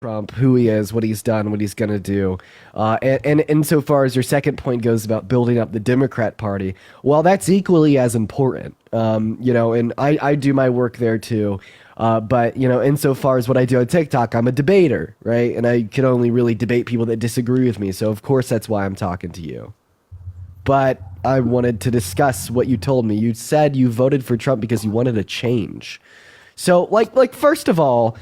Trump, who he is, what he's done, what he's going to do. And insofar as your second point goes about building up the Democrat Party, well, that's equally as important. And I do my work there too. But, insofar as what I do on TikTok, I'm a debater, right? And I can only really debate people that disagree with me. So, of course, that's why I'm talking to you. But I wanted to discuss what you told me. You said you voted for Trump because you wanted a change. So, first of all,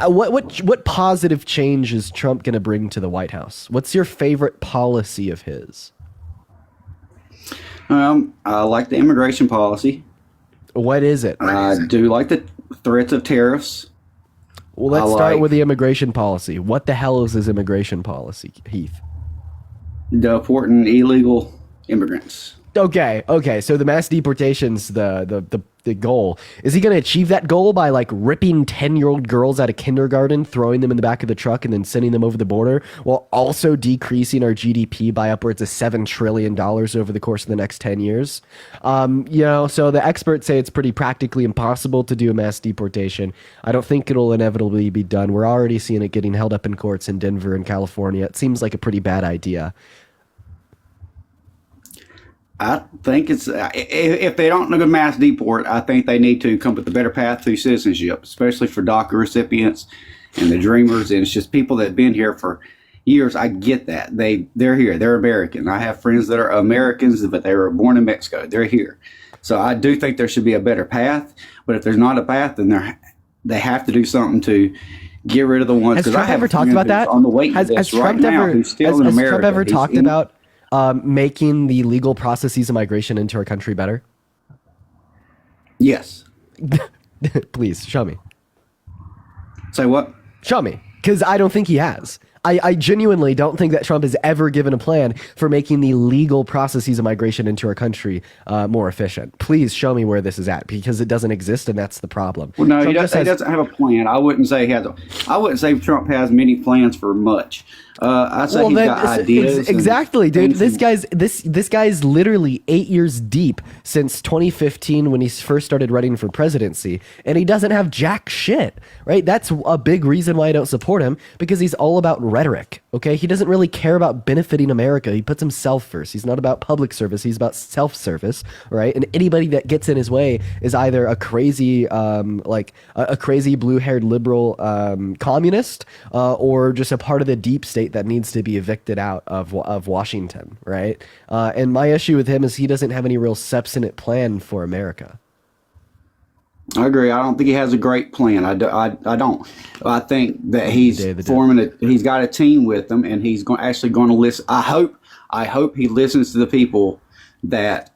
what positive change is Trump going to bring to the White House? What's your favorite policy of his? I like the immigration policy. What is it? I do like the threats of tariffs. Well, let's start with the immigration policy. What the hell is his immigration policy, Heath? Deporting illegal immigrants. Okay. So the mass deportations, the goal. Is he going to achieve that goal by ripping 10-year-old girls out of kindergarten, throwing them in the back of the truck, and then sending them over the border, while also decreasing our GDP by upwards of $7 trillion over the course of the next 10 years? So the experts say it's pretty practically impossible to do a mass deportation. I don't think it'll inevitably be done. We're already seeing it getting held up in courts in Denver and California. It seems like a pretty bad idea. I think it's if they don't go mass deport, I think they need to come up with a better path to citizenship, especially for DACA recipients and the dreamers. And it's just people that have been here for years. I get that they're here, they're American. I have friends that are Americans, but they were born in Mexico. They're here, so I do think there should be a better path. But if there's not a path, then they have to do something to get rid of the ones. Has Trump ever talked about that? On the waiting list right now, who's still in America? Has Trump ever talked about making the legal processes of migration into our country better? Yes. Please, show me. Say what? Show me, because I don't think he has. I genuinely don't think that Trump has ever given a plan for making the legal processes of migration into our country more efficient. Please show me where this is at, because it doesn't exist, and that's the problem. Well, no, he doesn't have a plan. I wouldn't say he has. I wouldn't say Trump has many plans for much. I say he's got ideas. Exactly, dude. This guy's literally 8 years deep since 2015 when he first started running for presidency, and he doesn't have jack shit. Right? That's a big reason why I don't support him, because he's all about rhetoric. Okay, he doesn't really care about benefiting America. He puts himself first. He's not about public service. He's about self-service, right? And anybody that gets in his way is either a crazy, a crazy blue-haired liberal communist, or just a part of the deep state that needs to be evicted out of Washington, right? And my issue with him is he doesn't have any real substantive plan for America. I agree. I don't think he has a great plan. I don't. I think that he's he's got a team with him, and he's actually going to listen. I hope he listens to the people that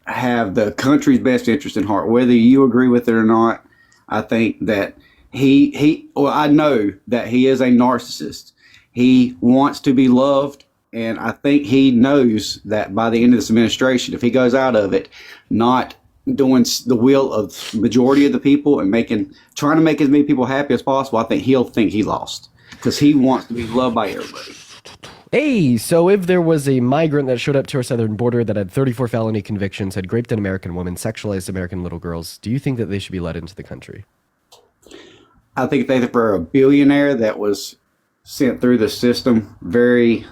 have the country's best interest in heart. Whether you agree with it or not, I think that I know that he is a narcissist. He wants to be loved, and I think he knows that by the end of this administration, if he goes out of it, not doing the will of the majority of the people and trying to make as many people happy as possible, I think he'll think he lost, because he wants to be loved by everybody. Hey, so if there was a migrant that showed up to our southern border that had 34 felony convictions, had raped an American woman, sexualized American little girls, do you think that they should be let into the country? I think they were a billionaire that was sent through the system very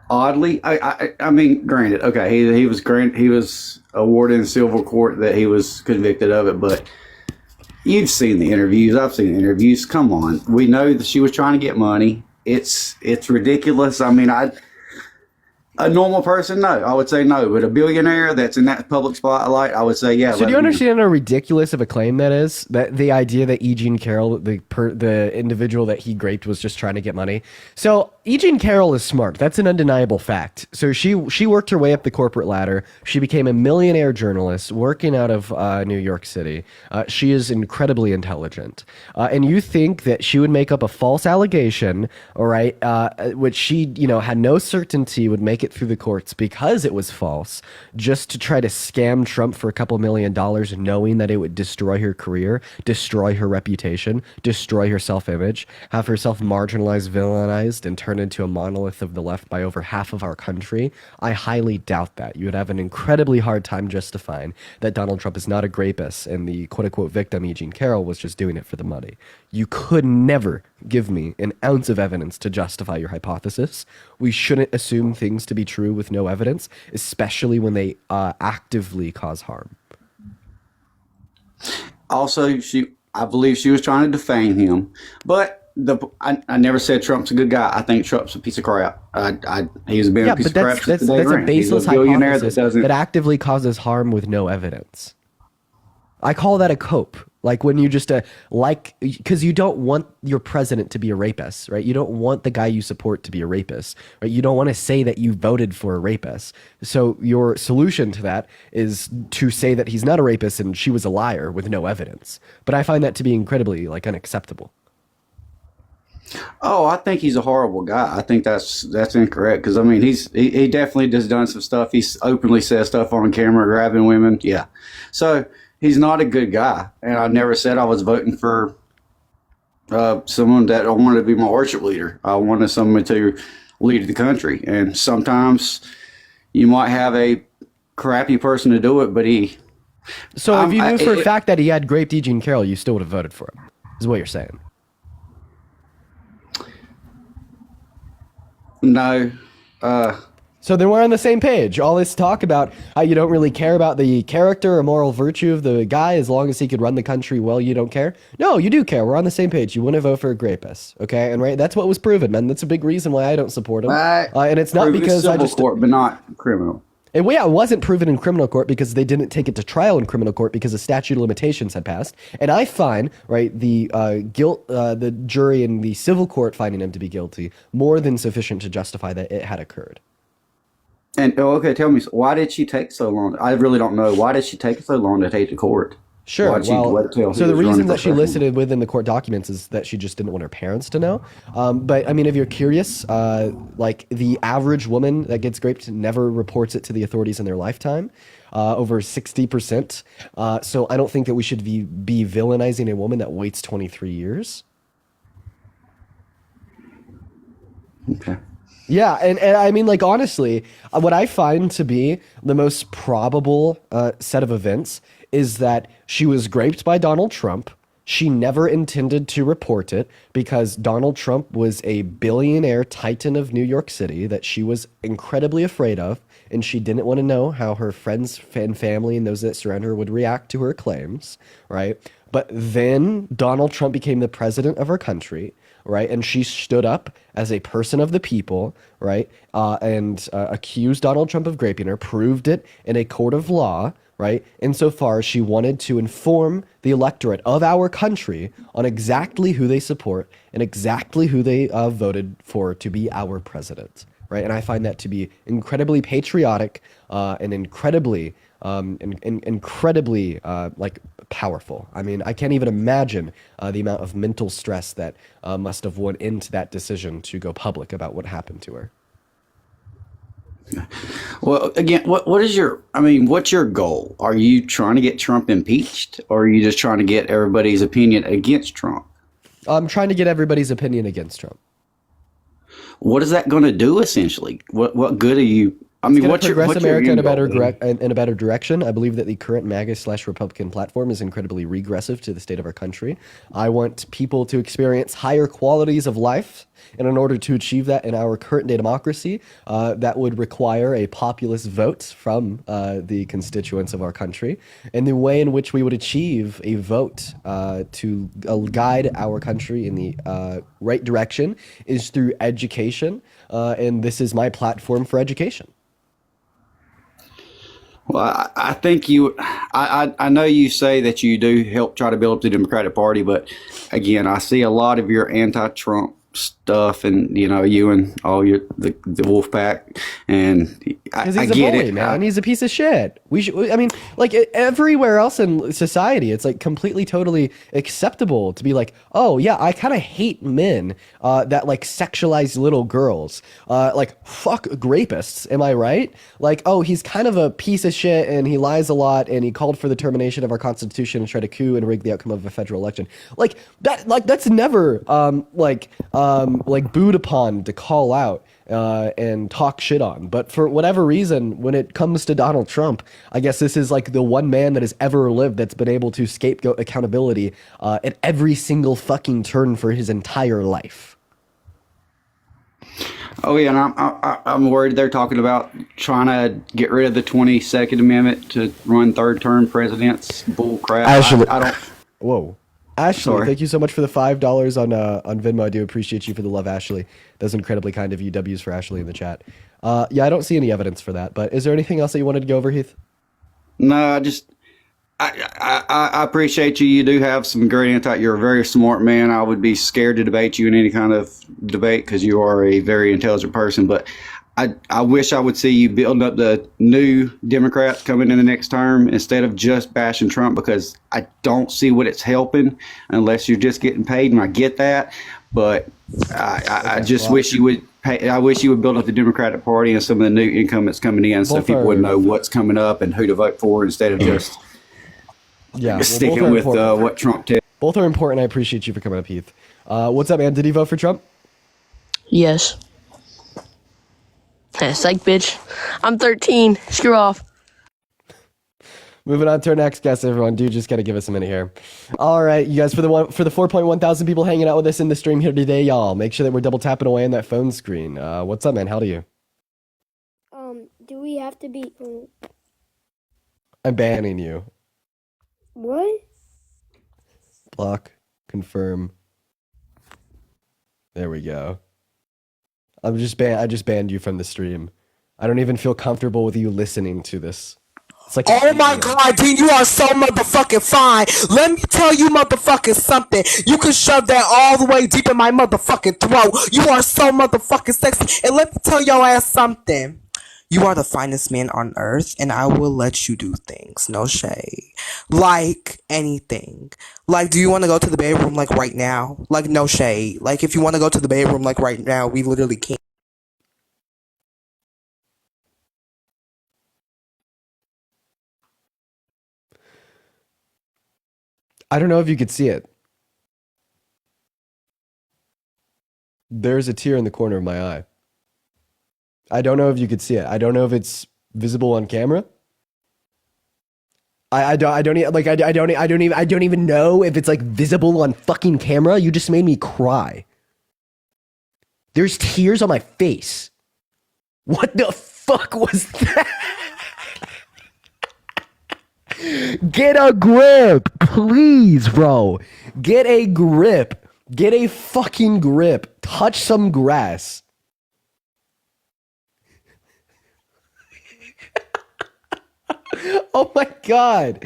oddly. I mean, granted, okay, he was awarded in civil court that he was convicted of it, but you've seen the interviews. I've seen the interviews. Come on, we know that she was trying to get money. It's ridiculous. I mean, a normal person, no, I would say no, but a billionaire that's in that public spotlight, I would say yeah. So do you understand how ridiculous of a claim that is? That the idea that E. Jean Carroll, the individual that he raped, was just trying to get money. So E. Jean Carroll is smart. That's an undeniable fact. So she worked her way up the corporate ladder. She became a millionaire journalist working out of New York City. She is incredibly intelligent. And you think that she would make up a false allegation, all right, which she had no certainty would make make it through the courts because it was false, just to try to scam Trump for a couple $1 million, knowing that it would destroy her career, destroy her reputation, destroy her self-image, have herself marginalized, villainized, and turned into a monolith of the left by over half of our country, I highly doubt that. You would have an incredibly hard time justifying that Donald Trump is not a rapist and the quote-unquote victim, E. Jean Carroll, was just doing it for the money. You could never give me an ounce of evidence to justify your hypothesis. We shouldn't assume things to be true with no evidence, especially when they actively cause harm. Also, I believe she was trying to defame him, but I never said Trump's a good guy. I think Trump's a piece of crap. He's been a piece of crap since the day that's a ran. He's baseless billionaire hypothesis that actively causes harm with no evidence. I call that a cope. Like when you just because you don't want your president to be a rapist, right? You don't want the guy you support to be a rapist, right? You don't want to say that you voted for a rapist. So your solution to that is to say that he's not a rapist and she was a liar with no evidence. But I find that to be incredibly unacceptable. Oh, I think he's a horrible guy. I think that's incorrect because I mean he definitely just done some stuff. He's openly said stuff on camera, grabbing women. Yeah, so. He's not a good guy, and I never said I was voting for someone that I wanted to be my worship leader. I wanted someone to lead the country, and sometimes you might have a crappy person to do it, but he... So if you knew for a fact that he had raped E. Jean Carroll, you still would have voted for him, is what you're saying? No. So then we're on the same page. All this talk about how you don't really care about the character or moral virtue of the guy as long as he could run the country well, you don't care? No, you do care. We're on the same page. You wouldn't vote for a rapist, okay? And that's what was proven, man. That's a big reason why I don't support him. And it's not because I just... court, but not criminal. And it wasn't proven in criminal court because they didn't take it to trial in criminal court because the statute of limitations had passed. And I find, the jury in the civil court finding him to be guilty more than sufficient to justify that it had occurred. And okay, tell me, why did she take so long? I really don't know. Why did she take so long to take to court? Sure. So the reason that she listed within the court documents is that she just didn't want her parents to know. But I mean, if you're curious, the average woman that gets raped never reports it to the authorities in their lifetime, over 60%. So I don't think that we should be villainizing a woman that waits 23 years. Okay. Yeah, and I mean, honestly, what I find to be the most probable set of events is that she was raped by Donald Trump. She never intended to report it because Donald Trump was a billionaire titan of New York City that she was incredibly afraid of, and she didn't want to know how her friends and family and those that surround her would react to her claims, right? But then Donald Trump became the president of our country, right? And she stood up as a person of the people, right? And accused Donald Trump of raping her, proved it in a court of law, right? Insofar as she wanted to inform the electorate of our country on exactly who they support and exactly who they voted for to be our president, right? And I find that to be incredibly patriotic and incredibly powerful. I mean, I can't even imagine the amount of mental stress that must have went into that decision to go public about what happened to her. Well, again, what's your goal? Are you trying to get Trump impeached, or are you just trying to get everybody's opinion against Trump? I'm trying to get everybody's opinion against Trump. What is that going to do, essentially? What good are you... what's America in a better direction. I believe that the current MAGA/Republican platform is incredibly regressive to the state of our country. I want people to experience higher qualities of life, and in order to achieve that in our current day democracy, that would require a populist vote from the constituents of our country. And the way in which we would achieve a vote to guide our country in the right direction is through education, and this is my platform for education. Well, I think I know you say that you do help try to build up the Democratic Party, but again, I see a lot of your anti-Trump stuff, and you and all the wolf pack, and because I he's a get bully, it, man. He's a piece of shit. I mean, like everywhere else in society, it's like completely, totally acceptable to be like, oh yeah, I kind of hate men that like sexualize little girls. Like fuck rapists, am I right? Like, oh, he's kind of a piece of shit and he lies a lot and he called for the termination of our constitution and tried to coup and rig the outcome of a federal election. Like that's never like booed upon to call out and talk shit on. But for whatever reason, when it comes to Donald Trump, I guess this is like the one man that has ever lived that's been able to scapegoat accountability at every single fucking turn for his entire life. Oh yeah, and I'm worried they're talking about trying to get rid of the 22nd Amendment to run third-term presidents. Bull crap. Ashley, I don't. Whoa. Ashley, Sorry. Thank you so much for the $5 on Venmo. I do appreciate you for the love, Ashley. That's incredibly kind of you. W's for Ashley in the chat. Yeah, I don't see any evidence for that. But is there anything else that you wanted to go over, Heath? No, I appreciate you. You do have some great insight. You're a very smart man. I would be scared to debate you in any kind of debate because you are a very intelligent person. But I wish I would see you building up the new Democrats coming in the next term instead of just bashing Trump, because I don't see what it's helping unless you're just getting paid, and I get that. But I just wish you would. I wish you would build up the Democratic Party and some of the new income that's coming in, so people would know what's coming up and who to vote for instead of just sticking with what Trump did. Both are important. I appreciate you for coming up, Heath. What's up, man? Did he vote for Trump? Yes. Psych, bitch. I'm 13. Screw off. Moving on to our next guest, everyone. Dude, just gotta give us a minute here. All right, you guys, for the 4.1 thousand people hanging out with us in the stream here today, y'all, make sure that we're double tapping away on that phone screen. What's up, man? How do you? Do we have to be? I'm banning you. What? Block. Confirm. There we go. I just banned you from the stream. I don't even feel comfortable with you listening to this. It's like, oh my God, Dean, you are so motherfucking fine. Let me tell you motherfucking something. You can shove that all the way deep in my motherfucking throat. You are so motherfucking sexy. And let me tell your ass something. You are the finest man on earth, and I will let you do things. No shade. Like anything. Like, do you want to go to the bedroom like right now? Like, no shade. Like, if you want to go to the bedroom like right now, we literally can't. I don't know if you could see it. There's a tear in the corner of my eye. I don't know if you could see it. I don't know if it's visible on camera. I don't even know if it's like visible on fucking camera. You just made me cry. There's tears on my face. What the fuck was that? Get a grip, please, bro. Get a grip. Get a fucking grip. Touch some grass. Oh my God.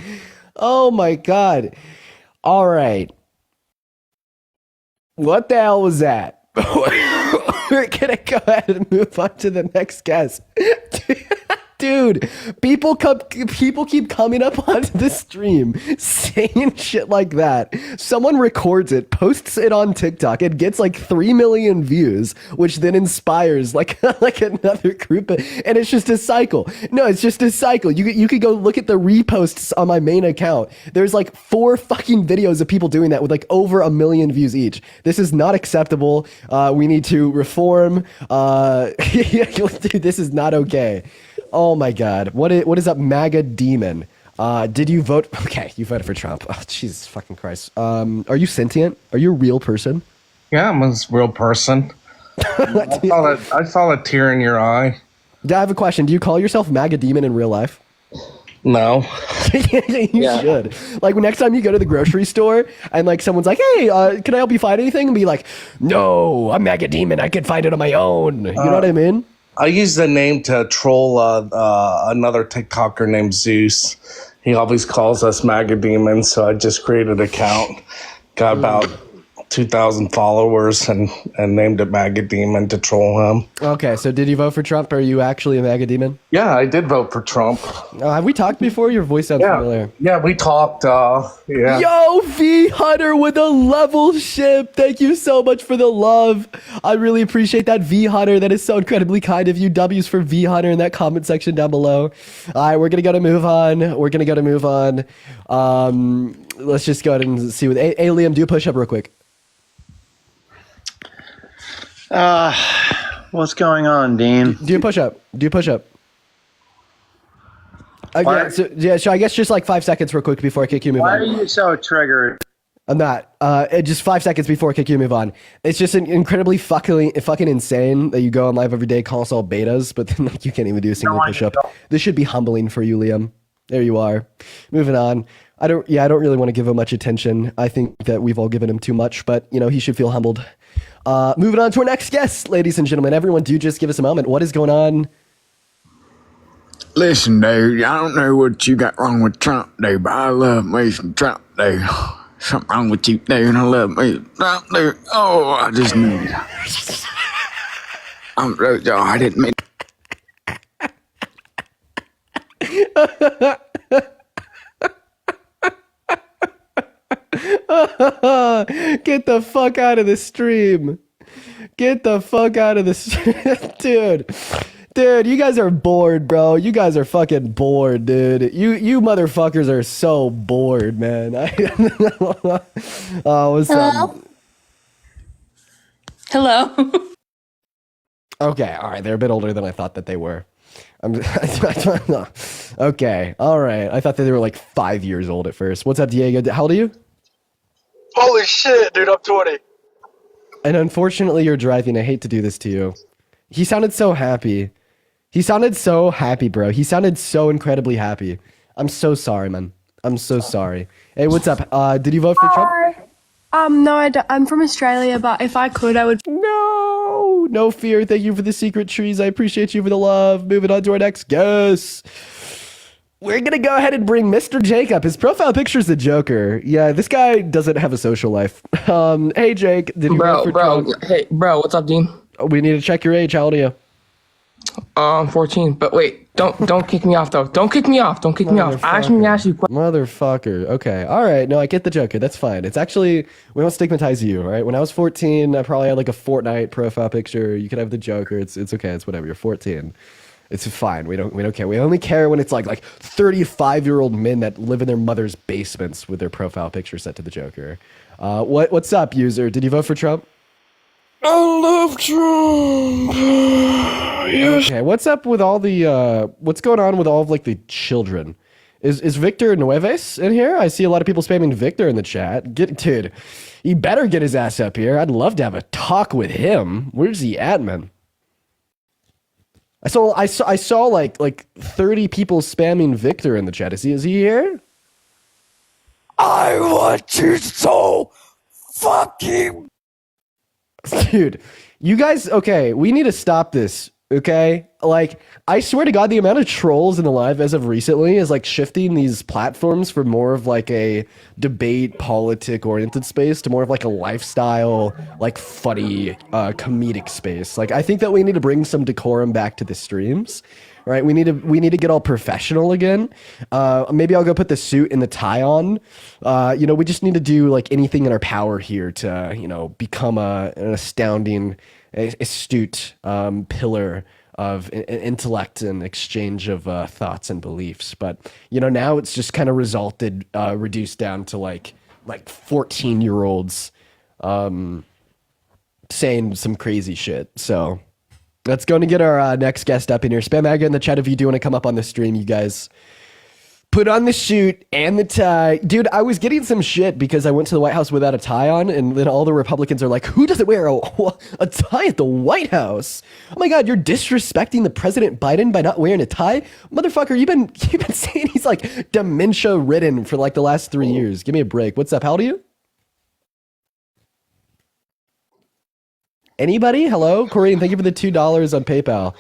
Oh my God. All right. What the hell was that? We're gonna go ahead and move on to the next guest. Dude, people keep coming up onto the stream saying shit like that. Someone records it, posts it on TikTok. It gets like 3 million views, which then inspires like another group. And it's just a cycle. No, it's just a cycle. You could go look at the reposts on my main account. There's like 4 fucking videos of people doing that with like over 1 million views each. This is not acceptable. We need to reform. Dude, this is not okay. Oh my God. What is up, MAGA demon? Did you vote? Okay, you voted for Trump. Oh, Jesus fucking Christ. Are you sentient? Are you a real person? Yeah, I'm a real person. I saw a tear in your eye. I have a question. Do you call yourself MAGA demon in real life? No. You should. Like next time you go to the grocery store and like someone's like, hey, can I help you find anything? And be like, no, I'm MAGA demon. I can find it on my own. You know what I mean? I use the name to troll another TikToker named Zeus. He always calls us MAGA demons, so I just created an account. Got about 2,000 followers and named it MAGA Demon to troll him. Okay, so did you vote for Trump? Or are you actually a MAGA demon? Yeah, I did vote for Trump. Have we talked before? Your voice sounds familiar. Yeah, we talked. Yeah. Yo, V Hunter with a level ship. Thank you so much for the love. I really appreciate that, V Hunter. That is so incredibly kind of you. W's for V Hunter in that comment section down below. All right, we're gonna move on. Let's just go ahead and see what. Hey, Liam, do a push up real quick. What's going on, Dean? Do a push up. So I guess just like 5 seconds real quick before I kick you. Move Why on. are you so triggered? I'm not. Just 5 seconds before I kick you, move on. It's just incredibly fucking insane that you go on live every day, call us all betas, but then like you can't even do a single push-up. This should be humbling for you, Liam. There you are. Moving on. I don't really want to give him much attention. I think that we've all given him too much, but he should feel humbled. Moving on to our next guest, ladies and gentlemen. Everyone, do just give us a moment. What is going on? Listen, dude, I don't know what you got wrong with Trump, dude, but I love me some Trump, dude. Something wrong with you, dude, and I love me some Trump, dude. Oh, I just knew it. I'm so sorry, I didn't mean. Get the fuck out of the stream. Get the fuck out of the stream. Dude, you guys are bored, bro. You guys are fucking bored, dude. You motherfuckers are so bored, man. Oh, what's up? Hello. Okay, all right. They're a bit older than I thought that they were. Okay, all right. I thought that they were like 5 years old at first. What's up, Diego? How old are you? Holy shit, dude, I'm 20. And unfortunately, you're driving. I hate to do this to you. He sounded so happy. He sounded so happy, bro. He sounded so incredibly happy. I'm so sorry, man. I'm so sorry. Hey, what's up? Did you vote for Trump? No, I'm from Australia, but if I could, I would. No fear. Thank you for the secret trees. I appreciate you for the love. Moving on to our next guest. We're going to go ahead and bring Mr. Jake up. His profile picture is the Joker. Yeah, this guy doesn't have a social life. Hey, Jake. Did you vote for Trump? Hey, bro, what's up, Dean? We need to check your age. How old are you? 14. But wait, don't kick me off though. Don't kick me off. I actually need to ask you. Motherfucker. Okay. All right. No, I get the Joker. That's fine. It's actually, we don't stigmatize you, all right? When I was 14, I probably had like a Fortnite profile picture. You could have the Joker. It's okay. It's whatever. You're 14. It's fine. We don't care. We only care when it's like 35-year-old men that live in their mother's basements with their profile picture set to the Joker. What's up, user? Did you vote for Trump? I love Trump. Yes. Okay, what's up with all the what's going on with all of like the children? Is Victor Nueves in here? I see a lot of people spamming Victor in the chat. Dude, he better get his ass up here. I'd love to have a talk with him. Where's he at, man? I saw like 30 people spamming Victor in the chat. Is he here? I want you so fucking. Dude, you guys, okay, we need to stop this, okay? Like, I swear to God, the amount of trolls in the live as of recently is like shifting these platforms from more of like a debate, politic-oriented space to more of like a lifestyle, like funny, comedic space. Like, I think that we need to bring some decorum back to the streams. Right, we need to get all professional again. Maybe I'll go put the suit and the tie on. We just need to do like anything in our power here to become an astounding, astute pillar of intellect and exchange of thoughts and beliefs. But now it's just kind of reduced down to like 14-year-olds saying some crazy shit. So. Let's go and get our next guest up in here. Spam Aga in the chat if you do want to come up on the stream, you guys. Put on the suit and the tie. Dude, I was getting some shit because I went to the White House without a tie on, and then all the Republicans are like, who doesn't wear a tie at the White House? Oh my God, you're disrespecting the President Biden by not wearing a tie? Motherfucker, you've been saying he's like dementia-ridden for like the last 3 years. Give me a break. What's up? How old are you? Anybody? Hello? Corinne, thank you for the $2 on PayPal.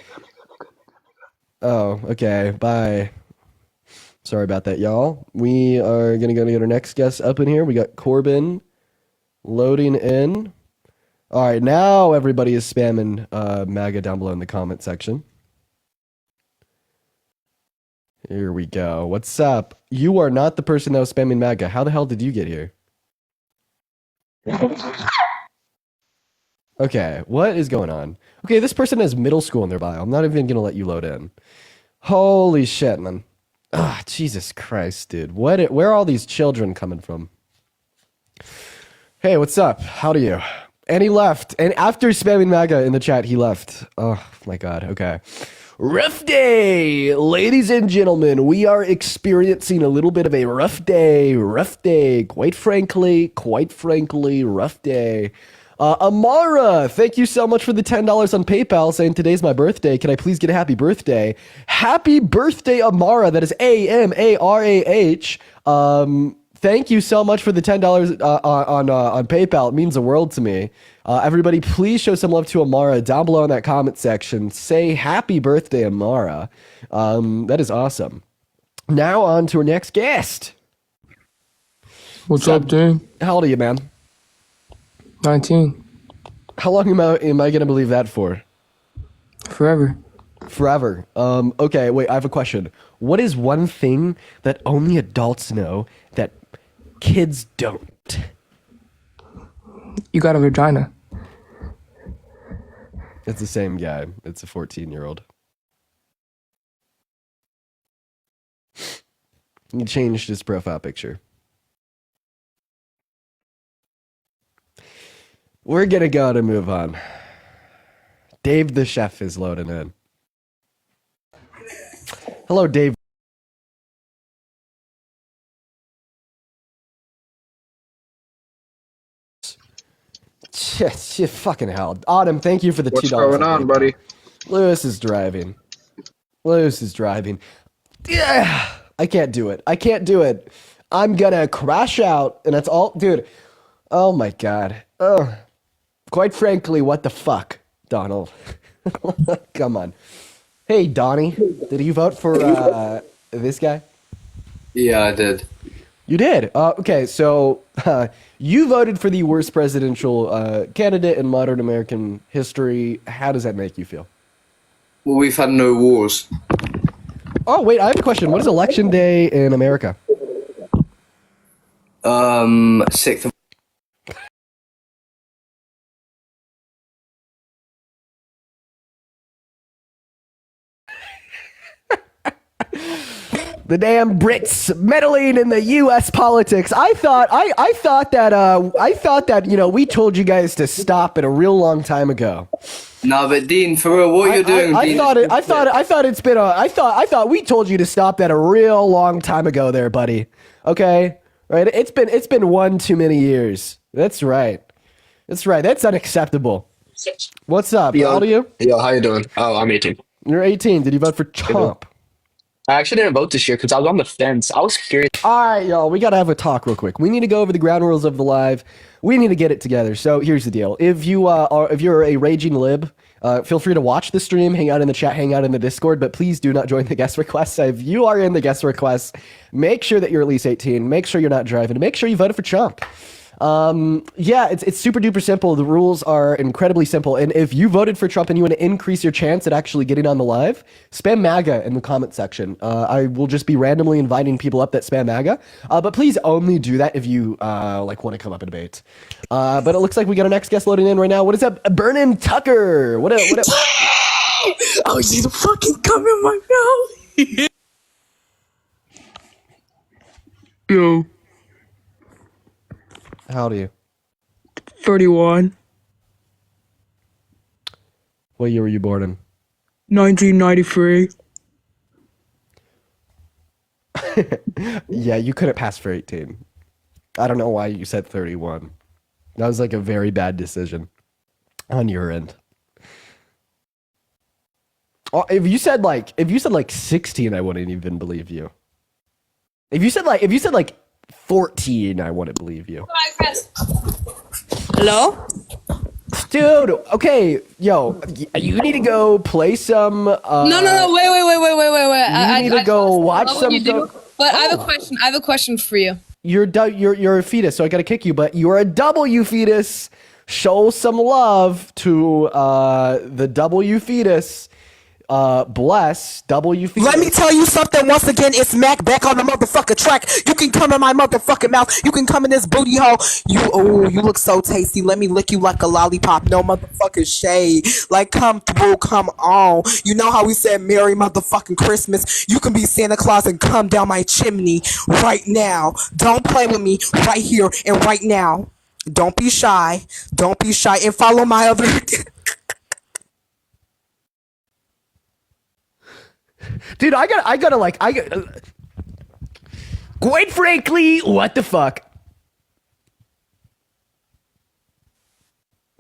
Oh, okay. Bye. Sorry about that, y'all. We are going to go to get our next guest up in here. We got Corbin. Loading in. All right, now everybody is spamming MAGA down below in the comment section. Here we go. What's up? You are not the person that was spamming MAGA. How the hell did you get here? Okay, what is going on? Okay, this person has middle school in their bio. I'm not even going to let you load in. Holy shit, man. Ah, Jesus Christ, dude. Where are all these children coming from? Hey, what's up? How do you? And he left. And after spamming MAGA in the chat, he left. Oh, my God. Okay. Rough day. Ladies and gentlemen, we are experiencing a little bit of a rough day. Rough day. Quite frankly, rough day. Amara, thank you so much for the $10 on PayPal saying today's my birthday. Can I please get a happy birthday? Happy birthday, Amara. That is AMARAH. Thank you so much for the $10 on PayPal. It means the world to me. Everybody, please show some love to Amara down below in that comment section. Say happy birthday, Amara. That is awesome. Now on to our next guest. What's up, dude? How old are you, man? 19. How long am I going to believe that for? Forever. Forever. Okay, wait, I have a question. What is one thing that only adults know that kids don't? You got a vagina. It's the same guy. It's a 14-year-old. He changed his profile picture. We're gonna go to move on. Dave the chef is loading in. Hello, Dave. Shit, fucking hell. Autumn, thank you for the $2. What's going on, buddy? Lewis is driving. Yeah, I can't do it. I'm gonna crash out, and that's all. Dude, oh my God. Quite frankly, what the fuck, Donald? Come on. Hey, Donnie, did you vote for this guy? Yeah, I did. You did? Okay, so you voted for the worst presidential candidate in modern American history. How does that make you feel? Well, we've had no wars. Oh, wait, I have a question. What is Election Day in America? 6th of... The damn Brits meddling in the U.S. politics. I thought that we told you guys to stop it a real long time ago. No, but Dean, for real, what you're doing? I thought we told you to stop that a real long time ago, there, buddy. Okay, right? It's been one too many years. That's right. That's unacceptable. What's up? How old are you? Yo, how you doing? Oh, I'm 18. You're 18. Did you vote for Trump? I actually didn't vote this year because I was on the fence. I was curious. All right, y'all, we got to have a talk real quick. We need to go over the ground rules of the live. We need to get it together. So here's the deal. If you're a raging lib, feel free to watch the stream, hang out in the chat, hang out in the Discord, but please do not join the guest requests. If you are in the guest requests, make sure that you're at least 18. Make sure you're not driving. Make sure you voted for Trump. Yeah, it's super duper simple. The rules are incredibly simple. And if you voted for Trump and you want to increase your chance at actually getting on the live, spam MAGA in the comment section. I will just be randomly inviting people up that spam MAGA. But please only do that if you want to come up and debate. But it looks like we got our next guest loading in right now. What is up, Vernon Tucker? What up? Oh, you the fucking come in my mouth. Yo, How old are you? 31, What year were you born in? 1993. Yeah, you couldn't pass for 18. I don't know why you said 31. That was like a very bad decision on your end. Oh, if you said like 16, I wouldn't even believe you. If you said like 14, I wouldn't believe you. Hello? Dude, okay, yo, you need to go play some. No, wait. You need to go watch some. But I have a question for you. you're a fetus, so I gotta kick you. But you're a W fetus. Show some love to the W fetus. Bless W fetus. Let me tell you something once again. It's Mac back on the motherfucking track. You can come in my motherfucking mouth. You can come in this booty hole. You look so tasty. Let me lick you like a lollipop. No motherfucking shade. Like, come through, come on. You know how we said Merry motherfucking Christmas? You can be Santa Claus and come down my chimney right now. Don't play with me right here and right now. Don't be shy. Don't be shy. And follow my other... Dude, I gotta quite frankly, what the fuck?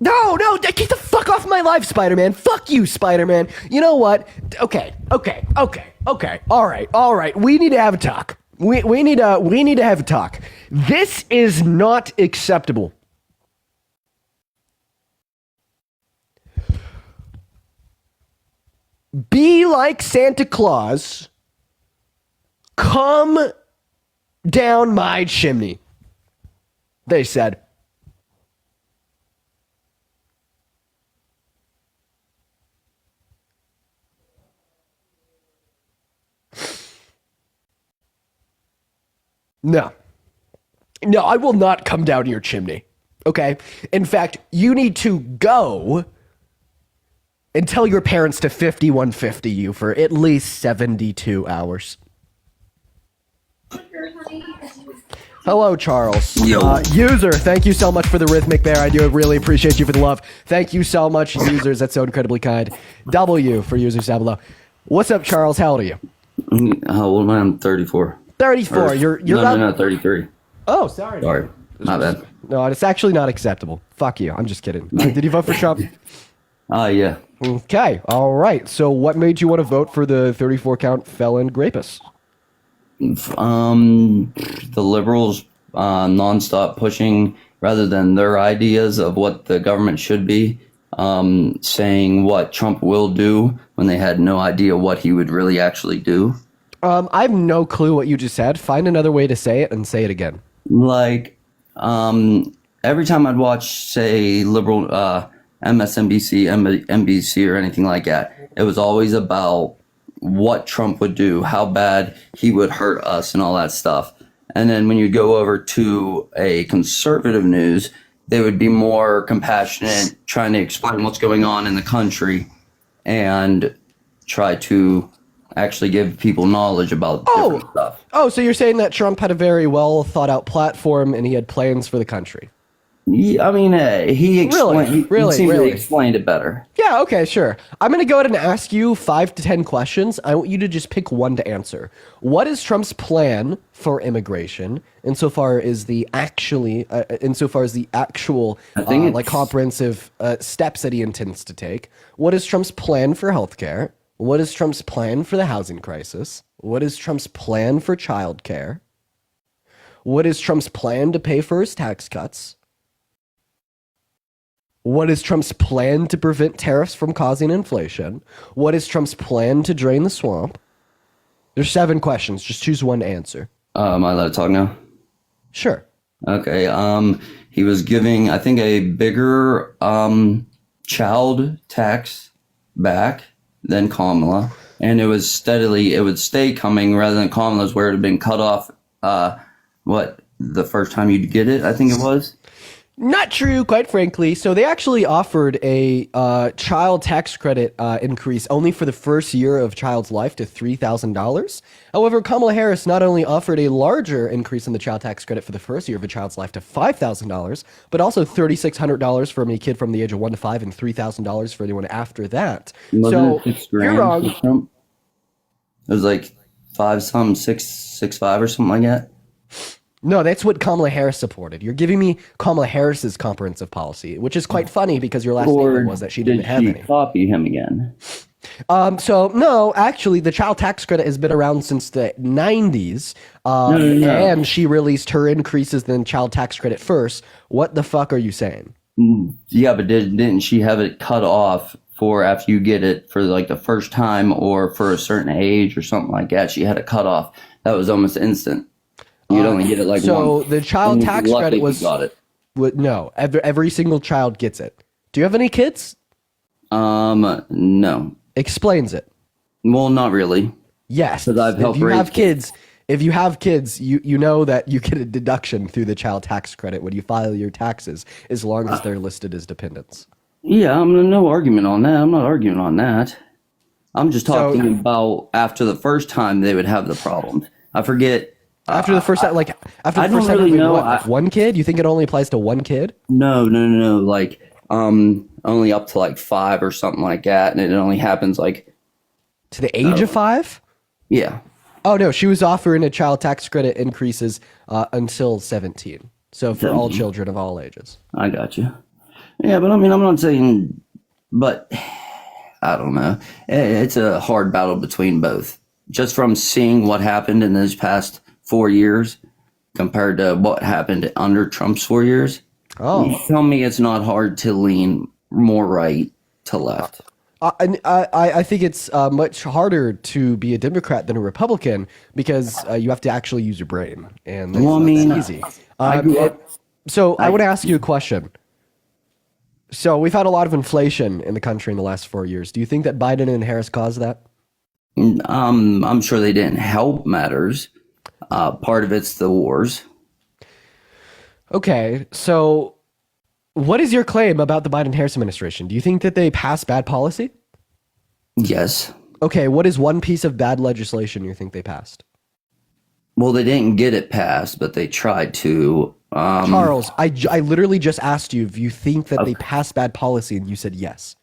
No, get the fuck off my live, Spider-Man. Fuck you, Spider-Man. You know what? Okay. All right. We need to have a talk. We need to have a talk. This is not acceptable. Be like Santa Claus. Come down my chimney. They said. No, I will not come down your chimney. Okay? In fact, you need to go and tell your parents to 5150 you for at least 72 hours. Hello, Charles. User, thank you so much for the rhythmic there. I do really appreciate you for the love. Thank you so much, users. That's so incredibly kind. W for users down below. What's up, Charles? How old are you? How old am I? I'm 34. 34. You're no, 33. Oh, sorry. Sorry. My bad. No, it's actually not acceptable. Fuck you. I'm just kidding. Did you vote for Trump? Yeah. Okay. All right. So what made you want to vote for the 34 count felon rapist? The liberals nonstop pushing rather than their ideas of what the government should be, saying what Trump will do when they had no idea what he would really actually do. I have no clue what you just said. Find another way to say it and say it again. Like, every time I'd watch, say, liberal MSNBC, NBC, or anything like that, it was always about what Trump would do, how bad he would hurt us, and all that stuff. And then when you go over to a conservative news, they would be more compassionate, trying to explain what's going on in the country and try to actually give people knowledge about different stuff. Oh, so you're saying that Trump had a very well thought out platform and he had plans for the country? Yeah, I mean, he explained. Really? He explained it better. Yeah. Okay. Sure. I'm gonna go ahead and ask you 5 to 10 questions. I want you to just pick one to answer. What is Trump's plan for immigration, insofar as the actual, like comprehensive steps that he intends to take? What is Trump's plan for healthcare? What is Trump's plan for the housing crisis? What is Trump's plan for childcare? What is Trump's plan to pay for his tax cuts? What is Trump's plan to prevent tariffs from causing inflation? What is Trump's plan to drain the swamp? There's 7 questions. Just choose one to answer. Am I allowed to talk now? Sure. Okay. He was giving, I think, a bigger child tax back than Kamala, and it would stay coming rather than Kamala's, where it had been cut off. The first time you'd get it, I think it was. Not true, quite frankly. So they actually offered a child tax credit increase only for the first year of child's life to $3,000. However, Kamala Harris not only offered a larger increase in the child tax credit for the first year of a child's life to $5,000, but also $3,600 for any kid from the age of 1 to 5 and $3,000 for anyone after that. So you're wrong. It was like 6.5 or something like that. No, that's what Kamala Harris supported. You're giving me Kamala Harris's comprehensive policy, which is quite funny because your last statement was that she didn't have any. Copy him again? So no, actually, the child tax credit has been around since the 90s, No. and she released her increases in child tax credit first. What the fuck are you saying? Yeah, but didn't she have it cut off for after you get it for like the first time or for a certain age or something like that? She had it cut off. That was almost instant. You'd only get it like so one. the child And you'd be tax lucky credit if you was got it. no, every single child gets it. Do you have any kids? No. Explains it. Well, not really. Yes. 'Cause I've helped If you raise have kids, you know that you get a deduction through the child tax credit when you file your taxes, as long as they're listed as dependents. Yeah, no argument on that. I'm not arguing on that. I'm just talking about after the first time they would have the problem. I forget. After the first time, like after I the first don't time, really know. like one kid? You think it only applies to one kid? No. Like, only up to like 5 or something like that, and it only happens like to the age of 5. Yeah. Oh no, she was offering a child tax credit increases until 17. So for all children of all ages. I got you. Yeah, but I mean, I'm not saying, but I don't know. It's a hard battle between both. Just from seeing what happened in those past 4 years compared to what happened under Trump's 4 years. Oh, you tell me it's not hard to lean more right to left. I think it's much harder to be a Democrat than a Republican because you have to actually use your brain, and that's, that's easy. I want to ask you a question. So we've had a lot of inflation in the country in the last 4 years. Do you think that Biden and Harris caused that? I'm sure they didn't help matters. Part of it's the wars. Okay, so what is your claim about the Biden-Harris administration? Do you think that they passed bad policy? Yes. Okay, what is one piece of bad legislation you think they passed? Well, they didn't get it passed, but they tried to. Charles, I literally just asked you if you think that they passed bad policy, and you said yes.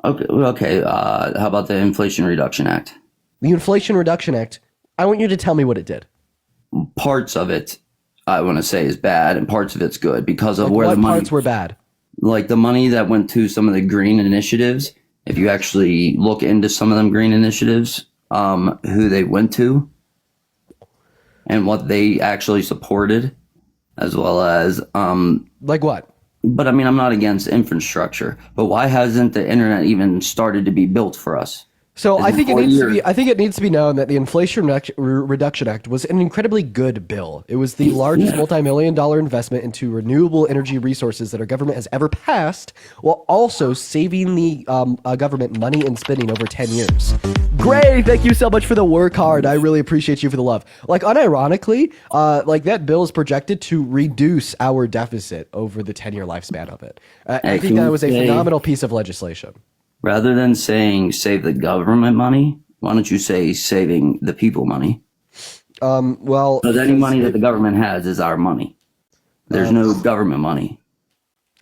Okay. How about the Inflation Reduction Act? The Inflation Reduction Act, I want you to tell me what it did. Parts of it, I want to say, is bad, and parts of it's good because of Like where what the money. parts were bad? Like the money that went to some of the green initiatives. If you actually look into some of them green initiatives, who they went to, and what they actually supported, as well as like what? But I mean, I'm not against infrastructure, but why hasn't the internet even started to be built for us? So I think it needs to be known that the Inflation Reduction Act was an incredibly good bill. It was the largest multi-million-dollar investment into renewable energy resources that our government has ever passed, while also saving the government money and spending over 10 years. Gray, thank you so much for the work hard. I really appreciate you for the love. Like, unironically, like that bill is projected to reduce our deficit over the 10-year lifespan of it. I think that was a phenomenal piece of legislation. Rather than saying save the government money, why don't you say saving the people money? Well, because any money that the government has is our money. There's no government money.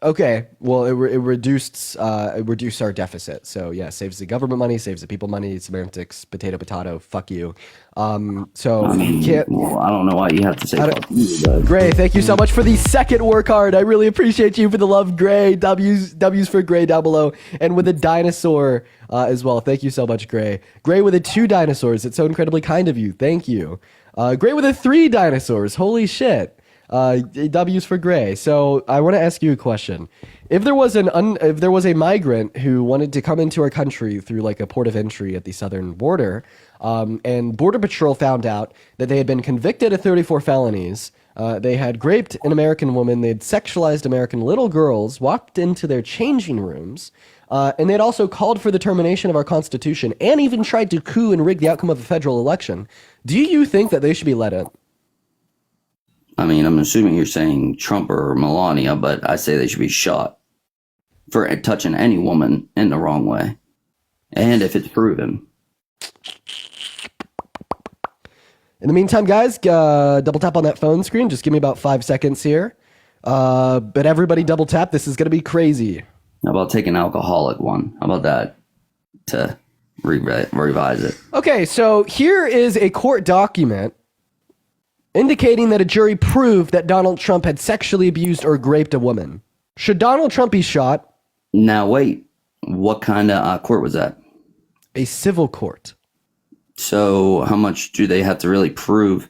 Okay, well, it reduced our deficit. So yeah, saves the government money, saves the people money. Semantics, potato, fuck you. So I mean, can't. Well, I don't know why you have to say fuck you, but. Gray, thank you so much for the second work hard. I really appreciate you for the love, Gray. W's for Gray down below, and with a dinosaur as well. Thank you so much, Gray. Gray with 2 dinosaurs. It's so incredibly kind of you. Thank you. Gray with 3 dinosaurs. Holy shit. W's for Gray. So I want to ask you a question. If there was a migrant who wanted to come into our country through like a port of entry at the southern border, and Border Patrol found out that they had been convicted of 34 felonies, they had raped an American woman, they'd sexualized American little girls, walked into their changing rooms, and they'd also called for the termination of our Constitution, and even tried to coup and rig the outcome of a federal election, do you think that they should be let in? I mean, I'm assuming you're saying Trump or Melania, but I say they should be shot for touching any woman in the wrong way. And if it's proven. In the meantime, guys, double tap on that phone screen. Just give me about 5 seconds here. But everybody double tap. This is going to be crazy. How about take an alcoholic one? How about that to revise it? Okay, so here is a court document indicating that a jury proved that Donald Trump had sexually abused or raped a woman. Should Donald Trump be shot? Now, wait. What kind of court was that? A civil court. So how much do they have to really prove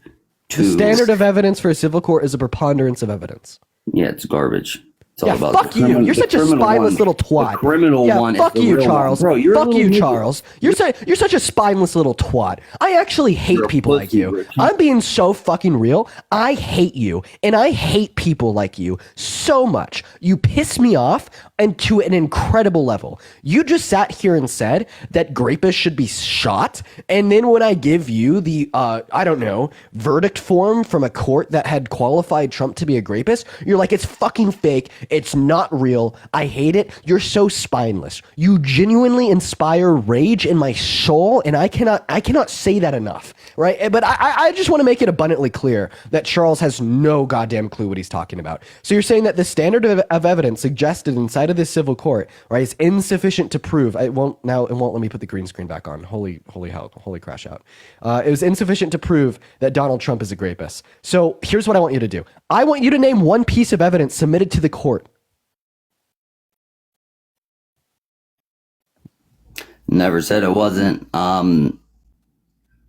to... The standard of evidence for a civil court is a preponderance of evidence. Yeah, it's garbage. It's all Yeah, about fuck the you. criminal- You're the such a criminal spineless one. little twat. The criminal yeah, one is fuck the you, real one. Charles. Bro, you're a fuck little you, nigga. Charles. You're such a spineless little twat. I actually hate You're a people like pussy, you. Richie. I'm being so fucking real. I hate you, and I hate people like you so much. You piss me off, and to an incredible level. You just sat here and said that rapists should be shot, and then when I give you the I don't know, verdict form from a court that had qualified Trump to be a rapist, you're like, it's fucking fake. It's not real. I hate it. You're so spineless. You genuinely inspire rage in my soul, and I cannot say that enough, right? But I just want to make it abundantly clear that Charles has no goddamn clue what he's talking about. So you're saying that the standard of evidence suggested inside of this civil court, right, is insufficient to prove. It won't let me put the green screen back on. Holy hell, holy crash out. It was insufficient to prove that Donald Trump is a rapist. So here's what I want you to do. I want you to name one piece of evidence submitted to the court. Never said it wasn't.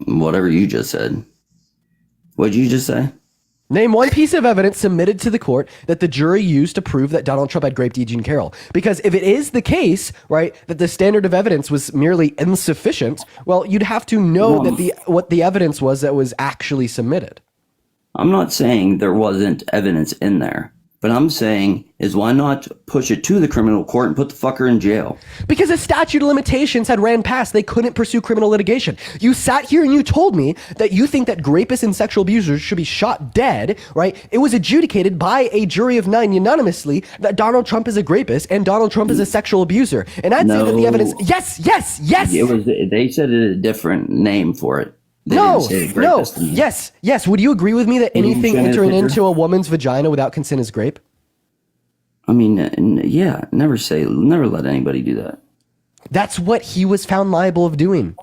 Whatever you just said. What'd you just say? Name one piece of evidence submitted to the court that the jury used to prove that Donald Trump had raped E. Jean Carroll. Because if it is the case, right, that the standard of evidence was merely insufficient, well, you'd have to know that what the evidence was that was actually submitted. I'm not saying there wasn't evidence in there. But I'm saying is why not push it to the criminal court and put the fucker in jail? Because the statute of limitations had ran past. They couldn't pursue criminal litigation. You sat here and you told me that you think that rapists and sexual abusers should be shot dead, right? It was adjudicated by a jury of 9 unanimously that Donald Trump is a rapist and Donald Trump is a sexual abuser. And I'd say that the evidence... Yes! It was. They said a different name for it. No. Yes. Would you agree with me that anything entering into a woman's vagina without consent is rape? I mean, yeah. Never let anybody do that. That's what he was found liable of doing.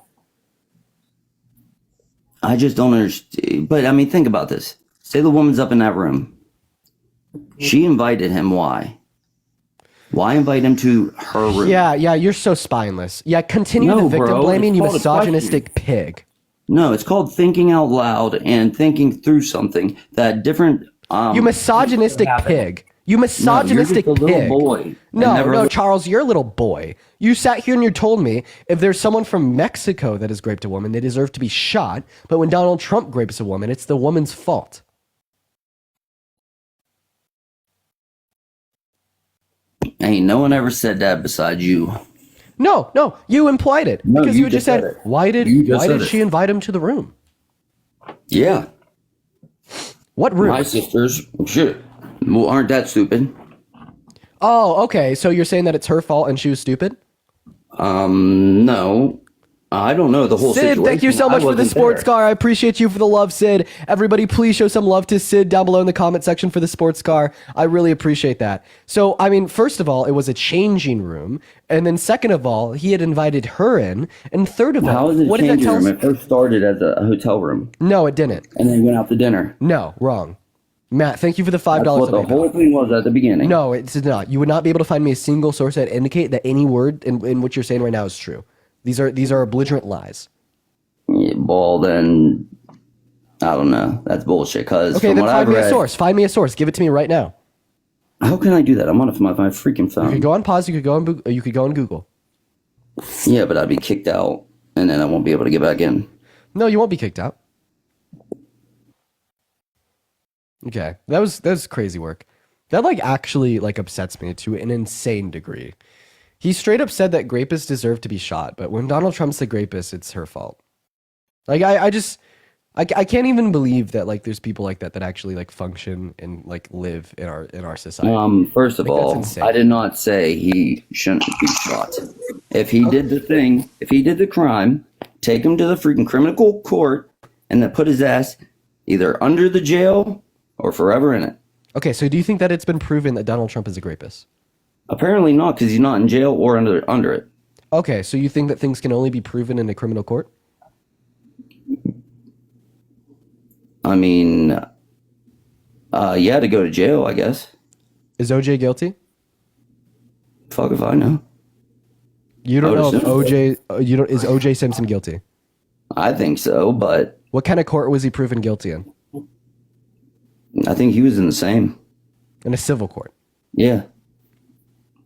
I just don't understand. But I mean, think about this. Say the woman's up in that room. She invited him. Why? Why invite him to her room? Yeah. You're so spineless. Yeah. Continue the victim blaming, you misogynistic pig. No, it's called thinking out loud and thinking through something that different. You misogynistic pig. You misogynistic no, you're just a pig. Little boy. No, Charles, you're a little boy. You sat here and you told me if there's someone from Mexico that has raped a woman, they deserve to be shot. But when Donald Trump rapes a woman, it's the woman's fault. Ain't no one ever said that besides you. No, you implied it. No, because you you just said, it. why did she invite him to the room? Yeah. What room? My sisters, shit, aren't that stupid. Oh, okay. So you're saying that it's her fault and she was stupid? No. I don't know the whole situation. Sid, thank you so much for the sports car. I appreciate you for the love, Sid. Everybody, please show some love to Sid down below in the comment section for the sports car. I really appreciate that. So, I mean, first of all, it was a changing room. And then second of all, he had invited her in. And third of all, how is it what did that changing tell room? us? It first started as a hotel room. No, it didn't. And then went out to dinner. No, wrong. Matt, thank you for the $5. That's what the whole thing was at the beginning. No, it's not. You would not be able to find me a single source that indicate that any word in what you're saying right now is true. These are belligerent lies. Yeah, well, then, I don't know. That's bullshit. Okay, then find me a source. Find me a source. Give it to me right now. How can I do that? I'm on my freaking phone. You could go on pause. You could go on Google. Yeah, but I'd be kicked out, and then I won't be able to get back in. No, you won't be kicked out. Okay, that was crazy work. That actually upsets me to an insane degree. He straight up said that rapists deserve to be shot, but when Donald Trump's the rapist, it's her fault. I can't even believe that there's people like that actually function and live in our society. First of all, I did not say he shouldn't be shot. If he did the thing, if he did the crime, take him to the freaking criminal court and then put his ass either under the jail or forever in it. Okay, so do you think that it's been proven that Donald Trump is a rapist? Apparently not, because he's not in jail or under it. Okay, so you think that things can only be proven in a criminal court? I mean, yeah, to go to jail, I guess. Is OJ guilty? Fuck if I know. You don't know if OJ. Is OJ Simpson guilty? I think so, but what kind of court was he proven guilty in? I think he was in the same. In a civil court. Yeah.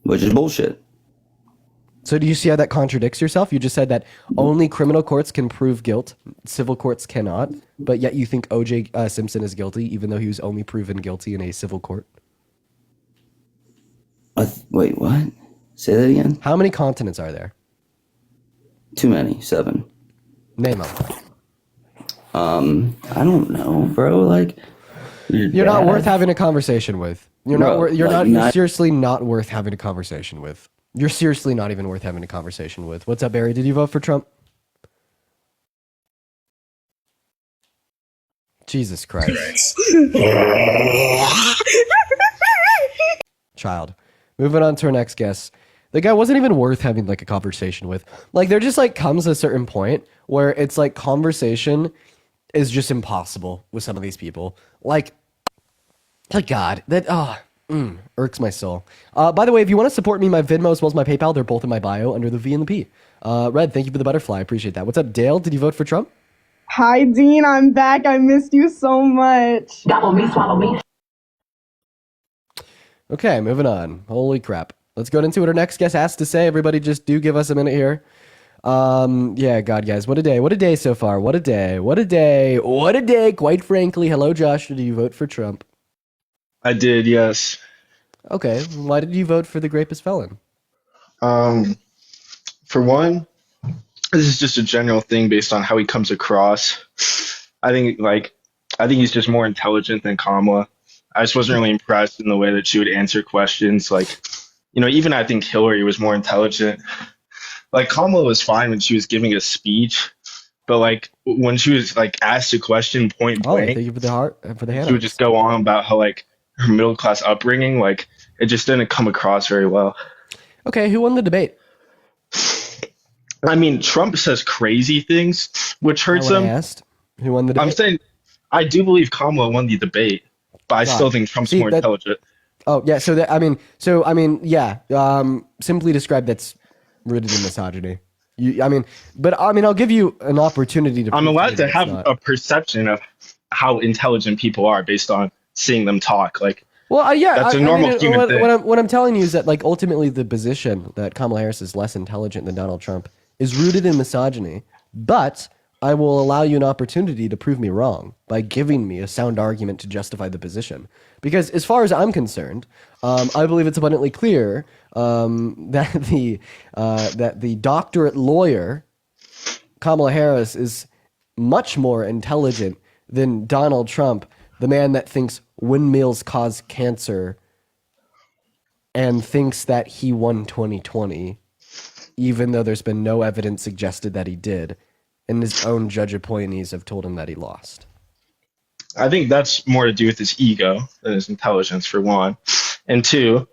which is bullshit. So do you see how that contradicts yourself? You just said that only criminal courts can prove guilt, civil courts cannot, but yet you think O.J. Simpson is guilty, even though he was only proven guilty in a civil court. Wait, what? Say that again? How many continents are there? Too many. 7. Name them. I don't know, bro. Like, you're not worth having a conversation with. You're seriously not worth having a conversation with. You're seriously not even worth having a conversation with. What's up, Barry? Did you vote for Trump? Jesus Christ. Child. Moving on to our next guest. The guy wasn't even worth having like a conversation with. Like, there just like comes a certain point where it's like conversation is just impossible with some of these people. Like, oh God, that irks my soul. By the way, if you want to support me, my Venmo as well as my PayPal, they're both in my bio under the V and the P. Red, thank you for the butterfly. I appreciate that. What's up, Dale? Did you vote for Trump? Hi, Dean. I'm back. I missed you so much. Swallow me, swallow me. Okay, moving on. Holy crap. Let's go into what our next guest has to say. Everybody just do give us a minute here. Yeah, God, guys, what a day. What a day so far. What a day. What a day. What a day. Quite frankly. Hello, Josh. Did you vote for Trump? I did, yes. Okay. Why did you vote for the greatest felon? For one, this is just a general thing based on how he comes across. I think he's just more intelligent than Kamala. I just wasn't really impressed in the way that she would answer questions. Like, even I think Hillary was more intelligent. Like, Kamala was fine when she was giving a speech, but like when she was like asked a question point blank, thank you for the hand. She would just go on about how like her middle class upbringing, like it just didn't come across very well. Okay, who won the debate? I mean, Trump says crazy things, which hurts him. I asked who won the debate. I'm saying I do believe Kamala won the debate, but I still think Trump's more intelligent. Oh yeah, simply described that's rooted in misogyny. I'll give you an opportunity to. I'm allowed to have a perception of how intelligent people are based on seeing them talk. Like, that's a normal human thing. What I'm telling you is that like ultimately the position that Kamala Harris is less intelligent than Donald Trump is rooted in misogyny, but I will allow you an opportunity to prove me wrong by giving me a sound argument to justify the position. Because as far as I'm concerned, I believe it's abundantly clear that the doctorate lawyer, Kamala Harris, is much more intelligent than Donald Trump, the man that thinks windmills cause cancer and thinks that he won 2020, even though there's been no evidence suggested that he did. And his own judge appointees have told him that he lost. I think that's more to do with his ego than his intelligence, for one. And two,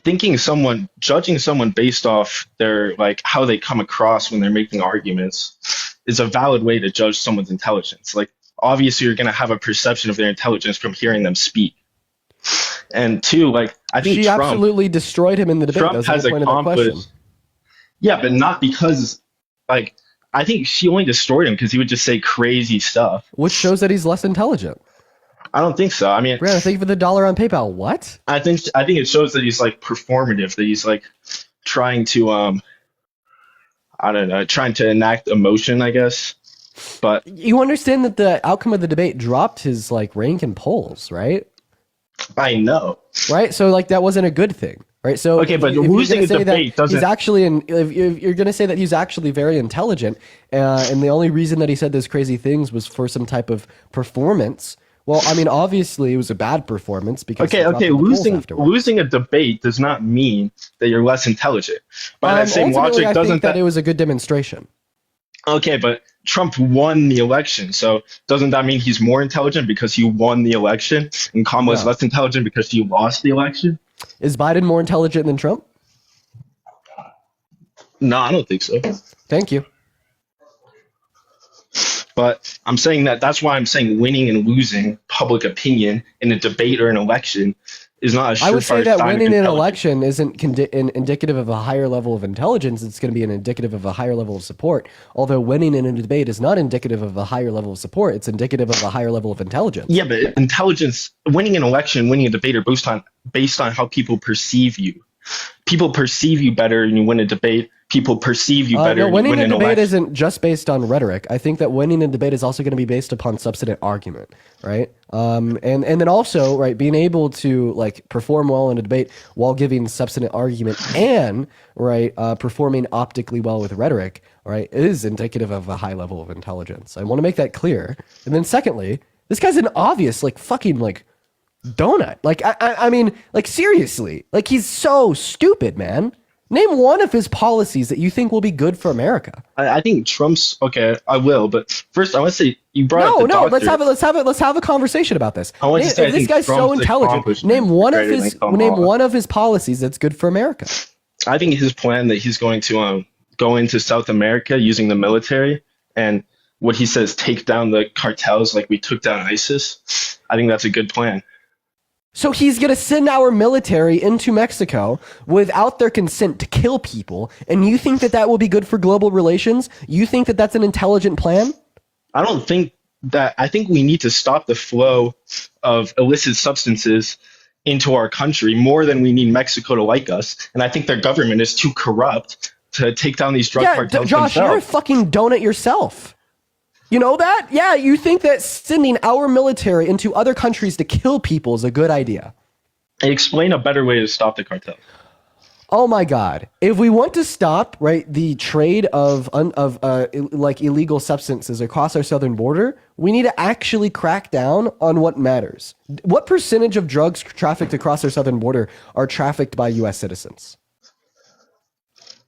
judging someone based off their like how they come across when they're making arguments is a valid way to judge someone's intelligence. Like, obviously you're gonna have a perception of their intelligence from hearing them speak. And two, like I think she Trump absolutely destroyed him in the debate. Trump has accomplished. Yeah, but not because like I think she only destroyed him because he would just say crazy stuff. Which shows that he's less intelligent. I don't think so. I mean, Brandon, thank you for the $1 on PayPal. What? I think it shows that he's like performative, that he's like trying to trying to enact emotion, I guess. But you understand that the outcome of the debate dropped his like rank in polls, right? I know. Right? So like that wasn't a good thing. Right. So okay, but losing a debate doesn't. He's actually if you're going to say that he's actually very intelligent, and the only reason that he said those crazy things was for some type of performance. Well, I mean, obviously it was a bad performance because losing a debate does not mean that you're less intelligent. By that same logic, I think that it was a good demonstration. Okay, but Trump won the election, so doesn't that mean he's more intelligent because he won the election, and Kamala's less intelligent because he lost the election? Is Biden more intelligent than Trump? No, I don't think so. Thank you. But I'm saying that's why I'm saying winning and losing public opinion in a debate or an election is not a surefire sign. I would say that winning an election isn't indicative of a higher level of intelligence. It's going to be an indicative of a higher level of support. Although winning in a debate is not indicative of a higher level of support. It's indicative of a higher level of intelligence. Yeah, but winning an election, winning a debate are based on how people perceive you. People perceive you better and you win a debate. People perceive you better no, and you winning win a an debate election. isn't just based on rhetoric. I think that winning a debate is also going to be based upon substantive argument, right? And then also, right, being able to like perform well in a debate while giving substantive argument and right performing optically well with rhetoric, right, is indicative of a high level of intelligence. I want to make that clear. And then secondly, this guy's an obvious like fucking like donut. Like I mean, like seriously, like he's so stupid, man. Name one of his policies that you think will be good for America. I think Trump's okay. I will, but first I want to say you brought up the No, doctor. let's have a conversation about this. I want to say I If this think guy's so Trump's intelligent, accomplishment name one is of greater his than Kamala. policies that's good for America. I think his plan that he's going to go into South America using the military and what he says take down the cartels like we took down ISIS. I think that's a good plan. So he's going to send our military into Mexico without their consent to kill people, and you think that that will be good for global relations? You think that that's an intelligent plan? I don't think that. I think we need to stop the flow of illicit substances into our country more than we need Mexico to like us. And I think their government is too corrupt to take down these drug cartels Josh, you're a themselves. fucking donut yourself. You know that? Yeah, you think that sending our military into other countries to kill people is a good idea. Explain a better way to stop the cartel. Oh my God! If we want to stop right the trade of like illegal substances across our southern border, we need to actually crack down on what matters. What percentage of drugs trafficked across our southern border are trafficked by U.S. citizens?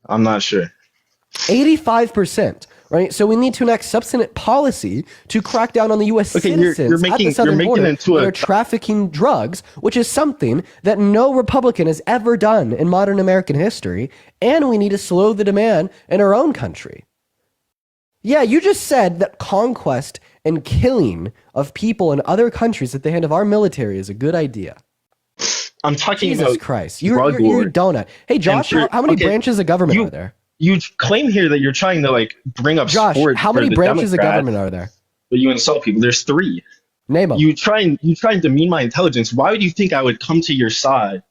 I'm not sure. 85%. Right, so we need to enact substantive policy to crack down on the U.S. citizens you're at the southern border into that are trafficking drugs, which is something that no Republican has ever done in modern American history, and we need to slow the demand in our own country. Yeah, you just said that conquest and killing of people in other countries at the hand of our military is a good idea. I'm talking Jesus about Christ, you're a donut. Hey, Josh, how many branches of government are there? You claim here that you're trying to like bring up Josh, sport. how for many the branches of Democrats, government are there? But you insult people. There's 3. Name them. You try and demean my intelligence. Why would you think I would come to your side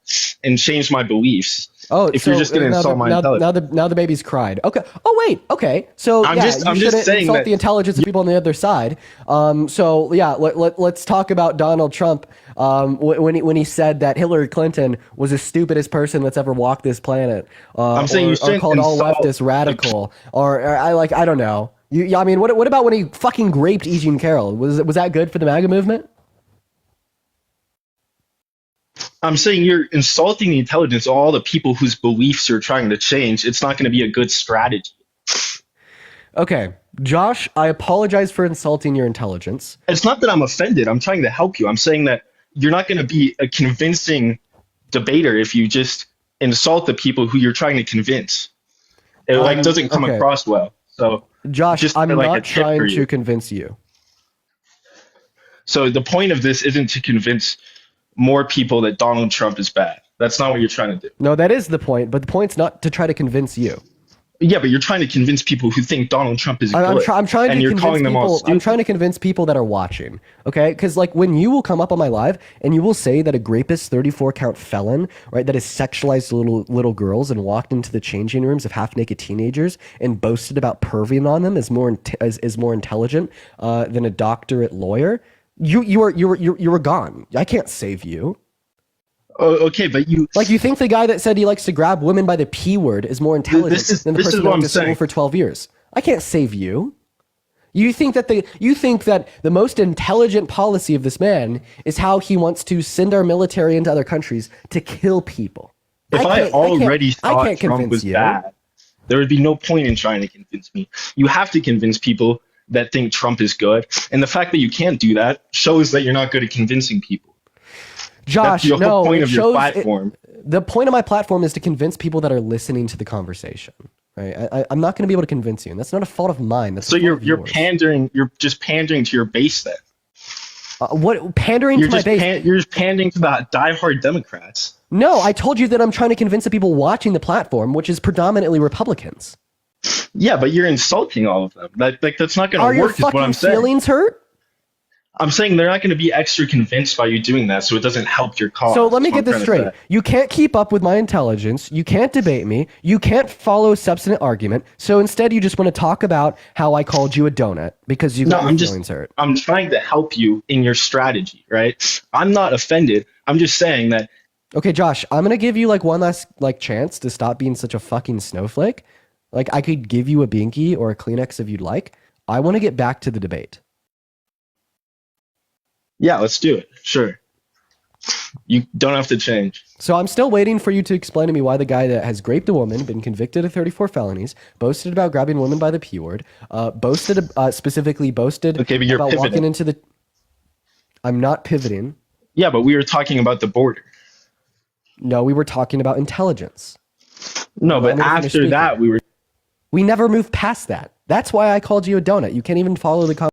and change my beliefs? Oh, if you're just going to insult my intelligence. Now the baby's cried. Okay. Oh wait. Okay. So I'm yeah, just you shouldn't saying insult that the intelligence of people on the other side. So yeah, let's talk about Donald Trump. When he said that Hillary Clinton was the stupidest person that's ever walked this planet. I'm saying you shouldn't called all insult leftists radical, or I don't know. I mean, what about when he fucking raped E. Jean Carroll? Was that good for the MAGA movement? I'm saying you're insulting the intelligence of all the people whose beliefs you're trying to change. It's not going to be a good strategy. Okay, Josh, I apologize for insulting your intelligence. It's not that I'm offended. I'm trying to help you. I'm saying that you're not going to be a convincing debater if you just insult the people who you're trying to convince. It doesn't come across well. So Josh, I'm not trying to convince you. So the point of this isn't to convince more people that Donald Trump is bad. That's not what you're trying to do. No, that is the point, but the point's not to try to convince you. Yeah, but you're trying to convince people who think Donald Trump is good. I'm trying and to you're convince calling them all people. stupid. I'm trying to convince people that are watching. Okay, because like when you will come up on my live and you will say that a rapist, 34 count felon, right, that has sexualized little girls and walked into the changing rooms of half naked teenagers and boasted about perving on them is more intelligent than a doctorate lawyer. You are gone. I can't save you. Oh, okay, but you think the guy that said he likes to grab women by the P word is more intelligent than the person that went to school for 12 years. I can't save you. You think that the most intelligent policy of this man is how he wants to send our military into other countries to kill people. If I already thought can't Trump convince was you. bad, there would be no point in trying to convince me. You have to convince people that think Trump is good, and the fact that you can't do that shows that you're not good at convincing people. Josh, That's the whole point it of your shows platform. The point of my platform is to convince people that are listening to the conversation. Right? I'm not going to be able to convince you, and that's not a fault of mine. That's So you're pandering. You're just pandering to your base then. What pandering to my base? You're just pandering to the diehard Democrats. No, I told you that I'm trying to convince the people watching the platform, which is predominantly Republicans. Yeah, but you're insulting all of them. That's not going to work. Are your is what I'm fucking saying. feelings hurt? I'm saying they're not going to be extra convinced by you doing that, so it doesn't help your cause. So let me That's get what this I'm trying to straight. say. You can't keep up with my intelligence. You can't debate me. You can't follow substantive argument. So instead, you just want to talk about how I called you a donut because you got your feelings hurt. I'm trying to help you in your strategy, right? I'm not offended. I'm just saying that. Okay, Josh, I'm gonna give you like one last like chance to stop being such a fucking snowflake. Like I could give you a binky or a Kleenex if you'd like. I want to get back to the debate. Yeah, let's do it. Sure. You don't have to change. So I'm still waiting for you to explain to me why the guy that has raped a woman, been convicted of 34 felonies, boasted about grabbing women by the P word, specifically boasted Okay, but you're about pivoting. walking into the. I'm not pivoting. Yeah, but we were talking about the border. No, we were talking about intelligence. No, Allow but me to finish after speaking. that, we were. We never moved past that. That's why I called you a donut. You can't even follow the.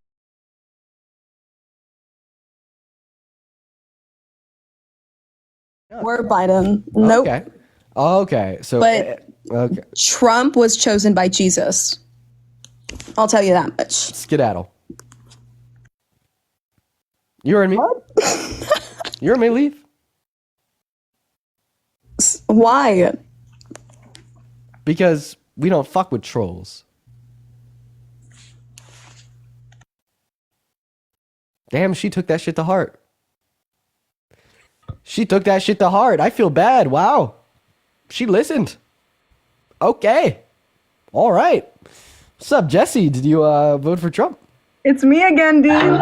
Or Biden. Nope. Okay. Okay. So. But- okay. Trump was chosen by Jesus. I'll tell you that much. Skedaddle. You heard me. You heard me. Leave. Why? Because we don't fuck with trolls. Damn, she took that shit to heart. She took that shit to heart. I feel bad. Wow. She listened. Okay. All right. What's up, Jesse? Did you vote for Trump? It's me again, Dean.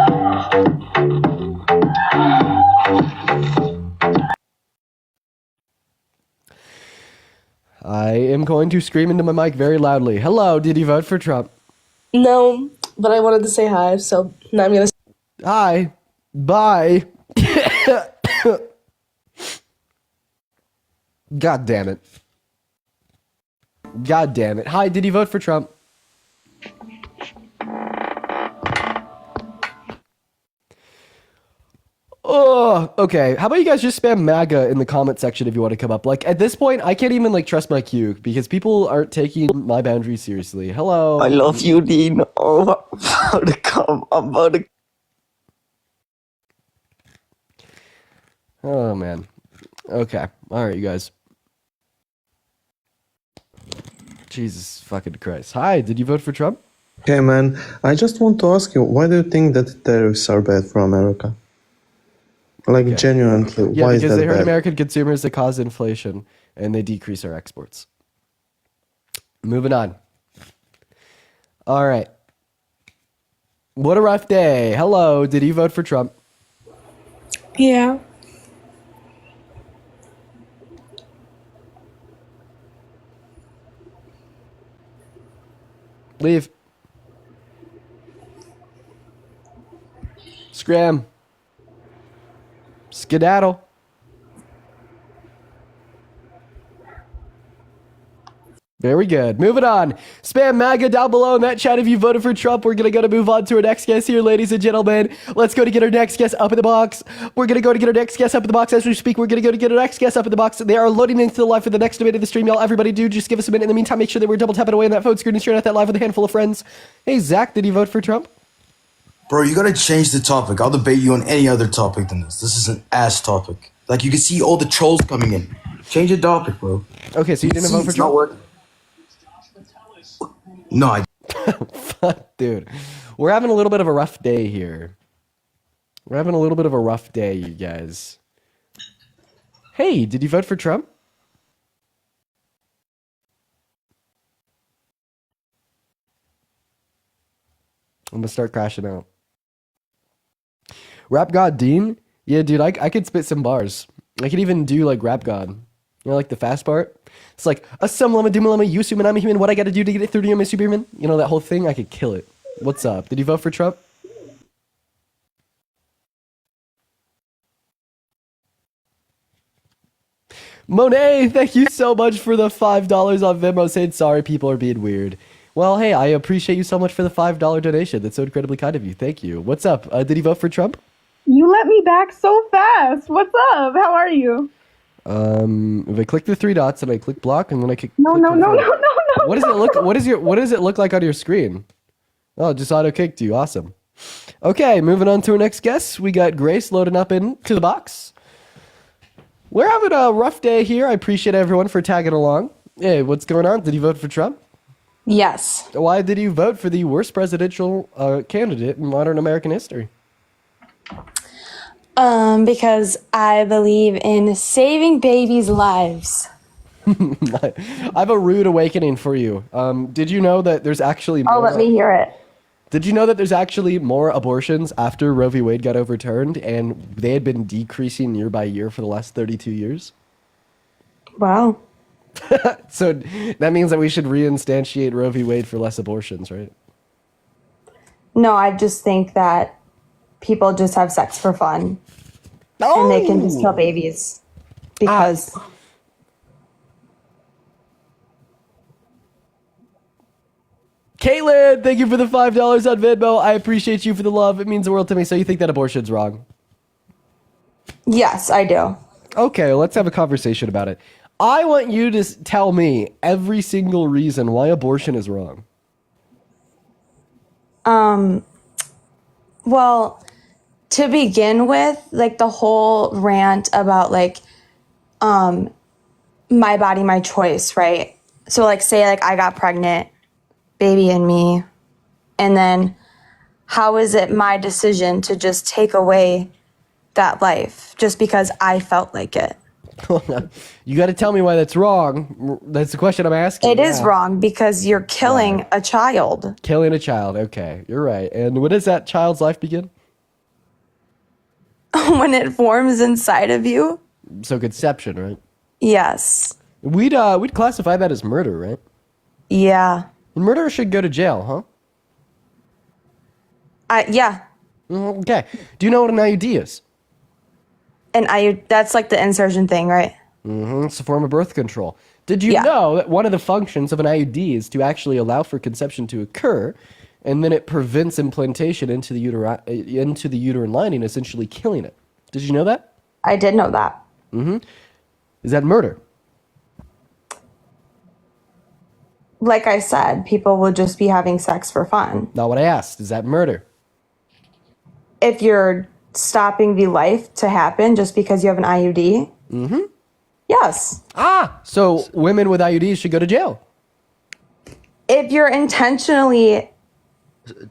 I am going to scream into my mic very loudly. Hello, did you vote for Trump? No, but I wanted to say hi, so now I'm gonna. Hi. Bye. God damn it. God damn it. Hi, did you vote for Trump? Oh, okay. How about you guys just spam MAGA in the comment section if you want to come up? Like, at this point, I can't even, like, trust my queue because people aren't taking my boundaries seriously. Hello. I love you, Dean. Oh, I'm about to come. I'm about to. Oh, man. Okay. All right, you guys. Jesus fucking Christ. Hi, did you vote for Trump? Okay, man. I just want to ask you, why do you think that tariffs are bad for America? Like, genuinely, Yeah, why is because that they hurt bad? American consumers, they cause inflation, and they decrease our exports. Moving on. All right. What a rough day. Hello, did you vote for Trump? Yeah. Leave. Scram. Skedaddle. Very good. Moving on. Spam MAGA down below in that chat if you voted for Trump. We're going to move on to our next guest here, ladies and gentlemen. Let's go to get our next guest up in the box. We're going to go to get our next guest up in the box as we speak. We're going to go to get our next guest up in the box. They are loading into the live for the next debate of the stream. Y'all, everybody do just give us a minute. In the meantime, make sure that we're double tapping away on that phone screen and sharing out that live with a handful of friends. Hey, Zach, did you vote for Trump? Bro, you gotta change the topic. I'll debate you on any other topic than this. This is an ass topic. Like, you can see all the trolls coming in. Change the topic, bro. Okay, so you didn't vote for It's Trump? not working. No, I. Fuck, dude. We're having a little bit of a rough day here. We're having a little bit of a rough day, you guys. Hey, did you vote for Trump? I'm gonna start crashing out. Rap God Dean? Yeah, dude, I could spit some bars. I could even do like Rap God. You know, like the fast part? It's like, assam lama doom lama, you human, I'm a human, what I gotta do to get it through to you, I'm a superhuman? You know, that whole thing? I could kill it. What's up? Did you vote for Trump? Monet, thank you so much for the $5 on Venmo saying sorry people are being weird. Well, hey, I appreciate you so much for the $5 donation. That's so incredibly kind of you. Thank you. What's up? Did you vote for Trump? You let me back so fast. What's up? How are you? If I click the three dots and I click block and then I click No. What does it look like on your screen? Oh, it just auto kicked you. Awesome. Okay, moving on to our next guest. We got Grace loading up into the box. We're having a rough day here. I appreciate everyone for tagging along. Hey, what's going on? Did you vote for Trump? Yes. Why did you vote for the worst presidential candidate in modern American history? Because I believe in saving babies' lives. I have a rude awakening for you. Did you know that there's actually more, Let me hear it. Did you know that there's actually more abortions after Roe v. Wade got overturned, and they had been decreasing year by year for the last 32 years? Wow. So that means that we should reinstantiate Roe v. Wade for less abortions, right? No, I just think that people just have sex for fun. And they can just kill babies. Because... Caitlin, thank you for the $5 on Venmo. I appreciate you for the love. It means the world to me. So you think that abortion's wrong? Yes, I do. Okay, let's have a conversation about it. I want you to tell me every single reason why abortion is wrong. Well, to begin with, like the whole rant about like, my body, my choice, right? So like, say like I got pregnant, baby in me, and then how is it my decision to just take away that life just because I felt like it? You got to tell me why that's wrong. That's the question I'm asking. It is wrong because you're killing a child. Killing a child. Okay, you're right. And when does that child's life begin? When it forms inside of you. So conception, right? Yes. We'd classify that as murder, right? Yeah. Murderer should go to jail, huh? Yeah. Okay. Do you know what an IUD is? That's like the insertion thing, right? Mm-hmm. It's a form of birth control. Did you know that one of the functions of an IUD is to actually allow for conception to occur, and then it prevents implantation into the uterine lining, essentially killing it? Did you know that? I did know that. Mm-hmm. Is that murder? Like I said, people will just be having sex for fun. Not what I asked. Is that murder? If you're stopping the life to happen just because you have an IUD? Mm-hmm. Yes. So women with IUDs should go to jail. If you're intentionally...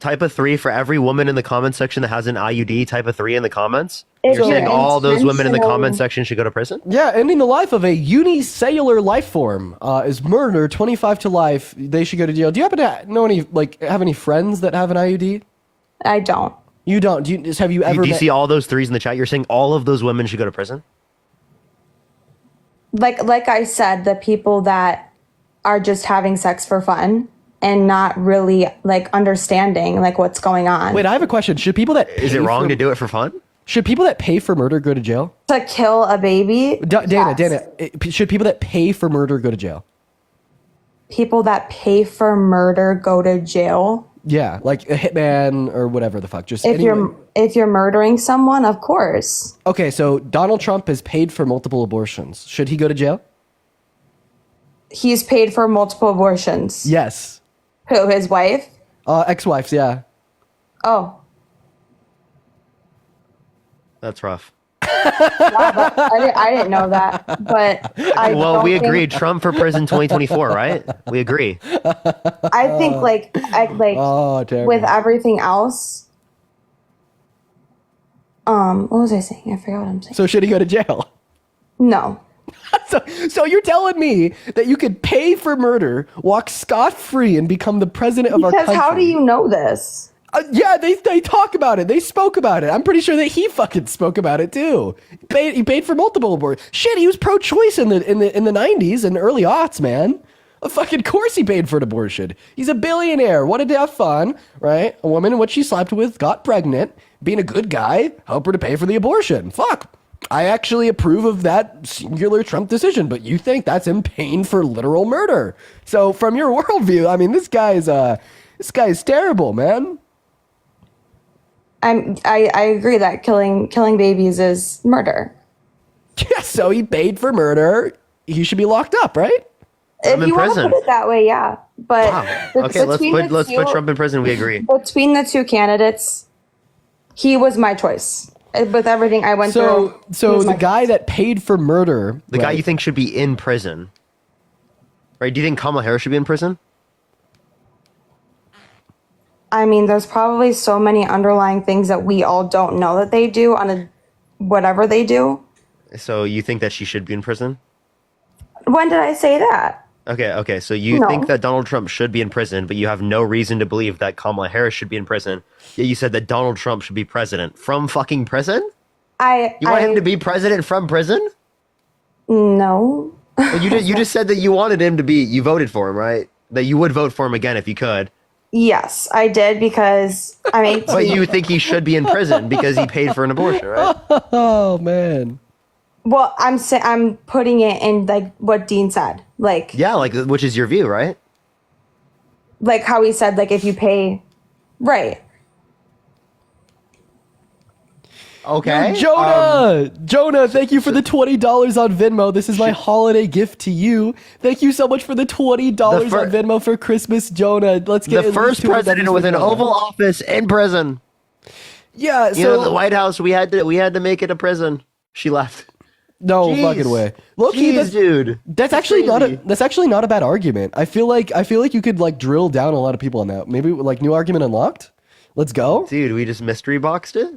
Type a 3 for every woman in the comment section that has an IUD. Type a 3 in the comments. If You're saying you're all those women in the intentional- comment section should go to prison? Yeah, ending the life of a unicellular life form is murder. 25 to life. They should go to jail. Do you happen to know have any friends that have an IUD? I don't. You don't? Have you ever? Do you met- see all those 3s in the chat? You're saying all of those women should go to prison? Like I said, the people that are just having sex for fun and not really like understanding like what's going on. Wait, I have a question. Should people that Is it wrong to do it for fun? Should people that pay for murder go to jail? To kill a baby? Dana, should people that pay for murder go to jail? People that pay for murder go to jail? Yeah, like a hitman or whatever the fuck. Just If you're murdering someone, of course. Okay, so Donald Trump has paid for multiple abortions. Should he go to jail? He's paid for multiple abortions. Yes. Who, his wife? Ex-wives, yeah. Oh. That's rough. I didn't know that, but Well, we agreed. Trump for prison 2024, right? We agree. I think with everything else. What was I saying? I forgot what I'm saying. So should he go to jail? No. So you're telling me that you could pay for murder, walk scot-free, and become the president of our country? Because how do you know this? Yeah, they talk about it. They spoke about it. I'm pretty sure that he fucking spoke about it too. He paid for multiple abortions. Shit, he was pro-choice in the 90s and early aughts, man. Of fucking course he paid for an abortion. He's a billionaire. Wanted to have fun, right? A woman what she slept with got pregnant. Being a good guy, help her to pay for the abortion. Fuck. I actually approve of that singular Trump decision, but you think that's him paying for literal murder. So from your worldview, I mean, this guy's terrible, man. I agree that killing babies is murder. Yeah, so he paid for murder. He should be locked up, right? If you want to put it that way, yeah. But Okay, let's put Trump in prison. We agree. Between the two candidates, he was my choice. With everything I went through. So the guy that paid for murder, The guy you think should be in prison, right? Do you think Kamala Harris should be in prison? I mean, there's probably so many underlying things that we all don't know that they do on a whatever they do. So you think that she should be in prison? When did I say that? Okay. So you No. think that Donald Trump should be in prison, but you have no reason to believe that Kamala Harris should be in prison. Yet you said that Donald Trump should be president from fucking prison? You want him to be president from prison? No. Well, you just said that you wanted him to be. You voted for him, right? That you would vote for him again if you could. Yes, I did because I'm 18. But you think he should be in prison because he paid for an abortion, right? Oh man. Well, I'm putting it in like what Dean said, like which is your view, right? Like how he said, like if you pay, right? Okay. Yo, Jonah, thank you for the $20 on Venmo. This is my holiday gift to you. Thank you so much for the $20 on Venmo for Christmas, Jonah. Let's get the first president with an Oval Office in prison. Yeah, you know, the White House. We had to make it a prison. She left. No Jeez. fucking way. Low-key, Jeez, dude. That's actually not a bad argument. I feel like you could like drill down a lot of people on that. Maybe like new argument unlocked. Let's go, dude. We just mystery boxed it.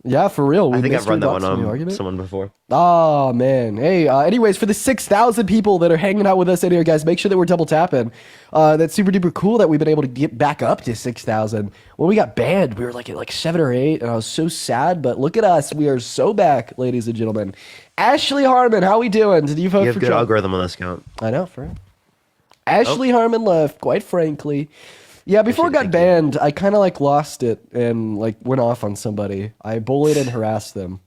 Yeah, for real. I think I've run that one on someone before. Oh man. Hey, anyways, for the 6,000 people that are hanging out with us in here, guys, make sure that we're double tapping. That's super duper cool that we've been able to get back up to 6,000. When we got banned, we were like at like 7 or 8, and I was so sad. But look at us, we are so back, ladies and gentlemen. Ashley Harmon, how we doing? Did you vote You have for good Trump? algorithm on this account. I know, for real. Ashley Harmon left, quite frankly. Yeah, before it got banned, I kind of like lost it and like went off on somebody. I bullied and harassed them.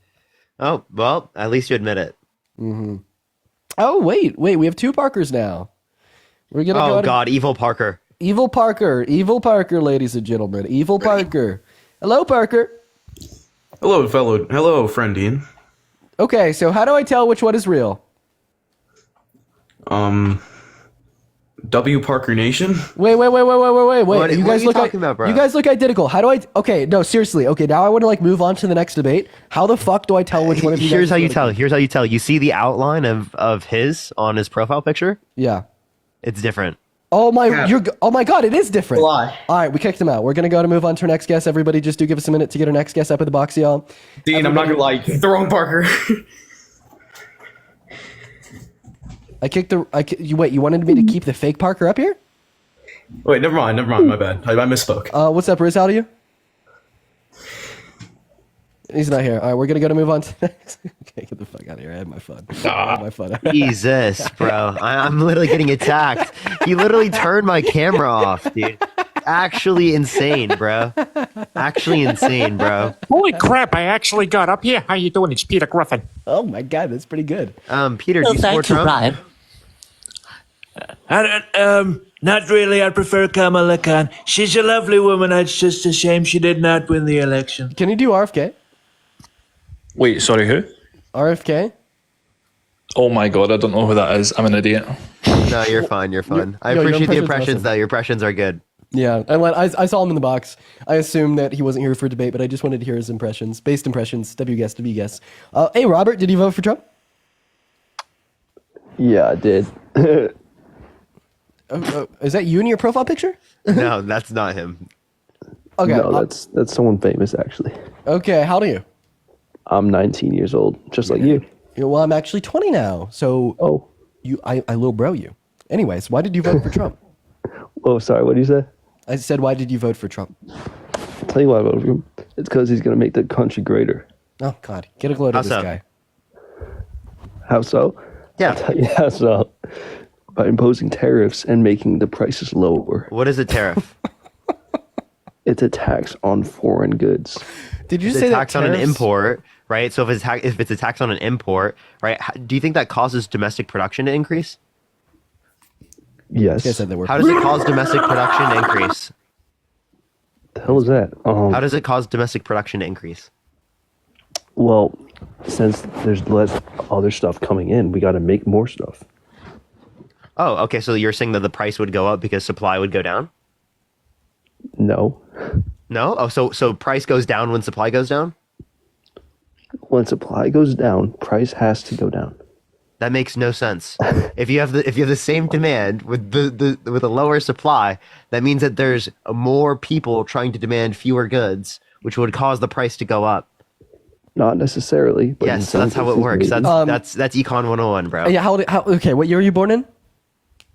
Oh, well, at least you admit it. Mm-hmm. Oh, wait, we have 2 Parkers now. We're gonna go to God, Evil Parker. Evil Parker, ladies and gentlemen. Evil Parker. Hello, Parker. Hello, friend Dean. Okay, so how do I tell which one is real? W Parker Nation. Wait. What You guys are you look talking about, bro? You guys look identical. How do I? Okay, no, seriously. Okay, now I want to like move on to the next debate. How the fuck do I tell which one of you? Here's guys how is you gonna tell. be? Here's how you tell. You see the outline of his on his profile picture? Yeah. It's different. Oh my! Oh my God! It is different. Lie. All right, we kicked him out. We're gonna go to move on to our next guest. Everybody, just do give us a minute to get our next guest up in the box, y'all. Dean, I'm not gonna lie, the wrong Parker. I kicked the. Wait, you wanted me to keep the fake Parker up here? Wait, never mind. My bad. I misspoke. What's up, Riz? How are you? He's not here. All right, we're gonna go to move on to next. Okay, get the fuck out of here. I had my fun. Jesus, bro. I'm literally getting attacked. You literally turned my camera off, dude. Actually insane, bro. Holy crap, I actually got up here. How you doing? It's Peter Griffin. Oh my God, that's pretty good. Peter, do you support Trump? Not really. I prefer Kamala Khan. She's a lovely woman. It's just a shame she did not win the election. Can you do RFK? Wait, sorry, who? RFK? Oh my god, I don't know who that is. I'm an idiot. No, you're fine. I appreciate the impressions, though. Your impressions are good. Yeah, I saw him in the box. I assumed that he wasn't here for debate, but I just wanted to hear his impressions. Based impressions. W guess. Hey, Robert, did you vote for Trump? Yeah, I did. Is that you in your profile picture? No, that's not him. Okay. No, that's someone famous, actually. Okay, how old are you? I'm 19 years old, just like you. Yeah, well, I'm actually 20 now. So, I little bro you. Anyways, why did you vote for Trump? Oh, sorry, what did you say? I said, why did you vote for Trump? I'll tell you why I voted for him. It's because he's going to make the country greater. Oh, God. Get a load of this guy. How so? Yeah. I'll tell you how so. By imposing tariffs and making the prices lower. What is a tariff? It's a tax on foreign goods. Did you It's say a that tax on an import, right? So if it's a tax on an import, right? Do you think that causes domestic production to increase? Yes. How does it cause domestic production to increase? The hell is that? How does it cause domestic production to increase? Well, since there's less other stuff coming in, we got to make more stuff. Oh, okay. So you're saying that the price would go up because supply would go down? No. No? Oh, so price goes down when supply goes down? When supply goes down, price has to go down. That makes no sense. If you have the same demand with with a lower supply, that means that there's more people trying to demand fewer goods, which would cause the price to go up. Not necessarily. But Yes, so that's how it works. That's Econ 101, bro. Yeah, okay, what year were you born in?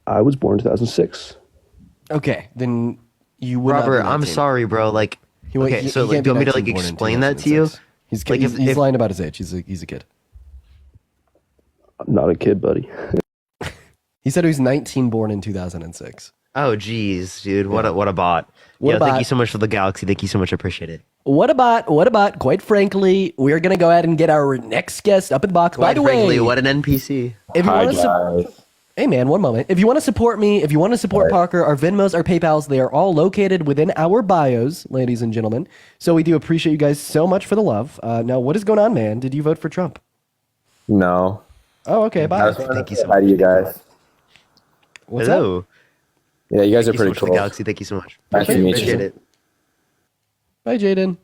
I was born in 2006. Okay, then you would Robert, not be I'm 19. sorry, bro. Like, okay, so he can't do you be want me to 19 like born in explain that to you? 2006. He's, Like, he's lying about his age. He's a kid. I'm not a kid, buddy. He said he was 19 born in 2006. Oh, geez, dude. What a bot. What a Thank bot. you so much for the galaxy. Thank you so much. I appreciate it. What about, quite frankly, we're going to go ahead and get our next guest up in the box. By Quite the frankly, way, what an NPC. if you want to hey man, one moment. If you want to support me, if you want to support Parker, our Venmos, our PayPals, they are all located within our bios, ladies and gentlemen. So we do appreciate you guys so much for the love. Now, what is going on, man? Did you vote for Trump? No. Oh, okay. Bye. Thank you so Hi much. to you guys. What's Hello. up? Yeah, you guys are Thank you so pretty much for cool. the galaxy. Thank you so much. Nice to meet Appreciate you. it. Bye, Jaden.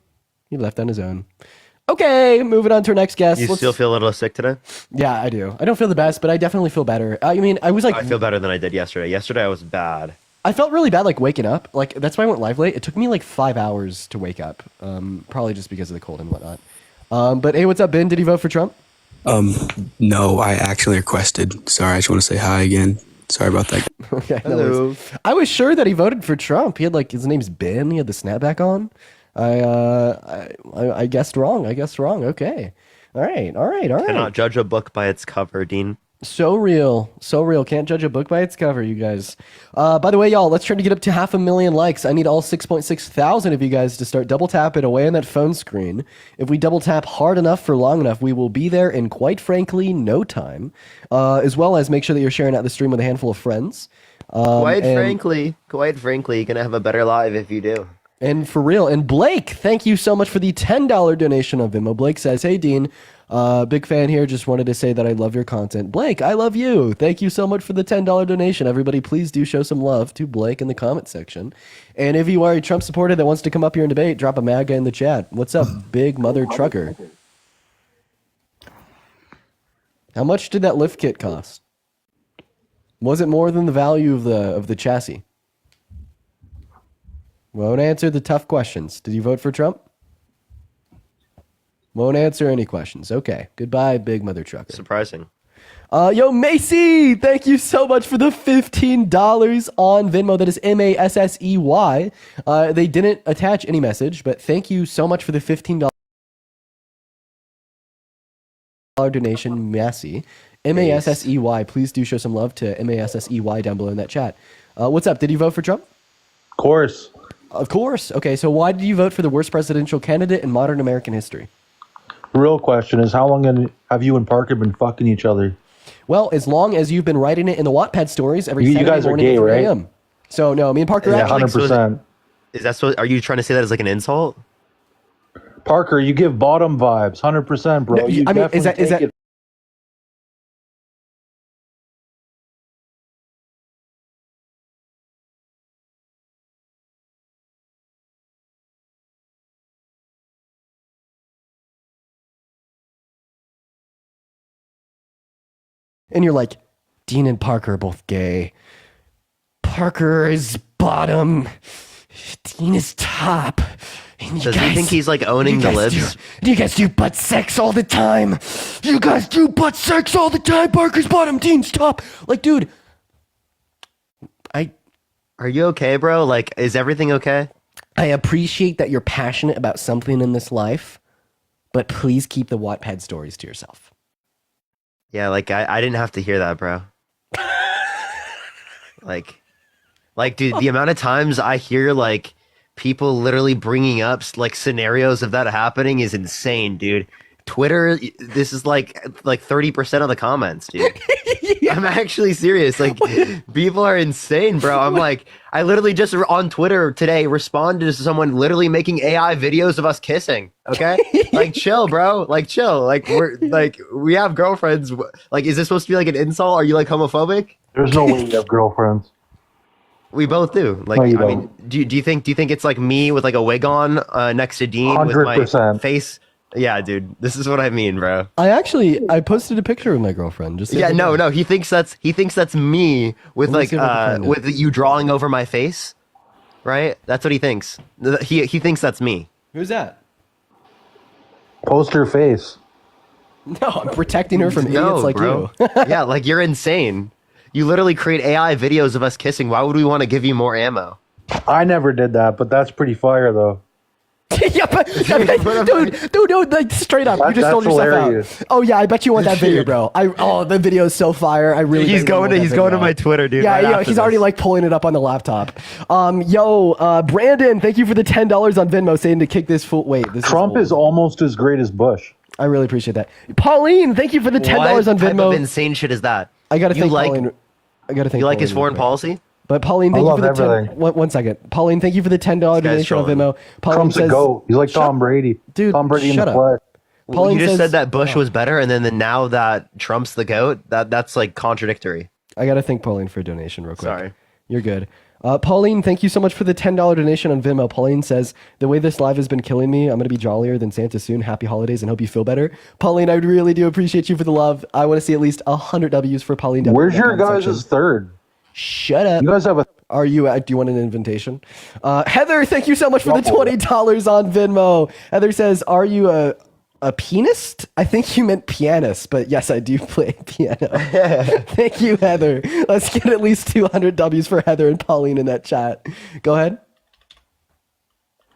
He left on his own. Okay, moving on to our next guest. You still feel a little sick today? Yeah, I do. I don't feel the best, but I definitely feel better. I mean, I was like, I feel better than I did yesterday. Yesterday I was bad. I felt really bad, like waking up. Like that's why I went live late. It took me like 5 hours to wake up. Probably just because of the cold and whatnot. But hey, what's up, Ben? Did you vote for Trump? No, I actually requested. Sorry, I just want to say hi again. Sorry about that. Okay, no worries. I was sure that he voted for Trump. He had like his name's Ben. He had the snapback on. I guessed wrong. Okay. All right. Cannot judge a book by its cover, Dean. So real. Can't judge a book by its cover, you guys. By the way, y'all, let's try to get up to 500,000 likes. I need all 6.6 thousand of you guys to start double tapping away on that phone screen. If we double tap hard enough for long enough, we will be there in quite frankly no time. As well as make sure that you're sharing out the stream with a handful of friends. Quite frankly, you're gonna have a better life if you do. And for real. And Blake, thank you so much for the $10 donation on Venmo. Blake says, hey, Dean, big fan here. Just wanted to say that I love your content. Blake, I love you. Thank you so much for the $10 donation. Everybody, please do show some love to Blake in the comment section. And if you are a Trump supporter that wants to come up here and debate, drop a MAGA in the chat. What's up, big mother trucker? How much did that lift kit cost? Was it more than the value of the chassis? Won't answer the tough questions. Did you vote for Trump? Won't answer any questions. Okay. Goodbye, big mother trucker. Surprising. Yo, Macy, thank you so much for the $15 on Venmo. That is MASSEY. They didn't attach any message, but thank you so much for the $15 donation, Massey. MASSEY. Please do show some love to MASSEY down below in that chat. What's up? Did you vote for Trump? Of course. Of course. Okay, so why did you vote for the worst presidential candidate in modern American history? The real question is, how long have you and Parker been fucking each other? Well, as long as you've been writing it in the Wattpad stories every You Saturday guys are morning gay, at 3 right? a.m. So, no, me and Parker Yeah, actually... 100%. Is that so? Are you trying to say that as like an insult? Parker, you give bottom vibes, 100%, bro. No, You I mean, is definitely that... take it. And you're like, Dean and Parker are both gay. Parker is bottom. Dean is top. And Does he think he's like owning the libs? You guys do butt sex all the time. You guys do butt sex all the time. Parker's bottom, Dean's top. Like, dude, Are you okay, bro? Like, is everything okay? I appreciate that you're passionate about something in this life, but please keep the Wattpad stories to yourself. Yeah, like I didn't have to hear that, bro. like, dude, the amount of times I hear like people literally bringing up like scenarios of that happening is insane, dude. Twitter, this is like 30% of the comments, dude. I'm actually serious. Like, people are insane, bro. I'm like, I literally just on Twitter today responded to someone literally making AI videos of us kissing. Okay, like chill, bro. Like chill. Like we have girlfriends. Like, is this supposed to be like an insult? Are you like homophobic? There's no way you have girlfriends. We both do. Like, No, you I mean, do you think it's like me with like a wig on next to Dean with my 100%. face? Yeah, dude. This is what I mean, bro. I posted a picture with my girlfriend. Just Yeah, no. He thinks that's me with Let me see if I can find it. with you drawing over my face, right? That's what he thinks. He thinks that's me. Who's that? Post your face. No, I'm protecting her from idiots like bro. you. Yeah, like you're insane. You literally create AI videos of us kissing. Why would we want to give you more ammo? I never did that, but that's pretty fire though. Yeah, but dude, like straight up, you just That's sold yourself hilarious. out. Oh yeah, I bet you want that video, bro. The video is so fire. I really. He's bet you going want to that he's video going to out. my Twitter, dude. Yeah, right yeah, after he's already this. like pulling it up on the laptop. Brandon, thank you for the $10 on Venmo, saying to kick this fool. Wait, this Trump is almost as great as Bush. I really appreciate that. Pauline, thank you for the $10 on What type Venmo. of insane shit is that? I gotta You thank like- Pauline. I gotta thank. You like his Pauline foreign real quick. policy? But Pauline, I thank you love for the everything. one second. Pauline, thank you for the $10 donation on trolling. Venmo. Pauline Trump's says, a goat. He's like Tom Brady. Dude, Tom Brady in shut the up. flesh. Pauline You just says- said that Bush was better, and then now that Trump's the goat, that's like contradictory. I gotta thank Pauline for a donation real quick. Sorry. You're good. Pauline, thank you so much for the $10 donation on Venmo. Pauline says, the way this live has been killing me, I'm going to be jollier than Santa soon. Happy holidays and hope you feel better. Pauline, I really do appreciate you for the love. I want to see at least 100 W's for Pauline. Where's in the your comment guys' section. third? Shut up. You guys have a. Are you? Do you want an invitation? Heather, thank you so much for the Double. $20 on Venmo. Heather says, "Are you a pianist?" I think you meant pianist, but yes, I do play piano. Thank you, Heather. Let's get at least 200 W's for Heather and Pauline in that chat. Go ahead.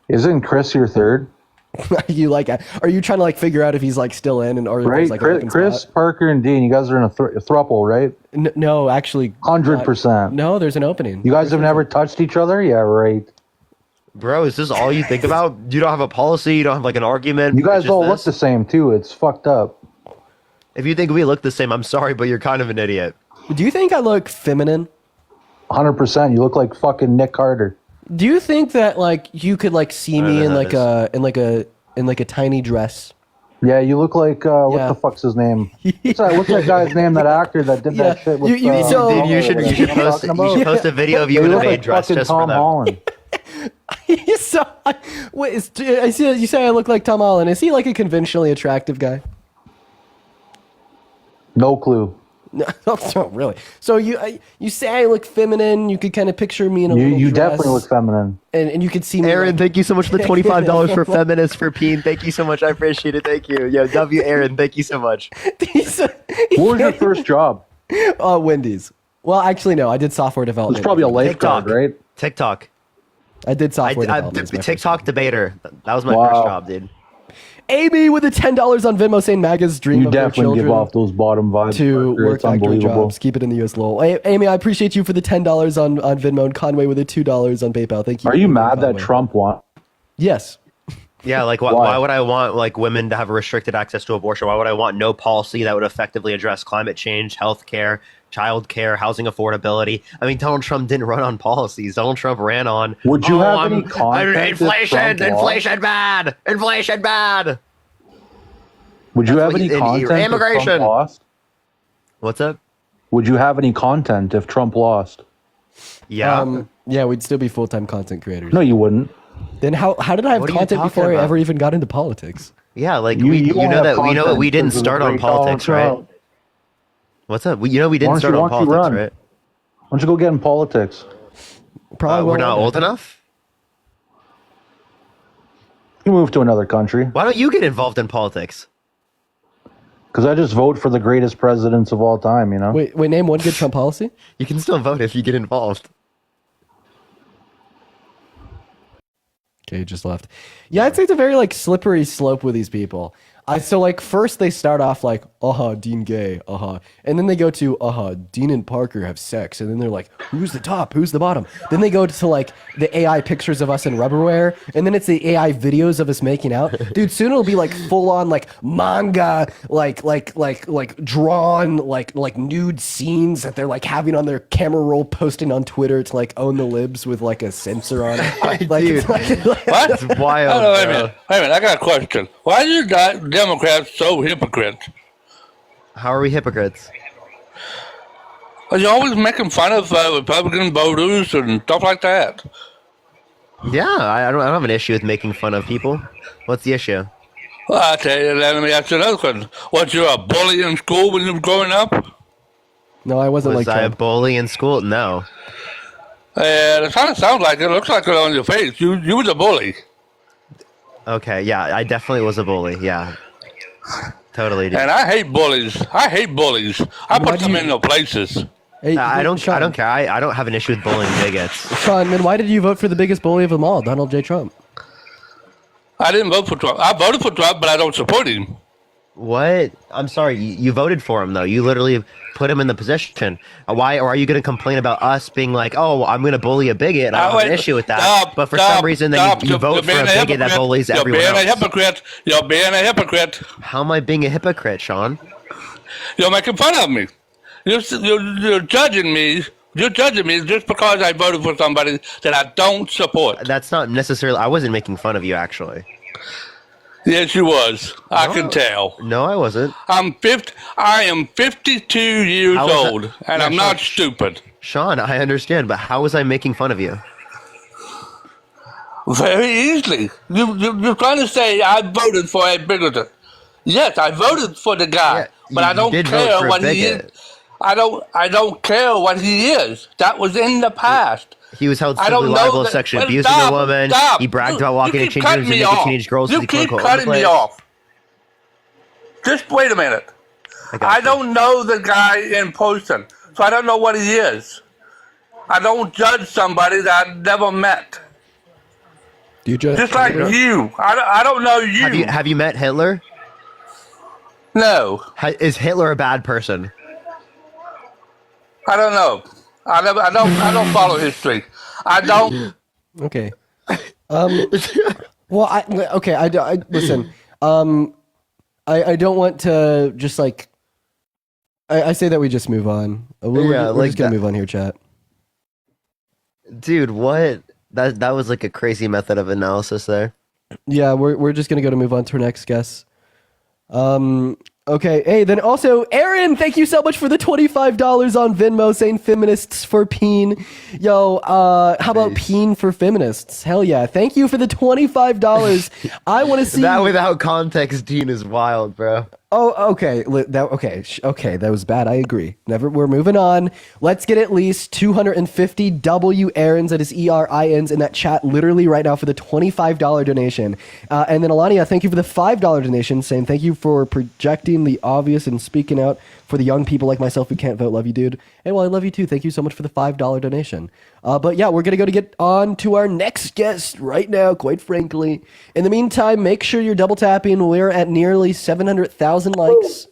Isn't Chris your third? You like? Are you trying to like figure out if he's like still in or if Right, there's, like, a Chris, vacant Chris, spot? Parker, and Dean. You guys are in a thruple, right? No, actually, 100%. no. There's an opening. You guys have never touched each other? Yeah, right. Bro, is this all you think about? You don't have a policy. You don't have like an argument. You guys It's just all look this? the same too. It's fucked up. If you think we look the same, I'm sorry, but you're kind of an idiot. Do you think I look feminine? 100%. You look like fucking Nick Carter. Do you think that like you could like see me in know like a tiny dress? Yeah, you look like what Yeah. the fuck's his name? What's that guy's name? That actor that did that shit with. Dude, you should post a video of you in a maid dress fucking just for Tom them. Holland. So, wait, I see. You say I look like Tom Holland. Is he like a conventionally attractive guy? No clue. No, not really. So you say I look feminine. You could kind of picture me in a little You dress, definitely look feminine. and you could see me. Aaron, like- thank you so much for the $25 for feminist for Peen. Thank you so much. I appreciate it. Thank you. Yo, W. Aaron, thank you so much. What was your first job? Wendy's. Well, actually, no. I did software It was development. probably a lifeguard, TikTok. right? TikTok. I did software development. as my first TikTok debater. That was my Wow. first job, dude. Amy with the $10 on Venmo saying MAGA's dream You of their definitely children give off those bottom vibes. to Parker. work It's factory unbelievable. jobs. Keep it in the US lol. Amy, I appreciate you for the $10 on Venmo and Conway with the $2 on PayPal. Thank you. Are you mad that Conway. Trump won? Yes. Yeah, like why would I want like women to have restricted access to abortion? Why would I want no policy that would effectively address climate change, health care, child care, housing affordability? I mean, Donald Trump didn't run on policies. Donald Trump ran on. Would you have any content if inflation? Trump lost? Inflation bad. Inflation bad. Would you have That's any what- and content if immigration. Trump lost? What's up? Would you have any content if Trump lost? Yeah. Yeah, we'd still be full-time content creators. No, you wouldn't. Then how did I have What are you content talking before I about? ever even got into politics? Yeah, like You you won't know have that we know content we didn't because of start the on great Donald politics, right? Trump. What's up? We didn't Why don't start you- on why don't you politics, run? right? Why don't you go get in politics? Probably We're won't not win. old enough. You move to another country. Why don't you get involved in politics? Because I just vote for the greatest presidents of all time, you know? Wait, name one good Trump policy. You can still vote if you get involved. Okay, just left. Yeah, I'd say it's a very like slippery slope with these people. So like first they start off like, Dean gay, and then they go to, Dean and Parker have sex, and then they're like, who's the top, who's the bottom? Then they go to like the AI pictures of us in rubberware, and then it's the AI videos of us making out. Dude, soon it'll be like full on like manga, like drawn like nude scenes that they're like having on their camera roll, posting on Twitter to like own the libs with like a censor on it. Like, Dude. What? It's wild. Hold on, wait a bro. minute. Wait a minute. I got a question. Why are you Democrats so hypocrites? How are we hypocrites? Well, you're always making fun of Republican voters and stuff like that. Yeah, I don't have an issue with making fun of people. What's the issue? Well, I tell you, let me ask you another question. Was you a bully in school when you were growing up? No, I wasn't Was like I a Trump. bully in school? No. It kind of sounds like it. Looks like it on your face. You was a bully. Okay, yeah, I definitely was a bully. Yeah, totally. Dude. And I hate bullies. I hate bullies. I put them in their places. Hey, I don't Sean. care. I don't have an issue with bullying bigots. Sean, then why did you vote for the biggest bully of them all, Donald J. Trump? I didn't vote for Trump. I voted for Trump, but I don't support him. What? I'm sorry. You voted for him though. You literally put him in the position. Why? Or are you going to complain about us being like, oh, I'm going to bully a bigot? I don't have an issue with that. But for some reason, then you vote for a bigot that bullies everyone else. You're being a hypocrite. You're being a hypocrite. How am I being a hypocrite, Sean? You're making fun of me. You're judging me. You're judging me just because I voted for somebody that I don't support. That's not necessarily. I wasn't making fun of you, actually. Yes, you was. I can tell. No, I wasn't. I am 52 years old, and I'm not stupid. Sean, I understand, but how was I making fun of you? Very easily. You're trying to say I voted for a bigot. Yes, I voted for the guy, but I don't care what he is. I don't care what he is. That was in the past. He was held civilly liable of sexual abuse of a woman. He bragged about walking into change rooms and making teenage girls. You keep cutting me off. Just wait a minute. I don't know the guy in person, so I don't know what he is. I don't judge somebody that I've never met. Do you judge? Just like you. I don't know you. Have you met Hitler? No. Is Hitler a bad person? I don't know. I don't follow history. I don't. Okay. Well, I listen. I don't want to just like. I say that we just move on. We're just gonna move on here, chat. Dude, what? That was like a crazy method of analysis there. Yeah, we're just gonna move on to our next guest. Okay, hey, then also, Aaron, thank you so much for the $25 on Venmo saying feminists for peen. Yo, how about peen for feminists? Hell yeah. Thank you for the $25. I want to see... That without context, Dean, is wild, bro. Oh, okay. Okay, that was bad. I agree. We're moving on. Let's get at least 250 W Aarons, that is ERINs, in that chat literally right now for the $25 donation. And then Alania, thank you for the $5 donation, saying thank you for projecting the obvious and speaking out for the young people like myself who can't vote. Love you, dude. Hey, well, I love you too. Thank you so much for the $5 donation. But yeah, we're going to get on to our next guest right now, quite frankly. In the meantime, make sure you're double tapping. We're at nearly 700,000 likes.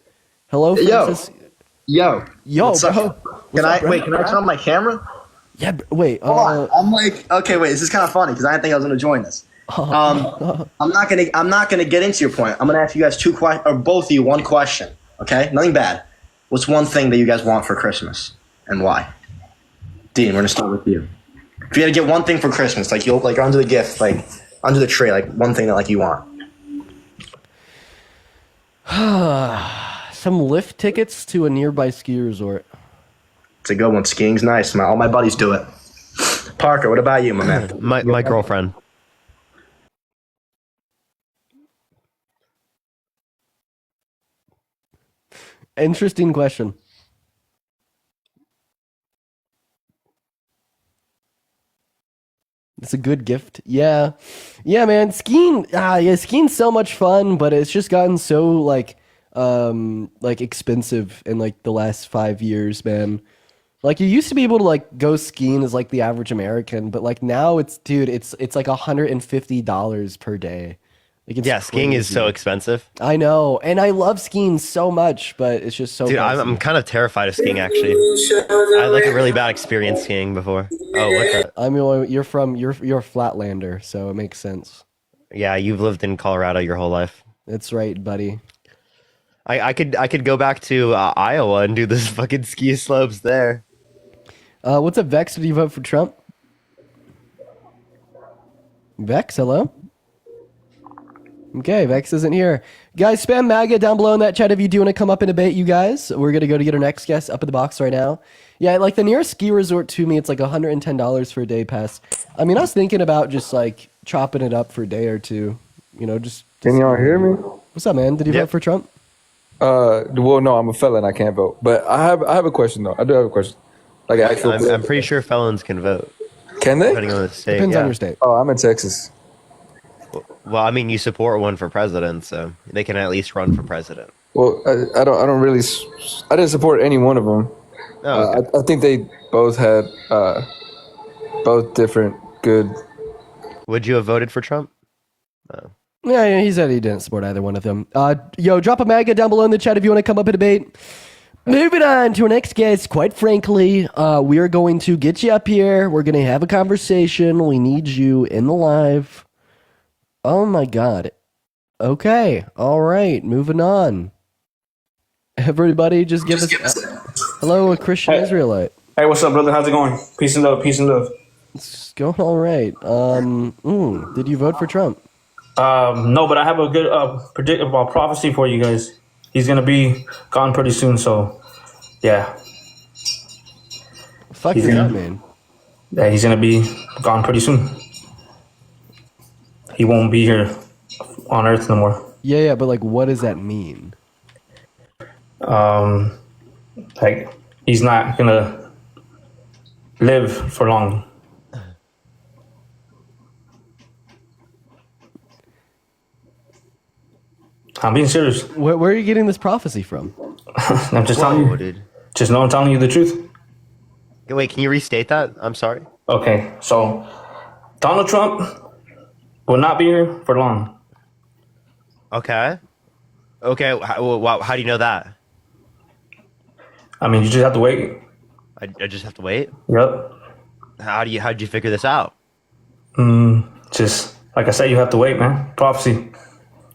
Hello, Francis. Yo, what's bro. up? Can I turn on my camera? Yeah, wait. Hold on. I'm like, okay, wait. This is kind of funny because I didn't think I was going to join this. I'm not gonna get into your point. I'm gonna ask you guys two questions, or both of you one question. Okay, nothing bad. What's one thing that you guys want for Christmas and why? Dean, we're gonna start with you. If you had to get one thing for Christmas, like you'll like under the gift, like under the tree, like one thing that like you want. Some lift tickets to a nearby ski resort. It's a good one. Skiing's nice, man. All my buddies do it. Parker, what about you, my man? My girlfriend. Interesting question. It's a good gift. Yeah, man. Skiing. Skiing's so much fun, but it's just gotten so like expensive in like the last 5 years, man. Like you used to be able to like go skiing as like the average American, but like now it's like $150 per day. Like it's skiing is crazy. so expensive. I know, and I love skiing so much, but it's just so. Dude, I'm kind of terrified of skiing. Actually, I had like a really bad experience skiing before. Oh, what's that? I mean, you're a Flatlander, so it makes sense. Yeah, you've lived in Colorado your whole life. That's right, buddy. I could go back to Iowa and do this fucking ski slopes there. What's up, Vex? Did you vote for Trump? Vex, hello. Okay, Vex isn't here. Guys, spam MAGA down below in that chat if you do want to come up and debate, you guys. We're going to go to get our next guest up in the box right now. Yeah, like the nearest ski resort to me, it's like $110 for a day pass. I mean, I was thinking about just like chopping it up for a day or two. You know, just Can y'all hear me? What's up, man? Did you vote for Trump? Well, no, I'm a felon. I can't vote. But I have a question though. I do have a question. Like an actual. I'm pretty sure felons can vote. Can they? Depending on the state. Depends yeah. on your state. Oh, I'm in Texas. Well, I mean, you support one for president, so they can at least run for president. Well, I don't really. I didn't support any one of them. Oh, okay. I think they both had both different good. Would you have voted for Trump? No. Yeah, he said he didn't support either one of them. Yo, drop a MAGA down below in the chat if you want to come up and debate. Moving on to our next guest. Quite frankly, we are going to get you up here. We're going to have a conversation. We need you in the live. Oh my God. Okay. All right. Moving on. Everybody just give us... Hello, a Christian Israelite. Hey, what's up, brother? How's it going? Peace and love. Peace and love. It's going all right. Did you vote for Trump? No, but I have a good prophecy for you guys. He's gonna be gone pretty soon, so yeah. Fuck does that mean? Yeah, he's gonna be gone pretty soon. He won't be here on Earth no more. Yeah, but like, what does that mean? Like he's not gonna live for long. I'm being serious. Where are you getting this prophecy from? I'm just telling you. Dude. Just know I'm telling you the truth. Wait, can you restate that? I'm sorry. Okay, so Donald Trump will not be here for long. Okay. Okay. How do you know that? I mean, you just have to wait. I just have to wait. Yep. How'd you figure this out? Just like I said, you have to wait, man. Prophecy.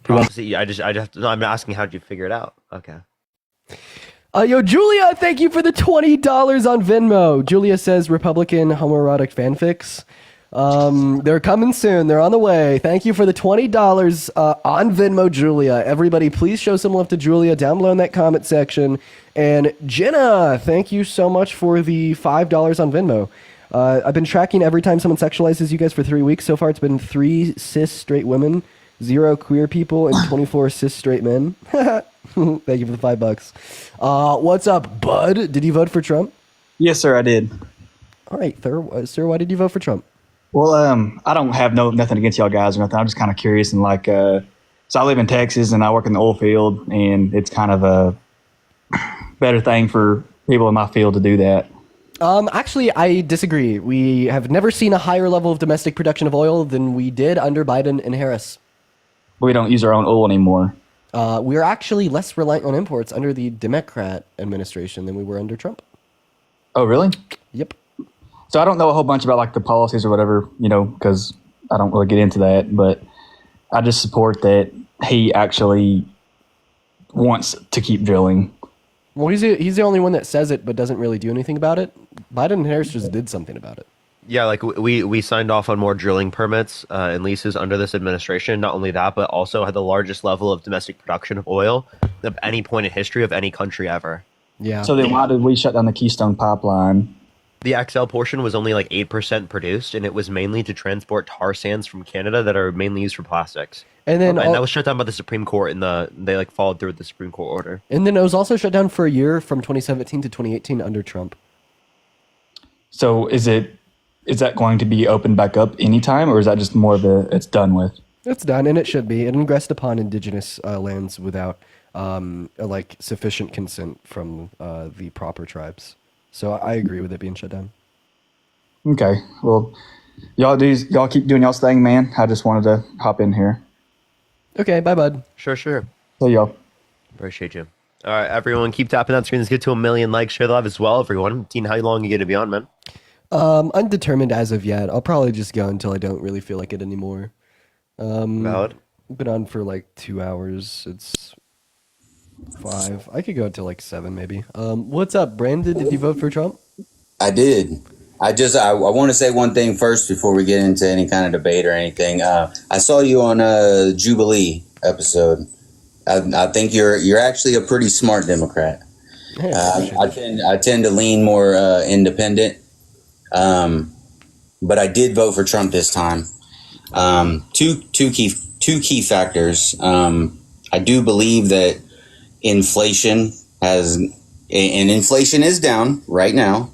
Prophecy. I'm asking how'd you figure it out? Okay. Yo, Julia, thank you for the $20 on Venmo. Julia says Republican homoerotic fanfics. They're coming soon. They're on the way. Thank you for the $20 on Venmo, Julia. Everybody, please show some love to Julia down below in that comment section. And Jenna, thank you so much for the $5 on Venmo. I've been tracking every time someone sexualizes you guys for 3 weeks. So far, it's been 3 cis straight women, 0 queer people, and 24 cis straight men. Thank you for the $5. What's up, bud? Did you vote for Trump? Yes, sir, I did. All right, sir, why did you vote for Trump? Well, I don't have nothing against y'all guys or nothing. I'm just kind of curious and like, so I live in Texas and I work in the oil field, and it's kind of a better thing for people in my field to do that. Actually, I disagree. We have never seen a higher level of domestic production of oil than we did under Biden and Harris. We don't use our own oil anymore. We're actually less reliant on imports under the Democrat administration than we were under Trump. Oh, really? Yep. So I don't know a whole bunch about like the policies or whatever, because I don't really get into that, but I just support that he actually wants to keep drilling. Well, he's the only one that says it but doesn't really do anything about it. Biden and Harris just did something about it. Yeah, like we signed off on more drilling permits and leases under this administration. Not only that, but also had the largest level of domestic production of oil of any point in history of any country ever. Yeah. So then why did we shut down the Keystone Pipeline? The XL portion was only like 8% produced, and it was mainly to transport tar sands from Canada that are mainly used for plastics. And then that was shut down by the Supreme Court, and they like followed through with the Supreme Court order. And then it was also shut down for a year from 2017 to 2018 under Trump. So is that going to be opened back up anytime, or is that just more of it's done with? It's done, and it should be. It ingressed upon indigenous lands without like sufficient consent from the proper tribes. So I agree with it being shut down. Okay. Well, y'all keep doing y'all's thing, man. I just wanted to hop in here. Okay, bye, bud. Sure. See y'all. Appreciate you. All right, everyone, keep tapping that screen. Let's get to 1 million likes. Share the live as well, everyone. Dean, how long are you going to be on, man? Undetermined as of yet. I'll probably just go until I don't really feel like it anymore. Valid. Been on for like 2 hours. It's 5. I could go until like 7 maybe. What's up, Brandon? Did you vote for Trump? I did. I want to say one thing first before we get into any kind of debate or anything. I saw you on Jubilee, episode. I think you're actually a pretty smart Democrat. I tend to lean more independent, but I did vote for Trump this time. Two key factors. I do believe that inflation is down right now,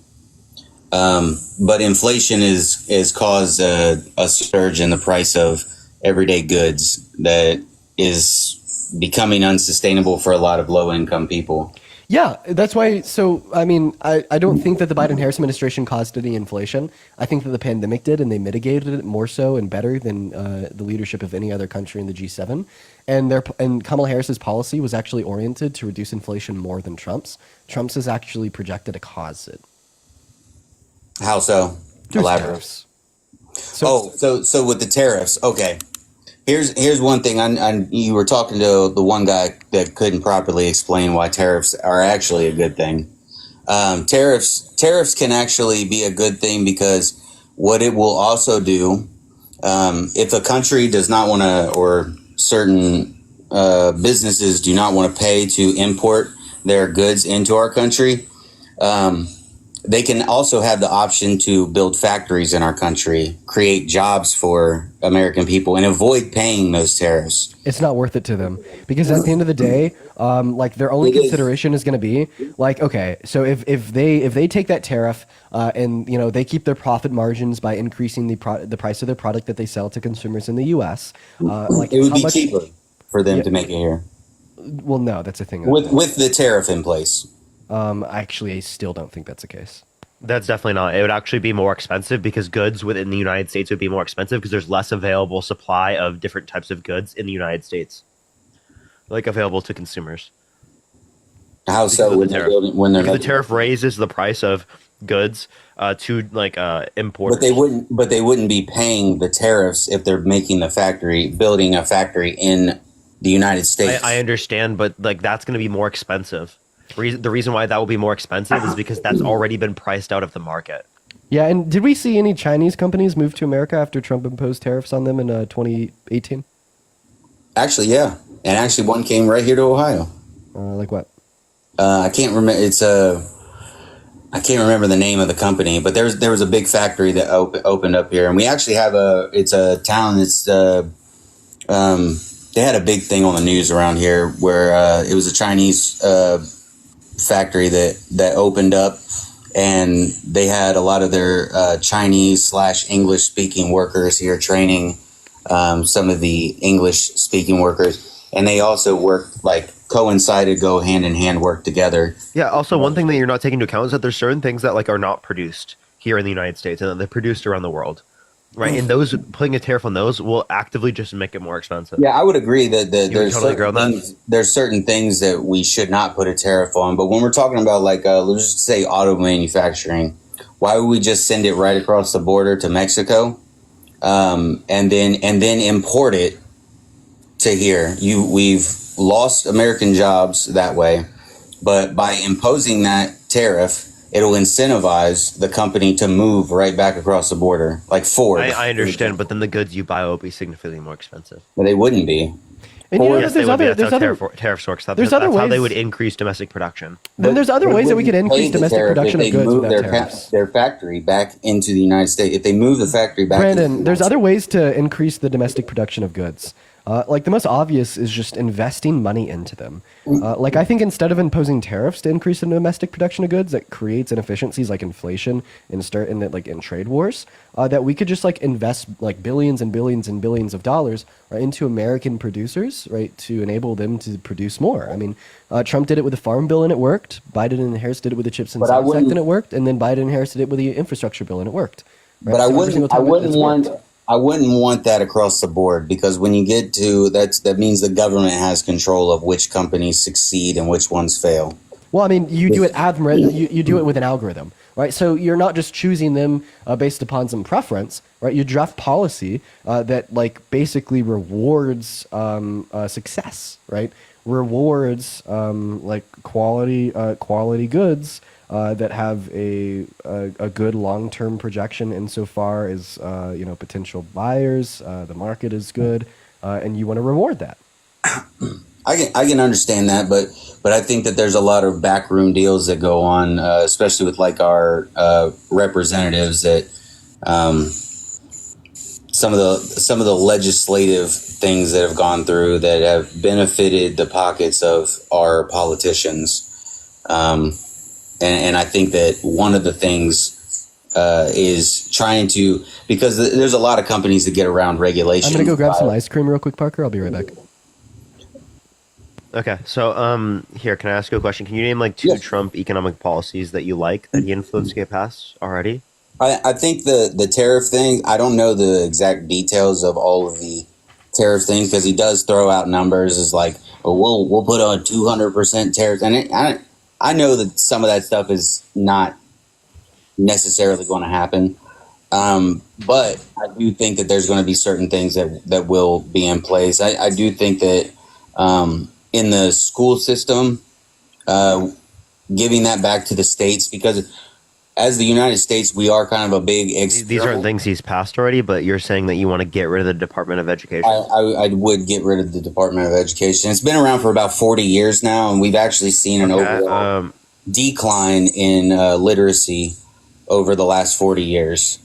but inflation is caused a surge in the price of everyday goods that is becoming unsustainable for a lot of low income people. Yeah, that's why. So, I mean, I don't think that the Biden-Harris administration caused any inflation. I think that the pandemic did, and they mitigated it more so and better than the leadership of any other country in the G7. And Kamala Harris's policy was actually oriented to reduce inflation more than Trump's. Trump's is actually projected to cause it. How so? Elaborate. Tariffs. So with the tariffs, okay. Here's one thing. You were talking to the one guy that couldn't properly explain why tariffs are actually a good thing. Tariffs can actually be a good thing because what it will also do, if a country does not want to, or certain businesses do not want to pay to import their goods into our country, they can also have the option to build factories in our country, create jobs for American people, and avoid paying those tariffs. It's not worth it to them because at the end of the day, like their only consideration is going to be like, okay, so if they take that tariff and they keep their profit margins by increasing the price of their product that they sell to consumers in the U.S., like it would be cheaper for them to make it here. Well, no, that's a thing. With the tariff in place. Actually, I still don't think that's the case. That's definitely not. It would actually be more expensive because goods within the United States would be more expensive because there's less available supply of different types of goods in the United States, like available to consumers. How so? When the tariff raises the price of goods to importers. But they wouldn't be paying the tariffs if they're building a factory in the United States. I understand, but like that's going to be more expensive. The reason why that will be more expensive is because that's already been priced out of the market. Yeah, and did we see any Chinese companies move to America after Trump imposed tariffs on them in 2018? Actually, yeah, and actually one came right here to Ohio. Like what? I can't remember. I can't remember the name of the company, but there was a big factory that opened up here, and we actually have it's a town. They had a big thing on the news around here where it was a Chinese factory that opened up, and they had a lot of their Chinese/English speaking workers here training some of the English speaking workers, and they also go hand in hand, work together. Yeah. Also, one thing that you're not taking into account is that there's certain things that are not produced here in the United States and that they're produced around the world. Right, and those putting a tariff on those will actively just make it more expensive. Yeah, I would agree that there's certain things that we should not put a tariff on. But when we're talking about let's just say auto manufacturing, why would we just send it right across the border to Mexico, and then import it to here? We've lost American jobs that way, but by imposing that tariff, it'll incentivize the company to move right back across the border, like Ford. I understand, but then the goods you buy will be significantly more expensive. But they wouldn't be. And yes, they would be. That's how tariffs works. That's how they would increase domestic production. Then there's other ways that we could increase domestic production of goods without tariffs. Their factory back into the United States. If they move the factory back Brandon, there's other ways to increase the domestic production of goods. The most obvious is just investing money into them. I think instead of imposing tariffs to increase the domestic production of goods, that creates inefficiencies like inflation in trade wars. That we could just invest billions and billions and billions of dollars into American producers, right, to enable them to produce more. I mean, Trump did it with the Farm Bill and it worked. Biden and Harris did it with the Chips and Science Act and it worked. And then Biden and Harris did it with the Infrastructure Bill and it worked. Right? But I wouldn't want that across the board, because when you get to that means the government has control of which companies succeed and which ones fail. Well, I mean, you do it you do it with an algorithm, right? So you're not just choosing them based upon some preference, right? You draft policy that basically rewards success, right? Rewards quality goods that have a good long-term projection insofar as potential buyers, the market is good, and you want to reward that. I can understand that, but I think that there's a lot of backroom deals that go on, especially with like our representatives that some of the legislative things that have gone through that have benefited the pockets of our politicians. And I think that one of the things is trying to, because there's a lot of companies that get around regulation. I'm going to go grab some ice cream real quick, Parker. I'll be right back. Okay, so here, can I ask you a question? Can you name like two Trump economic policies that you like that he influenced get passed already? I think the tariff thing, I don't know the exact details of all of the tariff things because he does throw out numbers as like, oh, we'll put on 200% tariffs. And I know that some of that stuff is not necessarily going to happen. But I do think that there's going to be certain things that will be in place. I do think that in the school system, giving that back to the states, because as the United States, we are kind of a big These aren't things he's passed already, but you're saying that you want to get rid of the Department of Education. I would get rid of the Department of Education. It's been around for about 40 years now, and we've actually seen an overall decline in literacy over the last 40 years.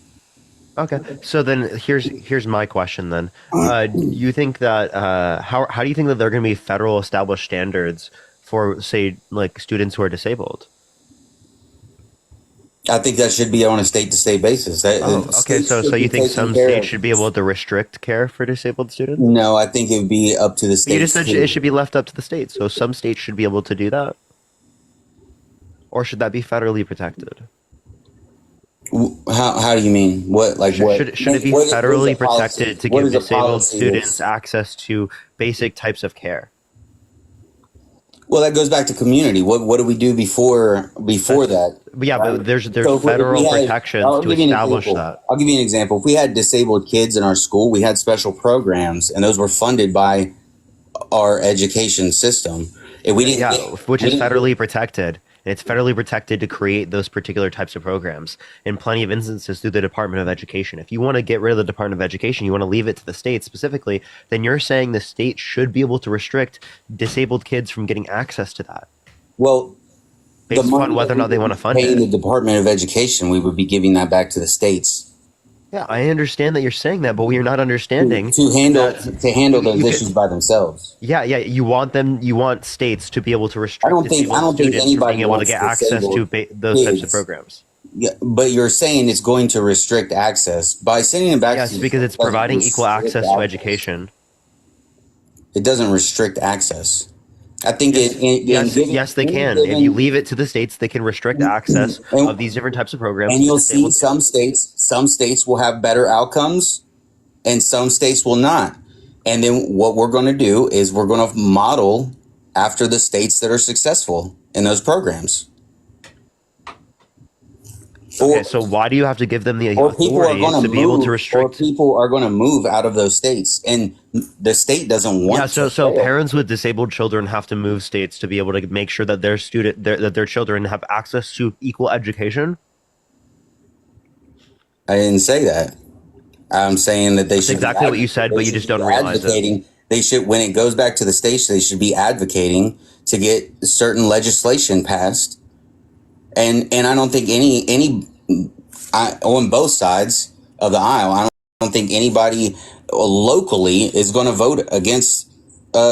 Okay, so then here's my question then. You think that how do you think that there are going to be federal established standards for, say, like students who are disabled? I think that should be on a state-to-state basis. Okay, so you think some states should be able to restrict care for disabled students? No, I think it would be up to the states. You just said it should be left up to the states, so some states should be able to do that? Or should that be federally protected? How do you mean? What should it be federally protected to give disabled students access to basic types of care? Well, that goes back to community. What do we do before that? Yeah, but there's federal protections to establish that. I'll give you an example. If we had disabled kids in our school, we had special programs, and those were funded by our education system. If we didn't, which is federally protected. And it's federally protected to create those particular types of programs in plenty of instances through the Department of Education. If you want to get rid of the Department of Education, you want to leave it to the state specifically, then you're saying the state should be able to restrict disabled kids from getting access to that. Well, based upon whether or not they want to fund it. The Department of Education, we would be giving that back to the states. Yeah, I understand that you're saying that, but we are not understanding to handle those issues by themselves. Yeah, you want states to be able to restrict students from being able to get access to those types of programs. Yeah, but you're saying it's going to restrict access by sending them back. Yes, because it's providing equal access to education. It doesn't restrict access. I think yes, they can. If you leave it to the states, they can restrict access of these different types of programs. And you'll see some states will have better outcomes and some states will not. And then what we're going to do is we're going to model after the states that are successful in those programs. Okay, so why do you have to give them the authority to be able to restrict? Or people are going to move out of those states, and the state doesn't want. Yeah, so parents with disabled children have to move states to be able to make sure that their children have access to equal education. I didn't say that. I'm saying that That's exactly what you said, but you just don't realize it. They should, when it goes back to the states, they should be advocating to get certain legislation passed. And I don't think on both sides of the aisle, I don't think anybody locally is going to vote against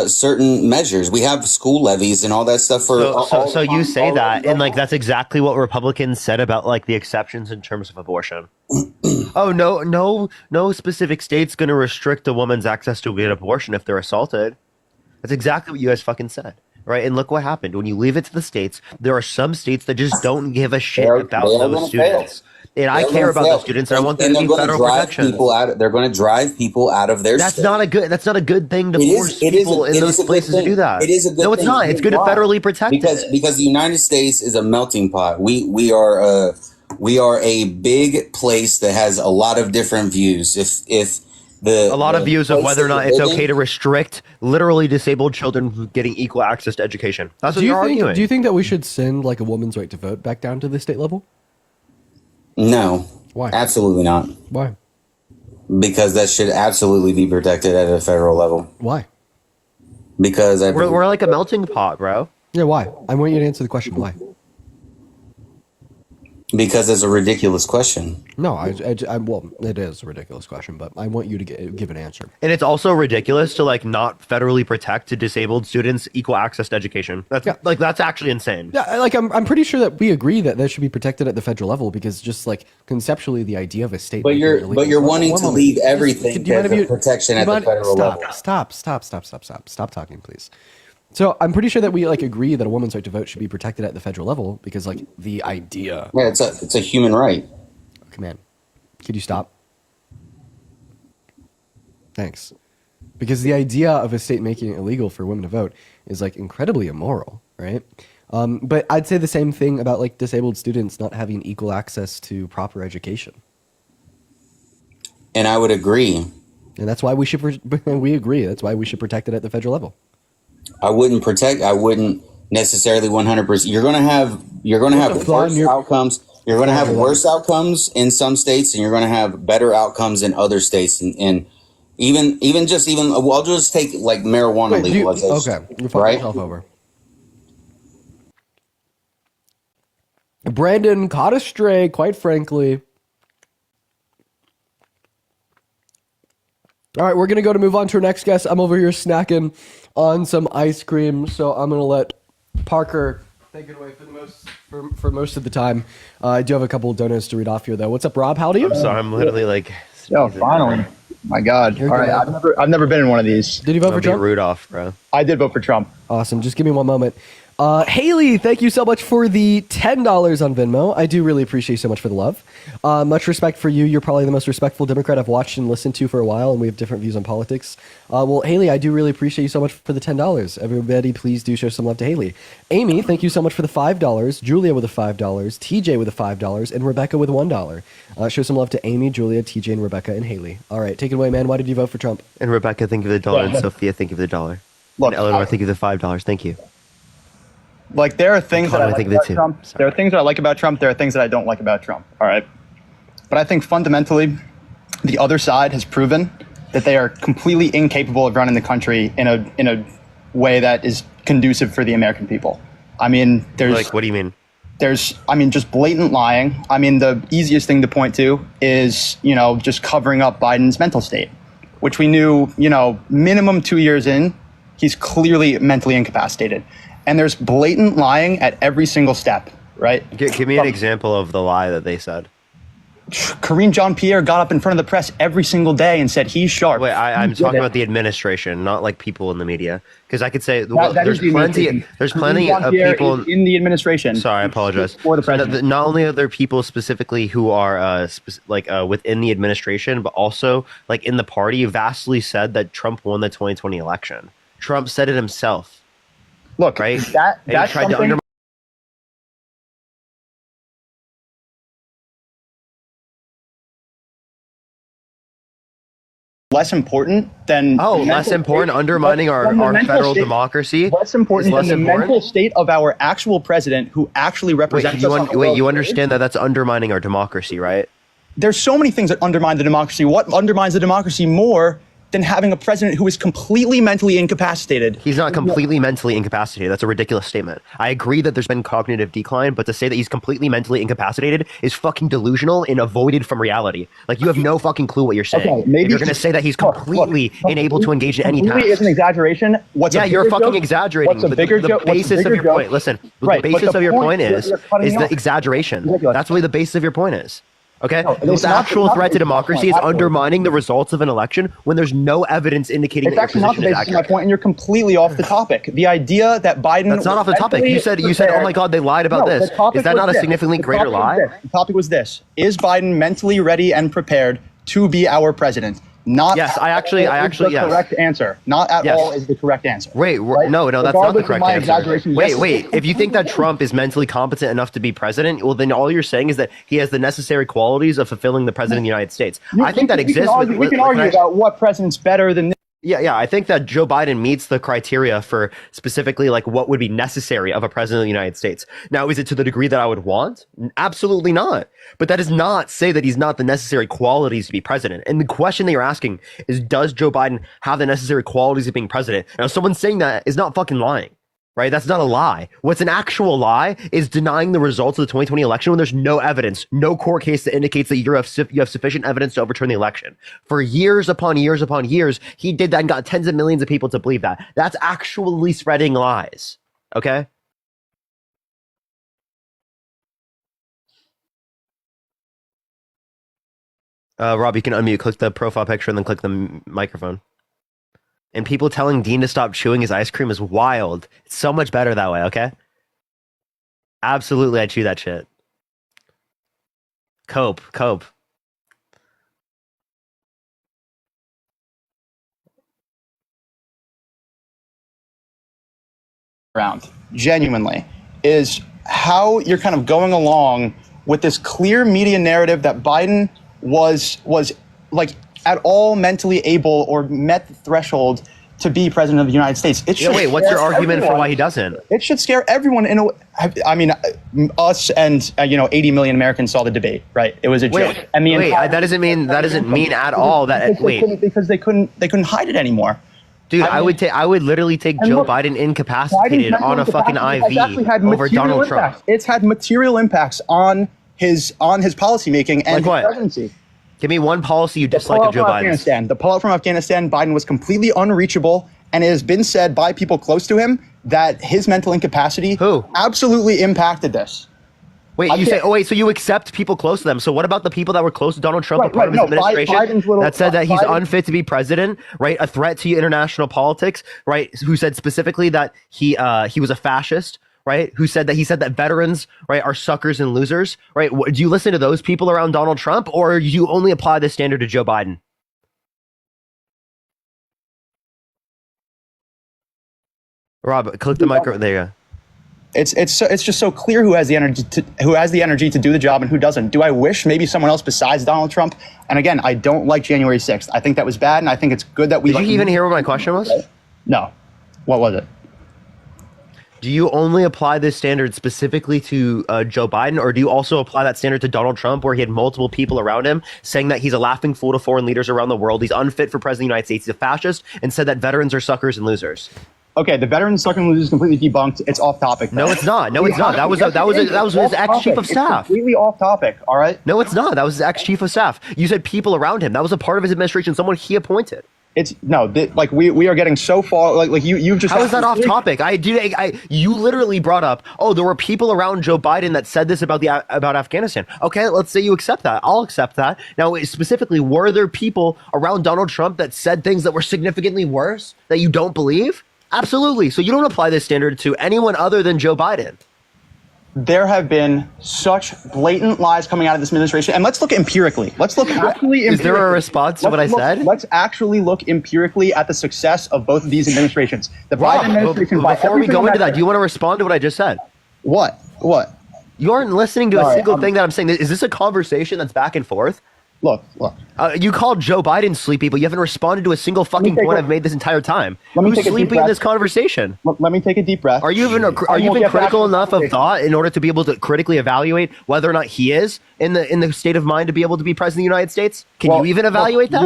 certain measures. We have school levies and all that stuff for. So you say that, and like that's exactly what Republicans said about like the exceptions in terms of abortion. Oh no specific state's going to restrict a woman's access to get abortion if they're assaulted. That's exactly what you guys fucking said. Right, and look what happened. When you leave it to the states, there are some states that just don't give a shit about those students. And I care about those students, and I want them to be federal protection. They're going to drive people out of their state. That's not a good thing to force people in those places to do that. It is a good thing. No, it's not. It's good to federally protect it. Because the United States is a melting pot. We are a big place that has a lot of different views. A lot of views of whether or not it's okay to restrict literally disabled children from getting equal access to education. That's what you're arguing. Do you think that we should send like a woman's right to vote back down to the state level? No. Why? Absolutely not. Why? Because that should absolutely be protected at a federal level. Why? Because we're like a melting pot, bro. Yeah, why? I want you to answer the question. Why? Because it's a ridiculous question. No, well, it is a ridiculous question, but I want you to give an answer. And it's also ridiculous to like not federally protect to disabled students equal access to education. That's actually insane. Yeah, like I'm pretty sure that we agree that should be protected at the federal level because just like conceptually the idea of a state. But you're wanting to leave everything for protection at the federal level. Stop talking, please. So I'm pretty sure that we like agree that a woman's right to vote should be protected at the federal level because like the idea. Yeah, it's a human right. Okay, man. Could you stop? Thanks. Because the idea of a state making it illegal for women to vote is like incredibly immoral, right? But I'd say the same thing about like disabled students not having equal access to proper education. And I would agree. And that's why we agree. That's why we should protect it at the federal level. I wouldn't necessarily 100%. You're going to have worse outcomes. You're going to have worse outcomes in some states, and you're going to have better outcomes in other states. And I'll just take like marijuana legalization. Okay, you're fucking yourself over. Brandon caught a stray, quite frankly. All right, we're going to move on to our next guest. I'm over here snacking on some ice cream, so I'm going to let Parker take it away for most of the time. I do have a couple of donuts to read off here, though. What's up, Rob? How do you? I'm sorry, I'm literally like... Yo, finally. My God. You're all right, I've never been in one of these. Did you vote for Trump? Rudolph, bro. I did vote for Trump. Awesome. Just give me one moment. Haley, thank you so much for the $10 on Venmo. I do really appreciate you so much for the love. Much respect for you. You're probably the most respectful Democrat I've watched and listened to for a while, and we have different views on politics. Well, Haley, I do really appreciate you so much for the $10. Everybody, please do show some love to Haley. Amy, thank you so much for the $5. Julia with the $5. TJ with the $5. And Rebecca with $1. Show some love to Amy, Julia, TJ, and Rebecca, and Haley. All right, take it away, man. Why did you vote for Trump? And Rebecca, thank you for the $1. And Sophia, thank you for the $1. Look, and Eleanor, thank you for the $5. Thank you. Like, there are things that I like about Trump. There are things that I like about Trump. There are things that I don't like about Trump. All right. But I think fundamentally, the other side has proven that they are completely incapable of running the country in a way that is conducive for the American people. I mean, there's... Like, what do you mean? Just blatant lying. I mean, the easiest thing to point to is, just covering up Biden's mental state, which we knew, minimum 2 years in, he's clearly mentally incapacitated. And there's blatant lying at every single step, right? Give me an example of the lie that they said. Karine Jean-Pierre got up in front of the press every single day and said he's sharp. Wait, I'm talking about the administration, not like people in the media. Because I could say there's plenty of people in the administration. Sorry, I apologize. For the president. Not only are there people specifically who are within the administration, but also like in the party, vastly said that Trump won the 2020 election. Trump said it himself. Look, right? That's tried to something... less important than less important undermining our federal democracy. Less important than the mental state of our actual president who actually represents us. You understand that that's undermining our democracy, right? There's so many things that undermine the democracy. What undermines the democracy more than having a president who is completely mentally incapacitated? He's not completely mentally incapacitated. That's a ridiculous statement. I agree that there's been cognitive decline, but to say that he's completely mentally incapacitated is fucking delusional and avoided from reality. Like, you have no fucking clue what you're saying. Okay, maybe you're going to say that he's completely unable to engage in any task. Is an exaggeration. You're fucking exaggerating. The basis of your point. Listen, the basis of your point is the exaggeration. That's what the basis of your point is. Okay, the actual threat to democracy is undermining the results of an election when there's no evidence indicating it's actually not the basis of my point, and you're completely off the topic. The idea that Biden... That's not off the topic. You said, oh my God, they lied about this. Is that not a significantly greater lie? The topic was this. Is Biden mentally ready and prepared to be our president? Not yes, I actually the correct answer. Not at all is the correct answer. Wait, right? No, that's not the correct answer. Wait. If you think that Trump is mentally competent enough to be president, well, then all you're saying is that he has the necessary qualities of fulfilling the president of the United States. I think that exists. We can argue about what president's better than this. Yeah. I think that Joe Biden meets the criteria for specifically like what would be necessary of a president of the United States. Now, is it to the degree that I would want? Absolutely not. But that does not say that he's not the necessary qualities to be president. And the question that you're asking is, does Joe Biden have the necessary qualities of being president? Now, someone saying that is not fucking lying. Right? That's not a lie. What's an actual lie is denying the results of the 2020 election when there's no evidence, no court case that indicates that you have sufficient evidence to overturn the election. For years upon years upon years, he did that and got tens of millions of people to believe that. That's actually spreading lies. Okay? Rob, you can unmute. Click the profile picture and then click the microphone. And people telling Dean to stop chewing his ice cream is wild. It's so much better that way, okay? Absolutely, I chew that shit. Cope. Around, genuinely, is how you're kind of going along with this clear media narrative that Biden was like at all mentally able or met the threshold to be president of the United States. It should what's your argument for why he doesn't? It should scare everyone. I mean, us and 80 million Americans saw the debate, right? It was a joke. And that doesn't mean at all that. Because they couldn't hide it anymore. Dude, I would literally take Joe Biden incapacitated on a fucking IV over Donald Trump. It's had material impacts on his policymaking and his presidency. Give me one policy you dislike of Joe Biden's. The pullout from Afghanistan, Biden was completely unreachable, and it has been said by people close to him that his mental incapacity absolutely impacted this. So you accept people close to them. So what about the people that were close to Donald Trump, part of his administration, that said that he's unfit to be president, right? A threat to international politics, right? Who said specifically that he was a fascist, right? Who said that veterans, right, are suckers and losers, right? Do you listen to those people around Donald Trump, or do you only apply this standard to Joe Biden? Rob, click the micro. There you go. It's just so clear who has the energy to do the job and who doesn't. Do I wish maybe someone else besides Donald Trump? And again, I don't like January 6th. I think that was bad, and I think it's good that we. Did you even hear what my question was? No. What was it? Do you only apply this standard specifically to Joe Biden, or do you also apply that standard to Donald Trump, where he had multiple people around him saying that he's a laughing fool to foreign leaders around the world, he's unfit for president of the United States, he's a fascist, and said that veterans are suckers and losers? Okay, the veterans suckers and losers is completely debunked. It's off topic. No, it's not. That was his ex-chief of staff. It's completely off topic. All right. No, it's not. That was his ex-chief of staff. You said people around him. That was a part of his administration. Someone he appointed. We are getting so far. Like you've just. How is that off topic? You literally brought up. Oh, there were people around Joe Biden that said this about Afghanistan. Okay, let's say you accept that. I'll accept that. Now, specifically, were there people around Donald Trump that said things that were significantly worse that you don't believe? Absolutely. So you don't apply this standard to anyone other than Joe Biden. There have been such blatant lies coming out of this administration. And let's look empirically. Let's look actually empirically. Is there a response to what I said? Let's actually look empirically at the success of both of these administrations. The Biden administration. Before we go into that, do you want to respond to what I just said? What? You aren't listening to a single thing that I'm saying. Is this a conversation that's back and forth? Look. You called Joe Biden sleepy, but you haven't responded to a single fucking point I've made this entire time. Who's sleeping in this conversation? Let me take a deep breath. Are you even critical enough of thought in order to be able to critically evaluate whether or not he is in the state of mind to be able to be president of the United States? Can you even evaluate that?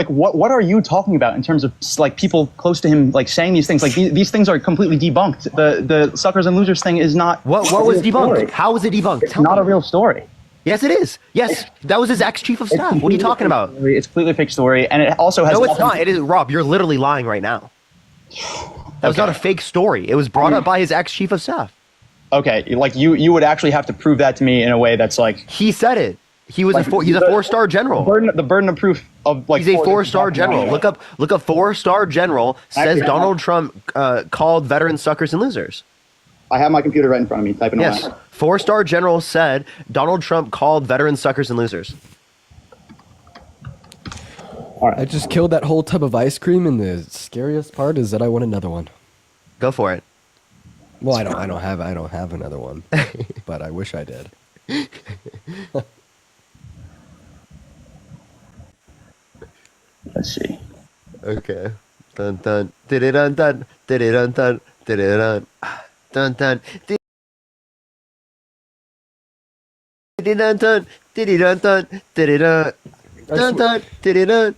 What are you talking about in terms of like people close to him like saying these things? Like these things are completely debunked. The suckers and losers thing is not. What was debunked? Story. How was it debunked? It's not a real story. Yes, it is. Yes, that was his ex-chief of staff. What are you talking about? It's a completely fake story, and it also has. No, it's not. It is, Rob. You're literally lying right now. That was not a fake story. It was brought up by his ex-chief of staff. Okay, like you would actually have to prove that to me in a way that's like. He said it. He was he's a 4-star general. The burden of proof of like. He's a 4-star general. Look up 4-star general says Donald Trump called veterans suckers and losers. I have my computer right in front of me. Typing away. Yes, 4-star general said Donald Trump called veterans suckers and losers. All right. I just killed that whole tub of ice cream, and the scariest part is that I want another one. Go for it. Well, I don't have another one, but I wish I did. Let's see. Okay. Dun dun dun dun dun dun dun dun dun dun. Dun dun dun dun dun dun dun.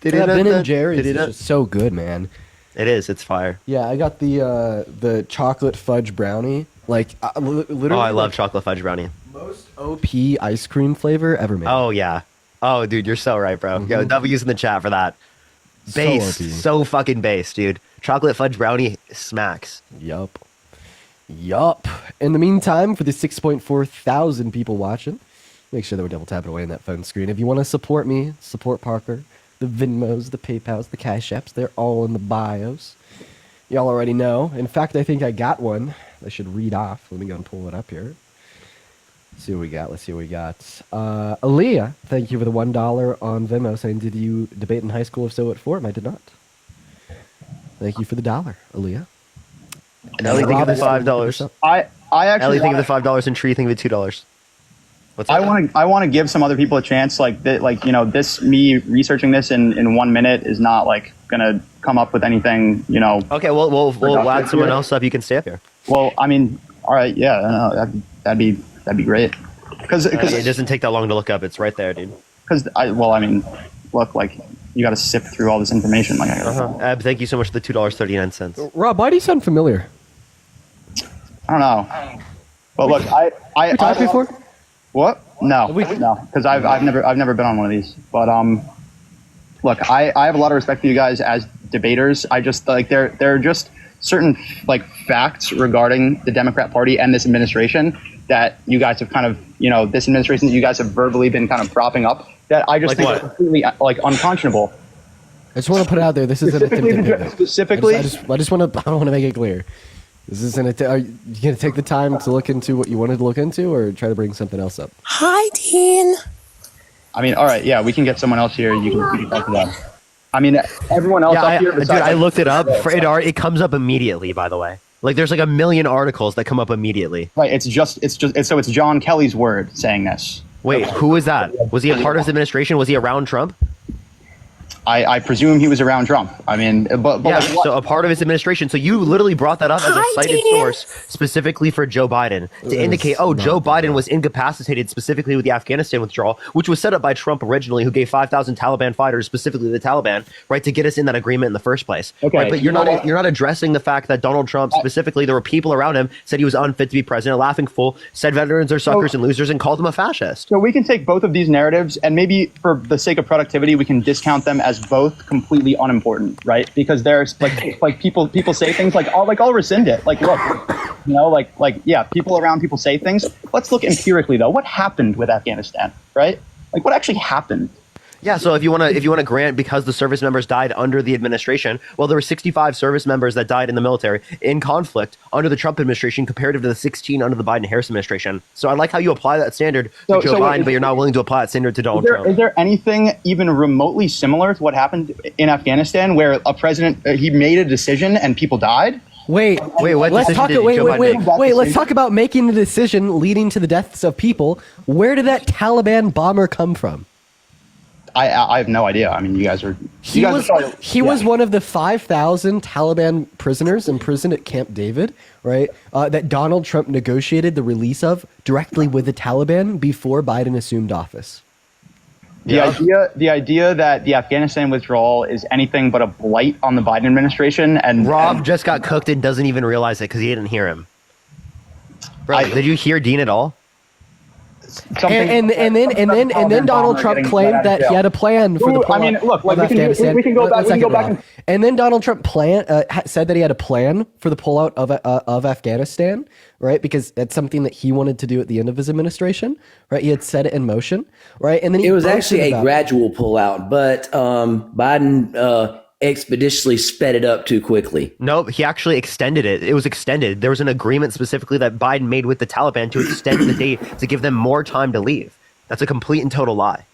Yeah, Ben and Jerry's is just so good, man. It is. It's fire. Yeah, I got the chocolate fudge brownie. Like literally. Oh, I love chocolate fudge brownie. Most OP ice cream flavor ever made. Oh yeah. Oh, dude, you're so right, bro. Yo, W's in the chat for that. Base, so fucking base, dude. Chocolate fudge brownie smacks. Yup. In the meantime, for the 6.4 thousand people watching, make sure that we're double tapping away on that phone screen. If you want to support me, support Parker, the Venmos, the PayPals, the Cash Apps, they're all in the bios. Y'all already know. In fact, I think I got one. I should read off. Let me go and pull it up here. Let's see what we got. Aaliyah, thank you for the $1 on Venmo, saying, did you debate in high school? If so, what for? I did not. Thank you for the $1, Aaliyah. Ellie, think of the $5. I actually Ellie, think of the $5, and Tree, think of the $2. What's I want to give some other people a chance. Like this me researching this in 1 minute is not like gonna come up with anything. Okay, we'll add someone else up. You can stay up here. Well, I mean, all right, yeah, no, that'd be great. Because it doesn't take that long to look up. It's right there, dude. Because look, like you got to sift through all this information. Like, Ab, thank you so much for the $2.39. Rob, why do you sound familiar? I don't know. But look, I talked before. What? No, because I've never been on one of these. But look, I have a lot of respect for you guys as debaters. I just like there are just certain like facts regarding the Democrat Party and this administration that you guys have kind of this administration that you guys have verbally been kind of propping up that I just think are completely like unconscionable. I just want to put it out there. This isn't a thing to pivot. Specifically, I just want to make it clear. This isn't are you going to take the time to look into what you wanted to look into, or try to bring something else up? Hi, Dean. I mean, all right, yeah, we can get someone else here. You can talk to them. I mean, everyone else up here. Dude, I looked it up. It comes up immediately. By the way, like there's like 1 million articles that come up immediately. Right. It's John Kelly's word saying this. Wait, who is that? Was he a part of his administration? Was he around Trump? I presume he was around Trump. I mean, but yeah, like, so a part of his administration. So you literally brought that up as a cited source specifically for Joe Biden to indicate, Joe Biden was incapacitated specifically with the Afghanistan withdrawal, which was set up by Trump originally, who gave 5,000 Taliban fighters, specifically the Taliban, right, to get us in that agreement in the first place. Okay, right? But you're not addressing the fact that Donald Trump specifically, there were people around him said he was unfit to be president, a laughing fool, said veterans are suckers and losers, and called him a fascist. So we can take both of these narratives, and maybe for the sake of productivity, we can discount them as both completely unimportant, right? Because there's like people say things like I'll rescind it. Like, look, yeah, people around people say things. Let's look empirically though. What happened with Afghanistan, right? Like, what actually happened? Yeah, so if you want to grant because the service members died under the administration, well, there were 65 service members that died in the military in conflict under the Trump administration comparative to the 16 under the Biden-Harris administration. So I like how you apply that standard to Joe Biden, but you're not willing to apply that standard to Donald Trump. Is there anything even remotely similar to what happened in Afghanistan where a president, he made a decision and people died? Wait, what let's talk. Let's talk about making the decision leading to the deaths of people. Where did that Taliban bomber come from? I have no idea. I mean, you guys are. He was one of the 5,000 Taliban prisoners imprisoned at Camp David, right? That Donald Trump negotiated the release of directly with the Taliban before Biden assumed office. The idea that the Afghanistan withdrawal is anything but a blight on the Biden administration, and Rob just got cooked and doesn't even realize it because he didn't hear him. Bro, did you hear Dean at all? And then Donald Trump claimed that he had a plan for the pullout of Afghanistan. We can go back. And then Donald Trump said that he had a plan for the pullout of Afghanistan, right? Because that's something that he wanted to do at the end of his administration, right? He had set it in motion, right? And then it was actually a gradual pullout, but Biden expeditiously sped it up too quickly. No, he actually extended it. It was extended. There was an agreement specifically that Biden made with the Taliban to extend the date to give them more time to leave. That's a complete and total lie.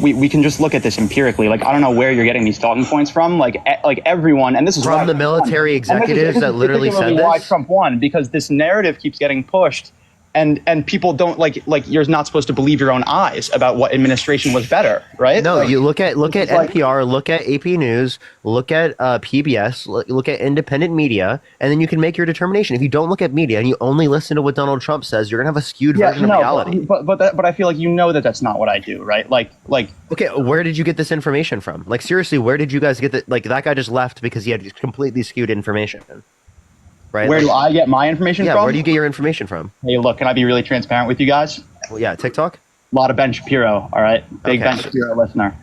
We can just look at this empirically. Like, I don't know where you're getting these talking points from. Like everyone, and this is from the military executives that literally said this. Why Trump won, because this narrative keeps getting pushed and people don't like you're not supposed to believe your own eyes about what administration was better, right? No, like, you look at like, NPR, look at AP News, look at PBS, look at independent media, and then you can make your determination. If you don't look at media and you only listen to what Donald Trump says, you're gonna have a skewed version of reality. But I feel like that's not what I do, right? Like okay, where did you get this information from? Like seriously, where did you guys get that? Like that guy just left because he had completely skewed information. Right? Where do I get my information from? Yeah, where do you get your information from? Hey, look, can I be really transparent with you guys? Well, yeah, TikTok? A lot of Ben Shapiro, all right? Big Ben Shapiro listener.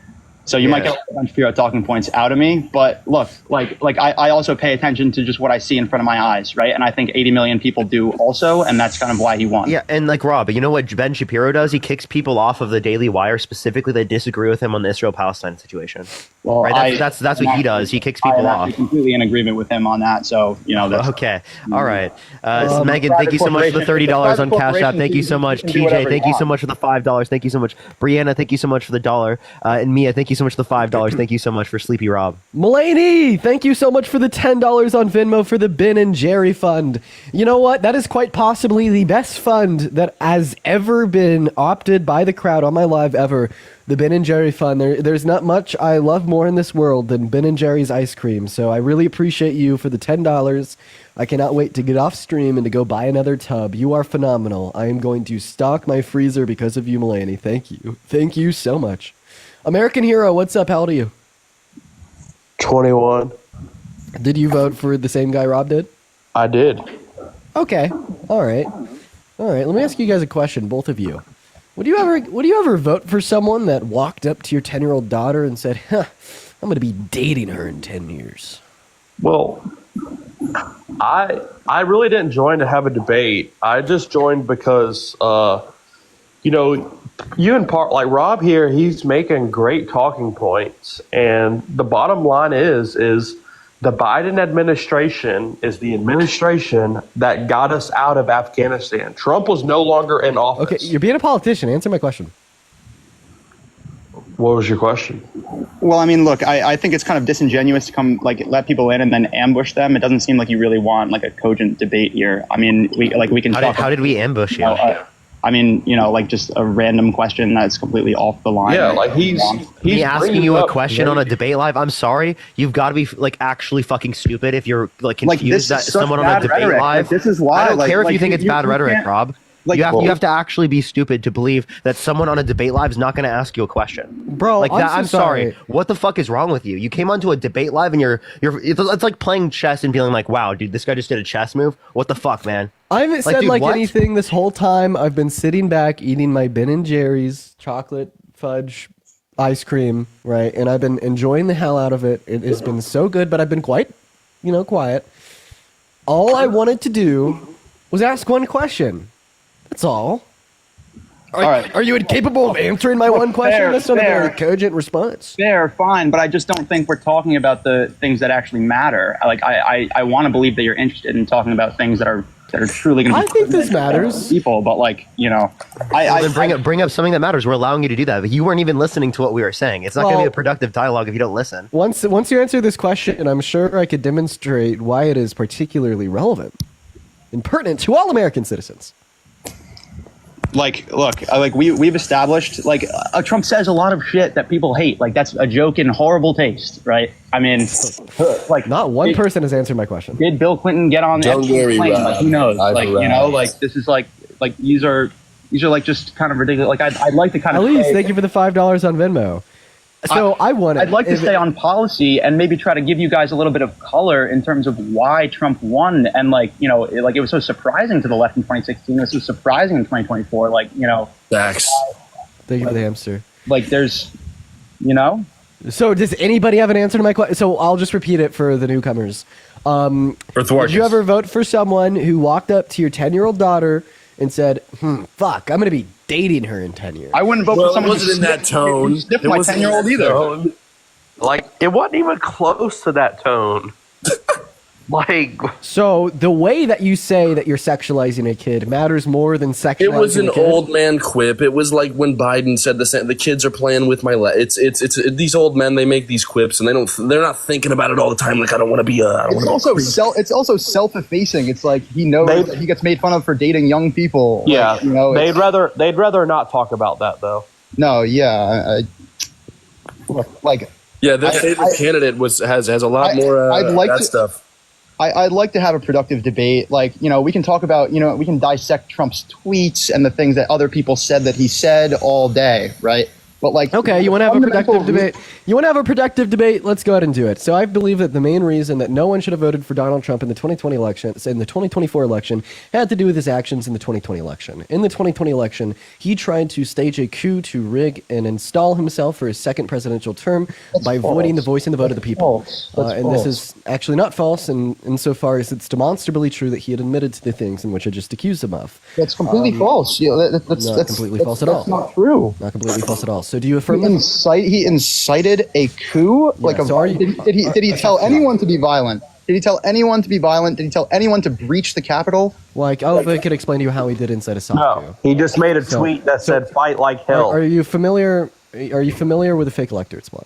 So you might get a lot of Ben Shapiro talking points out of me, but look, I also pay attention to just what I see in front of my eyes, right? And I think 80 million people do also, and that's kind of why he won. Yeah, and like Rob, you know what Ben Shapiro does? He kicks people off of the Daily Wire specifically that disagree with him on the Israel-Palestine situation. Well, right? That's what he does. He kicks people off. I'm completely in agreement with him on that. So that's okay. All right. Megan, thank you so much for the $30 on Cash App. Thank you so much. TJ, thank you so much for the $5. Thank you so much. Brianna, thank you so much for the $1. And Mia, thank you so much for the $5. Thank you so much for Sleepy Rob. Mulaney, thank you so much for the $10 on Venmo for the Ben and Jerry Fund. You know what? That is quite possibly the best fund that has ever been opted by the crowd on my live ever. The Ben and Jerry Fund. There's not much I love more in this world than Ben and Jerry's ice cream. So I really appreciate you for the $10. I cannot wait to get off stream and to go buy another tub. You are phenomenal. I am going to stock my freezer because of you, Mulaney. Thank you. Thank you so much. American Hero, what's up? How old are you? 21. Did you vote for the same guy Rob did? I did. Okay. All right. Let me ask you guys a question, both of you. Would you ever vote for someone that walked up to your 10-year-old daughter and said, I'm going to be dating her in 10 years? Well, I really didn't join to have a debate. I just joined because, you in part, like Rob here, he's making great talking points. And the bottom line is the Biden administration is the administration that got us out of Afghanistan. Trump was no longer in office. Okay, you're being a politician. Answer my question. What was your question? Well, I mean, look, I think it's kind of disingenuous to come let people in and then ambush them. It doesn't seem like you really want a cogent debate here. I mean, we can talk. How did we ambush you? I mean, just a random question that's completely off the line. Yeah, he's me asking you a question on a debate live. I'm sorry, you've got to be actually fucking stupid if you're confused that someone on a debate live. This is why I don't care if you think it's bad rhetoric, Rob. You have to actually be stupid to believe that someone on a debate live is not going to ask you a question, bro. I'm sorry. What the fuck is wrong with you? You came onto a debate live and it's like playing chess and feeling like, wow, dude, this guy just did a chess move. What the fuck, man? I haven't said anything this whole time. I've been sitting back eating my Ben and Jerry's chocolate fudge ice cream, right? And I've been enjoying the hell out of it. It has been so good, but I've been quite, quiet. All I wanted to do was ask one question. That's all. All right. Are you incapable of answering my one question? That's not a very cogent response. Fair, fine, but I just don't think we're talking about the things that actually matter. I want to believe that you're interested in talking about things that are truly going to be. I think this matters. People, but then bring up something that matters. We're allowing you to do that, but you weren't even listening to what we were saying. It's not going to be a productive dialogue if you don't listen. Once you answer this question, I'm sure I could demonstrate why it is particularly relevant and pertinent to all American citizens. We've established, Trump says a lot of shit that people hate. That's a joke in horrible taste, right? I mean, not one person has answered my question. Did Bill Clinton get on the plane? Who knows? This is these are just kind of ridiculous. I'd like to kind of. Elise, thank you for the $5 on Venmo. So I'd like to stay on policy and maybe try to give you guys a little bit of color in terms of why Trump won. And it was so surprising to the left in 2016. It was so surprising in 2024. Facts. Thank you for the hamster. There's, So does anybody have an answer to my question? So I'll just repeat it for the newcomers. Did you ever vote for someone who walked up to your 10-year-old daughter and said, fuck, I'm going to be dating her in 10 years? I wouldn't vote for someone who wasn't in that tone. Sniffed my 10-year-old either. It wasn't even close to that tone. Like, so the way that you say that you're sexualizing a kid matters more than sexualizing. It was an a kid? old man quip. It was like when Biden said the same. The kids are playing with my It's these old men. They make these quips and they're not thinking about it all the time. Like I don't want to be a. It's also self-effacing. It's like he knows that he gets made fun of for dating young people. Yeah, like, you know, they'd rather not talk about that though. No, yeah, like yeah. Their favorite candidate has a lot more I'd like that to, stuff. I'd like to have a productive debate. Like, you know, we can talk about, you know, we can dissect Trump's tweets and the things that other people said that he said all day, right? But like, okay, you want to have a productive debate? You want to have a productive debate? Let's go ahead and do it. So I believe that the main reason that no one should have voted for Donald Trump in the 2020 election, in the 2024 election, had to do with his actions in the 2020 election. In the 2020 election, he tried to stage a coup to rig and install himself for his second presidential term by voiding the voice and the vote of the people. This is actually not false, and insofar as it's demonstrably true that he had admitted to the things in which I just accused him of. That's completely false. You know, that's not completely false at all. That's not true. Not completely false at all. So do you affirm he incited a coup? Did he tell anyone to be violent? Did he tell anyone to be violent? Did he tell anyone to breach the Capitol? Like, I could explain to you how he did incite a soft coup. He just made a tweet that said "fight like hell." Are you familiar? Are you familiar with the fake electorate spot?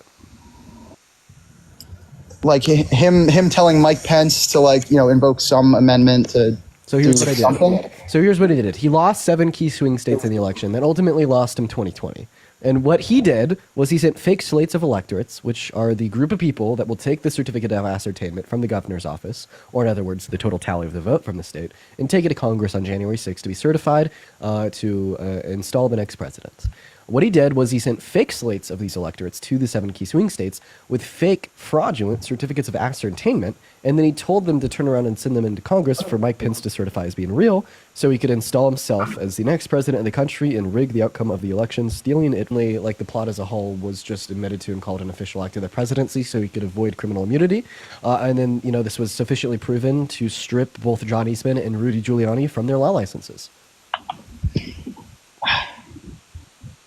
Like him telling Mike Pence to, like, you know, invoke some amendment to. So here's what I did. So here's what he did. He lost 7 key swing states in the election that ultimately lost him 2020. And what he did was he sent fake slates of electorates, which are the group of people that will take the certificate of ascertainment from the governor's office, or in other words, the total tally of the vote from the state, and take it to Congress on January 6th to be certified to install the next president. What he did was he sent fake slates of these electorates to the 7 key swing states with fake fraudulent certificates of ascertainment, and then he told them to turn around and send them into Congress for Mike Pence to certify as being real, so he could install himself as the next president of the country and rig the outcome of the election, stealing Italy. Like, the plot as a whole was just admitted to and called an official act of the presidency so he could avoid criminal immunity. And then, you know, this was sufficiently proven to strip both John Eastman and Rudy Giuliani from their law licenses.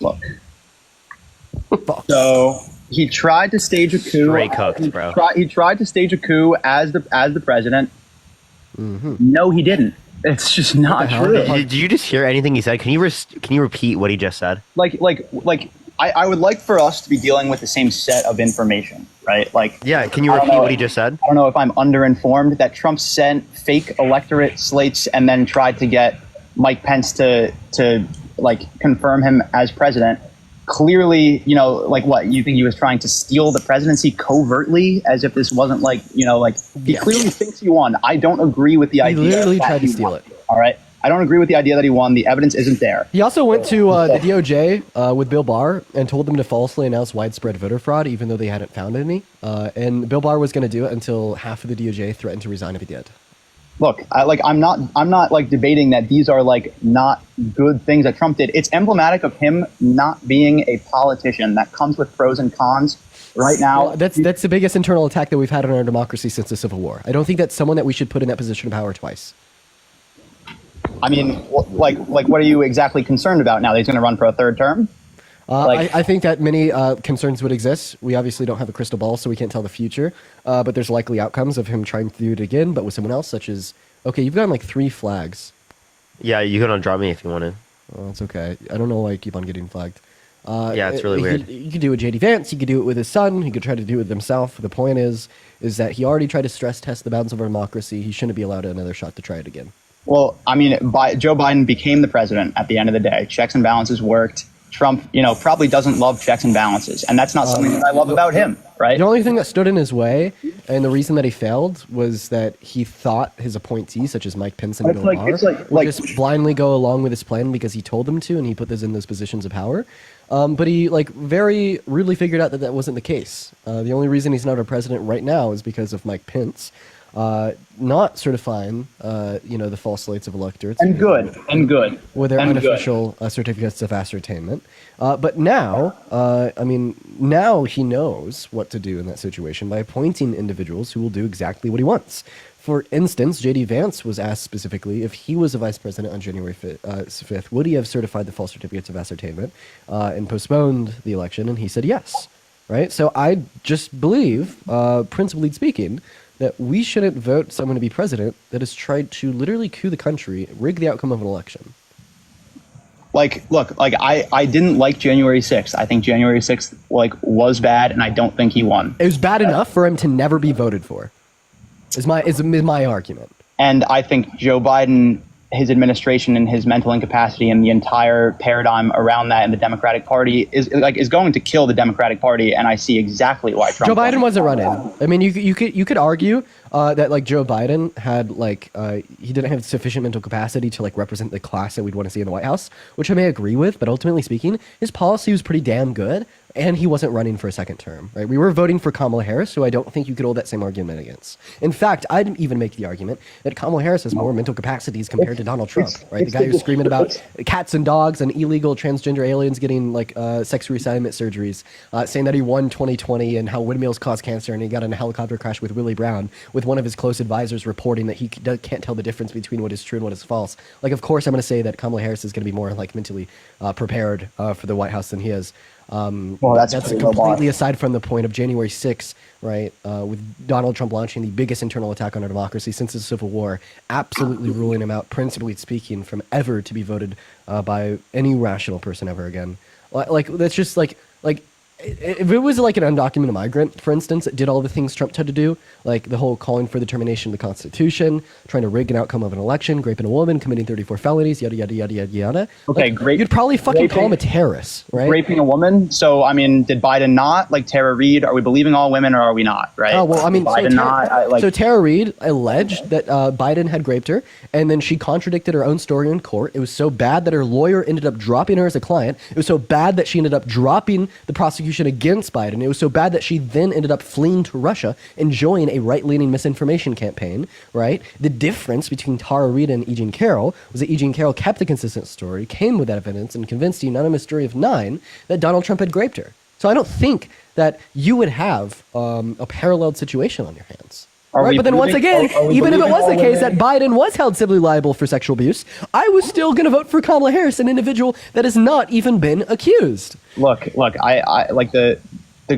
Look. So he tried to stage a coup. Straight cooked, bro. He tried to stage a coup as the president. Mm-hmm. No, he didn't. It's just not true. Did you just hear anything he said? Can you repeat what he just said? I would like for us to be dealing with the same set of information, right? Like, yeah, can you repeat what he just said? I don't know if I'm underinformed that Trump sent fake electorate slates and then tried to get Mike Pence to like confirm him as president. Clearly, you know, like, what, you think he was trying to steal the presidency covertly, as if this wasn't, like, you know, like, he clearly thinks he won. I don't agree with the idea. He literally tried to steal it. All right. I don't agree with the idea that he won. The evidence isn't there. He also went to the DOJ with Bill Barr and told them to falsely announce widespread voter fraud, even though they hadn't found any. And Bill Barr was going to do it until half of the DOJ threatened to resign if he did. Look, I'm not like debating that these are like not good things that Trump did. It's emblematic of him not being a politician. That comes with pros and cons. Right now, well, that's the biggest internal attack that we've had on our democracy since the Civil War. I don't think that's someone that we should put in that position of power twice. I mean, like what are you exactly concerned about now? That he's going to run for a third term? I think that many concerns would exist. We obviously don't have a crystal ball, so we can't tell the future. But there's likely outcomes of him trying to do it again, but with someone else, such as, okay, you've gotten like 3 flags. Yeah, you can undrop me if you want to. Oh, it's okay. I don't know why I keep on getting flagged. Yeah, it's really weird. You could do it with JD Vance. He could do it with his son. He could try to do it with himself. The point is that he already tried to stress test the bounds of our democracy. He shouldn't be allowed another shot to try it again. Well, I mean, Joe Biden became the president at the end of the day. Checks and balances worked. Trump, you know, probably doesn't love checks and balances, and that's not something that I love about him, right? The only thing that stood in his way, and the reason that he failed, was that he thought his appointees, such as Mike Pence and Bill Barr, would just blindly go along with his plan because he told them to, and he put those in those positions of power. But he, like, very rudely figured out that that wasn't the case. The only reason he's not our president right now is because of Mike Pence not certifying, the false slates of electorates. And good. With their unofficial certificates of ascertainment. But now, now he knows what to do in that situation by appointing individuals who will do exactly what he wants. For instance, JD Vance was asked specifically if he was a vice president on January 5th, would he have certified the false certificates of ascertainment and postponed the election? And he said yes. Right? So I just believe, principally speaking, that we shouldn't vote someone to be president that has tried to literally coup the country, rig the outcome of an election. Look, I didn't like January 6th. I think January 6th was bad, and I don't think he won. It was bad enough for him to never be voted for. Is my argument. And I think Joe Biden, his administration, and his mental incapacity, and the entire paradigm around that in the Democratic Party is going to kill the Democratic Party. And I see exactly why Trump. Joe Biden wasn't running. I mean, you could argue that Joe Biden had he didn't have sufficient mental capacity to represent the class that we'd want to see in the White House, which I may agree with. But ultimately speaking, his policy was pretty damn good. And he wasn't running for a second term, right? We were voting for Kamala Harris, who I don't think you could hold that same argument against. In fact, I'd even make the argument that Kamala Harris has more mental capacities compared to Donald Trump, right? The guy who's screaming about cats and dogs and illegal transgender aliens getting sex reassignment surgeries, saying that he won 2020 and how windmills cause cancer, and he got in a helicopter crash with Willie Brown, with one of his close advisors reporting that he can't tell the difference between what is true and what is false. Of course, I'm going to say that Kamala Harris is going to be more mentally prepared for the White House than he is. That's completely aside from the point of January 6th, right? With Donald Trump launching the biggest internal attack on our democracy since the Civil War, absolutely ruling him out, principally speaking, from ever to be voted by any rational person ever again. That's just if it was an undocumented migrant, for instance, that did all the things Trump tried to do, the whole calling for the termination of the Constitution, trying to rig an outcome of an election, raping a woman, committing 34 felonies, yada, yada, yada, yada, yada. Okay, great. You'd probably fucking call him a terrorist, right? Raping a woman. So, I mean, did Biden not? Tara Reid, are we believing all women or are we not, right? Oh, well, I mean, Biden so Tara Reid alleged that Biden had raped her, and then she contradicted her own story in court. It was so bad that her lawyer ended up dropping her as a client. It was so bad that she ended up dropping the prosecution against Biden. It was so bad that she then ended up fleeing to Russia and joining a right-leaning misinformation campaign, right? The difference between Tara Reid and E. Jean Carroll was that E. Jean Carroll kept a consistent story, came with that evidence, and convinced the unanimous jury of 9 that Donald Trump had raped her. So I don't think that you would have a paralleled situation on your hands. Right? But then once again, even if it was the case that Biden was held civilly liable for sexual abuse, I was still going to vote for Kamala Harris, an individual that has not even been accused. Look, I like the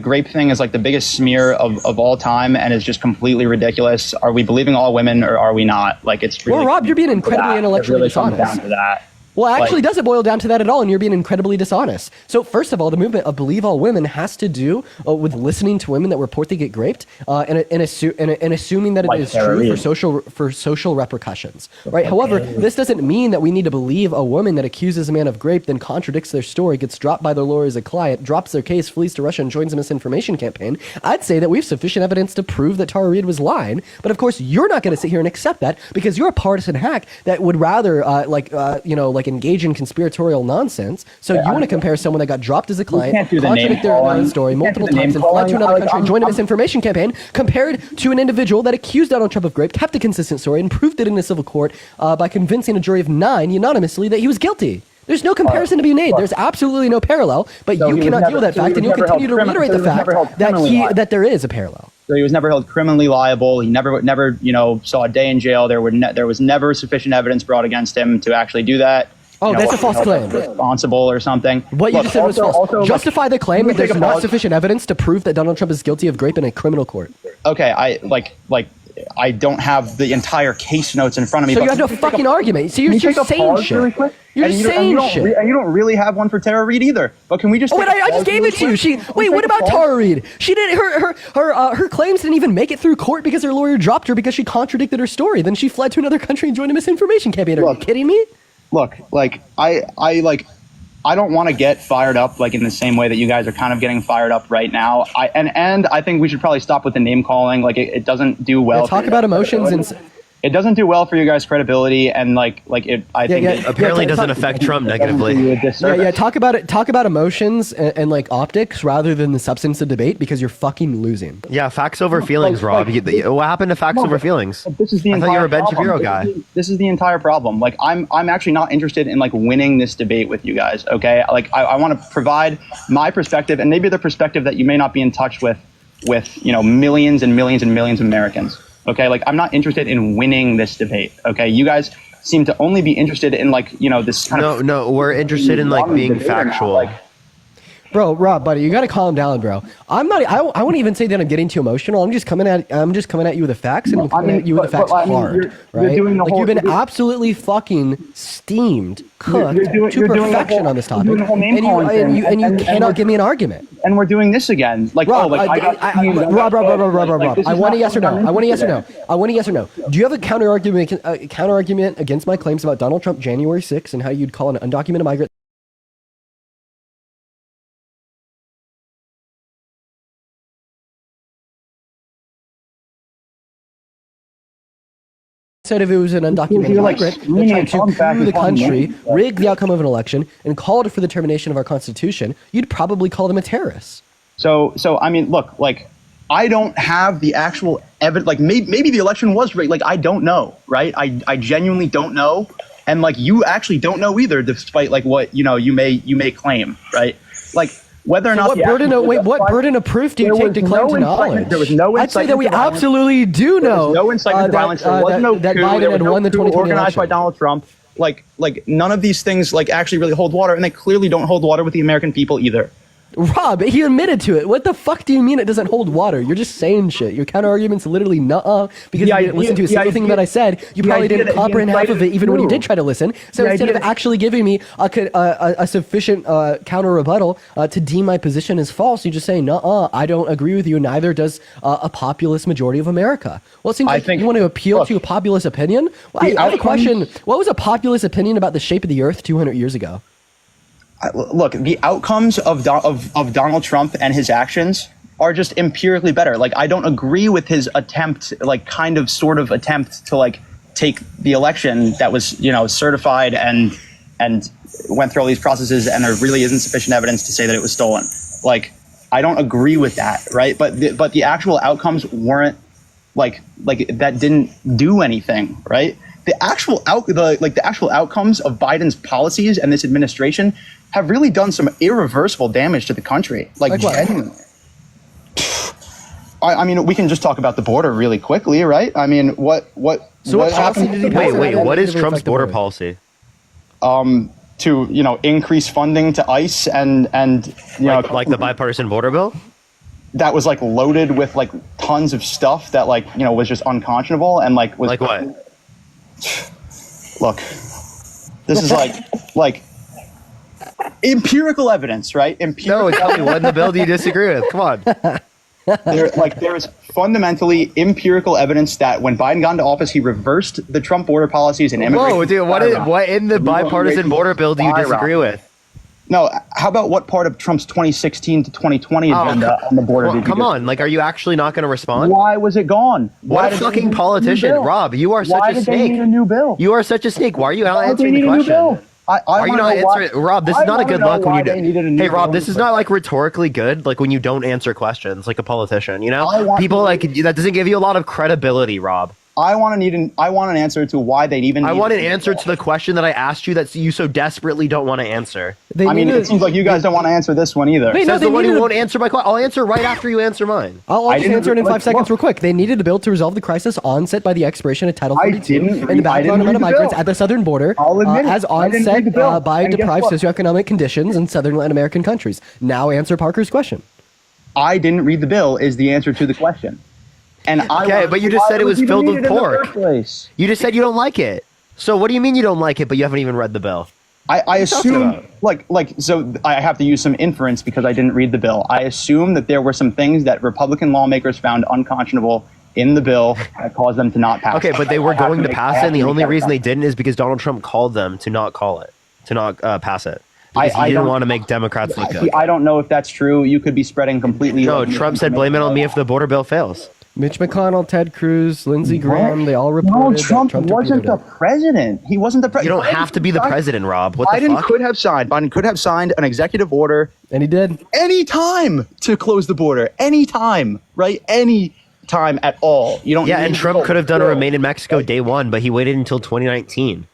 grape thing is the biggest smear of all time and is just completely ridiculous. Are we believing all women or are we not? It's really, well, Rob, you're being incredibly intellectually dishonest. Down to that. Well, it actually doesn't boil down to that at all, and you're being incredibly dishonest. So, first of all, the movement of Believe All Women has to do with listening to women that report they get raped, and assuming that it is true for social repercussions, right? However, this doesn't mean that we need to believe a woman that accuses a man of rape, then contradicts their story, gets dropped by their lawyer as a client, drops their case, flees to Russia, and joins a misinformation campaign. I'd say that we have sufficient evidence to prove that Tara Reid was lying, but of course, you're not going to sit here and accept that because you're a partisan hack that would rather, engage in conspiratorial nonsense. So you want to compare someone that got dropped as a client, contradict their own story multiple times, and fled to another country and joined a misinformation campaign, compared to an individual that accused Donald Trump of rape, kept a consistent story, and proved it in a civil court by convincing a jury of 9 unanimously that he was guilty. There's no comparison to be made. There's absolutely no parallel, but you cannot deal with that fact, and you'll continue to reiterate the fact that there is a parallel. So he was never held criminally liable. He never saw a day in jail. There was never sufficient evidence brought against him to actually do that. Oh, that's a false claim. Responsible or something. What you just said was false. Justify the claim that there's not sufficient evidence to prove that Donald Trump is guilty of rape in a criminal court. Okay, I don't have the entire case notes in front of me. So you have no fucking argument. So you're saying shit. You're saying shit. And you don't really have one for Tara Reid either. But can we just? Oh, wait, I just gave it to you. What about Tara Reid? She did her claims didn't even make it through court because her lawyer dropped her because she contradicted her story. Then she fled to another country and joined a misinformation campaign. Are you kidding me? Look, I don't want to get fired up in the same way that you guys are kind of getting fired up right now. And I think we should probably stop with the name calling. It doesn't do well. Talk about emotions and. It doesn't do well for you guys' credibility, and I think it apparently doesn't affect Trump negatively. Talk about emotions and optics rather than the substance of debate because you're fucking losing. Yeah, facts over feelings, Rob. What happened to facts over feelings? This is the I thought you were a Ben Shapiro guy. This is the entire problem. I'm actually not interested in winning this debate with you guys. Okay, I want to provide my perspective and maybe the perspective that you may not be in touch with millions and millions and millions of Americans. Okay, I'm not interested in winning this debate. Okay, you guys seem to only be interested in this kind of. No, we're interested in being factual. Bro, Rob, buddy, you got to calm down, bro. I'm not. I wouldn't even say that I'm getting too emotional. I'm just coming at you with the facts, and I'm coming at you with the facts hard, right? Like you've been absolutely fucking steamed, cooked to perfection on this topic, and you cannot give me an argument. And we're doing this again. Like, Rob, Rob. Rob. I want a yes or no. I want a yes or no. Do you have a counter argument against my claims about Donald Trump January 6th and how you'd call an undocumented migrant? Said if it was an undocumented migrant that tried to coup the country, rig the outcome of an election, and called for the termination of our Constitution, you'd probably call them a terrorist. So I mean, look, like, I don't have the actual evidence. Like, maybe the election was rigged. Like, I don't know, right? I genuinely don't know, and like, you actually don't know either, despite like what you may claim, right? Like, whether or not what burden of proof do you take to claim to knowledge? There was no. I'd say that we absolutely do know. No incitement to violence. There was no that coup. Biden had won the 2020 organized election by Donald Trump. Like none of these things like actually really hold water, and they clearly don't hold water with the American people either. Rob, he admitted to it. What the fuck do you mean it doesn't hold water? You're just saying shit. Your counter argument's literally nuh-uh because you didn't listen to a single thing that I said. You probably didn't comprehend half of it even when you did try to listen. So instead of actually giving me a sufficient counter rebuttal to deem my position as false, you just say, nuh-uh, I don't agree with you, neither does a populist majority of America. Well, it seems like you want to appeal to a populist opinion. Well, I have a question. What was a populist opinion about the shape of the earth 200 years ago? Look, the outcomes of Donald Trump and his actions are just empirically better. Like, I don't agree with his attempt, like, sort of attempt to like take the election that was, certified and went through all these processes, and there really isn't sufficient evidence to say that it was stolen. Like, I don't agree with that, right? But the actual outcomes weren't like that didn't do anything, right? The actual outcomes of Biden's policies and this administration have really done some irreversible damage to the country. Like genuinely. I mean, we can just talk about the border really quickly, right? I mean, what happened? Wait, what is Trump's border policy? To increase funding to ICE and like the bipartisan border bill that was like loaded with like tons of stuff that was just unconscionable and was like what? Look, this is like empirical evidence, right? No, tell me, what in the bill do you disagree with? Come on. There is fundamentally empirical evidence that when Biden got into office, he reversed the Trump border policies and immigration. Whoa, dude, what in the bipartisan border bill do you disagree with? No, how about what part of Trump's 2016 to 2020 agenda on the border? Well, come on, are you actually not going to respond? Why was it gone? What a fucking politician, Rob! You are such a snake. Why did they need a new bill? You are such a snake. Why are you not answering the question? Are you not answering? Rob, this is not a good look when you do. Hey, Rob, this is not like rhetorically good. Like when you don't answer questions, like a politician. People that doesn't give you a lot of credibility, Rob. I want an answer to why they even. I want an answer to the question that I asked you that you so desperately don't want to answer. It seems like you guys don't want to answer this one either. Says the one who won't answer my question. I'll answer right after you answer mine. I'll just answer it in 5 seconds real quick. They needed a bill to resolve the crisis onset by the expiration of Title 42 and the background amount of migrants at the southern border as onset by deprived socioeconomic conditions in southern Latin American countries. Now answer Parker's question. I didn't read the bill is the answer to the question. But you just said it was filled with pork. You just said you don't like it. So what do you mean you don't like it, but you haven't even read the bill? I assume, so I have to use some inference because I didn't read the bill. I assume that there were some things that Republican lawmakers found unconscionable in the bill that caused them to not pass it. Okay, but they were going to pass it, and the only reason they didn't is because Donald Trump called them to not pass it. Because he didn't want to make Democrats look good. I don't know if that's true. You could be spreading completely. No, Trump said blame it on me if the border bill fails. Mitch McConnell, Ted Cruz, Lindsey Graham, they all reported that Trump wasn't the president. He wasn't the president. You don't have to be the president, Rob. What the fuck? Biden could have signed an executive order. And he did. Any time to close the border. Any time, right? Any time at all. You don't. Yeah, and Trump could have done a remain in Mexico day one, but he waited until 2019.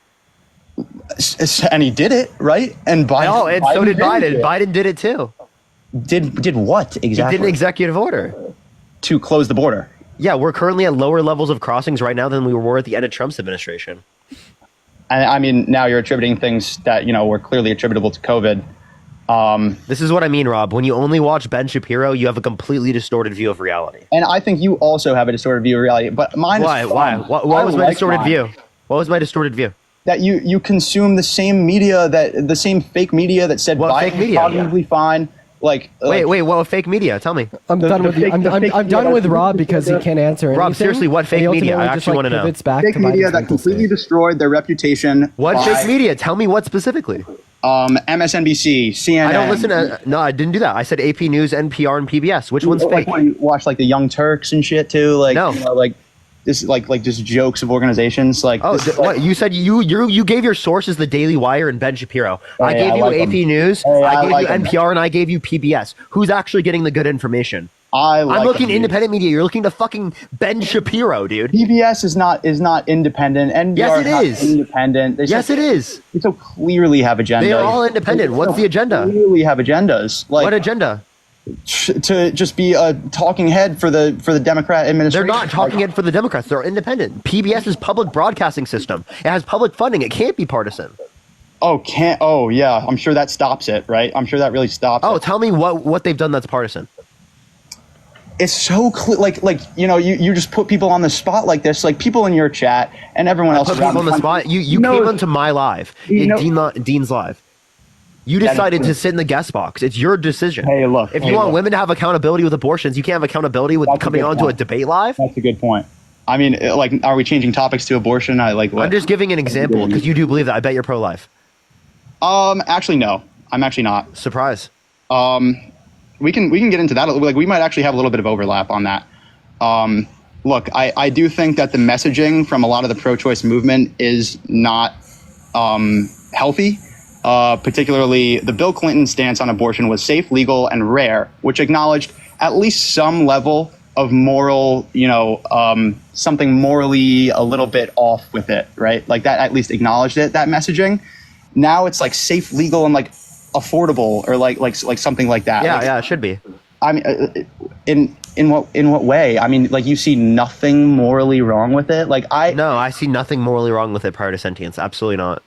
And he did it, right? And Biden. Oh, and so did Biden. Biden did it too. Did what exactly? He did an executive order to close the border. Yeah, we're currently at lower levels of crossings right now than we were at the end of Trump's administration. And I mean, now you're attributing things that were clearly attributable to COVID This is what I mean, Rob. When you only watch Ben Shapiro, you have a completely distorted view of reality. And I think you also have a distorted view of reality. But mine is fun. Why? What was my distorted view? What was my distorted view? That you consume the same media, the same fake media that said Biden is cognitively fine. Wait, what fake media? Tell me. I'm done with Rob because he can't answer anything. Rob, seriously, what fake media? I actually want to know. Fake media that completely destroyed their reputation. What fake media? Tell me what specifically. MSNBC, CNN. I don't listen to. No, I didn't do that. I said AP News, NPR, and PBS. Which one's fake? Like, you watch like the Young Turks and shit too. Like, no. You know, like this, like just jokes of organizations. Like, what you said? You gave your sources the Daily Wire and Ben Shapiro. I gave you AP News. I gave you NPR, and I gave you PBS. Who's actually getting the good information? I'm looking independent media. You're looking to fucking Ben Shapiro, dude. PBS is not independent. NPR yes, it is independent. Yes, it is. They so clearly have agendas. They are all independent. What's the agenda? Clearly have agendas. Like, what agenda? To just be a talking head for the Democrat administration. They're not talking head for the Democrats. They're independent. PBS is public broadcasting system. It has public funding. It can't be partisan. Oh yeah. I'm sure that stops it, right? I'm sure that really stops it. Tell me what they've done that's partisan. It's so clear, like you just put people on the spot like this, like people in your chat and everyone else. Put people on the spot. You came onto my live, Dean's live. You decided to sit in the guest box. It's your decision. Hey, look. If you want women to have accountability with abortions, you can't have accountability with coming onto a debate live. That's a good point. I mean, like, are we changing topics to abortion? What? I'm just giving an example because you do believe that. I bet you're pro-life. Actually, no. I'm actually not. Surprise. We can get into that. Like, we might actually have a little bit of overlap on that. Look, I do think that the messaging from a lot of the pro-choice movement is not healthy. Particularly, the Bill Clinton stance on abortion was safe, legal, and rare, which acknowledged at least some level of moral, something morally a little bit off with it, right? Like that at least acknowledged it, that messaging. Now it's like safe, legal, and like affordable, or like something like that. Yeah, it should be. I mean, in what way? I mean, like, you see nothing morally wrong with it. No, I see nothing morally wrong with it prior to sentience. Absolutely not.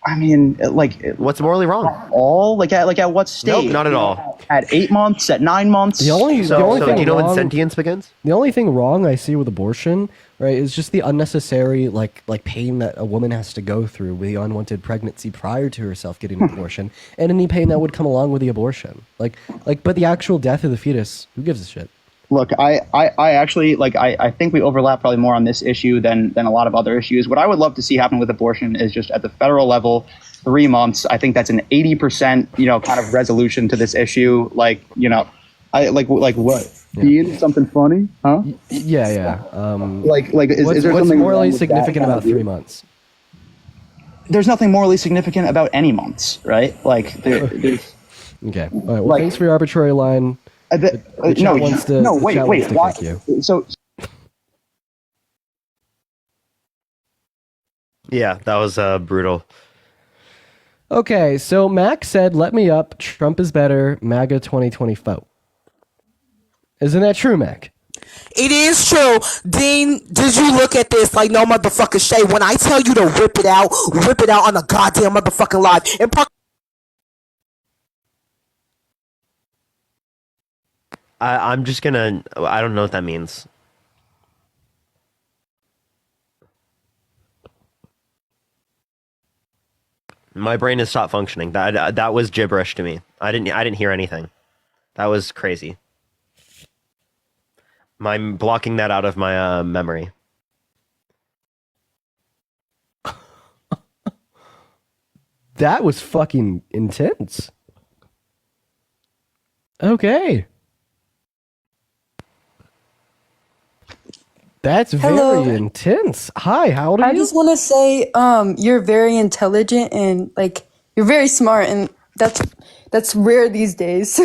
I mean, like, what's morally wrong? At what stage? Nope, not at all. At 8 months, at 9 months. The only thing do you know wrong, when sentience begins? The only thing wrong I see with abortion, right, is just the unnecessary like pain that a woman has to go through with the unwanted pregnancy prior to herself getting an abortion, and any pain that would come along with the abortion. But the actual death of the fetus, who gives a shit? Look, I actually, I think we overlap probably more on this issue than a lot of other issues. What I would love to see happen with abortion is just at the federal level, 3 months. I think that's an 80%, kind of resolution to this issue. Like what? Yeah. Dean, something funny? Huh? Yeah. Is there what's something morally significant about 3 months? There's nothing morally significant about any months, right? There's okay. All right. Well, thanks for your arbitrary line. Wait. Why? So. Yeah, that was brutal. Okay, so Max said, "Let me up. Trump is better. MAGA 2024." Isn't that true, Mac? It is true. Dean, did you look at this like no motherfucking shade? When I tell you to whip it out on the goddamn motherfucking live. And I'm just gonna. I don't know what that means. My brain has stopped functioning. That was gibberish to me. I didn't hear anything. That was crazy. I'm blocking that out of my memory. That was fucking intense. Okay. That's Hello. very intense. Hi, how old are I you? just want to say, you're very intelligent and you're very smart, and that's rare these days.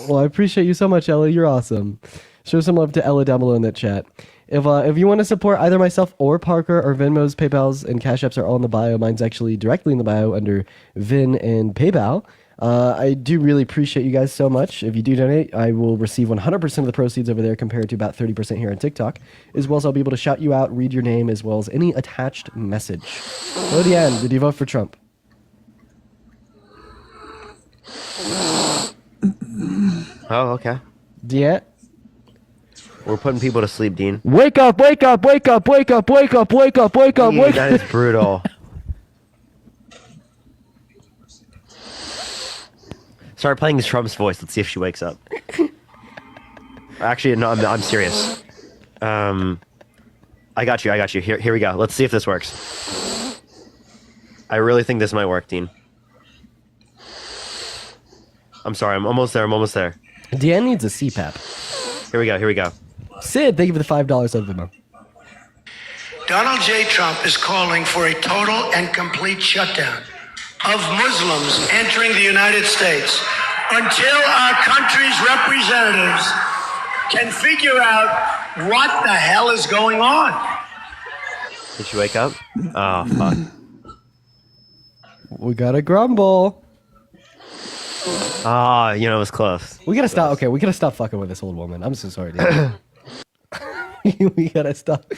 Well, I appreciate you so much, Ella. You're awesome. Show some love to Ella down below in the chat. If you want to support either myself or Parker, our Venmos, PayPals, and Cash Apps are all in the bio. Mine's actually directly in the bio under Vin and PayPal. I do really appreciate you guys so much. If you do donate, I will receive 100% of the proceeds over there compared to about 30% here on TikTok, as well as I'll be able to shout you out, read your name, as well as any attached message. Lodian, did you vote for Trump? Oh, okay. Yeah. We're putting people to sleep, Dean. Wake up, wake up, wake up, wake up, wake up, wake up, wake up, wake That up. is brutal. Start playing Trump's voice. Let's see if she wakes up. Actually, no, I'm serious. I got you. Here we go. Let's see if this works. I really think this might work, Dean. I'm sorry. I'm almost there. Deanne needs a CPAP. Here we go. Sid, thank you for the $5 of Venmo. Donald J. Trump is calling for a total and complete shutdown of Muslims entering the United States until our country's representatives can figure out what the hell is going on. Did she wake up? Oh, fuck. We gotta grumble. Ah, it was close. We gotta stop. Okay, we gotta stop fucking with this old woman. I'm so sorry, dude. We gotta stop.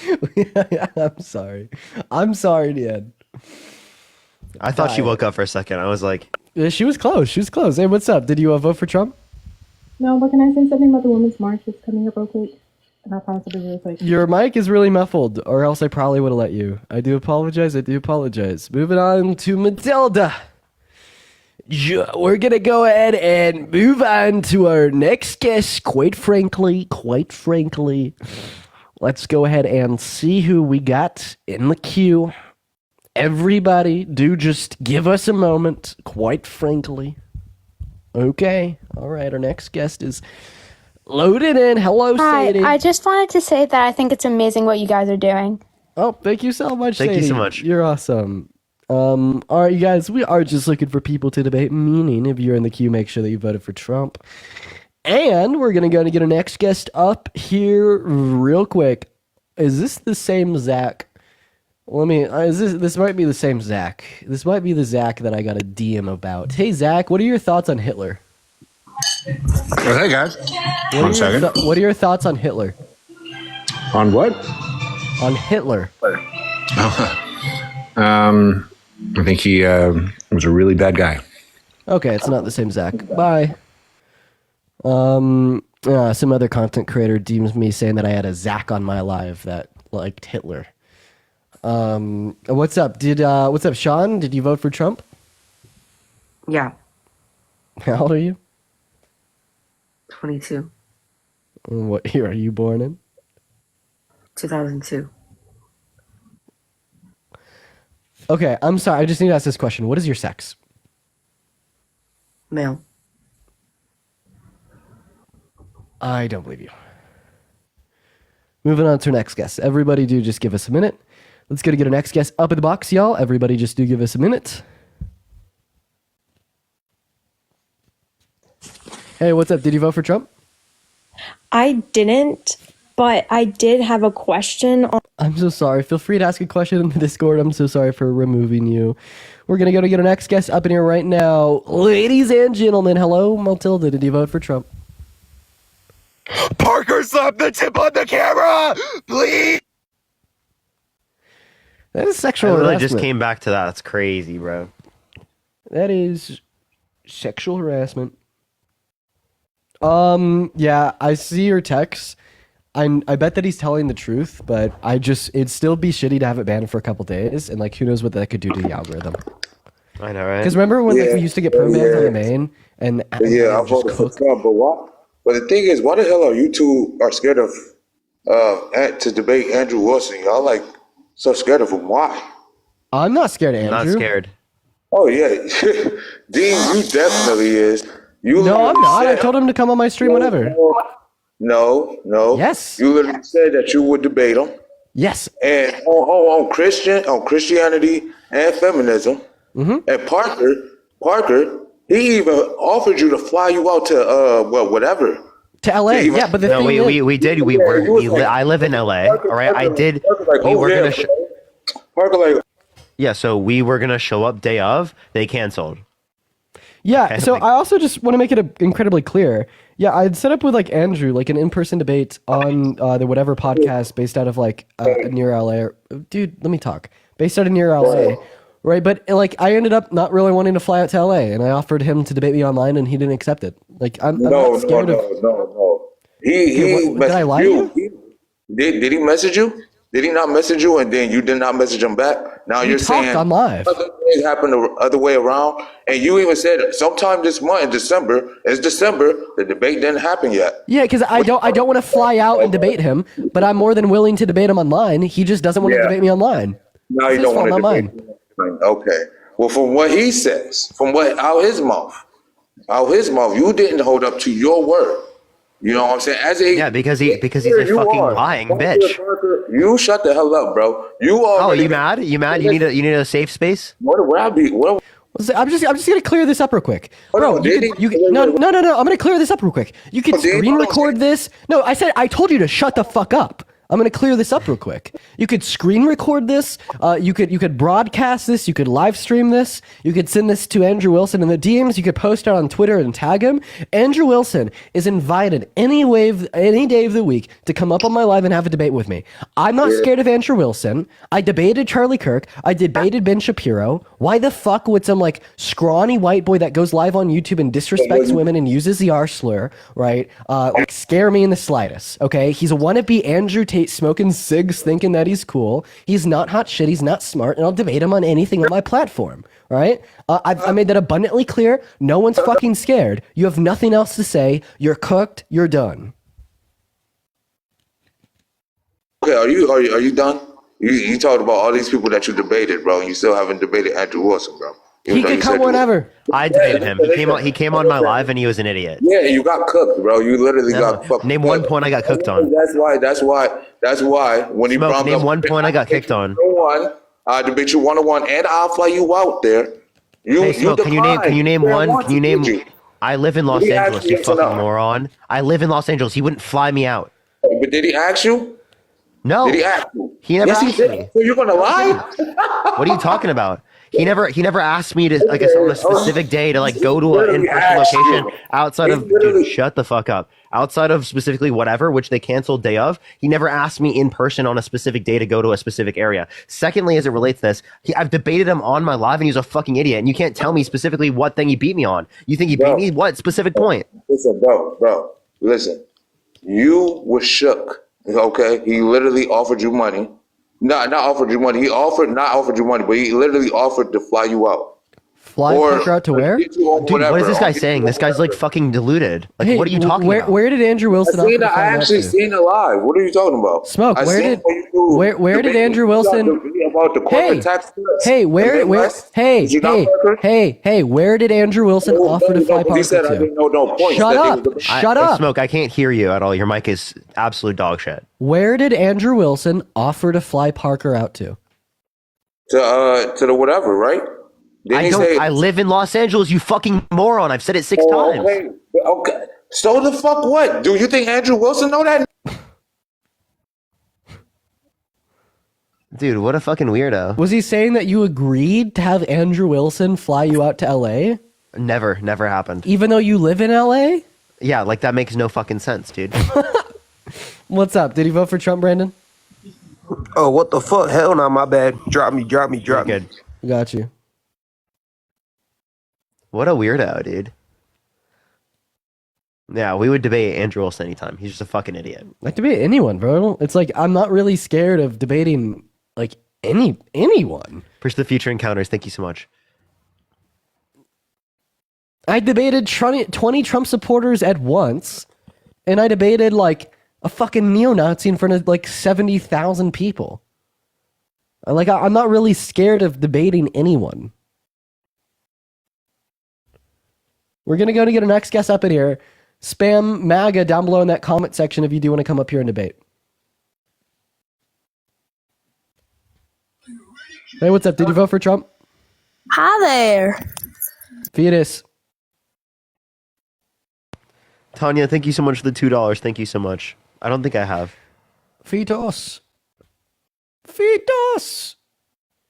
I'm sorry, Deanne. I thought she woke up for a second. I was like... Yeah, she was close. Hey, what's up? Did you vote for Trump? No, but can I say something about the Women's March that's coming up real quick? And I promise to be really quick. Your mic is really muffled, or else I probably would have let you. I do apologize. Moving on to Matilda. We're going to go ahead and move on to our next guest. Quite frankly, let's go ahead and see who we got in the queue. Everybody, do just give us a moment, quite frankly. Okay. All right. Our next guest is loaded in. Hello, Sadie. Hi. I just wanted to say that I think it's amazing what you guys are doing. Oh, thank you so much, Thank you Sadie. so much. You're awesome. All right, you guys, we are just looking for people to debate, meaning if you're in the queue, make sure that you voted for Trump. And we're going to go and get our next guest up here real quick. Is this the same Zach? This might be the same Zach. This might be the Zach that I got a DM about. Hey, Zach, what are your thoughts on Hitler? Hey, guys. One second. What are your thoughts on Hitler? On what? On Hitler. I think he was a really bad guy. Okay, it's not the same Zach. Bye. Some other content creator deems me saying that I had a Zach on my live that liked Hitler. What's up? What's up, Sean? Did you vote for Trump? Yeah, How old are you? 22, What year are you born in? 2002. Okay, I'm sorry. I just need to ask this question. What is your sex? Male. I don't believe you. Moving on to our next guest. Everybody do just give us a minute. Let's go to get our next guest up in the box, y'all. Everybody just do give us a minute. Hey, what's up? Did you vote for Trump? I didn't, but I did have a question on. I'm so sorry. Feel free to ask a question in the Discord. I'm so sorry for removing you. We're going to go to get our next guest up in here right now. Ladies and gentlemen, hello, Matilda. Did you vote for Trump? Parker, slap the tip on the camera, please. That is sexual I really harassment. just came back to that. That's crazy, bro. That is sexual harassment. Yeah, I see your text. I bet that he's telling the truth, but it'd still be shitty to have it banned for a couple days, and like who knows what that could do to the algorithm. I know, right? Because remember when like, we used to get perm bans on the main, and Yeah, I voted for Trump, but why? But the thing is, why the hell are you two scared of to debate Andrew Wilson? Y'all like so scared of him. Why? I'm not scared of Andrew. Not scared. Oh yeah, Dean, you definitely is. You No, I'm literally not. I said- told him to come on my stream whenever. No. Yes. You literally said that you would debate him. Yes. And on Christianity and feminism. Mm-hmm. And Parker, he even offered you to fly you out to whatever. To LA. Yeah, but the No, thing is, we did. I live in LA. All right, I did. We were gonna. Parker like. Yeah, so we were gonna show up day of. They canceled. Yeah, Okay, so like- I also just want to make it incredibly clear. Yeah, I'd set up with like Andrew, like an in-person debate on the whatever podcast based out of like near LA. Dude, let me talk. Based out of near LA. right? But like, I ended up not really wanting to fly out to LA, and I offered him to debate me online, and he didn't accept it. Like, I'm not scared of. No. He Did I lie to you? Did he message you? Did he not message you, and then you did not message him back? Now you're saying on live. other things happen the other way around, and you even said sometime this month in December. It's December. The debate didn't happen yet. Yeah, because I don't want to fly out and debate him, but I'm more than willing to debate him online. He just doesn't want to debate me online. Now It's you his don't fault, want not to mine. debate him. Okay. Well, from what he says, from what out his mouth, you didn't hold up to your word. You know what I'm saying? Because he's a fucking lying bitch. You shut the hell up, bro. You are. Oh, you mad? You mad? You need a safe space? What would I be? I'm just gonna clear this up real quick, bro. No. I'm gonna clear this up real quick. You can screen record this. No, I told you to shut the fuck up. I'm gonna clear this up real quick. You could screen record this. You could broadcast this. You could live stream this. You could send this to Andrew Wilson in the DMs. You could post it on Twitter and tag him. Andrew Wilson is invited any day of the week to come up on my live and have a debate with me. I'm not scared of Andrew Wilson. I debated Charlie Kirk. I debated Ben Shapiro. Why the fuck would some like scrawny white boy that goes live on YouTube and disrespects women and uses the R slur, right? Like scare me in the slightest. Okay, he's a wannabe Andrew Tate smoking cigs thinking that he's cool. He's not hot shit. He's not smart, and I'll debate him on anything on my platform. Right? I made that abundantly clear. No one's fucking scared. You have nothing else to say. You're cooked. You're done. Okay, are you done? You talked about all these people that you debated, bro, and you still haven't debated Andrew Wilson, bro. He could come whenever. I debated him. He came on my live and he was an idiot. Yeah, you got cooked, bro. You literally got fucked. Name one point I got cooked on. That's why when he brought name one point I got kicked on. I debate you 1-on-1, and I'll fly you out there. Hey, Smoke, can you name one? Can you name? I live in Los Angeles, you fucking moron. I live in Los Angeles. He wouldn't fly me out. But did he ask you? No. Did he ask you? He never asked me. So you're gonna lie? What are you talking about? He never asked me to like on a specific day to like go to an in-person location outside of dude, shut the fuck up. Outside of specifically whatever, which they canceled day of, he never asked me in person on a specific day to go to a specific area. Secondly, as it relates to this, I've debated him on my live and he's a fucking idiot. And you can't tell me specifically what thing he beat me on. You think he beat me? What specific point? Listen, bro. Listen, you were shook. Okay, he literally offered you money. Not offered you money. He not offered you money, but he literally offered to fly you out. Fly Parker out to where? Dude, what is this guy saying? This guy's like fucking deluded. Like, what are you talking about? Where did Andrew Wilson? I actually seen it live. What are you talking about? Smoke. Where did Andrew Wilson? Hey, where did Andrew Wilson offer to fly Parker He said I didn't know no points. Shut up. Smoke, I can't hear you at all. Your mic is absolute dog shit. Where did Andrew Wilson offer to fly Parker out to? To the whatever, right? I live in Los Angeles, you fucking moron. I've said it 6 times. Okay. So the fuck what? Do you think Andrew Wilson know that? Dude, what a fucking weirdo. Was he saying that you agreed to have Andrew Wilson fly you out to LA? Never happened. Even though you live in LA? Yeah, like that makes no fucking sense, dude. What's up? Did he vote for Trump, Brandon? Oh, what the fuck? Hell no, my bad. Drop me. Good. Got you. What a weirdo, dude. Yeah, we would debate Andrew Wilson anytime. He's just a fucking idiot. I debate anyone, bro. It's like I'm not really scared of debating like anyone. Push the future encounters. Thank you so much. I debated 20 Trump supporters at once, and I debated like a fucking neo-Nazi in front of like 70,000 people. I'm not really scared of debating anyone. We're going to go to get our next guest up in here. Spam MAGA down below in that comment section if you do want to come up here and debate. Hey, what's up? Did you vote for Trump? Hi there. Fetus. Tanya, thank you so much for the $2. Thank you so much. I don't think I have. Fetus. Fetus.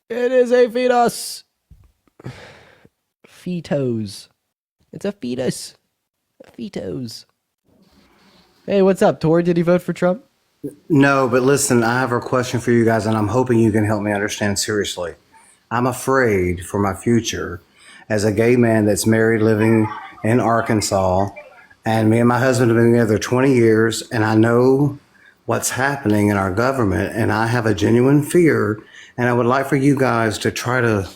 It is a fetus. Fetos. It's a fetus. Fetos. Hey, what's up, Tori? Did you vote for Trump? No, but listen, I have a question for you guys, and I'm hoping you can help me understand seriously. I'm afraid for my future as a gay man that's married, living in Arkansas. And me and my husband have been together 20 years, and I know what's happening in our government, and I have a genuine fear. And I would like for you guys to try to,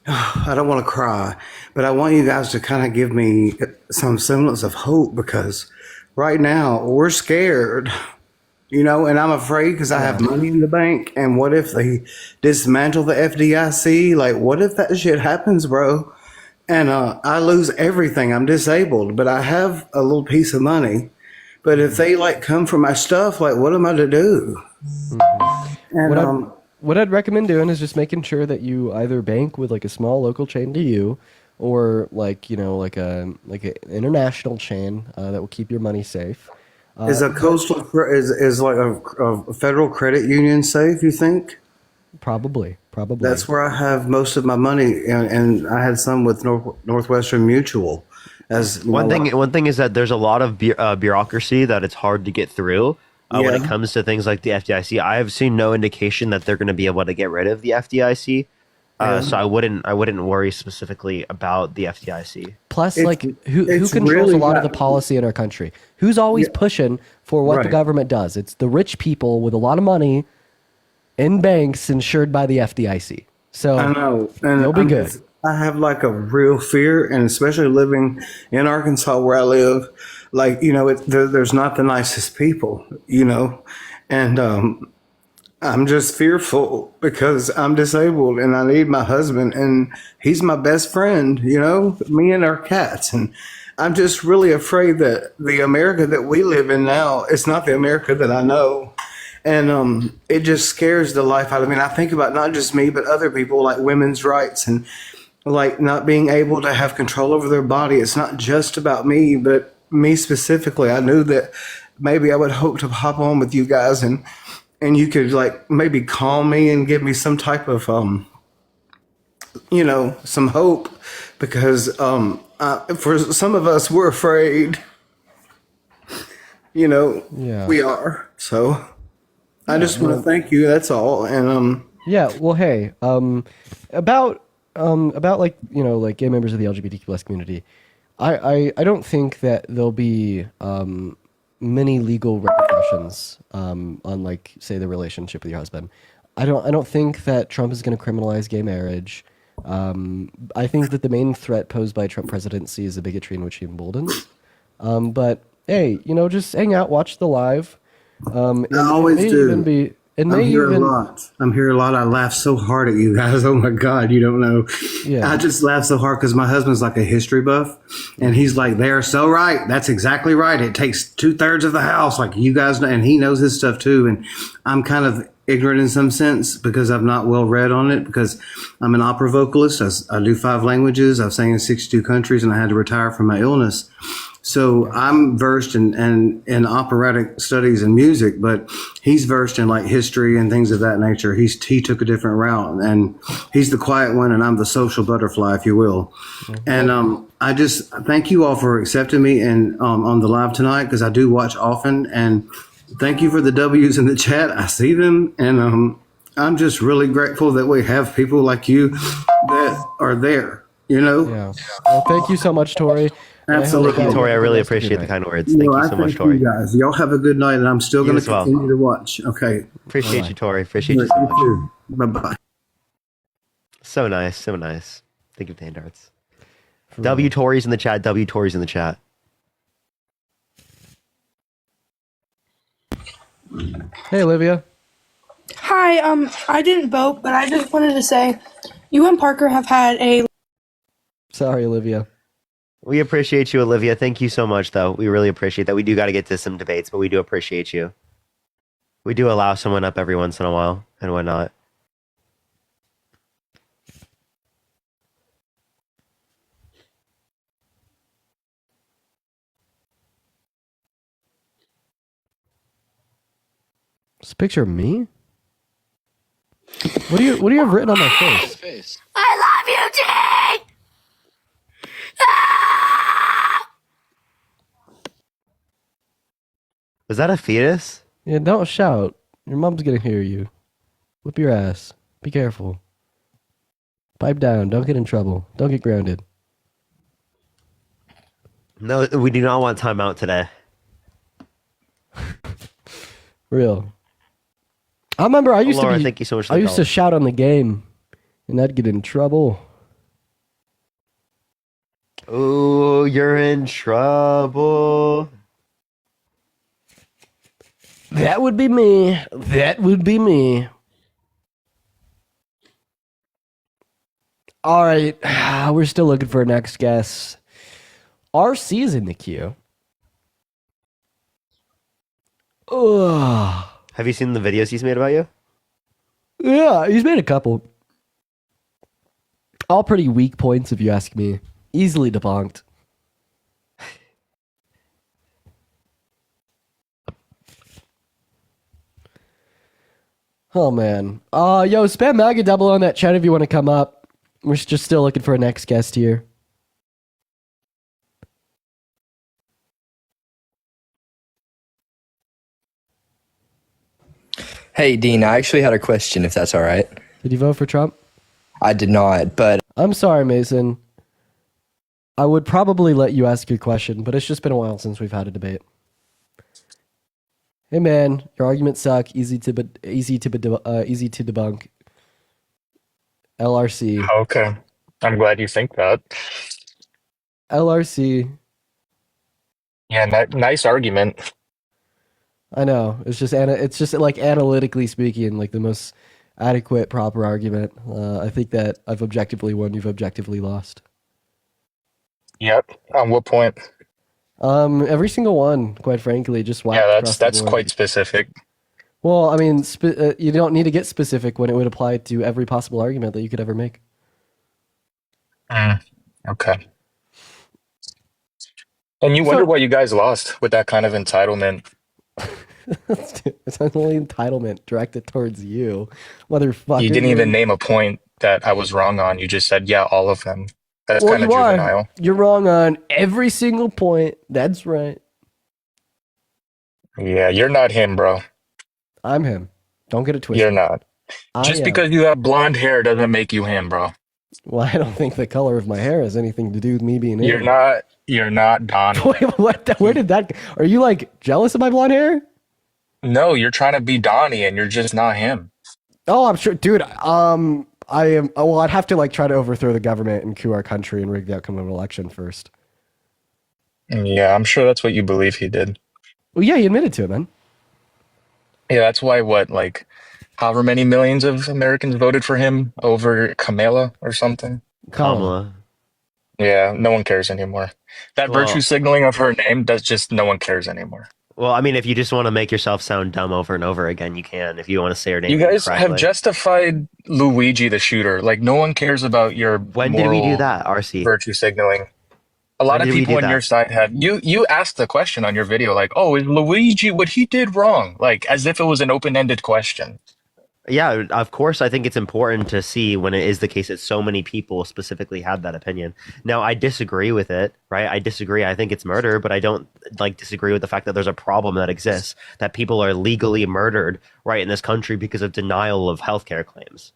I don't want to cry, but I want you guys to kind of give me some semblance of hope, because right now we're scared, and I'm afraid because I have money in the bank. And what if they dismantle the FDIC? Like, what if that shit happens, bro? And I lose everything. I'm disabled, but I have a little piece of money. But if they come for my stuff, what am I to do? And what I'd recommend doing is just making sure that you either bank with a small local chain to you, or an international chain that will keep your money safe. Is a coastal is like a federal credit union safe, you think? Probably. That's where I have most of my money, and I had some with Northwestern Mutual. As one thing is that there's a lot of bureaucracy that it's hard to get through when it comes to things like the FDIC. I have seen no indication that they're going to be able to get rid of the FDIC. So I wouldn't worry specifically about the FDIC. Plus, who controls a lot of the policy in our country? Who's always pushing for what the government does? It's the rich people with a lot of money in banks insured by the FDIC. So I know, and you'll be good. I have a real fear, and especially living in Arkansas where I live, there's not the nicest people, and I'm just fearful because I'm disabled and I need my husband, and he's my best friend, me and our cats. And I'm just really afraid that the America that we live in now is not the America that I know. And it just scares the life out of me. And I think about not just me, but other people, like women's rights and not being able to have control over their body. It's not just about me, but me specifically. I knew that maybe I would hope to hop on with you guys and you could maybe call me and give me some type of some hope, because for some of us, we're afraid. We are. So I just want to thank you. That's all. And well, hey, about gay members of the LGBTQ+ community, I don't think that there'll be many legal repercussions on say the relationship with your husband. I don't think that Trump is going to criminalize gay marriage. I think that the main threat posed by Trump presidency is the bigotry in which he emboldens. But hey, just hang out, watch the live. I always do. I'm here a lot. I laugh so hard at you guys. Oh my God, you don't know. Yeah. I just laugh so hard because my husband's a history buff, and he's like, "They're so right. That's exactly right. It takes 2/3 of the house, you guys know," and he knows his stuff too. And I'm kind of ignorant in some sense because I'm not well read on it, because I'm an opera vocalist. I do 5 languages. I've sang in 62 countries, and I had to retire from my illness. So I'm versed in operatic studies and music, but he's versed in history and things of that nature. He took a different route, and he's the quiet one, and I'm the social butterfly, if you will. And I just thank you all for accepting me and on the live tonight, because I do watch often. And thank you for the W's in the chat. I see them, and I'm just really grateful that we have people like you that are there. Yeah. Well, thank you so much, Tori. Absolutely. Thank you, Tori. I really appreciate the kind words. Thank you so much, Tori. You guys. Y'all have a good night, and I'm still going to continue to watch. Okay. Appreciate you, Tori. Appreciate you so much. Bye-bye. So nice. So nice. Thank you, Tandarts. W Tories in the chat. W Tories in the chat. Hey, Olivia. Hi. I didn't vote, but I just wanted to say, you and Parker have had a. Sorry, Olivia. We appreciate you, Olivia. Thank you so much, though. We really appreciate that. We do got to get to some debates, but we do appreciate you. We do allow someone up every once in a while and whatnot. It's a picture of me? What do you have written on my face? I love you, T! Was that a fetus? Yeah, don't shout. Your mom's gonna hear you. Whip your ass. Be careful. Pipe down. Don't get in trouble. Don't get grounded. No, we do not want timeout today. Real. I remember I used Laura, to be. thank you so much for I the used to call. shout on the game, and I'd get in trouble. Oh, you're in trouble. That would be me. That would be me. All right, we're still looking for our next guest. RC's in the queue. Ugh. Have you seen the videos he's made about you? Yeah, he's made a couple. All pretty weak points, if you ask me. Easily debunked. Oh, man. Yo, spam MAGA double on that chat if you want to come up. We're just still looking for a next guest here. Hey, Dean, I actually had a question, if that's all right. Did you vote for Trump? I did not, but... I'm sorry, Mason. I would probably let you ask your question, but it's just been a while since we've had a debate. Hey, man, your arguments suck. Easy to debunk. LRC. Okay. I'm glad you think that. LRC. Yeah, nice argument. I know. It's just like analytically speaking, like the most adequate, proper argument. I think that I've objectively won. You've objectively lost. Yep. On what point? Every single one, quite frankly, just whacked. Yeah, across the that's board. quite specific. Well, I mean, you don't need to get specific when it would apply to every possible argument that you could ever make. Okay. And you wonder why you guys lost with that kind of entitlement. It's only entitlement directed towards you, motherfucker. You didn't even name a point that I was wrong on. You just said, yeah, all of them. That's kind of juvenile. You're wrong on every single point. That's right. Yeah, you're not him, bro. I'm him. Don't get it twisted. You're not. Just because you have blonde hair doesn't make you him, bro. Well, I don't think the color of my hair has anything to do with me being him. You're not Donnie. Wait, what? Where did that? Are you like jealous of my blonde hair? No, you're trying to be Donnie and you're just not him. Oh, I'm sure, dude. I am. Well, I'd have to like try to overthrow the government and coup our country and rig the outcome of an election first. Yeah, I'm sure that's what you believe he did. Well, yeah, he admitted to it, man. Yeah, that's why however many millions of Americans voted for him over Kamala or something. Kamala. Yeah, no one cares anymore. That virtue signaling of her name, that's just no one cares anymore. Well, I mean, if you just want to make yourself sound dumb over and over again, you can. If you want to say her name, You guys incorrectly. have justified Luigi the shooter. Like, no one cares about your When did we do that, RC? virtue signaling. A lot of people on your side had you asked the question on your video, like, oh, is Luigi what he did wrong? Like, as if it was an open-ended question. Yeah, of course. I think it's important to see when it is the case that so many people specifically had that opinion. Now, I disagree with it, right? I disagree. I think it's murder, but I don't disagree with the fact that there's a problem that exists, that people are legally murdered, right, in this country because of denial of healthcare claims.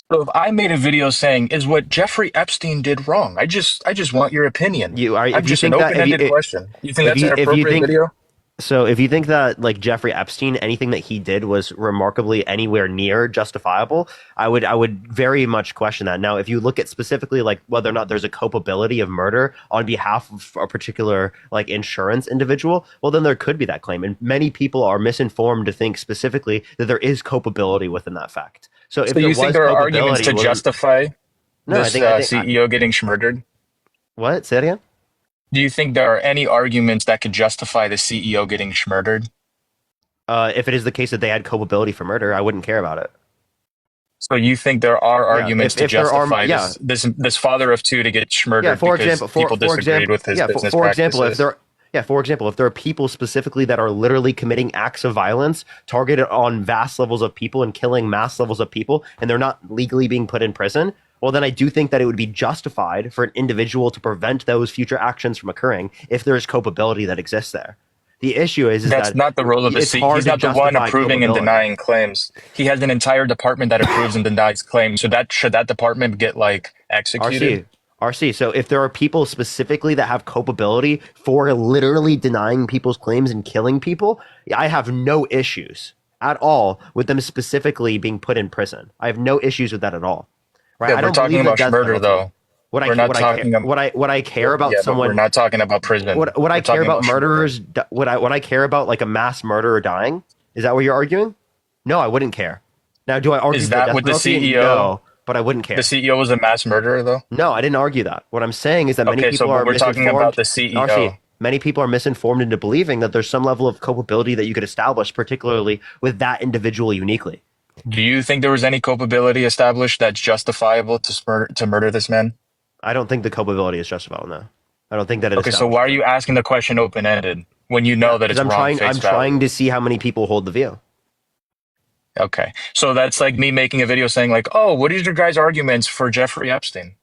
So if I made a video saying, is what Jeffrey Epstein did wrong? I just want your opinion. I'm just an open-ended question. You think that's an appropriate video? So if you think that Jeffrey Epstein, anything that he did was remarkably anywhere near justifiable, I would very much question that. Now, if you look at specifically whether or not there's a culpability of murder on behalf of a particular insurance individual, well, then there could be that claim. And many people are misinformed to think specifically that there is culpability within that fact. So if you think there are arguments to justify this CEO getting murdered? What? Say that again? Do you think there are any arguments that could justify the CEO getting murdered? If it is the case that they had culpability for murder, I wouldn't care about it. So you think there are arguments to justify this father of two to get murdered because people disagreed with his business practices? For example, if there are people specifically that are literally committing acts of violence targeted on vast levels of people and killing mass levels of people, and they're not legally being put in prison, well, then I do think that it would be justified for an individual to prevent those future actions from occurring if there is culpability that exists there. The issue is that's that not the role of the CEO. He's not the one approving and denying claims. He has an entire department that approves and denies claims. So should that department get like executed? RC. So if there are people specifically that have culpability for literally denying people's claims and killing people, I have no issues at all with them specifically being put in prison. I have no issues with that at all. Right? Yeah, we're talking about murder, though. What I care about someone. We're not talking about prison. What I care about murderers. What I care about like a mass murderer dying. Is that what you're arguing? No, I wouldn't care. Now, do I argue is that with the CEO? No, but I wouldn't care. The CEO was a mass murderer, though. No, I didn't argue that. What I'm saying is that many people are misinformed. Talking about the CEO. RC, many people are misinformed into believing that there's some level of culpability that you could establish, particularly with that individual uniquely. Do you think there was any culpability established that's justifiable to murder this man? I don't think the culpability is justifiable. No, I don't think that it is. Okay, so why are you asking the question open-ended when you know that it's wrong? I'm trying to see how many people hold the view. Okay, so that's like me making a video saying like, "Oh, what is your guys' arguments for Jeffrey Epstein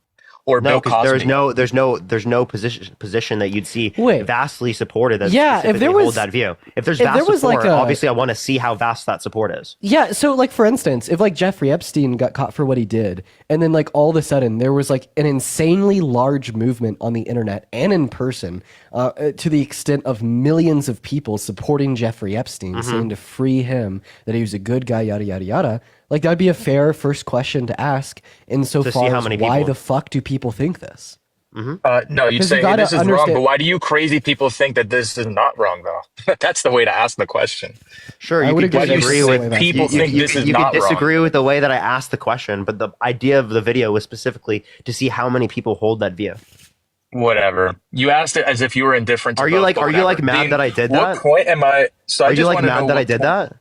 or Bill Cosby?" There's no position that you'd see vastly supported that if there was hold that view. If there's vast support, obviously I want to see how vast that support is. Yeah, so like for instance, if like Jeffrey Epstein got caught for what he did, and then like all of a sudden there was like an insanely large movement on the internet and in person, to the extent of millions of people supporting Jeffrey Epstein, saying to free him, that he was a good guy, yada yada yada. Like that'd be a fair first question to ask insofar as why the fuck do people think this? No, you'd say hey, this is wrong, but why do you crazy people think that this is not wrong though? That's the way to ask the question. Sure, you could disagree with people think this is not wrong. You could disagree with the way that I asked the question, but the idea of the video was specifically to see how many people hold that view. Whatever. You asked it as if you were indifferent to Are you like mad that I did that? What point am I? So are you like mad that I did that?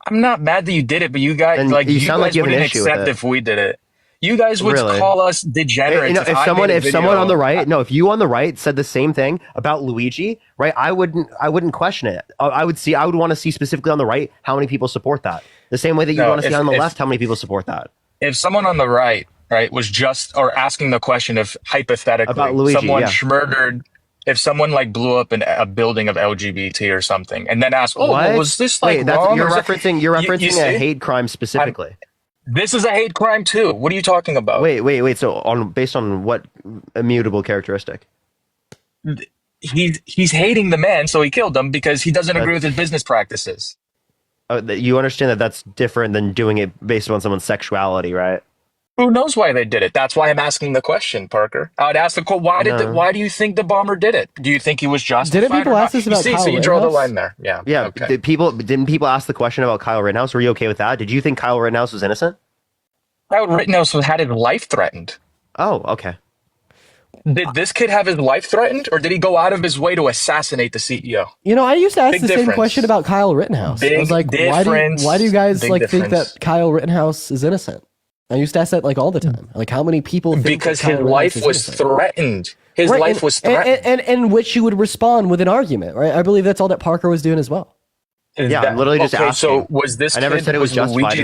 I'm not mad that you did it, but you guys you sound like you have an wouldn't issue accept if we did it. You guys would call us degenerates. If someone on the right, if you on the right said the same thing about Luigi, right? I wouldn't question it. I would want to see specifically on the right how many people support that. The same way that you want to see on the left how many people support that. If someone on the right, was just or asking the question of hypothetically about Luigi, someone murdered. If someone like blew up in a building of LGBT or something, and then asked, well, was this like wrong? You're referencing a hate crime specifically. This is a hate crime too. What are you talking about? Wait. So based on what immutable characteristic? He's hating the man, so he killed him because he doesn't agree with his business practices. Oh, you understand that that's different than doing it based on someone's sexuality, right? Who knows why they did it? That's why I'm asking the question, Parker. I'd ask the question, why do you think the bomber did it? Do you think he was justified? Didn't people ask us about Kyle So you draw the line there. Yeah. Yeah. Okay. Didn't people ask the question about Kyle Rittenhouse? Were you okay with that? Did you think Kyle Rittenhouse was innocent? Kyle Rittenhouse had his life threatened. Oh, okay. Did this kid have his life threatened, or did he go out of his way to assassinate the CEO? You know, I used to ask the same question about Kyle Rittenhouse. I was like, why do you guys think that Kyle Rittenhouse is innocent? I used to ask that like all the time. Like, how many people think because his life was threatened. His life was threatened, and which you would respond with an argument, right? I believe that's all that Parker was doing as well. I'm literally just asking. So was this? I never said it was justified.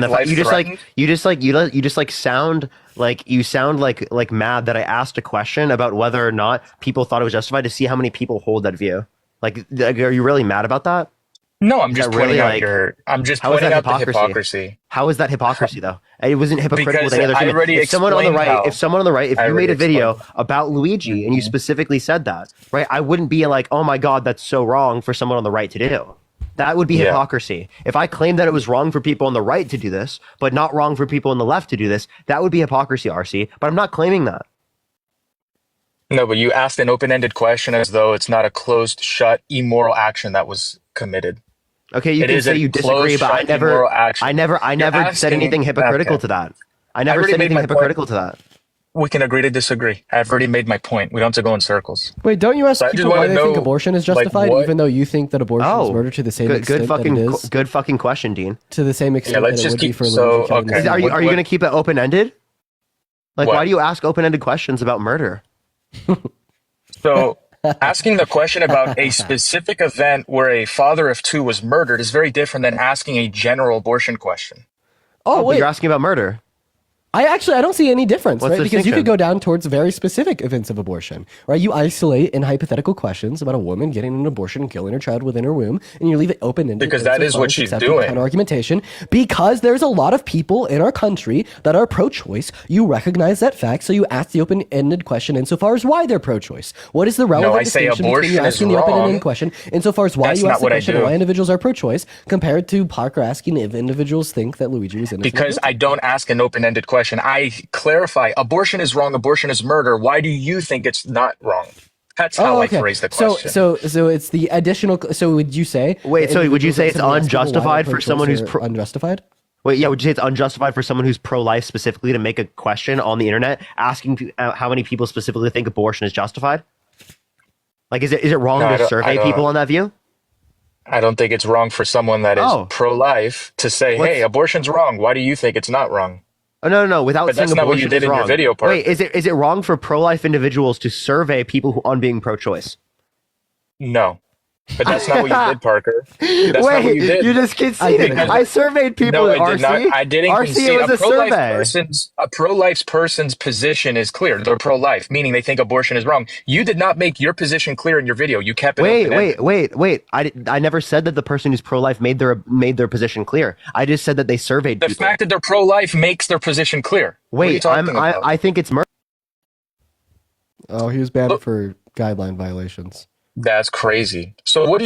You sound like mad that I asked a question about whether or not people thought it was justified to see how many people hold that view. Like, are you really mad about that? No, I'm just pointing out the hypocrisy. How is that hypocrisy though? It wasn't hypocritical with any other human. If someone on the right, if you made a video about Luigi and you specifically said that, right? I wouldn't be like, oh my God, that's so wrong for someone on the right to do. That would be hypocrisy. If I claimed that it was wrong for people on the right to do this, but not wrong for people on the left to do this, that would be hypocrisy, RC. But I'm not claiming that. No, but you asked an open-ended question as though it's not a closed, shut, immoral action that was committed. Okay, you can say you disagree, but I never said anything hypocritical to that. I never said anything hypocritical to that. We can agree to disagree. I've already made my point. We don't have to go in circles. Wait, don't you ask people why they think abortion is justified, even though you think that abortion is murder to the same extent that it is? Good fucking question, Dean. To the same extent that it would be for Are you going to keep it open-ended? Like, why do you ask open-ended questions about murder? So... asking the question about a specific event where a father of two was murdered is very different than asking a general abortion question. Oh, wait. You're asking about murder. I don't see any difference, What's right? the Because you distinction? could go down towards very specific events of abortion, right? You isolate in hypothetical questions about a woman getting an abortion and killing her child within her womb, and you leave it open-ended. Because that is what she's doing. Counter-argumentation, because there's a lot of people in our country that are pro-choice. You recognize that fact, so you ask the open-ended question insofar as why they're pro-choice. What is the relevant I say distinction between you abortion is asking the open-ended wrong. question insofar as why That's you not ask the what I question do. why individuals are pro-choice compared to Parker asking if individuals think that Luigi was innocent? Because I don't ask an open-ended question. I clarify, abortion is wrong, abortion is murder. Why do you think it's not wrong? That's how I phrase the question. So it's the additional. So would you say? Wait, so would you say it's unjustified for someone who's unjustified? Wait, yeah, would you say it's unjustified for someone who's pro-life specifically to make a question on the internet asking how many people specifically think abortion is justified? Like, is it wrong to survey people on that view? I don't think it's wrong for someone that is pro-life to say, "Hey, abortion's wrong. Why do you think it's not wrong?" Oh no! Without But saying that's not what you abortion did is in wrong. your video part. Wait, is it wrong for pro-life individuals to survey people who on being pro-choice? No. But that's not what you did, Parker. That's not what you did. You just conceded. I surveyed people No, at I did RC. not. I didn't RC concede. was a survey. A pro-life person's position is clear. They're pro-life, meaning they think abortion is wrong. You did not make your position clear in your video. You kept it Wait. I never said that the person who's pro-life made their position clear. I just said that they surveyed people. The fact that they're pro-life makes their position clear. Wait, I think it's murder. Oh, he was banned for guideline violations. That's crazy. So what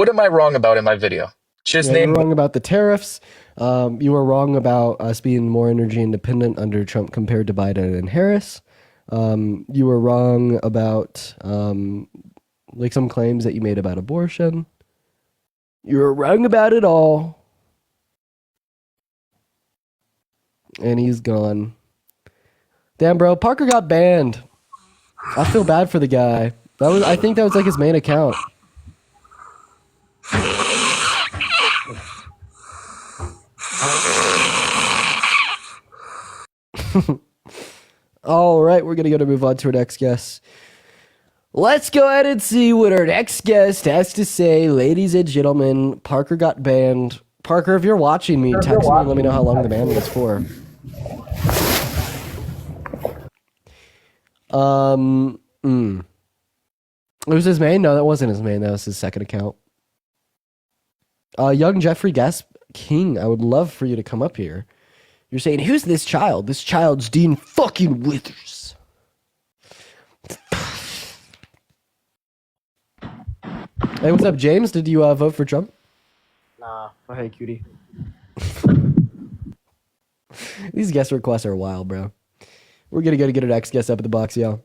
am I wrong about in my video? You were wrong about the tariffs. You were wrong about us being more energy independent under Trump compared to Biden and Harris. You were wrong about like some claims that you made about abortion. You were wrong about it all. And he's gone. Damn, bro, Parker got banned. I feel bad for the guy. I think that was like his main account. All right, we're gonna move on to our next guest. Let's go ahead and see what our next guest has to say, ladies and gentlemen. Parker got banned. Parker, if you're watching me, text me and let me know how long the ban was for. It was his main? No, that wasn't his main. That was his second account. Young Jeffrey Gasp King, I would love for you to come up here. You're saying, who's this child? This child's Dean fucking Withers. Hey, what's up, James? Did you vote for Trump? Nah. Oh, hey, cutie. These guest requests are wild, bro. We're gonna get our next guest up in the box, y'all.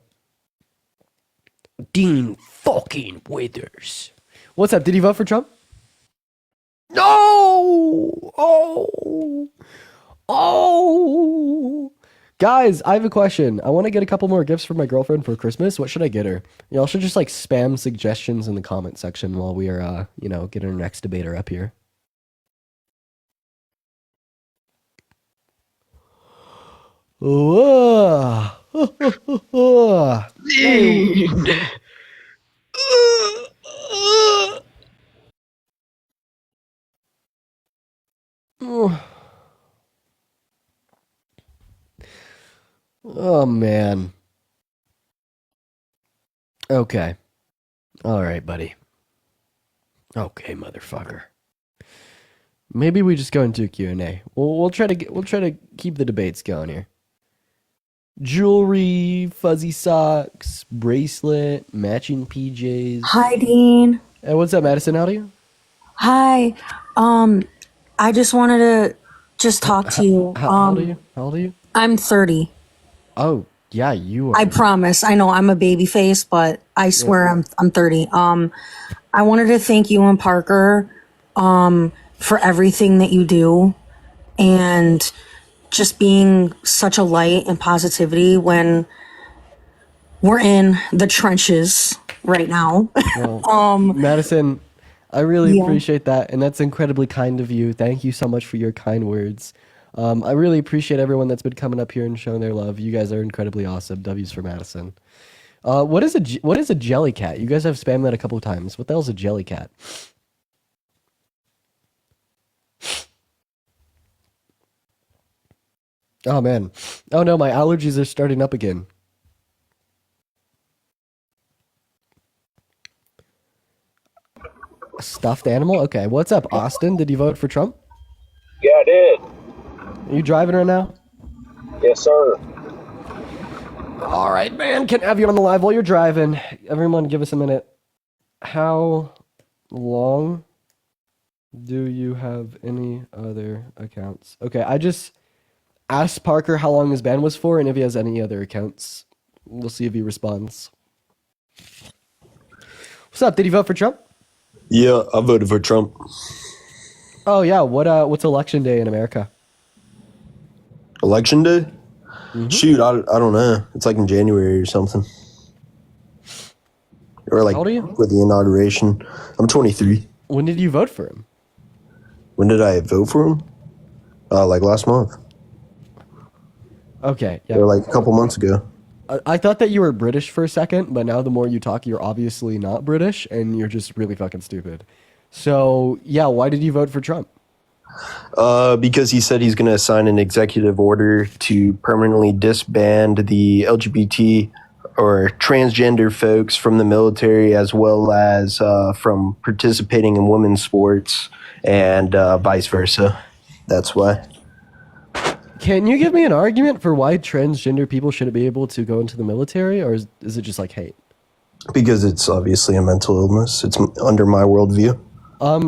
Dean fucking Withers. What's up? Did you vote for Trump? No! Oh! Guys, I have a question. I want to get a couple more gifts for my girlfriend for Christmas. What should I get her? Y'all should just like spam suggestions in the comment section while we are, getting our next debater up here. Whoa. Oh, man. Okay. All right, buddy. Okay, motherfucker. Maybe we just go into a Q&A. We'll try to keep the debates going here. Jewelry, fuzzy socks, bracelet, matching PJs. Hi, Dean. Hey, what's up, Madison? How are you? Hi. I just wanted to talk to you. How old are you? How old are you? I'm 30. Oh, yeah, you are. I promise. I know I'm a baby face, but I swear I'm 30. I wanted to thank you and Parker for everything that you do and just being such a light and positivity when we're in the trenches right now. Well, Madison, I really appreciate that, and that's incredibly kind of you. Thank you so much for your kind words. I really appreciate everyone that's been coming up here and showing their love. You guys are incredibly awesome. W's for Madison. What is a jelly cat? You guys have spammed that a couple of times. What the hell is a jelly cat? Oh man. Oh no, my allergies are starting up again. A stuffed animal? Okay. What's up, Austin? Did you vote for Trump? Yeah, I did. Are you driving right now? Yes, sir. All right, man. Can't have you on the live while you're driving. Everyone, give us a minute. How long do you have any other accounts? Okay, I just asked Parker how long his ban was for and if he has any other accounts. We'll see if he responds. What's up? Did you vote for Trump? Yeah, I voted for Trump. Oh yeah. What's election day in America? Election day? Mm-hmm. Shoot, I don't know. It's like in January or something. Or like how old are you? For the inauguration. I'm 23. When did you vote for him? When did I vote for him? Like last month. Okay. Yeah. Or like a couple months ago. I thought that you were British for a second, but now the more you talk, you're obviously not British, and you're just really fucking stupid. So, yeah, why did you vote for Trump? Because he said he's going to sign an executive order to permanently disband the LGBT or transgender folks from the military, as well as from participating in women's sports, and vice versa. That's why. Can you give me an argument for why transgender people shouldn't be able to go into the military, or is it just like hate? Because it's obviously a mental illness. It's under my worldview.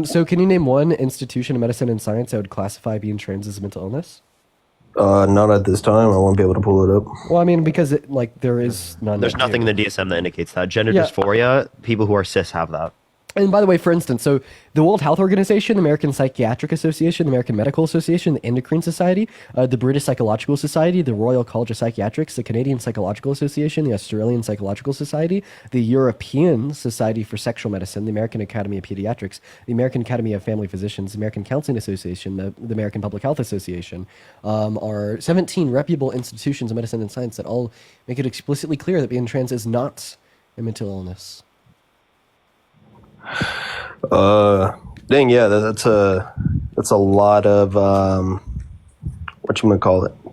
So can you name one institution of medicine and science that would classify being trans as a mental illness? Not at this time. I won't be able to pull it up. Well, I mean, because there is none. There's nothing in the DSM that indicates that. Gender dysphoria, people who are cis have that. And by the way, for instance, so the World Health Organization, the American Psychiatric Association, the American Medical Association, the Endocrine Society, the British Psychological Society, the Royal College of Psychiatrics, the Canadian Psychological Association, the Australian Psychological Society, the European Society for Sexual Medicine, the American Academy of Pediatrics, the American Academy of Family Physicians, the American Counseling Association, the American Public Health Association, are 17 reputable institutions of medicine and science that all make it explicitly clear that being trans is not a mental illness. Dang, yeah, that's a lot of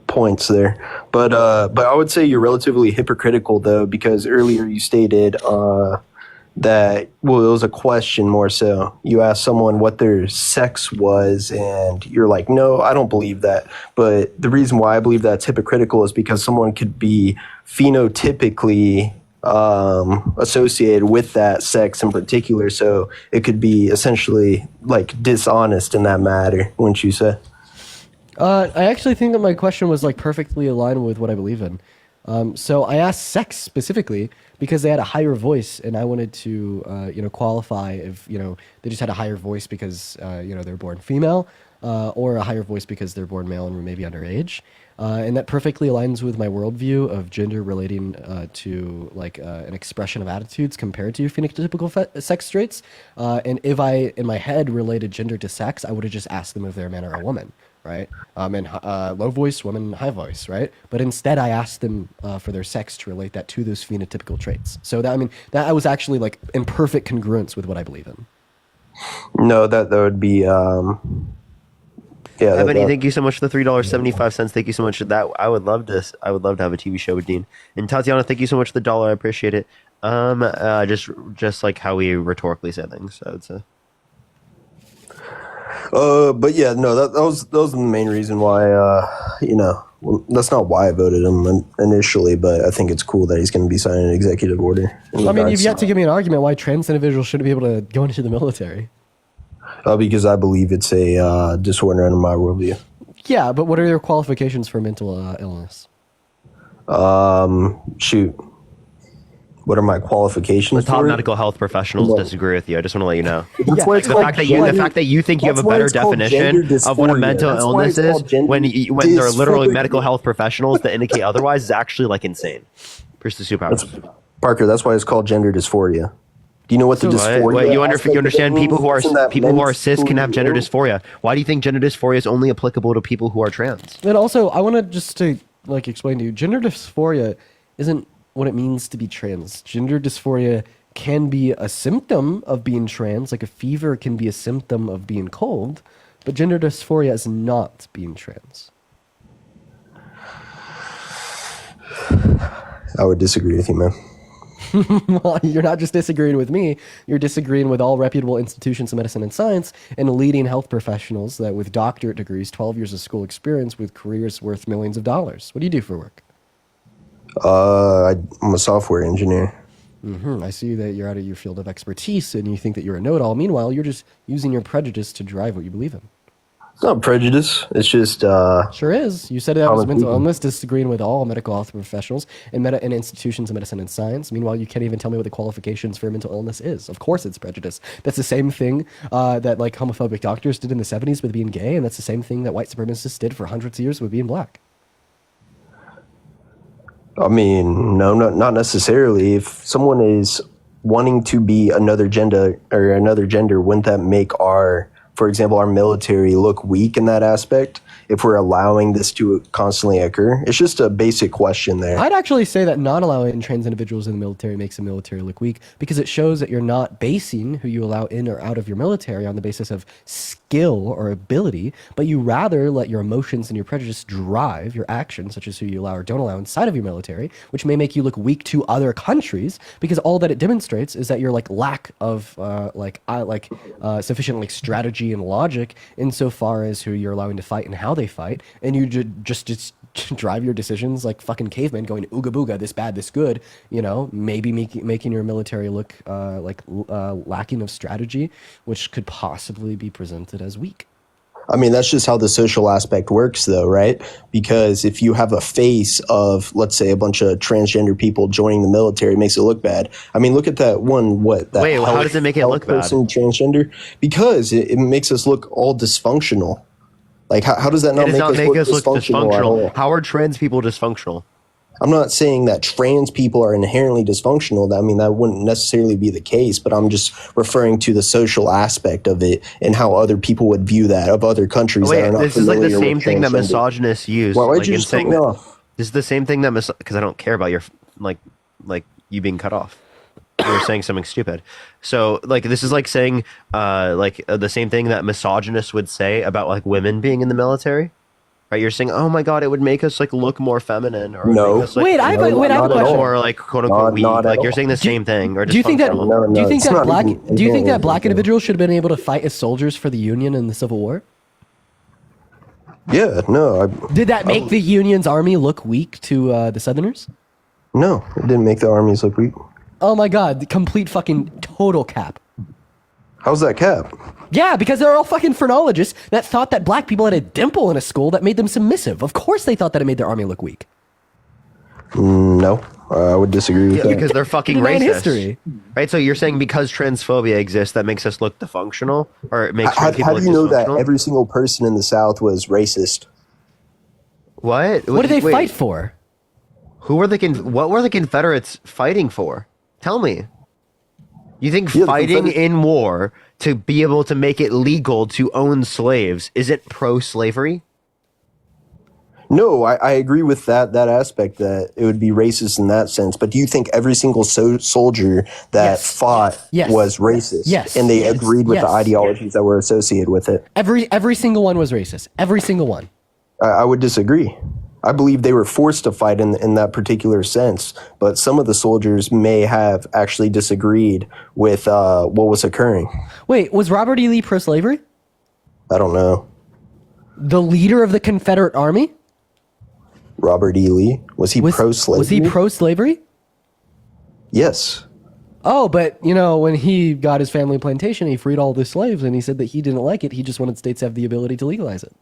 points there. But I would say you're relatively hypocritical though, because earlier you stated that, well, it was a question more so. You asked someone what their sex was, and you're like, no, I don't believe that. But the reason why I believe that's hypocritical is because someone could be phenotypically associated with that sex in particular, so it could be essentially like dishonest in that matter, wouldn't you say? I actually think that my question was like perfectly aligned with what I believe in. So I asked sex specifically because they had a higher voice, and I wanted to qualify if they just had a higher voice because they're born female, or a higher voice because they're born male and were maybe underage. And that perfectly aligns with my worldview of gender relating to like an expression of attitudes compared to phenotypical sex traits. And if I, in my head, related gender to sex, I would have just asked them if they're a man or a woman, right? And low voice, woman, high voice, right? But instead, I asked them for their sex to relate that to those phenotypical traits. So that I was actually like in perfect congruence with what I believe in. No, that would be. Yeah, Ebony, thank you so much for the $3.75. Thank you so much for that. I would love to have a TV show with Dean. And Tatiana, thank you so much for the $1. I appreciate it. Just like how we rhetorically say things, I would say. But yeah, no, that was the main reason why. That's not why I voted him initially, but I think it's cool that he's going to be signing an executive order. I mean, you've yet to give me an argument why trans individuals shouldn't be able to go into the military. Because I believe it's a disorder under my worldview. Yeah, but what are your qualifications for mental illness? Shoot. What are my qualifications? The top medical health professionals disagree with you. I just want to let you know. The fact that you think you have a better definition of what a mental illness is when there are literally medical health professionals that indicate otherwise is actually like insane. Parker, that's why it's called gender dysphoria. Do you know what the dysphoria? You understand people who are cis can have gender dysphoria. Why do you think gender dysphoria is only applicable to people who are trans? And also, I want to just explain to you, gender dysphoria isn't what it means to be trans. Gender dysphoria can be a symptom of being trans, like a fever can be a symptom of being cold, but gender dysphoria is not being trans. I would disagree with you, man. Well, you're not just disagreeing with me, you're disagreeing with all reputable institutions of medicine and science and leading health professionals that with doctorate degrees, 12 years of school experience with careers worth millions of dollars. What do you do for work? I'm a software engineer. I see that you're out of your field of expertise and you think that you're a know-it-all. Meanwhile, you're just using your prejudice to drive what you believe in. It's not prejudice. It's just sure is. You said I was mental illness, disagreeing with all medical health professionals and institutions of medicine and science. Meanwhile, you can't even tell me what the qualifications for mental illness is. Of course, it's prejudice. That's the same thing that like homophobic doctors did in the 70s with being gay, and that's the same thing that white supremacists did for hundreds of years with being black. I mean, no, not necessarily. If someone is wanting to be another gender, wouldn't that make for example, our military look weak in that aspect if we're allowing this to constantly occur? It's just a basic question there. I'd actually say that not allowing trans individuals in the military makes the military look weak because it shows that you're not basing who you allow in or out of your military on the basis of skill or ability, but you rather let your emotions and your prejudice drive your actions, such as who you allow or don't allow inside of your military, which may make you look weak to other countries because all that it demonstrates is that your like lack of sufficient like strategy and logic insofar as who you're allowing to fight and how they fight, and you just drive your decisions like fucking cavemen going ooga booga, this bad, this good, you know, maybe making your military look lacking of strategy, which could possibly be presented as weak. I mean, that's just how the social aspect works, though, right? Because if you have a face of, let's say, a bunch of transgender people joining the military, it makes it look bad. I mean, look at that one. Wait, how does it make it look bad? Transgender, because it makes us look all dysfunctional. Like, how does that not make us look dysfunctional? How are trans people dysfunctional? I'm not saying that trans people are inherently dysfunctional. I mean, that wouldn't necessarily be the case, but I'm just referring to the social aspect of it and how other people would view that of other countries that are not this is like the familiar same with thing that transgender. misogynists use. Why'd like, you just cut me off? This is the same thing that because I don't care about your like you being cut off. You're saying something stupid. So like this is like saying the same thing that misogynists would say about like women being in the military. Right, you're saying, "Oh my God, it would make us like look more feminine," or no. make us, like, I have a question. Or like quote unquote weak. Like you're saying the same thing. Or do you think that? Do you think that black thing. individuals should have been able to fight as soldiers for the Union in the Civil War? Yeah, no. Did that make the Union's army look weak to the Southerners? No, it didn't make the armies look weak. Oh my God, the complete fucking total cap. How's that cap? Yeah, because they're all fucking phrenologists that thought that black people had a dimple in a skull that made them submissive. Of course they thought that it made their army look weak. No, I would disagree with that. Because they're fucking Deny racist. history. Right, so you're saying because transphobia exists, that makes us look dysfunctional? Or it makes How people do you know look that dysfunctional? every single person in the South was racist? What? What did they fight for? Who were what were the Confederates fighting for? Tell me. You think Yeah, fighting in war to be able to make it legal to own slaves isn't pro-slavery? No, I agree with that aspect, that it would be racist in that sense. But do you think every single soldier that fought was racist? Yes. And they agreed with the ideologies that were associated with it? Every single one was racist. Every single one. I would disagree. I believe they were forced to fight in that particular sense, but some of the soldiers may have actually disagreed with what was occurring. Wait, was Robert E. Lee pro-slavery? I don't know. The leader of the Confederate Army? Robert E. Lee? Was he pro-slavery? Was he pro-slavery? Yes. Oh, but, you know, when he got his family plantation, he freed all the slaves, and he said that he didn't like it. He just wanted states to have the ability to legalize it.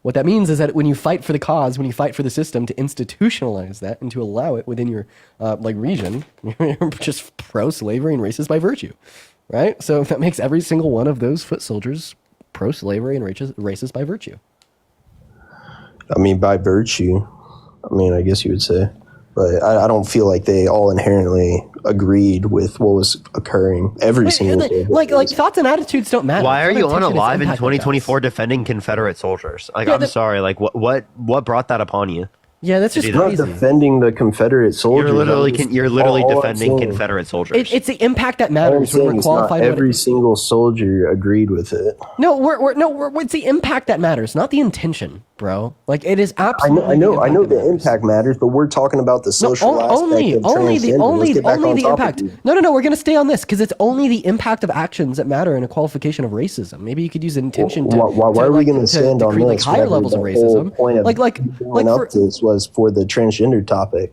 What that means is that when you fight for the cause, when you fight for the system to institutionalize that and to allow it within your region, you're just pro-slavery and racist by virtue, right? So that makes every single one of those foot soldiers pro-slavery and racist by virtue. I mean, by virtue, I guess you would say. But I don't feel like they all inherently agreed with what was occurring every single day. Like thoughts and attitudes don't matter. Why are you on Alive in 2024 defending Confederate soldiers? Like, I'm sorry. Like, what brought that upon you? Yeah, that's just I'm not crazy. defending the Confederate soldiers. You're literally all defending Confederate soldiers. It's the impact that All I'm matters when saying we're is not qualified. every single soldier agreed with it. No, it's the impact that matters, not the intention, bro. Like it is absolutely. I know the impact matters, but we're talking about the social aspect of transgender. Let's get back on the topic impact. here. No, we're gonna stay on this because it's only the impact of actions that matter in a qualification of racism. Maybe you could use intention Why are we going to stand on create this? like higher levels of racism? Point of this was for the transgender topic.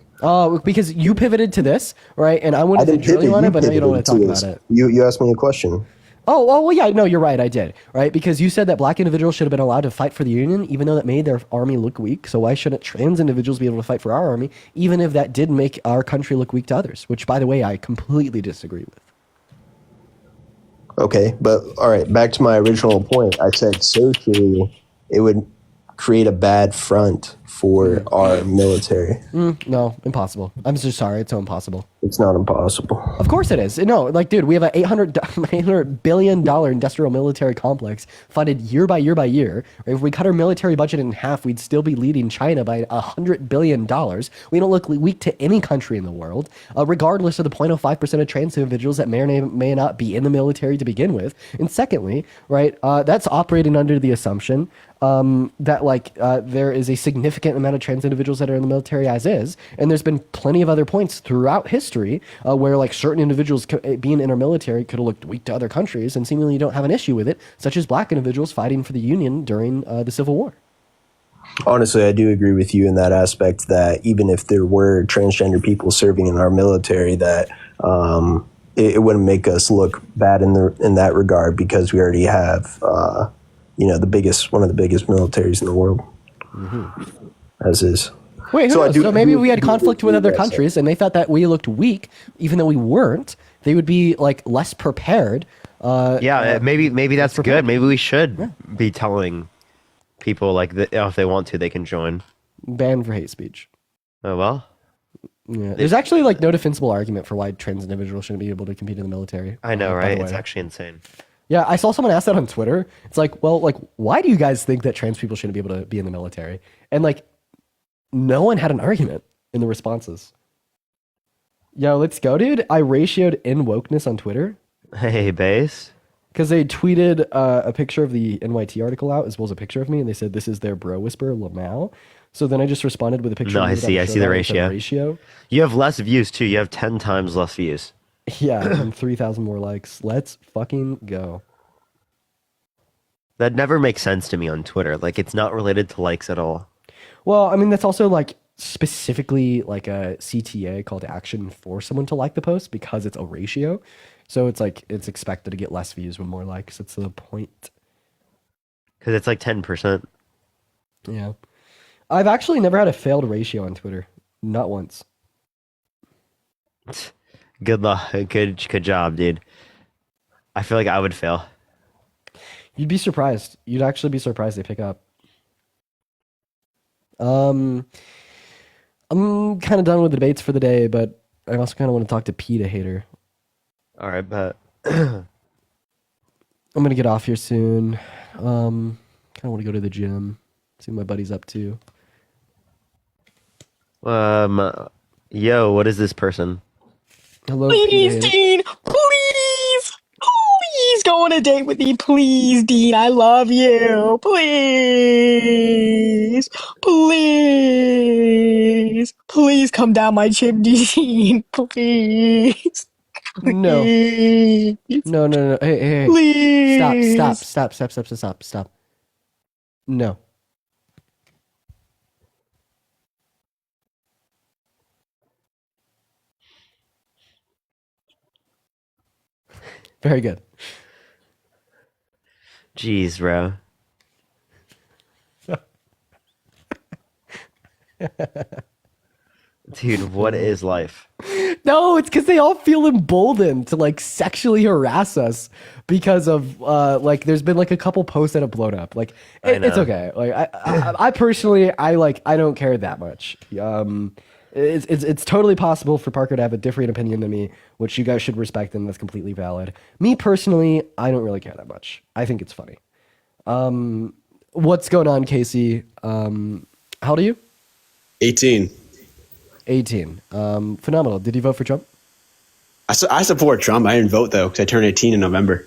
Because you pivoted to this, right? And I wanted to drill you on it, but now you don't want to talk about it. You asked me a question. Oh, well, yeah, no, you're right. I did, right? Because you said that black individuals should have been allowed to fight for the Union, even though that made their army look weak. So why shouldn't trans individuals be able to fight for our army, even if that did make our country look weak to others? Which, by the way, I completely disagree with. Okay, but all right, back to my original point. I said socially, it would create a bad front for our military. No, impossible. I'm so sorry. It's so impossible. It's not impossible. Of course it is. No, like, dude, we have a $800 billion industrial military complex funded year by year by year. If we cut our military budget in half, we'd still be leading China by $100 billion. We don't look weak to any country in the world, regardless of the 0.05% of trans individuals that may or may not be in the military to begin with. And secondly, right, that's operating under the assumption that there is a significant amount of trans individuals that are in the military as is, and there's been plenty of other points throughout history where like certain individuals being in our military could have looked weak to other countries and seemingly don't have an issue with it, such as black individuals fighting for the Union during the Civil War. Honestly, I do agree with you in that aspect that even if there were transgender people serving in our military, that it wouldn't make us look bad in that regard because we already have one of the biggest militaries in the world, as is. Wait, so maybe we had conflict with other countries, and they thought that we looked weak, even though we weren't. They would be like less prepared. Maybe that's good. Maybe we should be telling people like if they want to, they can join. Ban for hate speech. Oh well. Yeah, there's actually like no defensible argument for why trans individuals shouldn't be able to compete in the military. I know, right? It's actually insane. Yeah, I saw someone ask that on Twitter. It's like, well, like, why do you guys think that trans people shouldn't be able to be in the military? And like, no one had an argument in the responses. Yo, let's go, dude. I ratioed in wokeness on Twitter. Hey, base. Because they tweeted a picture of the NYT article out as well as a picture of me, and they said, this is their bro whisperer, Lamau. So then I just responded with a picture of me. I see the ratio. You have less views, too. You have 10 times less views. Yeah, and 3,000 more likes. Let's fucking go. That never makes sense to me on Twitter. Like, it's not related to likes at all. Well, I mean, that's also like specifically like a CTA call to action for someone to like the post because it's a ratio. So it's like it's expected to get less views with more likes. It's the point. Because it's like 10%. Yeah. I've actually never had a failed ratio on Twitter. Not once. Good luck. Good job, dude. I feel like I would fail. You'd be surprised. You'd actually be surprised they pick up. I'm kind of done with the debates for the day, but I also kind of want to talk to PETA Hater. All right, but I'm gonna get off here soon. Kind of want to go to the gym, see what my buddy's up to. Yo, what is this person? Hello, please, Dean, please go on a date with me, please, Dean. I love you, please, come down my chimney, Dean, please. No. No. Hey. Please. Stop. No. Very good. Jeez, bro. Dude, what is life? No, it's because they all feel emboldened to like sexually harass us because of like there's been like a couple posts that have blown up. Like it's okay. Like I personally I don't care that much. It's totally possible for Parker to have a different opinion than me, which you guys should respect, and that's completely valid. Me personally, I don't really care that much. I think it's funny. What's going on, Casey? How old are you? 18. 18. Phenomenal. Did you vote for Trump? I support Trump. I didn't vote though because I turned 18 in November.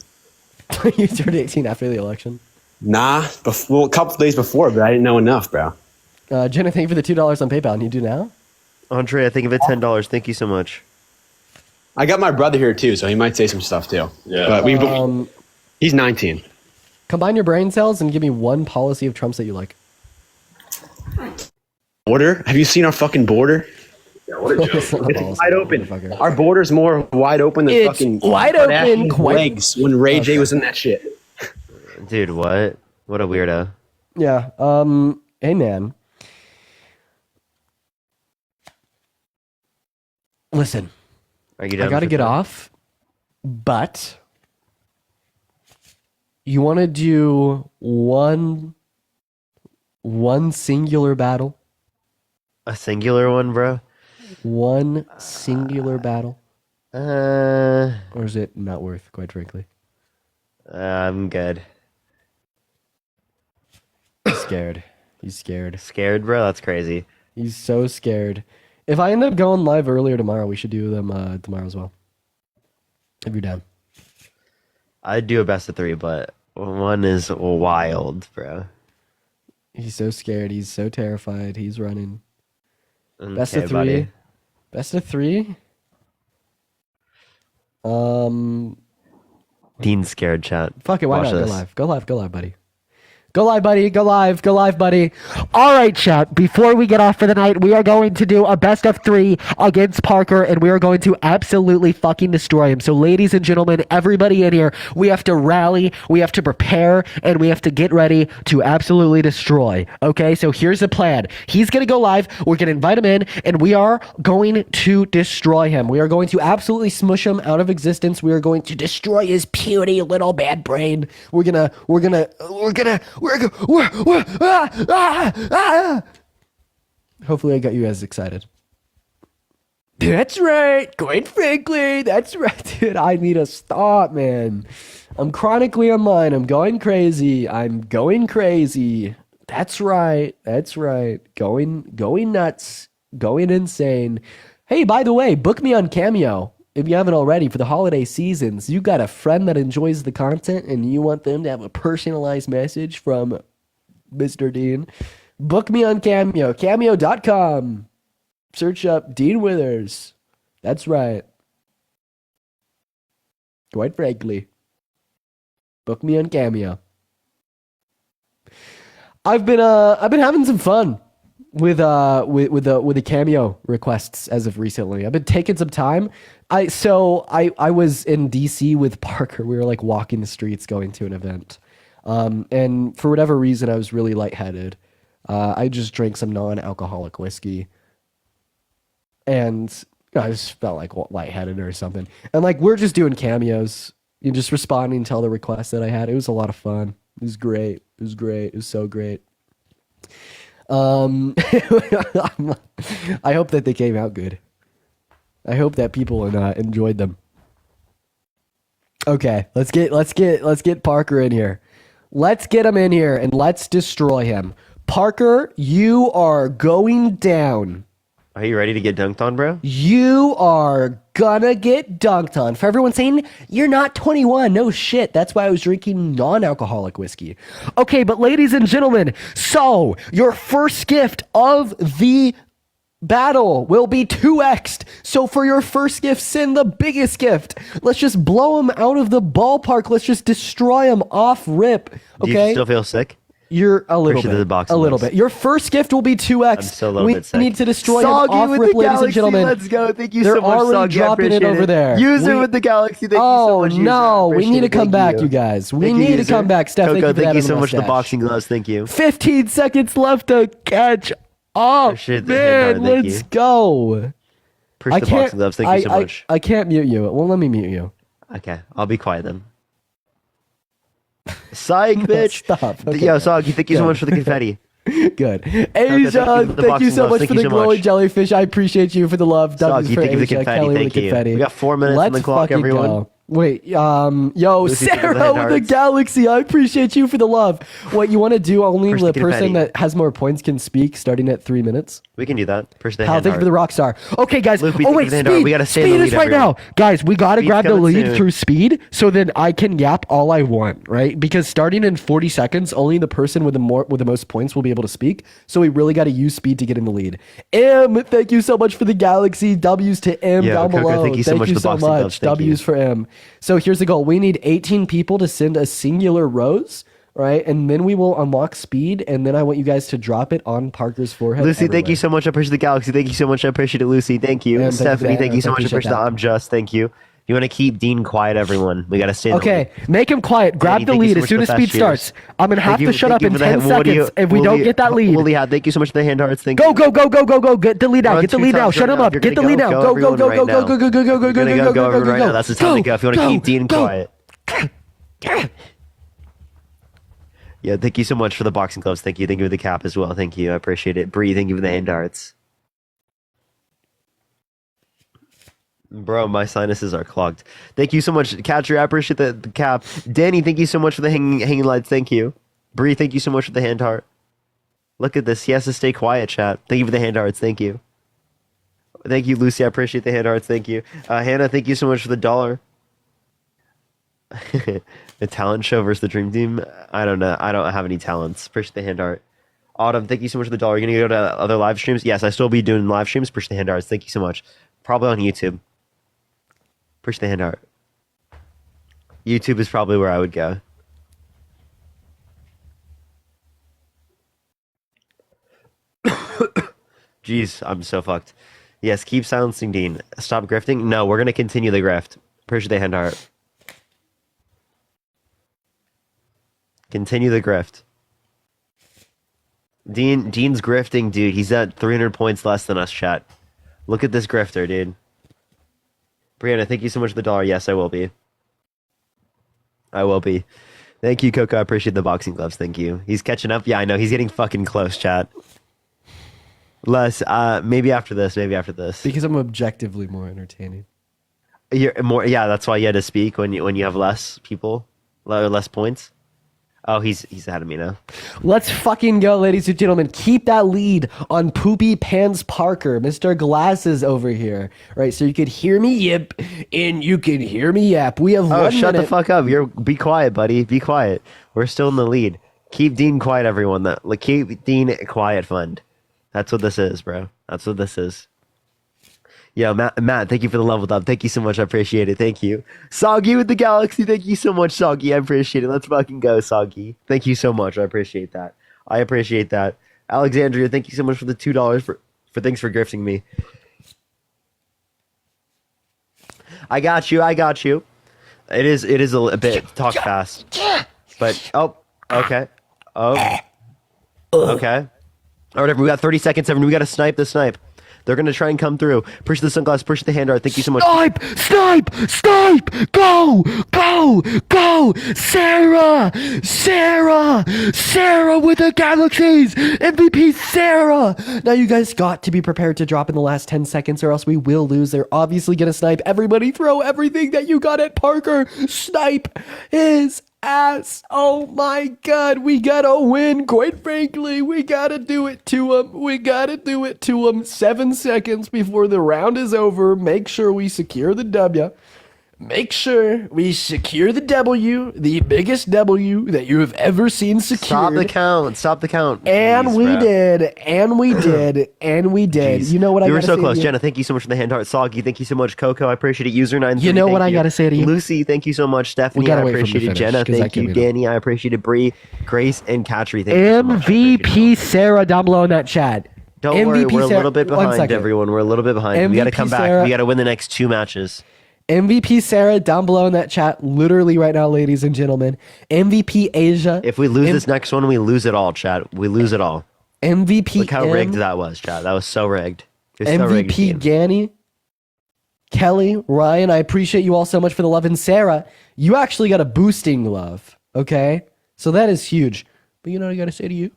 You turned 18 after the election? Nah, a couple days before, but I didn't know enough, bro. Jenna, thank you for the $2 on PayPal. And you do now? Andre, I think of it $10. Thank you so much. I got my brother here too, so he might say some stuff too. Yeah. But he's 19. Combine your brain cells and give me one policy of Trump's that you like. Border? Have you seen our fucking border? Yeah, what a joke. It's wide open. Our border's more wide open than It's fucking wide open. legs when Ray J was in that shit. Dude, what? What a weirdo. Yeah. Hey, man. Listen. Are you done I gotta for get today? off, but you want to do one singular battle? A singular one, bro? One singular battle? Or is it not worth, quite frankly? I'm good. He's scared. He's scared. Scared, bro? That's crazy. He's so scared. If I end up going live earlier tomorrow, we should do them tomorrow as well. If you're down. I'd do a best of 3, but one is wild, bro. He's so scared. He's so terrified. He's running. Best Okay, of 3. buddy. Best of 3. Dean's scared, chat. Fuck it. Why Watch not? this. Go live. Go live. Go live, buddy. Go live, buddy. Go live. Go live, buddy. All right, chat. Before we get off for the night, we are going to do a best of 3 against Parker, and we are going to absolutely fucking destroy him. So, ladies and gentlemen, everybody in here, we have to rally, we have to prepare, and we have to get ready to absolutely destroy. Okay? So, here's the plan. He's going to go live. We're going to invite him in, and we are going to destroy him. We are going to absolutely smush him out of existence. We are going to destroy his puny little bad brain. Hopefully I got you guys excited. That's right. Quite frankly, that's right. Dude, I need to stop, man. I'm chronically online. I'm going crazy. That's right. That's right. Going nuts. Going insane. Hey, by the way, book me on Cameo. If you haven't already, for the holiday seasons, you got a friend that enjoys the content and you want them to have a personalized message from Mr. Dean, book me on Cameo. Cameo.com. Search up Dean Withers. That's right. Quite frankly. Book me on Cameo. I've been having some fun with the Cameo requests as of recently. I've been taking some time. I was in DC with Parker. We were like walking the streets going to an event. And for whatever reason, I was really lightheaded. I just drank some non-alcoholic whiskey. And I just felt like lightheaded or something. And like, we're just doing cameos. You're just responding to all the requests that I had. It was a lot of fun. It was great. It was great. It was so great. I hope that they came out good. I hope that people enjoyed them. Okay, let's get Parker in here. Let's get him in here and let's destroy him. Parker, you are going down. Are you ready to get dunked on, bro? You are gonna get dunked on. For everyone saying, you're not 21. No shit. That's why I was drinking non-alcoholic whiskey. Okay, but ladies and gentlemen, so your first gift of the battle will be 2x'd. So for your first gift, send the biggest gift. Let's just blow him out of the ballpark. Let's just destroy him off rip. Okay? Do you still feel sick? You're a little bit. Your first gift will be 2x. I'm still a little bit sick. We need to destroy him off rip, ladies and gentlemen. Let's go. Thank you They're so much, already Soggy. dropping it over there. User with the Galaxy. Thank you so much. Oh, no. We need to come back, you guys. We need to come back. Steph, Coco, thank you so much for for the boxing gloves. Thank you. 15 seconds left to catch up. Man, let's go. Appreciate the boxing gloves. Thank you so much. I can't mute you. Well, let me mute you. Okay, I'll be quiet then. Psych, bitch. Stop. Okay. Yo, Soggy, thank you so much for the confetti. Good. Asia, thank you so much for the glowing jellyfish. I appreciate you for the love. Soggy, thank you for the confetti. Thank you. We got 4 minutes on the clock, everyone. Wait, yo, Lucy, Sarah with the galaxy. I appreciate you for the love. What you want to do? Only the person that has more points can speak, starting at 3 minutes. We can do that. Push the Hal, hand thank you for the rock star. Okay, guys. Luke, oh wait, speed. We gotta stay speed in the is lead, right now, guys. We gotta Speed's grab the coming lead soon. through speed, so then I can yap all I want, right? Because starting in 40 seconds, only the person with the most points will be able to speak. So we really got to use speed to get in the lead. M, thank you so much for the galaxy. W's to M down Coco, below. thank you so much for the boxing gloves. Thank W's you. for M. So here's the goal. We need 18 people to send a singular rose, right? And then we will unlock speed, and then I want you guys to drop it on Parker's forehead. Lucy, thank everywhere. you so much. I appreciate the galaxy. Thank you so much. I appreciate it, Lucy. Thank you. And Stephanie, thank you so much. I appreciate appreciate that. that. I'm just. Thank you. You want to keep Dean quiet, everyone. We got to stay in the Okay, lead. make him quiet. Grab Danny, the thank you lead so as much soon for as the speed fast cheers. starts. I'm gonna have to shut up in 10 What do you- seconds if we don't get that lead. Willie, thank you so much for the hand hearts. Thank Go, you. go, go, go, go, go. Get the lead We're out. on Get the two lead now. times Shut right him now. up. If you're Get the gonna lead now. go, Go, go, everyone go, right go, now. go, go, go, go, go, go, You're go, gonna go, go go, over go, right go. now. That's the time to go. If you want to keep Dean quiet. Yeah, thank you so much for the boxing gloves. Thank you. Thank you for the cap as well. Thank you. I appreciate it. Bree, thank you for the hand darts. Bro, my sinuses are clogged. Thank you so much, Catcher. I appreciate the cap. Danny, thank you so much for the hanging lights. Thank you. Bree, thank you so much for the hand heart. Look at this. He has to stay quiet, chat. Thank you for the hand hearts. Thank you. Thank you, Lucy. I appreciate the hand hearts. Thank you. Hannah, thank you so much for the $1. The talent show versus the dream team. I don't know. I don't have any talents. Appreciate the hand art. Autumn, thank you so much for the $1. You're gonna go to other live streams? Yes, I still be doing live streams. Appreciate the hand arts. Thank you so much. Probably on YouTube. Appreciate the hand art. YouTube is probably where I would go. Jeez, I'm so fucked. Yes, keep silencing Dean. Stop grifting. No, we're gonna continue the grift. Appreciate the hand art. Continue the grift. Dean's grifting, dude. He's at 300 points less than us, chat. Look at this grifter, dude. Brianna, thank you so much for the $1. Yes, I will be. I will be. Thank you, Coco. I appreciate the boxing gloves. Thank you. He's catching up. Yeah, I know. He's getting fucking close, chat. Less, maybe after this, Because I'm objectively more entertaining. You're more, yeah, that's why you had to speak when you have less people, less points. Oh, he's ahead of me now. Let's fucking go, ladies and gentlemen. Keep that lead on Poopy Pants Parker, Mr. Glasses over here, right? So you could hear me yip, and you can hear me yap. We have 1 minute. Shut the fuck up. Be quiet, buddy. Be quiet. We're still in the lead. Keep Dean quiet, everyone. Keep Dean quiet fund. That's what this is, bro. That's what this is. Yo, Matt, thank you for the leveled up. Thank you so much. I appreciate it. Thank you. Soggy with the galaxy. Thank you so much, Soggy. I appreciate it. Let's fucking go, Soggy. Thank you so much. I appreciate that. Alexandria, thank you so much for the $2 for thanks for grifting me. I got you. It is a bit talk fast. But okay. Okay. All right, we got 30 seconds, everyone. We got to snipe the snipe. They're going to try and come through. Push the sunglass, push the hand art. Thank you so much. Snipe! Go! Sarah with the galaxies! MVP Sarah! Now you guys got to be prepared to drop in the last 10 seconds or else we will lose. They're obviously going to snipe. Everybody throw everything that you got at Parker. Snipe his ass. Oh my god, we gotta win. Quite frankly, we gotta do it to him. 7 seconds before the round is over. Make sure we secure the W. The biggest W that you have ever seen secured. Stop the count. And Jeez, we bro. did. You know what I gotta say? We were so close. to you? Jenna, thank you so much for the hand heart. Soggy, thank you so much. Coco, I appreciate it. User 9. You know what I gotta say to you? Lucy, thank you so much. Stephanie, gotta I wait for him to appreciate it. finish, Jenna, 'cause I thank you. can't read Danny, I appreciate it. Bree, Grace, and Katri, thank you so much. MVP Sarah down below in that chat. Don't MVP worry, we're a Sarah- little bit 1 behind, second. everyone. We're a little bit behind. We got to MVP come back. Sarah- We got to win the next 2 matches. MVP Sarah down below in that chat, literally right now, ladies and gentlemen. MVP Asia. If we lose this next one, we lose it all, chat. We lose it all. MVP Look how M, rigged that was, chat. That was so rigged. It was so rigged, MVP team. Ganny. Kelly, Ryan, I appreciate you all so much for the love. And Sarah, you actually got a boosting love, okay? So that is huge. But you know what I got to say to you?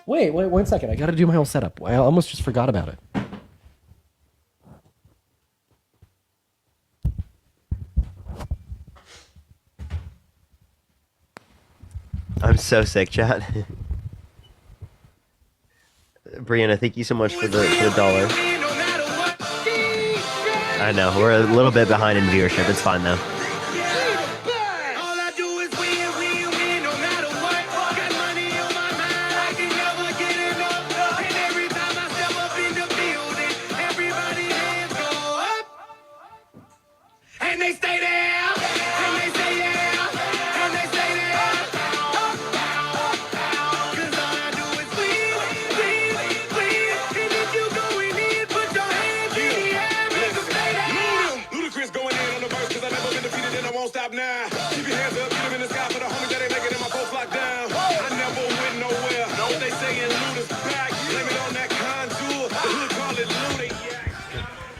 Wait, 1 second. I got to do my whole setup. I almost just forgot about it. I'm so sick, chat. Brianna, thank you so much for the $1. I know, we're a little bit behind in viewership. It's fine, though.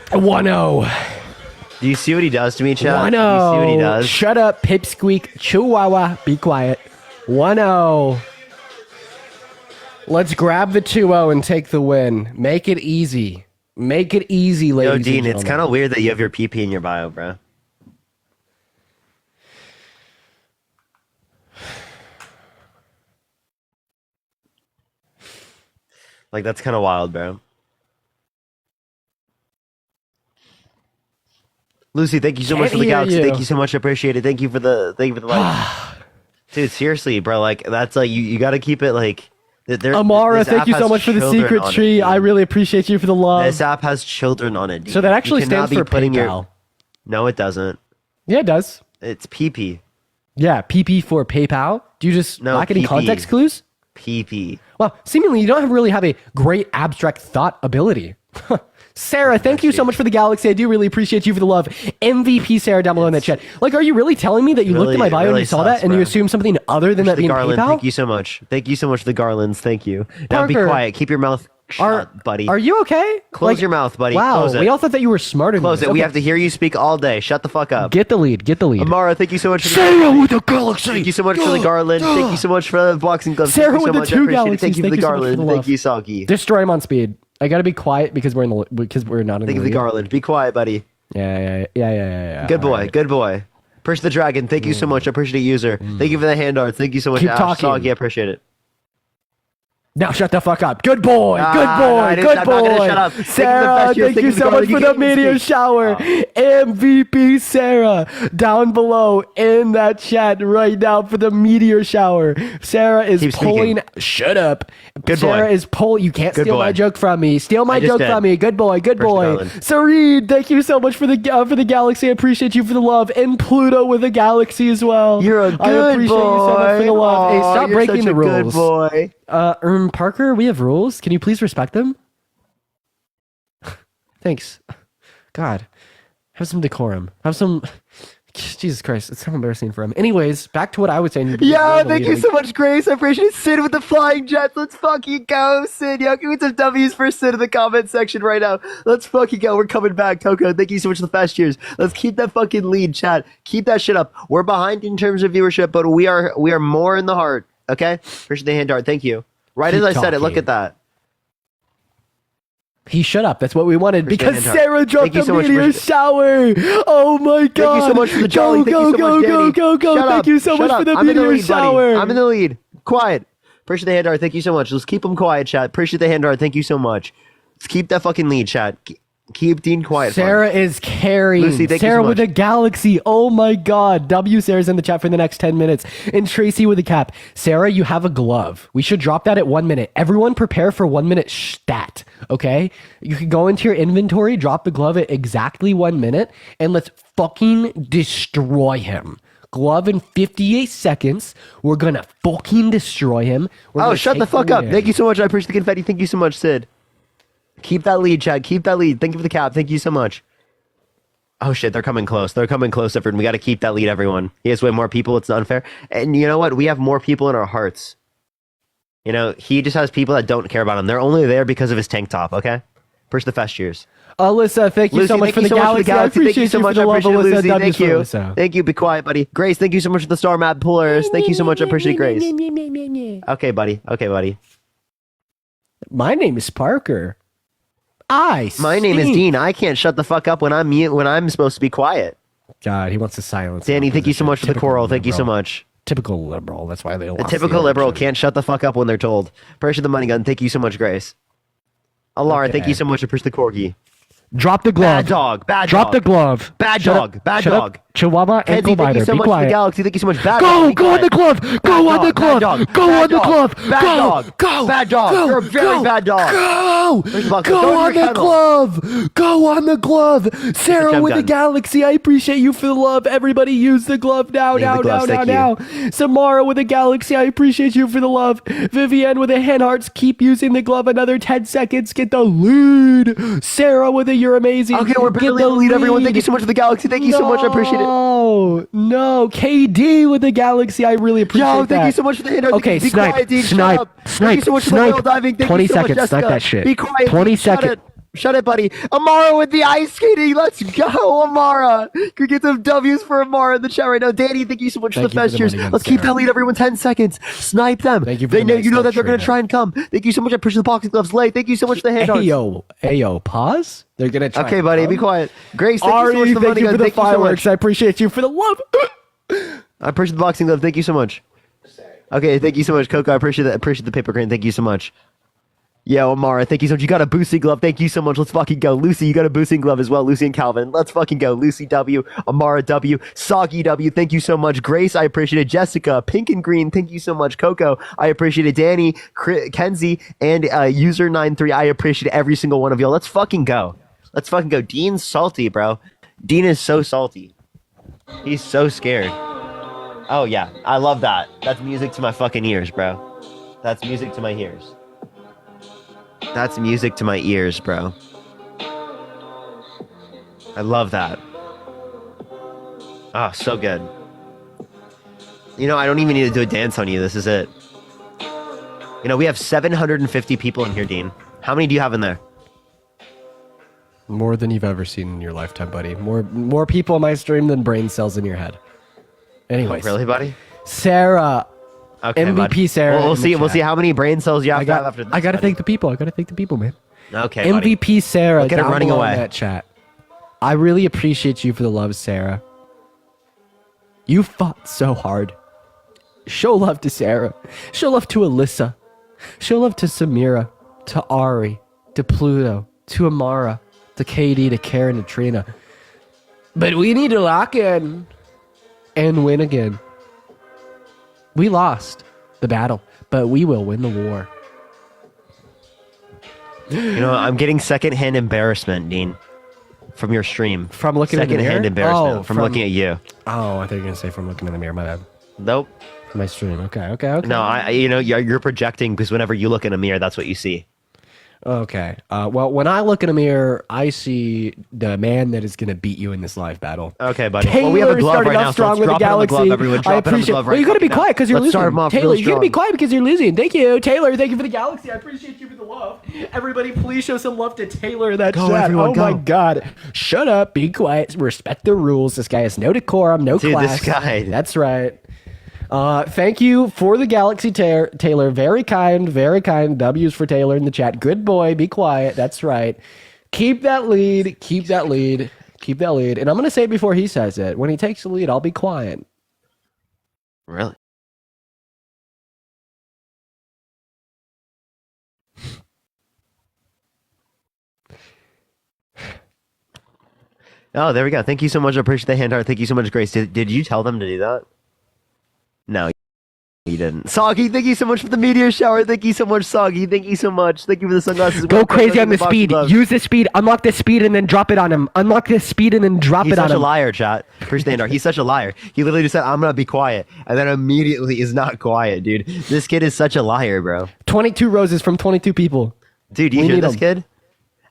I 1-0. Do you see what he does to me, chat? 1-0. Do you see what he does? Shut up, pipsqueak, chihuahua. Be quiet. 1-0. Let's grab the 2-0 and take the win. Make it easy. Make it easy, ladies and Dean, gentlemen. it's kind of weird that you have your PP in your bio, bro. Like, that's kind of wild, bro. Lucy, thank you so much for the galaxy. Thank you so much. I appreciate it. Thank you for the like. Dude, seriously, bro. Like, that's like you got to keep it like. Amara, thank you so much for the secret tree. I really appreciate you for the love. This app has children on it. Dude. So that actually stands for PayPal. No, it doesn't. Yeah, it does. It's PP. Yeah, PP for PayPal. Do you just lack any context clues? PP. Well, seemingly you don't really have a great abstract thought ability. Sarah, thank you so much for the galaxy. I do really appreciate you for the love. MVP Sarah down below in that chat. Like, are you really telling me that you looked at my bio and you saw that and you assumed something other than that being Garland, PayPal? thank you so much. Thank you so much for the garlands. Thank you. Now be quiet. Keep your mouth shut, buddy. Are you okay? Close your mouth, buddy. Wow, Close it. we all thought that you were smarter than Close this. it. We Okay. have to hear you speak all day. Shut the fuck up. Get the lead. Get the lead. Amara, thank you so much for Sarah with the galaxy. Thank you so much for the garland. Thank you so much for the boxing gloves. Sarah Thank you with so the much. 2 I appreciate it. galaxies. Thank you for the so much garland. the love. Thank you, Soggy. Destroy him on speed. I gotta be quiet because we're not in Garland. Be quiet, buddy. Yeah. Good boy. Good boy. Push the dragon. Thank you so much. I appreciate it, user. Thank you for the hand art. Thank you so much. Keep Ash. talking. Soggy, I appreciate it. Now shut the fuck up. Good boy. Good boy. I'm Good not gonna shut up. boy. Sarah, Thank you thank you so much for the meteor shower. MVP Sarah down below in that chat right now for the meteor shower. Sarah is pulling. Shut up. Good boy. Sarah is pulling. You can't steal my joke from me. Steal my joke from me. Good boy. Good boy. Sareed, thank you so much for the galaxy. I appreciate you for the love. And Pluto with the galaxy as well. You're a good boy. I appreciate you so much for the love. Hey, stop you're breaking such the a rules. Good boy. Parker, we have rules. Can you please respect them? Thanks. God, have some decorum. Have some. Jesus Christ, it's so embarrassing for him. Anyways, back to what I was saying. Yeah, thank you so much, Grace. I appreciate it. Sid with the flying jets. Let's fucking go, Sid. Yo, give me some W's for Sid in the comment section right now. Let's fucking go. We're coming back. Coco, thank you so much for the fast cheers. Let's keep that fucking lead, chat. Keep that shit up. We're behind in terms of viewership, but we are more in the heart. Okay? Appreciate the hand art. Thank you. Right as I said it, look at that. He shut up. That's what we wanted because Sarah dropped the meteor shower. Oh my god! Thank you so much for the jolly. Go. Thank you so much for the meteor shower. I'm in the lead. Quiet. Appreciate the hand art. Thank you so much. Let's keep them quiet, chat. Appreciate the hand art. Thank you so much. Let's keep that fucking lead, chat. Keep Dean quiet. Sarah is carrying. Lucy, thank Sarah you so with a galaxy. Oh my god. Sarah's in the chat for the next 10 minutes. And Tracy with a cap. Sarah, you have a glove. We should drop that at 1 minute. Everyone prepare for 1 minute stat. Okay? You can go into your inventory, drop the glove at exactly 1 minute, and let's fucking destroy him. Glove in 58 seconds. We're gonna fucking destroy him. Shut the fuck up. Thank you so much. I appreciate the confetti. Thank you so much, Sid. Keep that lead, Chad. Keep that lead. Thank you for the cap. Thank you so much. Oh shit, they're coming close. They're coming close, everyone. We got to keep that lead, everyone. He has way more people. It's unfair. And you know what? We have more people in our hearts. You know, he just has people that don't care about him. They're only there because of his tank top, okay? Push the fast cheers. Alyssa, thank you so much for the galaxy. I appreciate you so much. I appreciate it, Lucy. Thank you. Thank you. Be quiet, buddy. Grace, thank you so much for the star map pullers. Thank you so much. I appreciate Grace. Okay, buddy. Okay, buddy. My name is Parker. My name is Dean. I can't shut the fuck up when I'm supposed to be quiet. God, he wants to silence. Danny, thank you so much for the coral. Thank you so much. Typical liberal. That's why they The lost typical the liberal election. can't shut the fuck up when they're told. Appreciate the money gun. Thank you so much, Grace. Alara, thank you so much. Appreciate the corgi. Drop the glove. Bad dog. Bad Drop dog. the glove. Bad Shut dog. up. Bad Shut dog. up. Chihuahua Kenzie, ankle thank you biter. so Be much for the quiet. galaxy. Thank you so much. Bad Go, dog. Be go on the quiet. glove. Go on the glove. Go on the glove. Bad Go. dog. Go. Bad dog. Go. You're a very Go. bad dog. Go. Go Go on to your the kennel. glove. Go on the glove. Sarah jump with the gun. galaxy. I appreciate you for the love. Everybody use the glove now. Need the Now. gloves, Now. thank Now. Samara with the galaxy. I appreciate you for the love. Vivienne with the hand hearts. Keep using the glove. Another 10 seconds. Get the lead. Sarah with a you're amazing. Okay, we're barely in the lead, everyone. Thank you so much for the galaxy. Thank you so much. I appreciate it. No. KD with the galaxy. I really appreciate that. Thank you so much for the hand. Okay, Be snipe, quiet, Dean. snipe, Shut up. Thank snipe, you so much for the snipe. whale diving. Thank 20 you so much, seconds, Jessica. snipe that shit. Be quiet. 20 Dean. Shut seconds. it. Shut it, buddy. Amara with the ice skating. Let's go, Amara. Could get some W's for Amara in the chat right now. Danny, thank you so much for the fest cheers. Let's keep that lead, everyone. 10 seconds. Snipe them. Thank you for they the know nice you know that touch they're going right to try and come. Thank you so much. I appreciate the boxing gloves. Lay. Thank you so much for the hand Hey yo, pause. They're gonna try. Okay, buddy, be quiet. Grace, thank Ari, you so much for the thank money you for gun. the Thank you so fireworks. much. I appreciate you for the love. I appreciate the boxing glove. Thank you so much. Okay, thank you so much, Coco. I appreciate that. Appreciate the paper crane. Thank you so much. Yeah, Amara, thank you so much. You got a boosting glove. Thank you so much. Let's fucking go. Lucy, you got a boosting glove as well. Lucy and Calvin. Let's fucking go. Lucy W. Amara W. Soggy W. Thank you so much. Grace, I appreciate it. Jessica, Pink and Green. Thank you so much. Coco, I appreciate it. Danny, Kenzie, and user93. I appreciate every single one of y'all. Let's fucking go. Let's fucking go. Dean's salty, bro. Dean is so salty. He's so scared. Oh, yeah. I love that. That's music to my fucking ears, bro. That's music to my ears. That's music to my ears, bro. I love that. Ah, so good. You know, I don't even need to do a dance on you. This is it. You know, we have 750 people in here, Dean. How many do you have in there? More than you've ever seen in your lifetime, buddy. More people in my stream than brain cells in your head. Anyways, Oh, really, buddy? Sarah. Okay, MVP bud. Sarah. We'll in the see. We'll chat. see how many brain cells you have to have after this. I gotta buddy. thank the people. I gotta thank the people, man. Okay, buddy. MVP Sarah. Look at it down running below away. in that chat. I really appreciate you for the love, Sarah. You fought so hard. Show love to Sarah. Show love to Alyssa. Show love to Samira, to Ari, to Pluto, to Amara, to KD, to Karen, to Trina. But we need to lock in and win again. We lost the battle, but we will win the war. You know, I'm getting secondhand embarrassment, Dean, from your stream. From looking in the mirror? Secondhand embarrassment Oh, from looking at you. Oh, I thought you were gonna say from looking in the mirror. My bad. Nope. My stream. Okay. No, you know, you're projecting because whenever you look in a mirror, that's what you see. Okay. Well, when I look in a mirror, I see the man that is going to beat you in this live battle. Okay, buddy. Well, we have a glove started right off now, so strong let's with the drop it on the galaxy. glove, everyone. I Drop it on the appreciate. glove Well, right you got to be now. quiet because you're Let's start losing. him off Taylor, real you got to be strong. quiet because you're losing. Thank you, Taylor. Thank you for the galaxy. I appreciate you for the love. Everybody, please show some love to Taylor in that Go, chat. everyone, Oh go. my God! Shut up. Be quiet. Respect the rules. This guy has no decorum, no Dude, class. this guy. That's right. Thank you for the galaxy, Taylor. Very kind, very kind. W's for Taylor in the chat. Good boy. Be quiet. That's right. Keep that lead. Keep that lead. Keep that lead. And I'm going to say it before he says it. When he takes the lead, I'll be quiet. Really? Oh, there we go. Thank you so much. I appreciate the hand heart. Thank you so much, Grace. Did you tell them to do that? No, you didn't. Soggy, thank you so much for the meteor shower. Thank you so much, Soggy. Thank you so much. Thank you for the sunglasses. Go crazy on the box speed. gloves. Use the speed. Unlock the speed and then drop it on him. Unlock the speed and then drop He's it on such a him. liar, chat. Appreciate the hand heart. He's such a liar. He literally just said, I'm going to be quiet. And then immediately is not quiet, dude. This kid is such a liar, bro. 22 roses from 22 people. Dude, you We hear need this 'em. kid?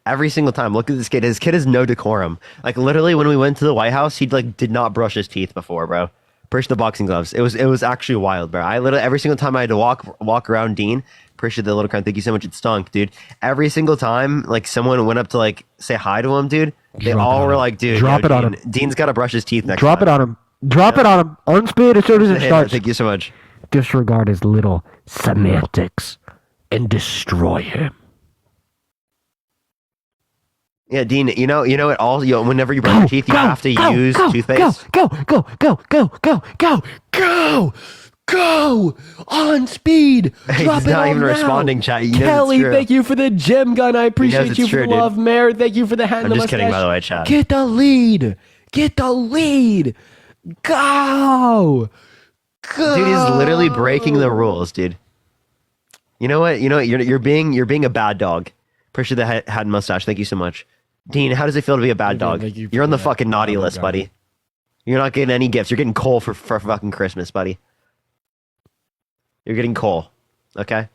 Every single time. Look at this kid. His kid has no decorum. Like, literally, when we went to the White House, he did not brush his teeth before, bro. Appreciate the boxing gloves. It was actually wild, bro. I literally, every single time I had to walk around Dean, appreciate the little crown. Thank you so much. It stunk, dude. Every single time, like, someone went up to, like, say hi to him, dude, they Drop it all on were him. like, dude, Drop yo, it on Dean, him. Dean's got to brush his teeth next Drop time. it on him. Drop it on him. On speed as soon as it Hey, starts. thank you so much. Disregard his little semantics and destroy him. Yeah, Dean. You know it all. Whenever you brush your teeth, you have to use toothpaste. Go on speed. Hey, Drop he's it not all even now. responding, chat. You know Kelly, it's true. thank you for the gem gun. I appreciate you for the love, Mare. Thank you for the hand. I'm just kidding, by the way, chat. Get the lead. Go. Dude, he's literally breaking the rules, dude. You know what? You're being a bad dog. Appreciate the hat and mustache. Thank you so much. Dean, how does it feel to be a bad dog? You're on the fucking naughty list, buddy. You're not getting any gifts. You're getting coal for fucking Christmas, buddy. You're getting coal. Okay?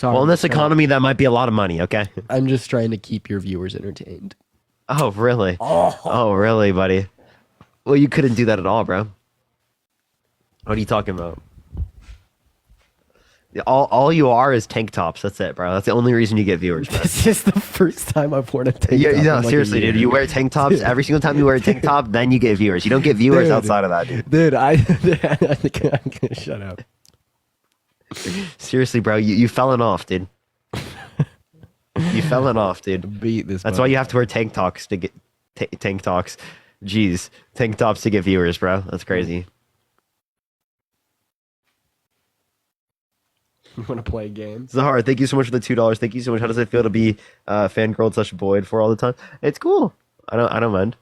Well, in this economy, that might be a lot of money, okay? I'm just trying to keep your viewers entertained. Oh, really? Oh, really, buddy? Well, you couldn't do that at all, bro. What are you talking about? All you are is tank tops. That's it, bro. That's the only reason you get viewers, bro. This is the first time I've worn a tank top. No, seriously, dude. You wear tank tops every single time you wear a tank top, then you get viewers. You don't get viewers outside of that, dude. Dude, I think I'm gonna shut up. Seriously, bro. You felling off, dude. You felling off, dude. Beat this. That's why you have to wear tank tops to get tank tops. Jeez, tank tops to get viewers, bro. That's crazy. You want to play games? Zahar, thank you so much for the $2. Thank you so much. How does it feel to be fangirled such Boyd for all the time? It's cool. I don't mind.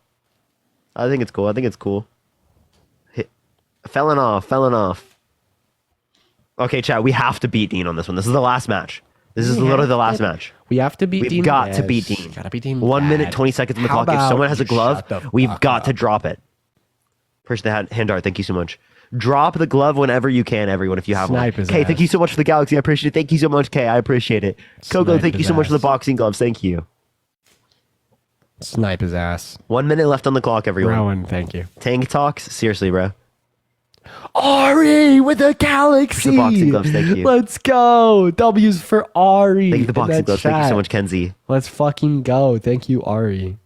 I think it's cool. Felling off. Okay, chat, we have to beat Dean on this one. This is the last match. This is literally the last match. We have to beat Dean. We've got to beat Dean. Gotta beat Dean. 1 minute, 20 seconds on the clock. If someone has a glove, we've got to drop it. Person that had hand art, thank you so much. Drop the glove whenever you can, everyone, if you have one. Okay, thank you so much for the galaxy. I appreciate it. Thank you so much, Kay. I appreciate it. Coco, thank you so much for the boxing gloves. Thank you. Snipe his ass. 1 minute left on the clock, everyone. Rowan, thank you. Tank talks? Seriously, bro. Ari with the galaxy. The boxing gloves, thank you. Let's go. W's for Ari. Thank you for the boxing gloves. Thank you so much, Kenzie. Let's fucking go. Thank you, Ari.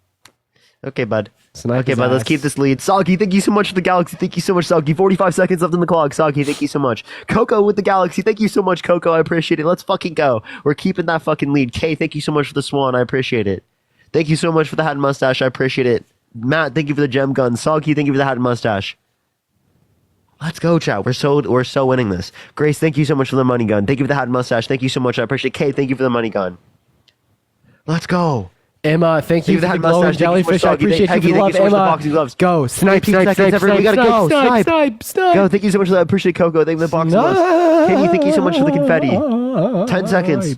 Okay, bud. Snipe okay, bud. Let's keep this lead. Soggy, thank you so much for the galaxy. Thank you so much, Soggy. 45 seconds left on the clock. Soggy, thank you so much. Coco with the galaxy. Thank you so much, Coco. I appreciate it. Let's fucking go. We're keeping that fucking lead. Kay, thank you so much for the swan. I appreciate it. Thank you so much for the hat and mustache. I appreciate it. Matt, thank you for the gem gun. Soggy, thank you for the hat and mustache. Let's go, chat. We're so winning this. Grace, thank you so much for the money gun. Thank you for the hat and mustache. Thank you so much. I appreciate it. Kay, thank you for the money gun. Let's go. Emma, thank you for the glowing jellyfish. I appreciate you for the love, Emma. Go. Snipe. We gotta go. Snipe. Go. Thank you so much for that. I appreciate Coco. Thank you for the boxing gloves. Kenny, thank you so much for the confetti. 10 seconds.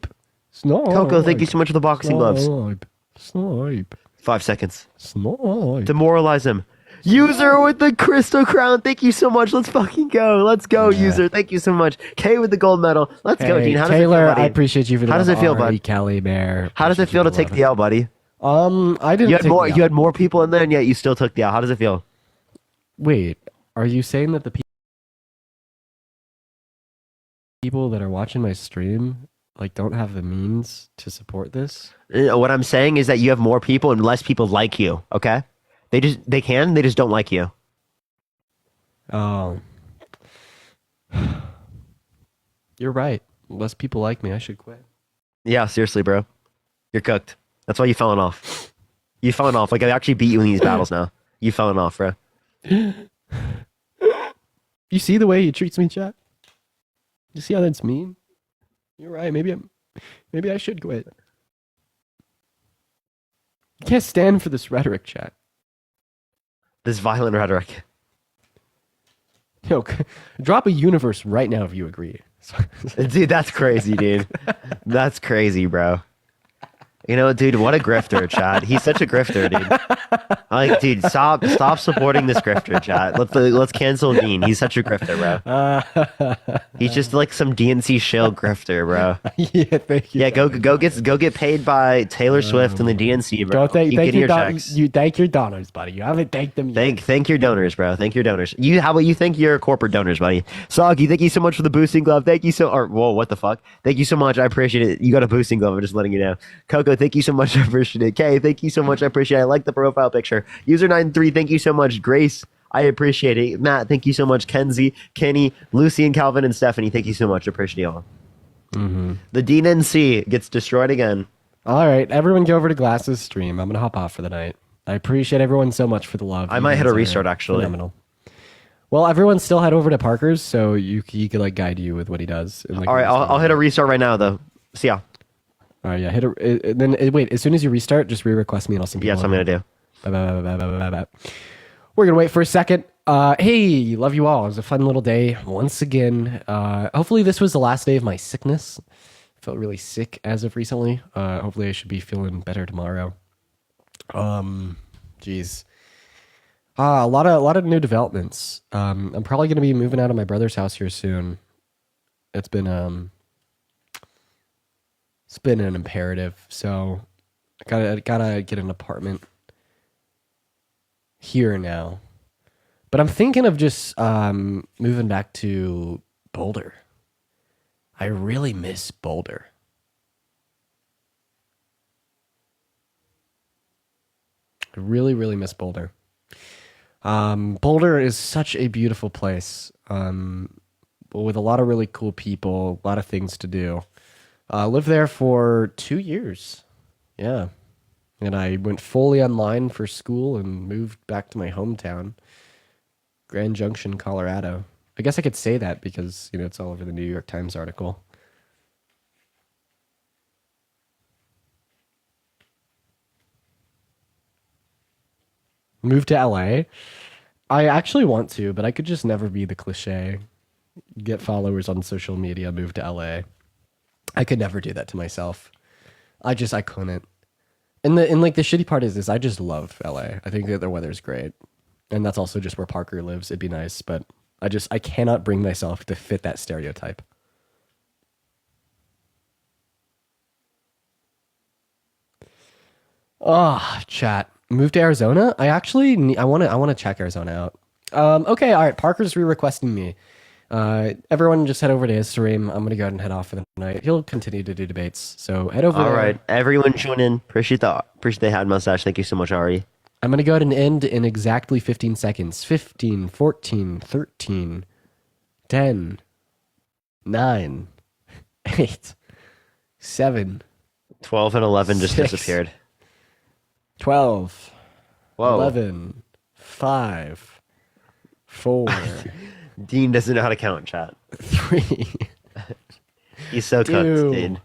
Coco, thank you so much for the boxing gloves. Snipe. 5 seconds. Snipe. Demoralize him. User with the crystal crown. Thank you so much. Let's fucking go. Let's go, User. Thank you so much. Kay with the gold medal. Let's go, Dean. How does Taylor, it feel, buddy? I appreciate you for the How does it feel, bud? Kelly Bear. How does it feel to take the L, buddy? I didn't. You had more people in there, and yet you still took the L. How does it feel? Wait, are you saying that the people that are watching my stream don't have the means to support this? What I'm saying is that you have more people and less people like you. Okay, they just don't like you. Oh, you're right. Less people like me. I should quit. Yeah, seriously, bro. You're cooked. That's why you fallen off. You fallen off. I actually beat you in these battles now. You fallen off, bro. You see the way he treats me, chat? You see how that's mean? You're right. Maybe I should quit. You can't stand for this rhetoric, chat. This violent rhetoric. Yo, drop a universe right now if you agree. Dude, that's crazy, dude. That's crazy, bro. You know, dude, what a grifter, chat. He's such a grifter, dude. Dude, stop supporting this grifter, chat. Let's cancel Dean. He's such a grifter, bro. He's just like some DNC shill grifter, bro. Yeah, thank you. Yeah, go get paid by Taylor Swift and the DNC, bro. Thank you thank your donors, buddy. You haven't thanked them yet. Thank your donors, bro. Thank your donors. How about you thank your corporate donors, buddy? Soggy, thank you so much for the boosting glove. Thank you whoa, what the fuck? Thank you so much. I appreciate it. You got a boosting glove. I'm just letting you know. Coco, thank you so much. I appreciate it. Kay, thank you so much. I appreciate it. I like the profile picture. User93, thank you so much. Grace, I appreciate it. Matt, thank you so much. Kenzie, Kenny, Lucy, and Calvin, and Stephanie, thank you so much. I appreciate y'all. Mm-hmm. The DNC gets destroyed again. All right, everyone go over to Glass's stream. I'm going to hop off for the night. I appreciate everyone so much for the love. I might hit a restart, actually. Phenomenal. Well, everyone still head over to Parker's, so he could like guide you with what he does. All right, I'll hit a restart right now, though. See ya. All right, yeah, wait. As soon as you restart, just re-request me and I'll send people. Yes, I'm gonna do. Bye. We're gonna wait for a second. Hey, love you all. It was a fun little day once again. Hopefully this was the last day of my sickness. Felt really sick as of recently. Hopefully I should be feeling better tomorrow. Geez. A lot of new developments. I'm probably gonna be moving out of my brother's house here soon. It's been an imperative, so I gotta get an apartment here now. But I'm thinking of just moving back to Boulder. I really miss Boulder. I really, really miss Boulder. Boulder is such a beautiful place with a lot of really cool people, a lot of things to do. Lived there for 2 years. Yeah. And I went fully online for school and moved back to my hometown, Grand Junction, Colorado. I guess I could say that because, it's all over the New York Times article. Move to LA? I actually want to, but I could just never be the cliche. Get followers on social media, move to LA. I could never do that to myself. I couldn't. And the shitty part is I just love LA. I think that the weather's great. And that's also just where Parker lives. It'd be nice, but I cannot bring myself to fit that stereotype. Oh, chat. Move to Arizona? I want to check Arizona out. Okay, all right. Parker's re-requesting me. Everyone just head over to his stream. I'm gonna go ahead and head off for the night. He'll continue to do debates, so head over. All right, everyone tune in. Appreciate the head mustache. Thank you so much, Ari. I'm gonna go ahead and end in exactly 15 seconds. 15, 14, 13, 10, 9, 8, 7, 12 and 11 just 6, disappeared. 12, Whoa. 11, 5, 4. Dean doesn't know how to count, chat. 3. He's so cooked, dude.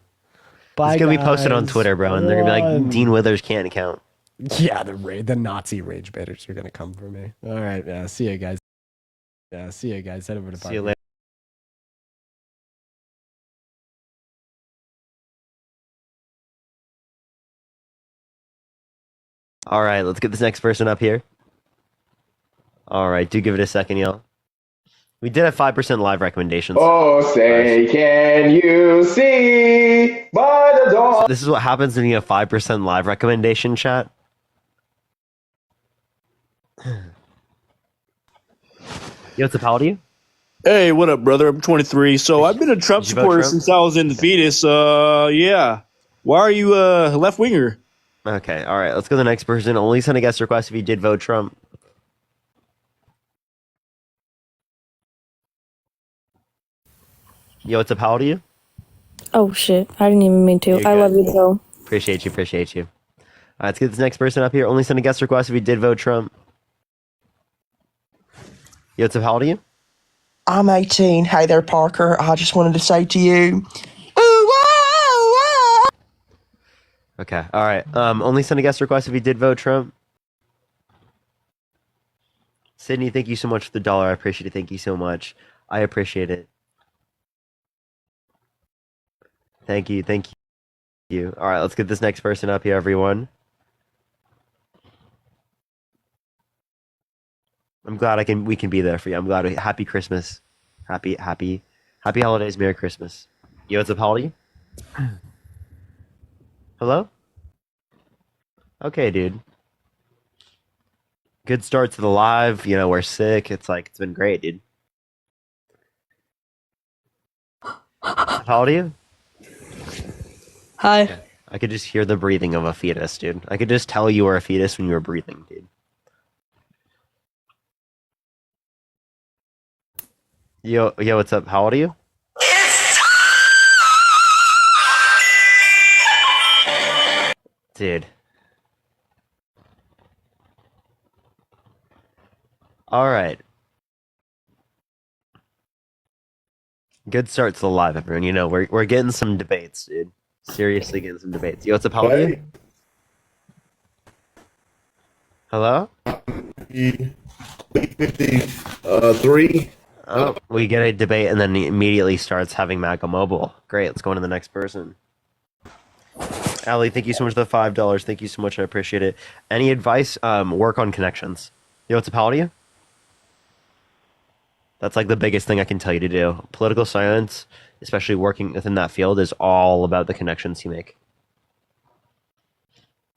Bye, it's gonna be posted on Twitter, bro, and they're gonna be like, Dean Withers can't count. Yeah, the Nazi rage baiters are gonna come for me. All right, yeah. See you guys. Yeah, see you guys. Head over to. See you later. All right, let's get this next person up here. All right, do give it a second, y'all. We did have 5% live recommendations. Oh, say, can you see by the dawn? This is what happens when you have 5% live recommendation, chat. Yo, what's up? How old are you? Hey, what up, brother? I'm 23. So I've been a Trump supporter since I was in the fetus. Yeah. Why are you a left winger? Okay, all right. Let's go to the next person. Only send a guest request if you did vote Trump. Yo, what's up? How old are you? Oh shit! I didn't even mean to. You're I good. love you though. Appreciate you. All right, let's get this next person up here. Only send a guest request if you did vote Trump. Yo, what's up? How old are you? I'm 18. Hey there, Parker. I just wanted to say to you. Okay, all right. Only send a guest request if you did vote Trump. Sydney, thank you so much for the $1. I appreciate it. Thank you so much. I appreciate it. Thank you. All right, let's get this next person up here, everyone. I'm glad we can be there for you. I'm glad. Happy Christmas. Happy holidays. Merry Christmas. Yo, what's up? How old are you? Hello? Okay, dude. Good start to the live. We're sick. It's been great, dude. How old are you? Hi. I could just hear the breathing of a fetus, dude. I could just tell you were a fetus when you were breathing, dude. Yo, what's up? How old are you? Dude. All right. Good start to the live, everyone. You know, we're getting some debates, dude. Seriously getting some debates. Yo, what's up, how are you? Hello? 3. Oh, we get a debate and then he immediately starts having Maca Mobile. Great, let's go on to the next person. Ali, thank you so much for the $5. Thank you so much, I appreciate it. Any advice? Work on connections. Yo, what's up, how are you? That's like the biggest thing I can tell you to do. Political science, especially working within that field, is all about the connections you make.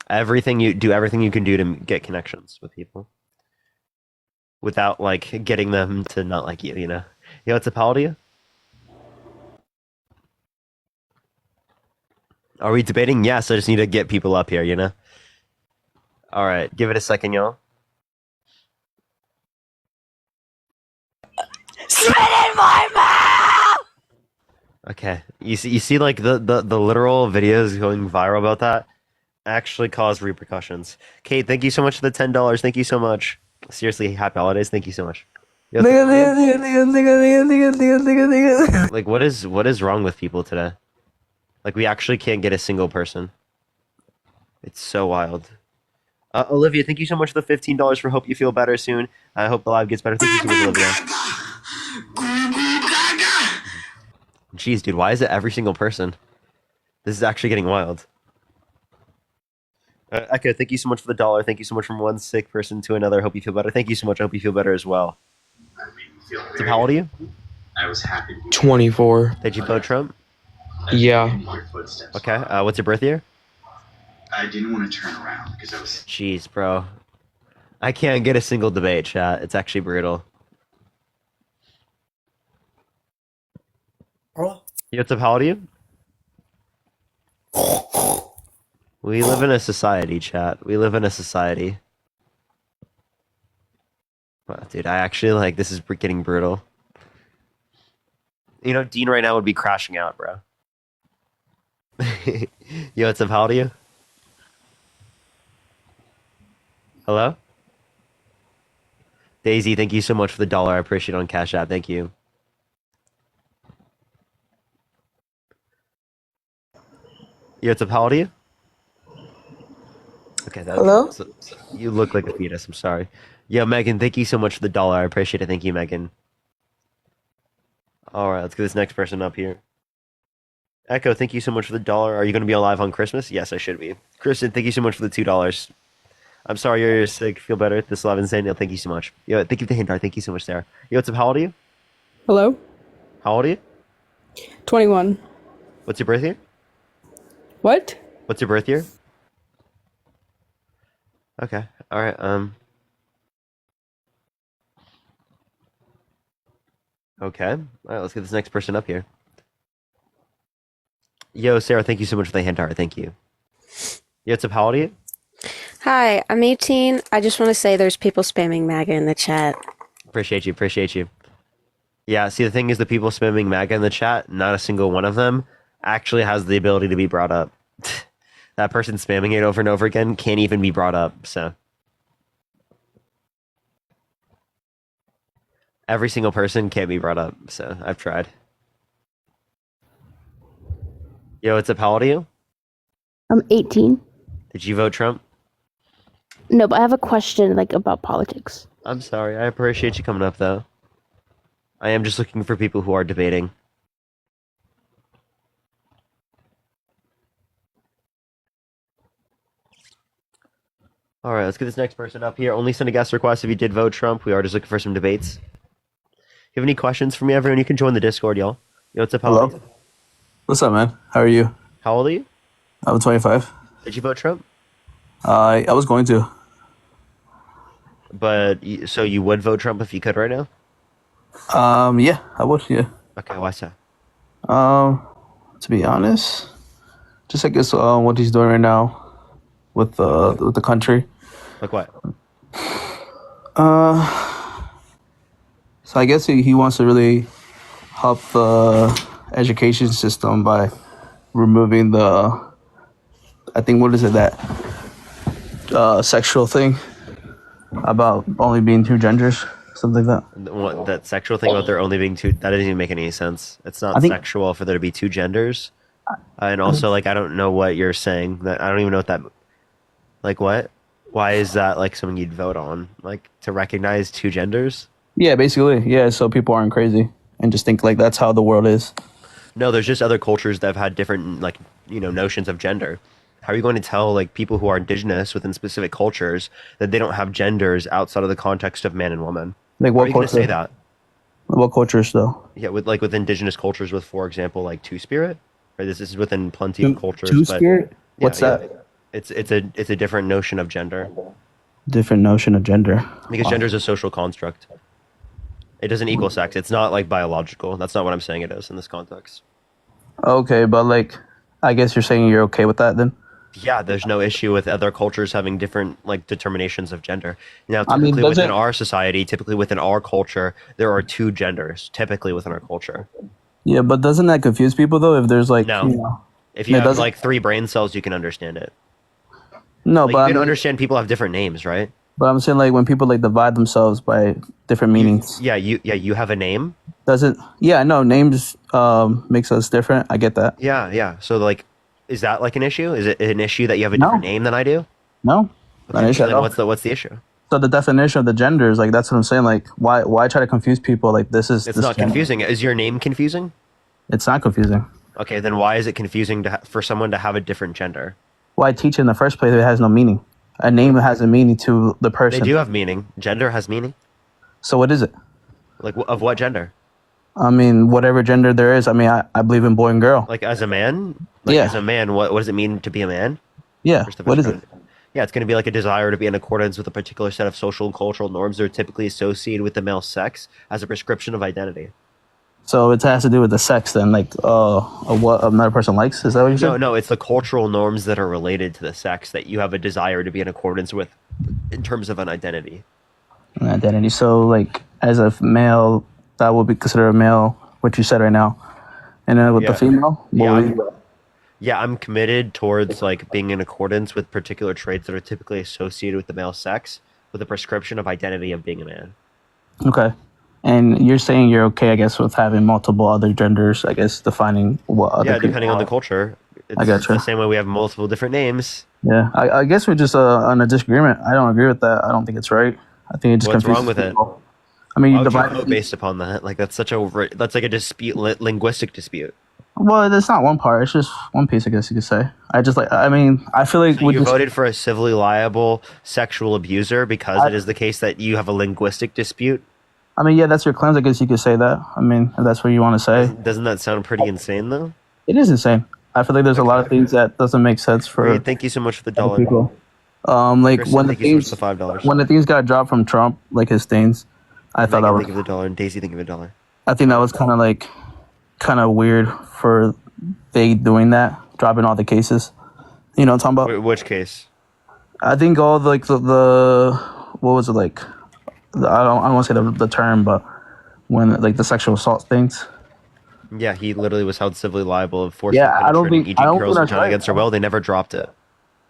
Everything you can do to get connections with people. Without, like, getting them to not like you, you know? Yo, what's up, how old are you? Are we debating? Yes, I just need to get people up here, you know? Alright, give it a second, y'all. Spit in my mouth! Okay, you see, like, the literal videos going viral about that actually cause repercussions. Kate, thank you so much for the $10. Thank you so much. Seriously, happy holidays. Thank you so much. Yo, like, what is wrong with people today? Like, we actually can't get a single person. It's so wild. Olivia, thank you so much for the $15 for Hope You Feel Better Soon. I hope the live gets better. Thank you so much, Olivia. Jeez, dude, why is it every single person? This is actually getting wild. Echo, thank you so much for the $1. Thank you so much from one sick person to another. Hope you feel better. Thank you so much. I hope you feel better as well. So how old are you? I was happy. 24. Did you vote Trump? Yeah. Okay. What's your birth year? I didn't want to turn around because I was. Jeez, bro. I can't get a single debate, chat. It's actually brutal. Yo, what's up? How old are you? We live in a society, chat. We live in a society. Wow, dude, I actually, like, this is getting brutal. You know, Dean right now would be crashing out, bro. Yo, what's up? How old are you? Hello? Daisy, thank you so much for the $1. I appreciate it on Cash App. Thank you. Yo, what's up? How old are you? Okay, Hello? You look like a fetus. I'm sorry. Yo, Megan, thank you so much for the $1. I appreciate it. Thank you, Megan. All right, let's get this next person up here. Echo, thank you so much for the $1. Are you going to be alive on Christmas? Yes, I should be. Kristen, thank you so much for the $2. I'm sorry you're sick. Feel better. This love insane. No, thank you so much. Yo, thank you for the hint. Thank you so much, Sarah. Yo, what's up? How old are you? Hello? How old are you? 21. What's your birth year? What? What's your birth year? Okay. All right. Okay. All right. Let's get this next person up here. Yo, Sarah. Thank you so much for the hand heart. Thank you. Yo, what's up? How old are you? Hi, I'm 18. I just want to say there's people spamming MAGA in the chat. Appreciate you. Appreciate you. Yeah. See, the thing is, the people spamming MAGA in the chat, not a single one of them actually has the ability to be brought up. That person spamming it over and over again can't even be brought up. So every single person can't be brought up. So I've tried. Yo, what's up? How old are you? I'm 18. Did you vote Trump? No, but I have a question like about politics. I'm sorry. I appreciate you coming up though. I am just looking for people who are debating. All right, let's get this next person up here. Only send a guest request if you did vote Trump. We are just looking for some debates. If you have any questions for me, everyone, you can join the Discord, y'all. Yo, what's up? Hello. What's up, man? How are you? How old are you? I'm 25. Did you vote Trump? I was going to. But, so you would vote Trump if you could right now? Yeah, I would, yeah. Okay, why so? To be honest, just I guess what he's doing right now with the country. Like what? So I guess he wants to really help the education system by removing the I think what is it that sexual thing about only being two genders, something like that. What, that sexual thing about there only being two? That doesn't even make any sense. It's not I think- sexual for there to be two genders. And also, like, I don't know what you're saying. That I don't even know what that. Like, what? Why is that like something you'd vote on? Like to recognize two genders? Yeah, basically, yeah. So people aren't crazy and just think like that's how the world is. No, there's just other cultures that have had different, like, notions of gender. How are you going to tell, like, people who are indigenous within specific cultures that they don't have genders outside of the context of man and woman? Like, How what are you going to culture? say that? What cultures though? Yeah, with indigenous cultures, with, for example, like Two Spirit. Right, this is within plenty of cultures. Two but- Spirit? What's yeah. that? It's a different notion of gender. Different notion of gender. Because gender is a social construct. It doesn't equal sex. It's not like biological. That's not what I'm saying it is in this context. Okay, but like, I guess you're saying you're okay with that then? Yeah, there's no issue with other cultures having different like determinations of gender. Now, I mean, typically doesn't- within our society, typically within our culture, there are two genders. Typically within our culture. Yeah, but doesn't that confuse people though? If there's like, No. you know, If you it have doesn't- like 3 brain cells, you can understand it. no, Like, but you I can mean, understand people have different names, right? but I'm saying like when people like divide themselves by different meanings, Yeah, you have a name. doesn't? Yeah, no, names makes us different. I get that. Yeah. So like, is that like an issue? Is it an issue that you have a different name than I do? No, not an issue at Then all. what's the issue? So the definition of the genders, like that's what I'm saying. Like, why try to confuse people? Like this is It's this not gender. confusing. Is your name confusing? It's not confusing. Okay, then why is it confusing for someone to have a different gender? Why teach it in the first place if it has no meaning? A name has a meaning to the They person. do have meaning. Gender has meaning. So what is it? Like of what gender? I mean, whatever gender there is. I mean, I believe in boy and girl. Like as a man? Like Yeah. as a man, what does it mean to be a man? Yeah. First of What its is kind. it? Yeah, it's going to be like a desire to be in accordance with a particular set of social and cultural norms that are typically associated with the male sex as a prescription of identity. So it has to do with the sex then, like what another person likes. Is that what you said? No, it's the cultural norms that are related to the sex that you have a desire to be in accordance with in terms of an identity. An identity. So like as a male, that would be considered a male. What you said right now, and then with the Yeah. female, Yeah, what would be- Yeah, I'm committed towards like being in accordance with particular traits that are typically associated with the male sex with a prescription of identity of being a man. okay. And you're saying you're okay, I guess, with having multiple other genders. I guess defining what other. Yeah, people depending on the are. culture. It's I gotcha. the same way we have multiple different names. Yeah, I guess we're just on a disagreement. I don't agree with that. I don't think it's right. I think it just What's confuses wrong with it? people. I mean, Why you would you divide. vote based upon that? Like that's like a dispute, linguistic dispute. Well, it's not one part. It's just one piece, I guess you could say. I just like. I mean, I feel like So we you just. voted for a civilly liable sexual abuser because it is the case that you have a linguistic dispute. I mean, yeah, that's your claims. I guess you could say that. I mean, if that's what you want to say. Doesn't that sound pretty insane though? It is insane. I feel like there's a lot of things that doesn't make sense for Great, thank you so much for the other dollar. people. Like Kristen, when the thank you so much things for the $5. when the things got dropped from Trump, like his things, I thought that Megan, was. think of the dollar, and Daisy, think of a dollar. I think that was kind of weird for they doing that, dropping all the cases. You know what I'm talking about? Which case? I think all the what was it like? I don't want to say the term, but when like the sexual assault things. Yeah, he literally was held civilly liable of forcibly Yeah, I don't penetrating think- I don't girls' think that's vagina right. against her will. They never dropped it.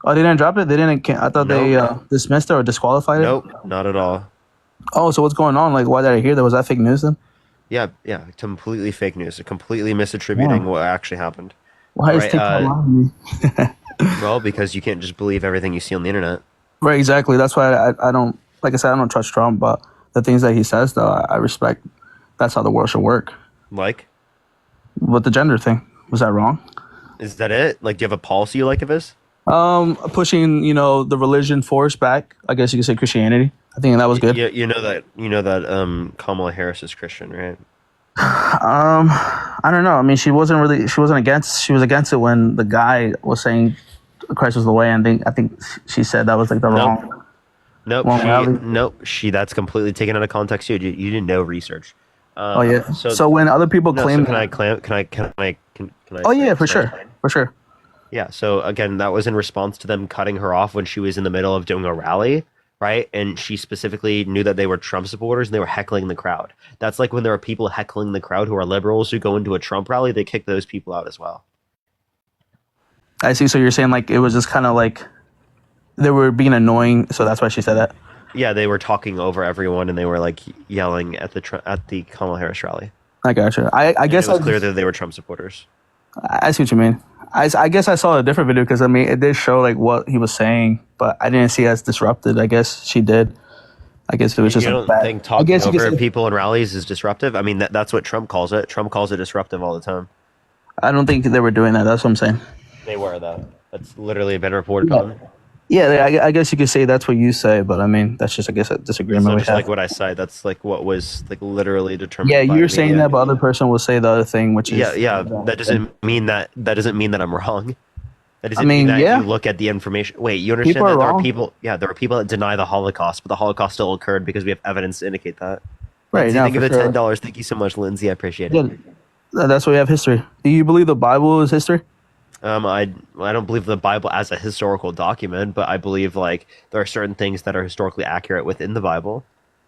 Oh, they didn't drop it. They didn't. I thought they dismissed it or disqualified it. Nope, not at all. Oh, so what's going on? Like, why did I hear that? Was that fake news then? Yeah, completely fake news. Completely misattributing Wow. what actually happened. Why is Right, TikTok lying to me? Well, because you can't just believe everything you see on the internet. Right, exactly. That's why I don't, like I said, I don't trust Trump, but the things that he says, though, I respect. That's how the world should work. Like, With the gender thing, was that wrong? is that it? Like, do you have a policy you like of his? Pushing, the religion force back. I guess you could say Christianity. I think that was good. You know that Kamala Harris is Christian, right? I don't know. I mean, she was against it when the guy was saying Christ was the way, and I think she said that was like the wrong. Nope. Well, That's completely taken out of context. You didn't know research. Oh yeah. So when other people claim, can I? oh yeah, for sure. Yeah. So again, that was in response to them cutting her off when she was in the middle of doing a rally, right? And she specifically knew that they were Trump supporters and they were heckling the crowd. That's like when there are people heckling the crowd who are liberals who go into a Trump rally, they kick those people out as well. I see. So you're saying like it was just kind of like they were being annoying, so that's why she said that. Yeah, they were talking over everyone and they were like yelling at the Kamala Harris rally. I gotcha. I guess it was clear that they were Trump supporters. I see what you mean. I guess I saw a different video because I mean it did show like what he was saying, but I didn't see it as disrupted. I guess she did. I guess it was just. You don't think talking over people in rallies is disruptive? I mean that's what Trump calls it. Trump calls it disruptive all the time. I don't think they were doing that. That's what I'm saying. They were though. That's literally been reported on. Yeah, I guess you could say that's what you say, but I mean that's just I guess a disagreement. That's we just have. like what I say. That's like what was like literally determined. Yeah, by you're the saying media. that, but other person will say the other thing, which is Yeah. That doesn't mean that I'm wrong. That doesn't I mean, mean that yeah. you look at the information. Wait, you understand People are that there wrong. are people? Yeah, there are people that deny the Holocaust, but the Holocaust still occurred because we have evidence to indicate that. Right, Lindsay, no, thank you for for the sure. $10. Thank you so much, Lindsay. I appreciate it. Yeah, that's why we have history. Do you believe the Bible is history? I don't believe the Bible as a historical document, but I believe like there are certain things that are historically accurate within the Bible.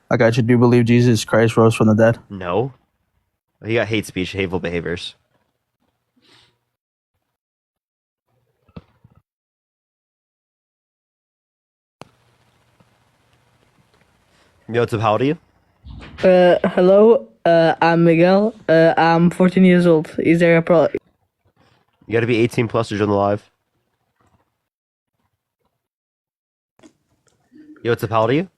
I got you. Do you believe Jesus Christ rose from the dead? No, he got hate speech, hateful behaviors. Yo, what's up? How old are you? Hello. I'm Miguel. I'm 14 years old. Is there a problem? You got to be 18 plus to join the live. Yo, what's up? How old are you?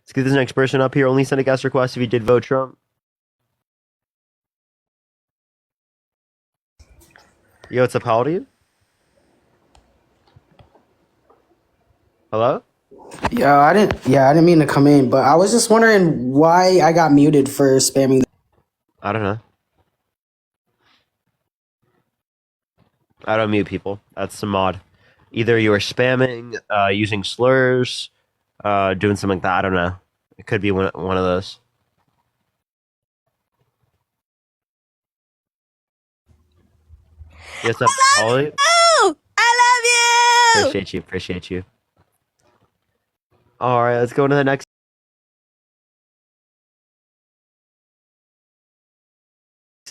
Let's get this next person up here. Only send a guest request if you did vote Trump. Yo, what's up? How old are you? Hello? Yeah, I didn't mean to come in, but I was just wondering why I got muted for spamming. I don't know. I don't mute people. That's the mod. Either you are spamming, using slurs, doing something like that. I don't know. It could be one of those. Yes, up, Holly. I love you. Appreciate you. All right, let's go to the next.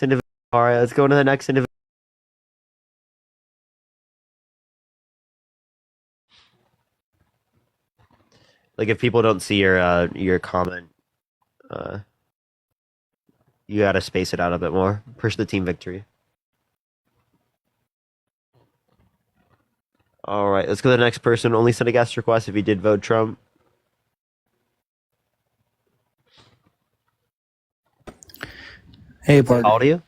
Individual. All right, let's go to the next individual. Like if people don't see your comment, you gotta space it out a bit more. Push the team victory. All right, let's go to the next person. Only send a guest request if you did vote Trump. Hey, Parker. How old are you?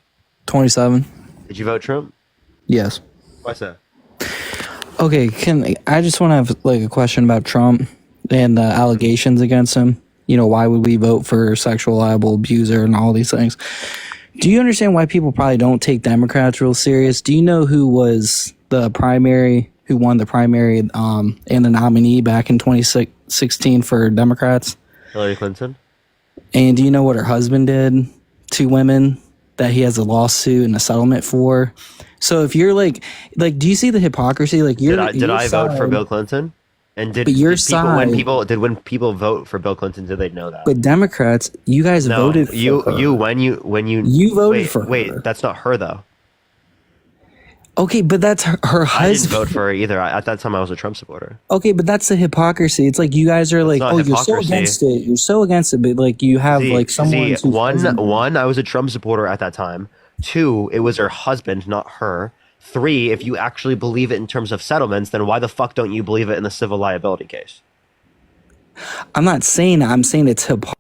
27. Did you vote Trump? Yes. Why's that? Okay, I just want to have like a question about Trump and the allegations against him. You know, why would we vote for sexual libel, abuser, and all these things? Do you understand why people probably don't take Democrats real serious? Do you know who was the primary, who won the primary and the nominee back in 2016 for Democrats? Hillary Clinton. And do you know what her husband did to women that he has a lawsuit and a settlement for? So if you're like, do you see the hypocrisy? Like, Did I vote for Bill Clinton? And did when people vote for Bill Clinton, did they know that? But Democrats, you guys voted for her. when you voted for her. Wait, that's not her though. Okay, but that's her I didn't husband. vote for her either. At that time, I was a Trump supporter. Okay, but that's the hypocrisy. It's like you guys are like, not oh, you're so hypocrisy. against it. You're so against it, but like you have like someone. who's One, I was a Trump supporter at that time. Two, it was her husband, not her. Three, if you actually believe it in terms of settlements, then why the fuck don't you believe it in the civil liability case? I'm not saying that. I'm saying it's hypocrisy.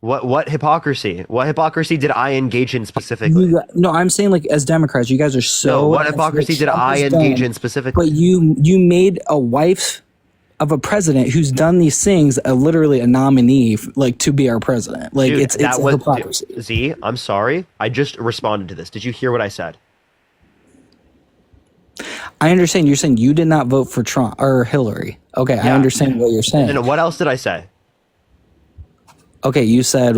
What hypocrisy? What hypocrisy did I engage in specifically? No, I'm saying like as Democrats, you guys are so. No, what against hypocrisy did Trump I has engage done. in specifically? But you made a wife of a president who's done these things literally a nominee like to be our president. Like Dude, it's a hypocrisy. Z, I'm sorry. I just responded to this. Did you hear what I said? I understand you're saying you did not vote for Trump or Hillary. Okay, I understand what you're saying. And what else did I say? Okay, you said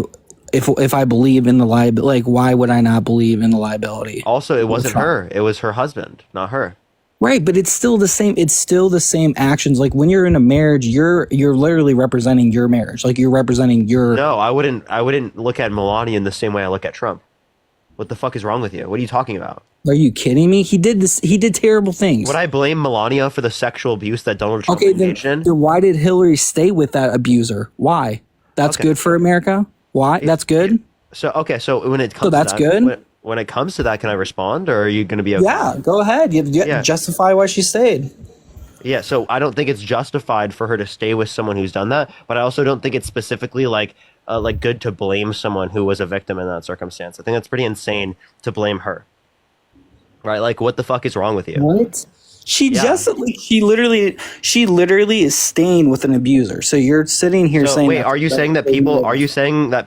if I believe in the liability, like why would I not believe in the liability? Also, it wasn't her. It was her husband, not her. Right, but it's still the same. It's still the same actions. Like when you're in a marriage, you're literally representing your marriage. Like you're representing your. No, I wouldn't look at Melania in the same way I look at Trump. What the fuck is wrong with you? What are you talking about? Are you kidding me? He did this. He did terrible things. Would I blame Melania for the sexual abuse that Donald Trump Okay, engaged in? then why did Hillary stay with that abuser? Why? That's good for America. Why? That's good. So when it comes, So that's to that, good? When it comes to that, can I respond, or are you going to be okay? Yeah, go ahead. You justify why she stayed. Yeah, so I don't think it's justified for her to stay with someone who's done that, but I also don't think it's specifically like good to blame someone who was a victim in that circumstance. I think that's pretty insane to blame her. Right? Like, what the fuck is wrong with you? What? She literally is staying with an abuser. So you're sitting here saying, wait, are you saying that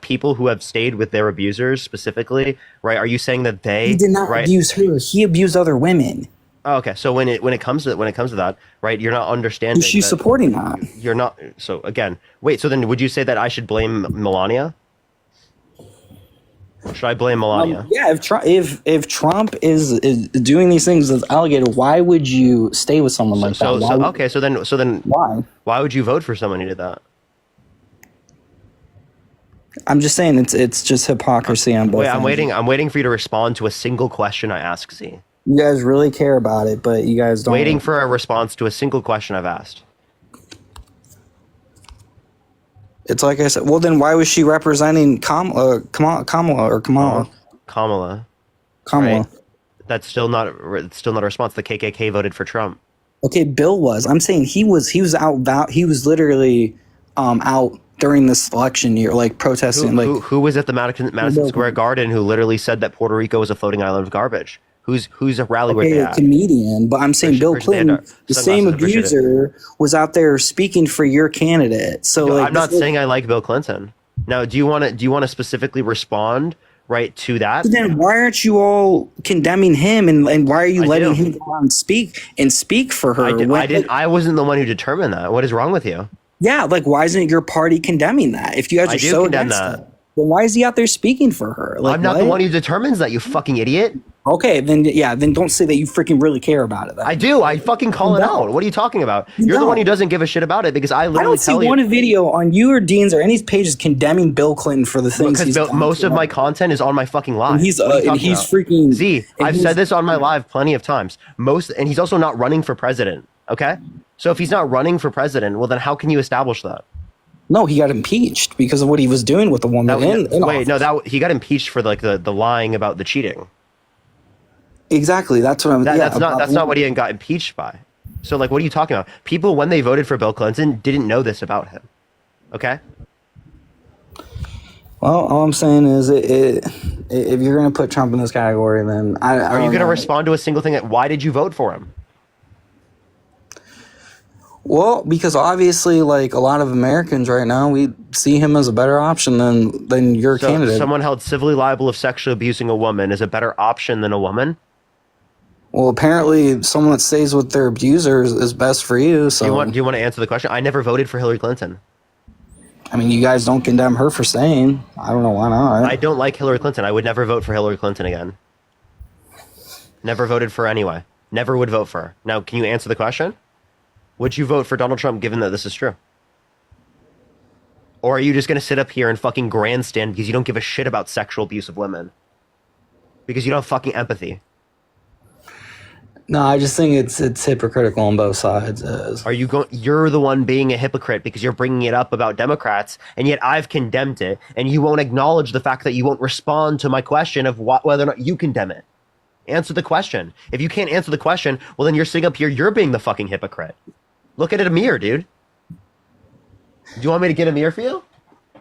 people who have stayed with their abusers specifically, right? Are you saying that they he did not abuse her? He abused other women. Oh, okay, so when it comes to that, right? You're not understanding. Is she supporting that? You're not. So again, wait. So then, would you say that I should blame Melania? Should I blame Melania? Yeah, if Trump is doing these things as alligator, why would you stay with someone like that? So then why? Why would you vote for someone who did that? I'm just saying it's just hypocrisy on both. Wait, I'm waiting for you to respond to a single question I ask Z. You guys really care about it, but you guys don't. Waiting for a response to a single question I've asked. It's like I said. Well, then why was she representing Kamala? Kamala. Right? That's still not a response. The KKK voted for Trump. Okay, Bill was. I'm saying he was out. He was literally out during this election year, like protesting. Who was at the Madison Square Garden who literally said that Puerto Rico was a floating island of garbage? Who's a rally with a comedian, but I'm saying Bill Clinton, the same abuser, was out there speaking for your candidate. So no, I'm not saying I like Bill Clinton. Now, do you want to specifically respond right to that? Then why aren't you all condemning him and why are you letting him go out and speak for her? I wasn't the one who determined that. What is wrong with you? Yeah, like why isn't your party condemning that? If you guys are so against that, then why is he out there speaking for her? Like, I'm not the one who determines that, you fucking idiot. Okay, then don't say that you freaking really care about it. Then. I do. I fucking call it out. What are you talking about? You're the one who doesn't give a shit about it because I literally tell you. I don't see one video on you or Dean's or any pages condemning Bill Clinton for the things he's done. Most of my content is on my fucking live. And he's freaking. Z, I've said this on my live plenty of times. And he's also not running for president. Okay, so if he's not running for president, well then how can you establish that? No, he got impeached because of what he was doing with the woman he got impeached for like the lying about the cheating. Exactly, that's what I'm. That's not what he got impeached by. So like, what are you talking about? People when they voted for Bill Clinton didn't know this about him. Okay. Well, all I'm saying is, if you're gonna put Trump in this category, then are you gonna respond to a single thing? Why did you vote for him? Well, because obviously, like a lot of Americans right now, we see him as a better option than your candidate. Someone held civilly liable of sexually abusing a woman is a better option than a woman? Well, apparently, someone that stays with their abuser is best for you. So, do you want to answer the question? I never voted for Hillary Clinton. I mean, you guys don't condemn her for staying. I don't know why not. I don't like Hillary Clinton. I would never vote for Hillary Clinton again. Never voted for her anyway. Never would vote for her. Now, can you answer the question? Would you vote for Donald Trump given that this is true? Or are you just going to sit up here and fucking grandstand because you don't give a shit about sexual abuse of women? Because you don't have fucking empathy. No, I just think it's hypocritical on both sides. You're the one being a hypocrite because you're bringing it up about Democrats, and yet I've condemned it, and you won't acknowledge the fact that you won't respond to my question of whether or not you condemn it. Answer the question. If you can't answer the question, well then you're sitting up here, you're being the fucking hypocrite. Look at it a mirror, dude. Do you want me to get a mirror for you?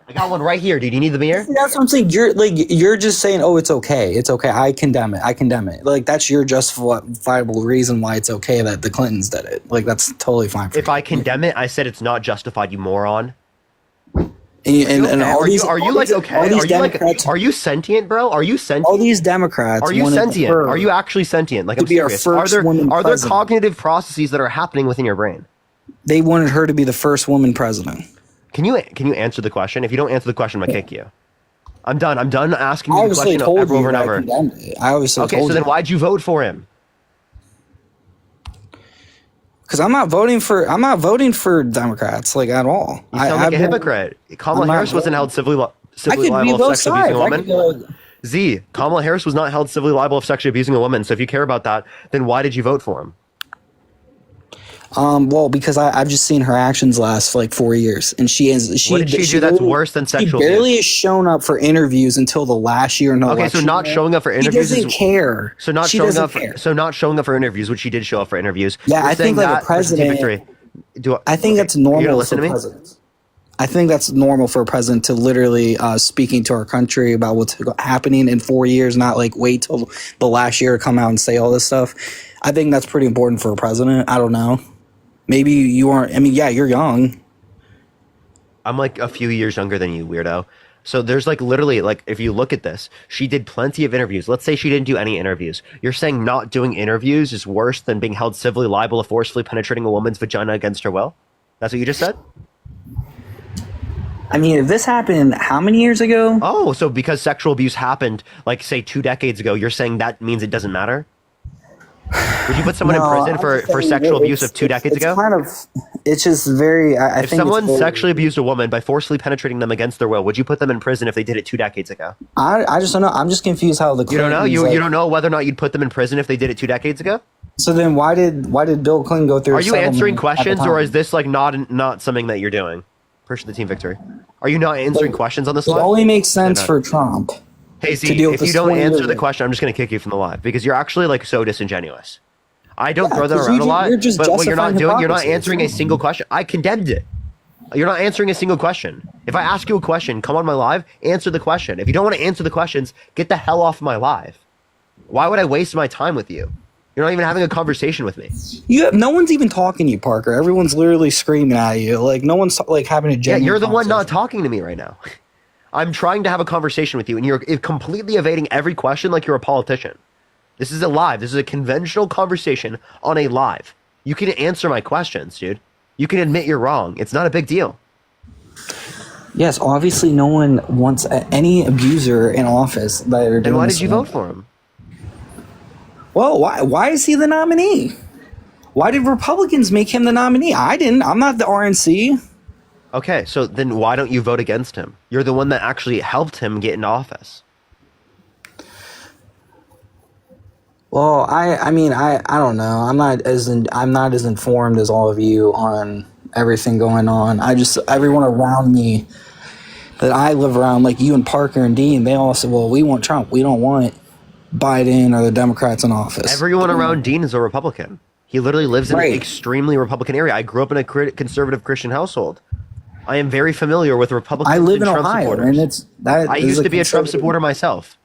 I got one right here, dude. You need the mirror? That's what I'm saying. You're just saying, oh, it's okay. It's okay. I condemn it. Like, that's your justifiable reason why it's okay that the Clintons did it. Like, that's totally fine for If I condemn it, I said it's not justified, you moron. And all these Democrats, are you sentient, bro? Are you sentient? All these Democrats. Are you sentient? Are you actually sentient? Like, I'm serious. Are there cognitive processes that are happening within your brain? They wanted her to be the first woman president. Can you answer the question? If you don't answer the question, I'm gonna kick you. I'm done. I'm done asking you the question over and over. I obviously okay, so then why'd you vote for him? Because I'm not voting for Democrats like at all. You sound like a hypocrite. Kamala Harris wasn't held civilly liable of sexually abusing a woman. Kamala Harris was not held civilly liable of sexually abusing a woman. So if you care about that, then why did you vote for him? Well, because I've just seen her actions last for like 4 years, and what did she do that's worse than sexual abuse? She barely has shown up for interviews until the last year. Okay, so not showing up for interviews. She doesn't care. So not showing up. So not showing up for interviews, which she did show up for interviews. Yeah, I think like a president. I think that's normal for presidents. I think that's normal for a president to literally speaking to our country about what's happening in 4 years, not like wait till the last year to come out and say all this stuff. I think that's pretty important for a president. I don't know. Maybe you aren't. I mean, yeah, you're young. I'm like a few years younger than you, weirdo. So there's like literally like if you look at this, she did plenty of interviews. Let's say she didn't do any interviews. You're saying not doing interviews is worse than being held civilly liable of forcefully penetrating a woman's vagina against her will? That's what you just said? I mean, if this happened how many years ago? Oh, so because sexual abuse happened, like say 2 decades ago, you're saying that means it doesn't matter? Would you put someone in prison for sexual abuse of 2 decades ago? It's just very. I if think someone sexually abused a woman by forcefully penetrating them against their will, would you put them in prison if they did it 2 decades ago? I just don't know. I'm just confused how the you don't know you don't know whether or not you'd put them in prison if they did it 2 decades ago. So then why did Bill Clinton go through? Are you answering questions or is this like not something that you're doing? Push the team victory. Are you not answering questions on this live? It only makes sense for Trump. Hey, Z, if you don't answer the question, I'm just going to kick you from the live because you're actually like so disingenuous. I don't throw them around a lot, but what you're not doing, you're not answering a single question. I condemned it. You're not answering a single question. If I ask you a question, come on my live, answer the question. If you don't want to answer the questions, get the hell off my live. Why would I waste my time with you? You're not even having a conversation with me. No one's even talking to you, Parker. Everyone's literally screaming at you. Like no one's like having a genuine. Yeah, you're the one not talking to me right now. I'm trying to have a conversation with you, and you're completely evading every question like you're a politician. This is a live. This is a conventional conversation on a live. You can answer my questions, dude. You can admit you're wrong. It's not a big deal. Yes, obviously no one wants any abuser in office that are doing. Then why did you vote for him? Well, why is he the nominee? Why did Republicans make him the nominee? I didn't. I'm not the RNC. Okay, so then why don't you vote against him? You're the one that actually helped him get into office. Well, I mean, I don't know. I'm not as informed as all of you on everything going on. Everyone around me that I live around, like you and Parker and Dean, they all said, "Well, we want Trump. We don't want Biden or the Democrats in office." Everyone around Dean is a Republican. He literally lives in an extremely Republican area. I grew up in a conservative Christian household. I am very familiar with Republicans and Trump Ohio, supporters. And I used to be a Trump supporter myself.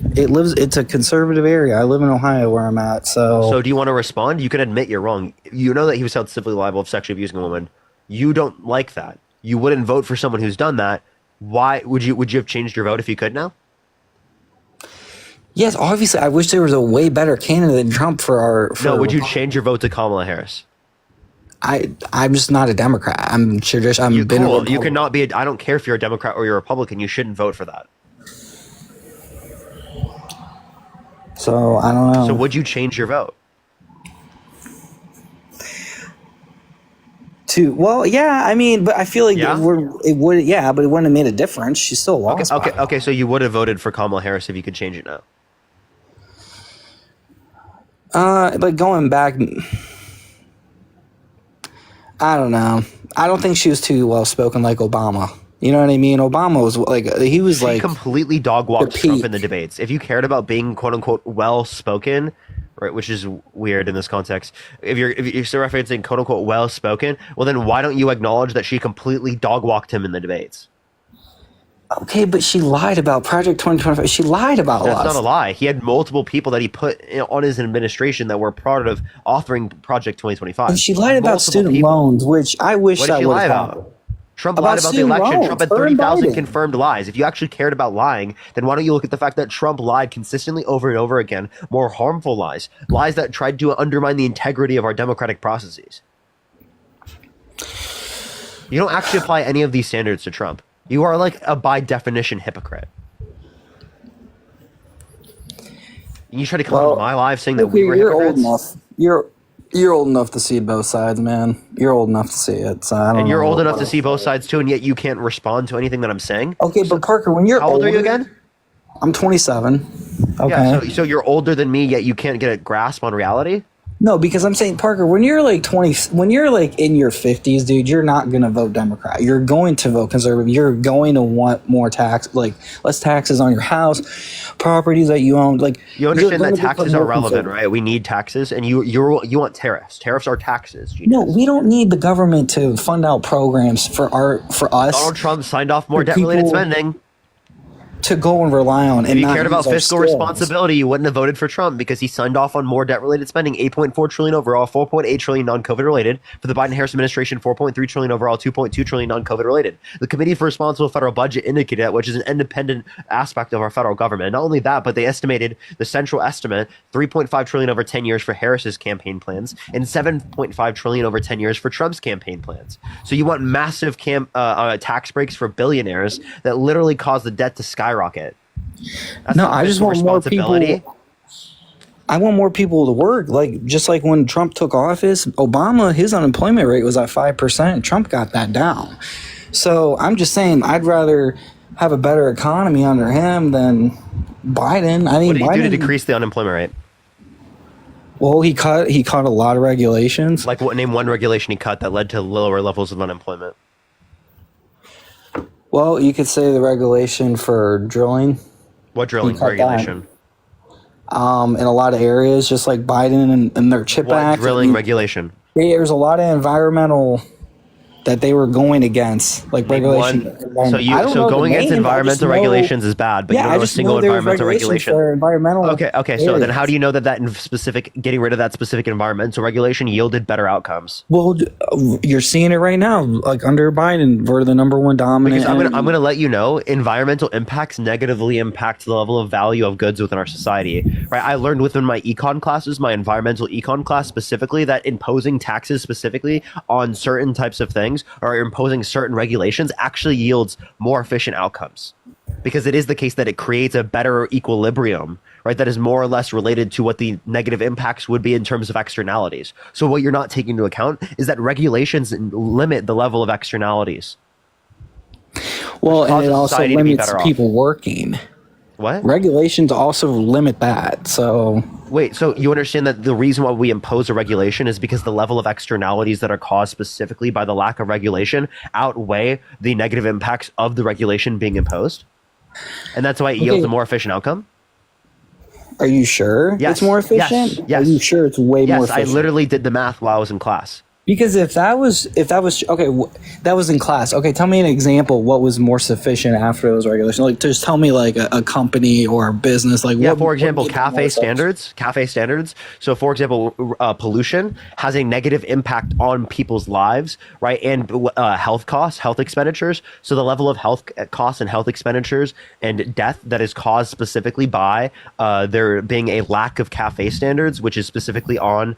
It's a conservative area. I live in Ohio where I'm at. So do you want to respond? You can admit you're wrong. You know that he was held civilly liable of sexually abusing a woman. You don't like that. You wouldn't vote for someone who's done that. Why would you have changed your vote if you could now? Yes, obviously I wish there was a way better candidate than Trump for our No, would you change your vote to Kamala Harris? I'm just not a Democrat. I'm traditional. You cannot be I don't care if you're a Democrat or you're a Republican, you shouldn't vote for that. So I don't know. So would you change your vote? Well, yeah, I mean, but I feel like it would, yeah, but it wouldn't have made a difference. She still lost. Okay, so you would have voted for Kamala Harris if you could change it now. But going back, I don't know. I don't think she was too well spoken like Obama. You know what I mean? Obama was like, he completely dog walked Trump in the debates. If you cared about being quote unquote well spoken, right, which is weird in this context, if you're still referencing quote unquote well spoken, well then why don't you acknowledge that she completely dog walked him in the debates? Okay, but she lied about Project 2025. She lied about us. That's not a lie. He had multiple people that he put on his administration that were part of authoring Project 2025. And she lied about student loans, which I wish that would have happened. Trump lied about the election. Trump had 30,000 confirmed lies. If you actually cared about lying, then why don't you look at the fact that Trump lied consistently over and over again, more harmful lies, lies that tried to undermine the integrity of our democratic processes. You don't actually apply any of these standards to Trump. You are like a by definition hypocrite. You try to come on my live saying that we were hypocrites? Old enough. You're old enough to see both sides, man. You're old enough to see it. So I don't And you're know old what- enough to see both sides too, and yet you can't respond to anything that I'm saying. Okay, but Parker, when you're How old are you older- again? I'm 27. Okay. Yeah, so you're older than me, yet you can't get a grasp on reality. No, because I'm saying, Parker, when you're like 20, when you're like in your 50s, dude, you're not going to vote Democrat. You're going to vote conservative. You're going to want more tax, like less taxes on your house, properties that you own. Like You you're understand gonna that become taxes are more relevant, conservative. right? We need taxes, and you want tariffs. Tariffs are taxes. Genius. No, we don't need the government to fund out programs for us. Donald Trump signed off more for debt-related people spending. to go and rely on. If and you not cared about use our fiscal skills. responsibility, you wouldn't have voted for Trump because he signed off on more debt-related spending, 8.4 trillion overall, 4.8 trillion non-COVID related. For the Biden-Harris administration, 4.3 trillion overall, 2.2 trillion non-COVID related. The Committee for Responsible Federal Budget indicated that, which is an independent aspect of our federal government. Not only that, but they estimated the central estimate 3.5 trillion over 10 years for Harris's campaign plans and 7.5 trillion over 10 years for Trump's campaign plans. So you want massive tax breaks for billionaires that literally cause the debt to skyrocket. That's No, I just want more people. I want more people to work. Like just like when Trump took office, Obama, his unemployment rate was at 5%. Trump got that down. So I'm just saying, I'd rather have a better economy under him than Biden. I mean, What did he Biden, do to decrease the unemployment rate? Well, he cut a lot of regulations. Like, name one regulation he cut that led to lower levels of unemployment. Well, you could say the regulation for drilling. What drilling He cut regulation? that. In a lot of areas, just like Biden and their CHIP What Act. drilling regulation? There's a lot of environmental that they were going against, like regulation. So going against environmental regulations is bad, but you don't know a single environmental regulation. For environmental. Okay. So then, how do you know that in specific getting rid of that specific environmental regulation yielded better outcomes? Well, you're seeing it right now, like under Biden, we're the number one dominant. Because I'm gonna let you know, environmental impacts negatively impact the level of value of goods within our society. Right? I learned within my econ classes, my environmental econ class specifically, that imposing taxes specifically on certain types of things or imposing certain regulations actually yields more efficient outcomes, because it is the case that it creates a better equilibrium, right? That is more or less related to what the negative impacts would be in terms of externalities. So what you're not taking into account is that regulations limit the level of externalities. Well, and causes it also society to be limits better off. people working. What? Regulations also limit that. So Wait, so you understand that the reason why we impose a regulation is because the level of externalities that are caused specifically by the lack of regulation outweigh the negative impacts of the regulation being imposed? And that's why it yields a more efficient outcome? Are you sure Yes. it's more efficient? Yes. Are you sure it's way more Yes, I efficient? literally did the math while I was in class. Because if that was okay, that was in class. Okay, tell me an example. What was more sufficient after those regulations? Like, just tell me like a company or a business. Like, Yeah, for example, cafe standards. So, for example, pollution has a negative impact on people's lives, right? And health costs, health expenditures. So the level of health costs and health expenditures and death that is caused specifically by there being a lack of cafe standards, which is specifically on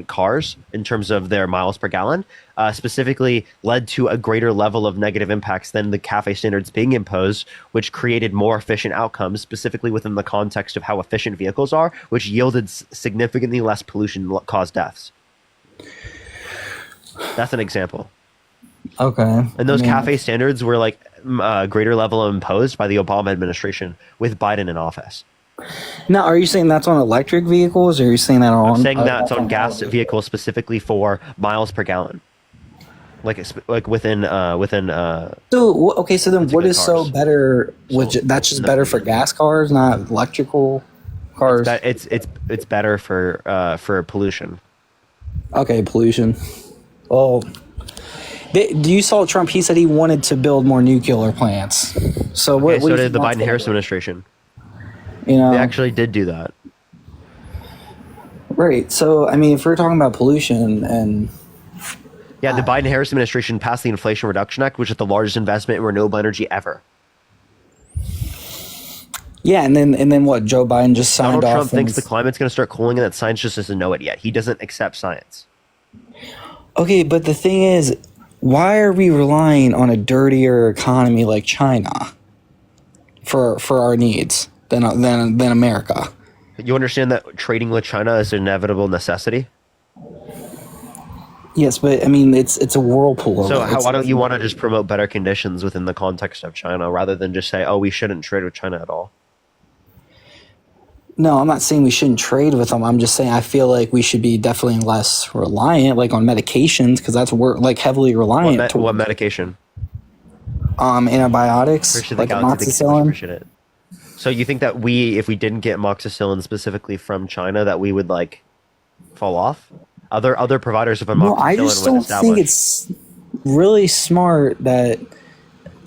cars in terms of their miles per gallon, specifically led to a greater level of negative impacts than the cafe standards being imposed, which created more efficient outcomes, specifically within the context of how efficient vehicles are, which yielded significantly less pollution caused deaths. That's an example. Okay. And those cafe standards were like a greater level imposed by the Obama administration with Biden in office. Now, are you saying that's on electric vehicles, or are you saying that on? I'm saying that's on gas vehicles specifically for miles per gallon, like within. So okay, so then what is so better? That's just better for gas cars, not electrical cars. It's better for pollution. Okay, pollution. Well, do you saw Trump? He said he wanted to build more nuclear plants. So what? So did the Biden-Harris administration. You know, they actually did do that. Right. So, I mean, if we're talking about pollution and... Yeah, the Biden-Harris administration passed the Inflation Reduction Act, which is the largest investment in renewable energy ever. Yeah, and then what? Joe Biden just signed off. Donald Trump thinks the climate's going to start cooling and that science just doesn't know it yet. He doesn't accept science. Okay, but the thing is, why are we relying on a dirtier economy like China for our needs than America? You understand that trading with China is an inevitable necessity? Yes, but I mean, it's a whirlpool. So why don't you want to just promote better conditions within the context of China rather than just say, oh, we shouldn't trade with China at all? No, I'm not saying we shouldn't trade with them. I'm just saying I feel like we should be definitely less reliant, like on medications, because we're like heavily reliant. What medication? Antibiotics, like amoxicillin. So you think that if we didn't get amoxicillin specifically from China, that we would like fall off? Other providers of amoxicillin No, I just don't think it's really smart that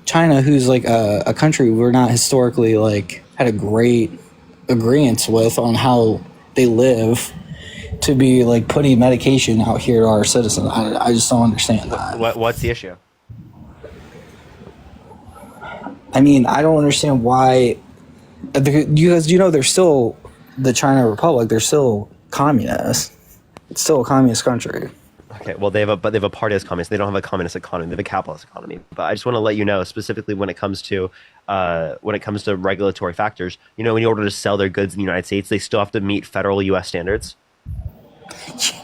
China, who's like a country we're not historically like had a great agreement with on how they live, to be like putting medication out here to our citizens. I just don't understand that. What's the issue? I mean, I don't understand why. Because they're still the China Republic. They're still communist. It's still a communist country. Okay, well, they have a party as communist. They don't have a communist economy. They have a capitalist economy. But I just want to let you know, specifically when it comes to regulatory factors, in order to sell their goods in the United States, they still have to meet federal U.S. standards.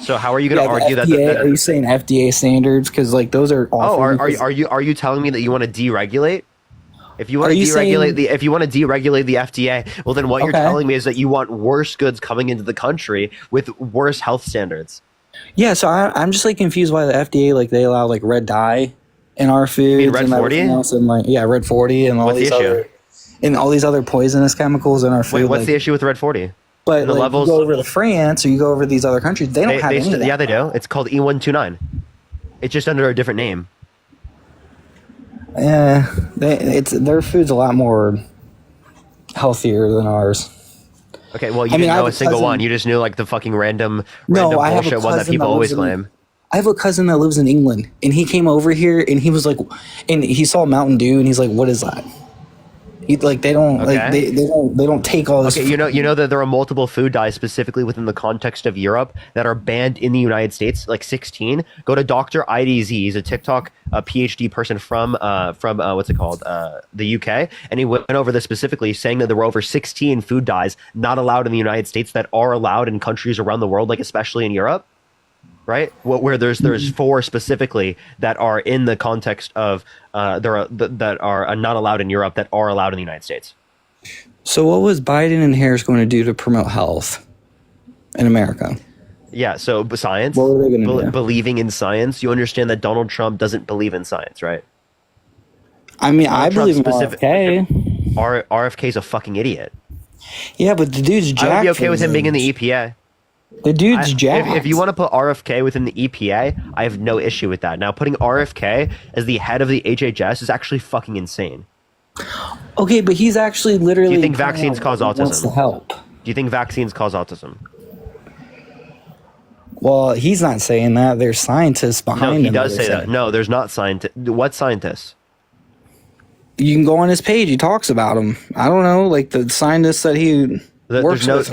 So how are you going to argue FDA, are you saying FDA standards? Because like those are awful. Are you telling me that you want to deregulate? If you want to deregulate the FDA, well then what you're telling me is that you want worse goods coming into the country with worse health standards. Yeah, so I'm just like confused why the FDA like they allow like red dye in our food. You mean red 40? And red 40 and all these other poisonous chemicals in our food. Wait, what's the issue with red 40? But the levels, you go over to France or you go over these other countries, they don't have any of that. Yeah, they do. It's called E129. It's just under a different name. Yeah, their food's a lot more healthier than ours. Okay, well, you didn't know a single one. You just knew like the fucking random bullshit one that people always claim. I have a cousin that lives in England, and he came over here, and he was like, and he saw Mountain Dew, and he's like, "What is that?" They don't take all this. Okay, you know that there are multiple food dyes specifically within the context of Europe that are banned in the United States, like 16. Go to Dr. IDZ. He's a TikTok PhD person from what's it called, the UK, and he went over this specifically, saying that there were over 16 food dyes not allowed in the United States that are allowed in countries around the world, like especially in Europe. Right, where there's 4 specifically that are in the context of that are not allowed in Europe that are allowed in the United States. So what was Biden and Harris going to do to promote health in America? Yeah, so science. What were they going to do? Believing in science. You understand that Donald Trump doesn't believe in science, right? I mean, I believe in RFK. RFK's a fucking idiot. Yeah, but the dude's jacked. I would be okay with him being in the EPA. The dude's jacked. If you want to put RFK within the EPA, I have no issue with that. Now, putting RFK as the head of the HHS is actually fucking insane. Okay, but he's actually literally. Do you think vaccines cause autism? Wants to help. Do you think vaccines cause autism? Well, he's not saying that. There's scientists behind him. No, he does say that. No, there's not scientists. What scientists? You can go on his page. He talks about them. I don't know, like the scientists that he. There's no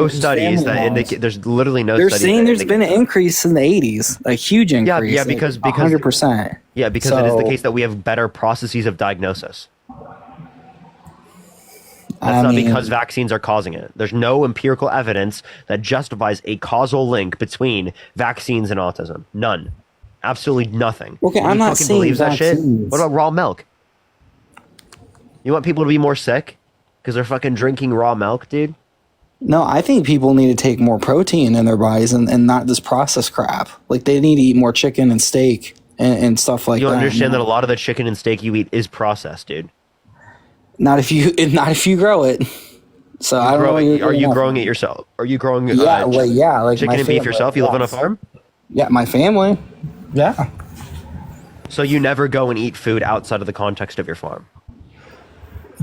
studies that indicate. There's literally no. They're studies saying there's been an increase in the 80s, a huge increase. Yeah, because 100%. Yeah, because it is the case that we have better processes of diagnosis. That's not because vaccines are causing it. There's no empirical evidence that justifies a causal link between vaccines and autism. None. Absolutely nothing. Okay, I'm not saying that shit. What about raw milk? You want people to be more sick because they're fucking drinking raw milk, dude? No, I think people need to take more protein in their bodies and not this processed crap. Like, they need to eat more chicken and steak and stuff like that. You understand that a lot of the chicken and steak you eat is processed, dude. Not if you grow it. So I don't know. Are you growing it yourself? Are you growing like chicken and beef yourself? You live on a farm? Yeah, my family. Yeah. So you never go and eat food outside of the context of your farm?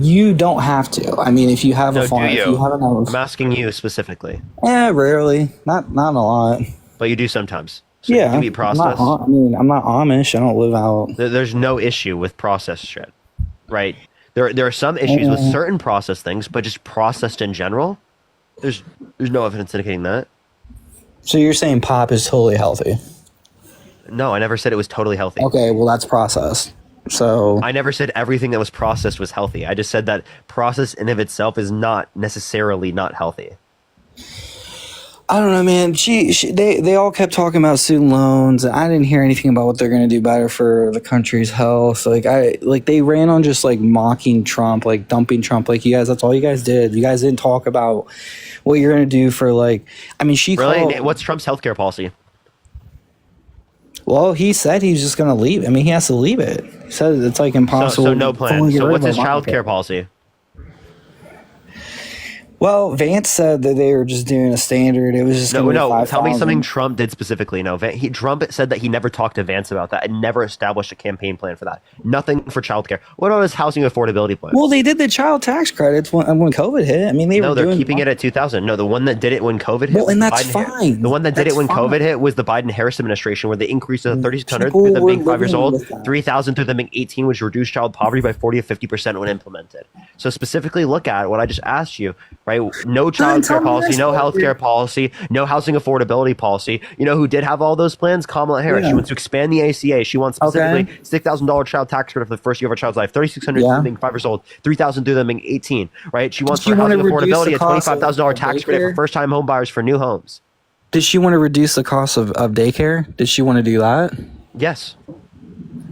You don't have to. I mean, if you have a farm, if you have enough. I'm asking you specifically. Rarely. Not a lot. But you do sometimes. So yeah. You eat processed. I'm not Amish. I don't live out. There's no issue with processed shit, right? There are some issues with certain processed things, but just processed in general, there's no evidence indicating that. So you're saying pop is totally healthy? No, I never said it was totally healthy. Okay, well that's processed. So I never said everything that was processed was healthy. I just said that process in of itself is not necessarily not healthy. I don't know, man. They all kept talking about student loans, and I didn't hear anything about what they're gonna do better for the country's health. They ran on just like mocking Trump, like dumping Trump. Like you guys, that's all you guys did. You guys didn't talk about what you're gonna do for she Really? called. What's Trump's healthcare policy? Well, he said he's just gonna leave. I mean, he has to leave it. He said it's like impossible. So no to plan. fully get So rid what's of his child Obamacare. care policy? Well, Vance said that they were just doing a standard. It was just No. gonna be Tell me 5,000. something Trump did specifically. No, Trump said that he never talked to Vance about that and never established a campaign plan for that. Nothing for childcare. What about his housing affordability plan? Well, they did the child tax credits when COVID hit. I mean, No, they're keeping it at 2,000. No, the one that did it when COVID hit. Well, and was that's Biden fine. The one that did That's it when fine. COVID hit was the Biden-Harris administration, where they increased it to 3,600 People through them were being 5 years living old, with that. 3,000 through them being 18, which reduced child poverty by 40 to 50% when implemented. So specifically, look at what I just asked you, right? No child care policy, no healthcare policy, no housing affordability policy. You know who did have all those plans? Kamala Harris. Yeah. She wants to expand the ACA. She wants specifically $6,000 child tax credit for the first year of a child's life, 3,600 through them being 5 years old, 3,000 through them being 18, right? She wants She for housing wanna reduce affordability the a cost of $25,000 tax credit for daycare? first-time home buyers for new homes. Did she want to reduce the cost of daycare? Did she want to do that? Yes.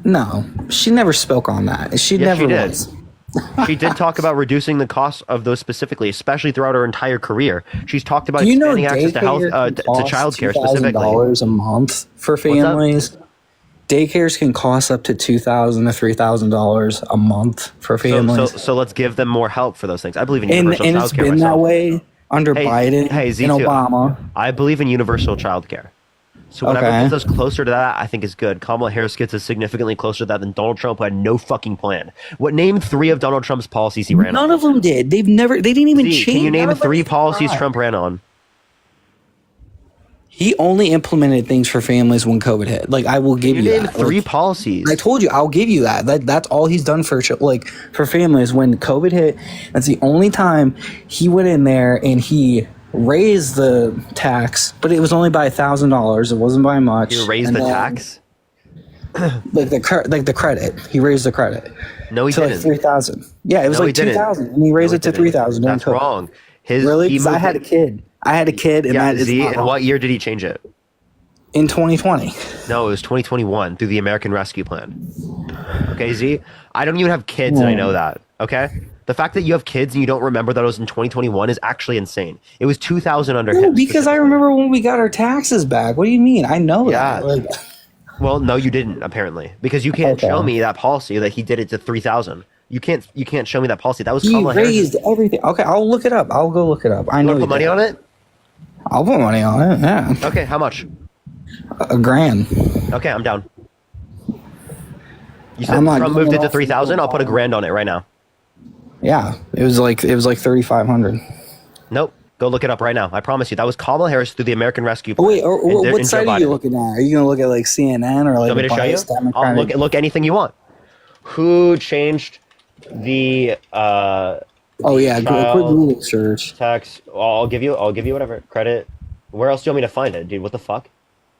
No, she never spoke on that. She Yes, never she did. was. She did talk about reducing the cost of those specifically, especially throughout her entire career. She's talked about Do you know expanding access to health, daycare to can cost childcare specifically. $2,000 a month for that? families? Daycares can cost up to $2,000 to $3,000 a month for families. So let's give them more help for those things. I believe in and universal it's childcare been myself. that way under Biden Hey, and Z2, Obama. I believe in universal childcare. So whatever Okay. gets us closer to that, I think is good. Kamala Harris gets us significantly closer to that than Donald Trump, who had no fucking plan. Name 3 of Donald Trump's policies he ran on? None of them did. They didn't even Z, change. can you name none of them 3 policies tried. Trump ran on? He only implemented things for families when COVID hit. Like, I will give you name that. 3 Like, policies. I told you, I'll give you that. That's all he's done for for families when COVID hit. That's the only time he went in there and he raised the tax, but it was only by $1,000. It wasn't by much. He raised And the then, tax? like the credit. He raised the credit. No, he to didn't. like 3,000. Yeah, it was No, he like didn't. 2,000, and he raised No, it to didn't. 3,000. That's wrong. Really? He Because I moved had a it- kid. And Yeah, that is Z, not and wrong. what year did he change it? In 2020. No, it was 2021 through the American Rescue Plan. Okay, Z? I don't even have kids, and I know that. Okay? The fact that you have kids and you don't remember that it was in 2021 is actually insane. It was 2,000 under No, him. because I remember when we got our taxes back. What do you mean? I know Yeah. that. Like, Well, no, you didn't, apparently. Because you can't show me that policy that he did it to 3,000. You can't show me that policy. That was he Kamala Harris. raised everything. Okay, I'll look it up. I'll go look it up. I You know. want to put money on it? I'll put money on it. Yeah, Okay, how much? $1,000. Okay, I'm down. You said I'm not Trump giving moved it it to off 3,000? I'll put $1,000 on it right now. Yeah, it was like 3,500. Nope. Go look it up right now. I promise you. That was Kamala Harris through the American Rescue Oh Plan. wait, and what Joe site are you Biden. looking at? Are you gonna look at like CNN or like Want me to show you? biased I'll Democratic? look anything you want. Who changed the Oh yeah, quick child Google search. tax? I'll give you whatever credit. Where else do you want me to find it, dude? What the fuck?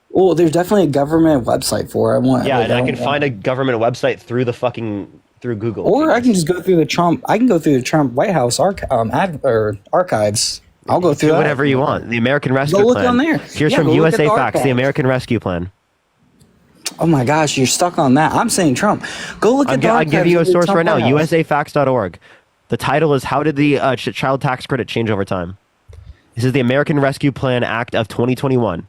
Well, there's definitely a government website for it. Yeah, and I can find a government website through Google. Or I can just go through the Trump. I can go through the Trump White House archives. I'll go through Do that. whatever you want. The American Rescue look Plan. on there. Here's Yeah, from go look at USA the Facts, the archives. American Rescue Plan. Oh my gosh, you're stuck on that. I'm saying Trump. Go look at the I'm archives. giving you a of the source Trump right now, White House. usafacts.org. The title is How Did the Child Tax Credit Change Over Time? This is the American Rescue Plan Act of 2021.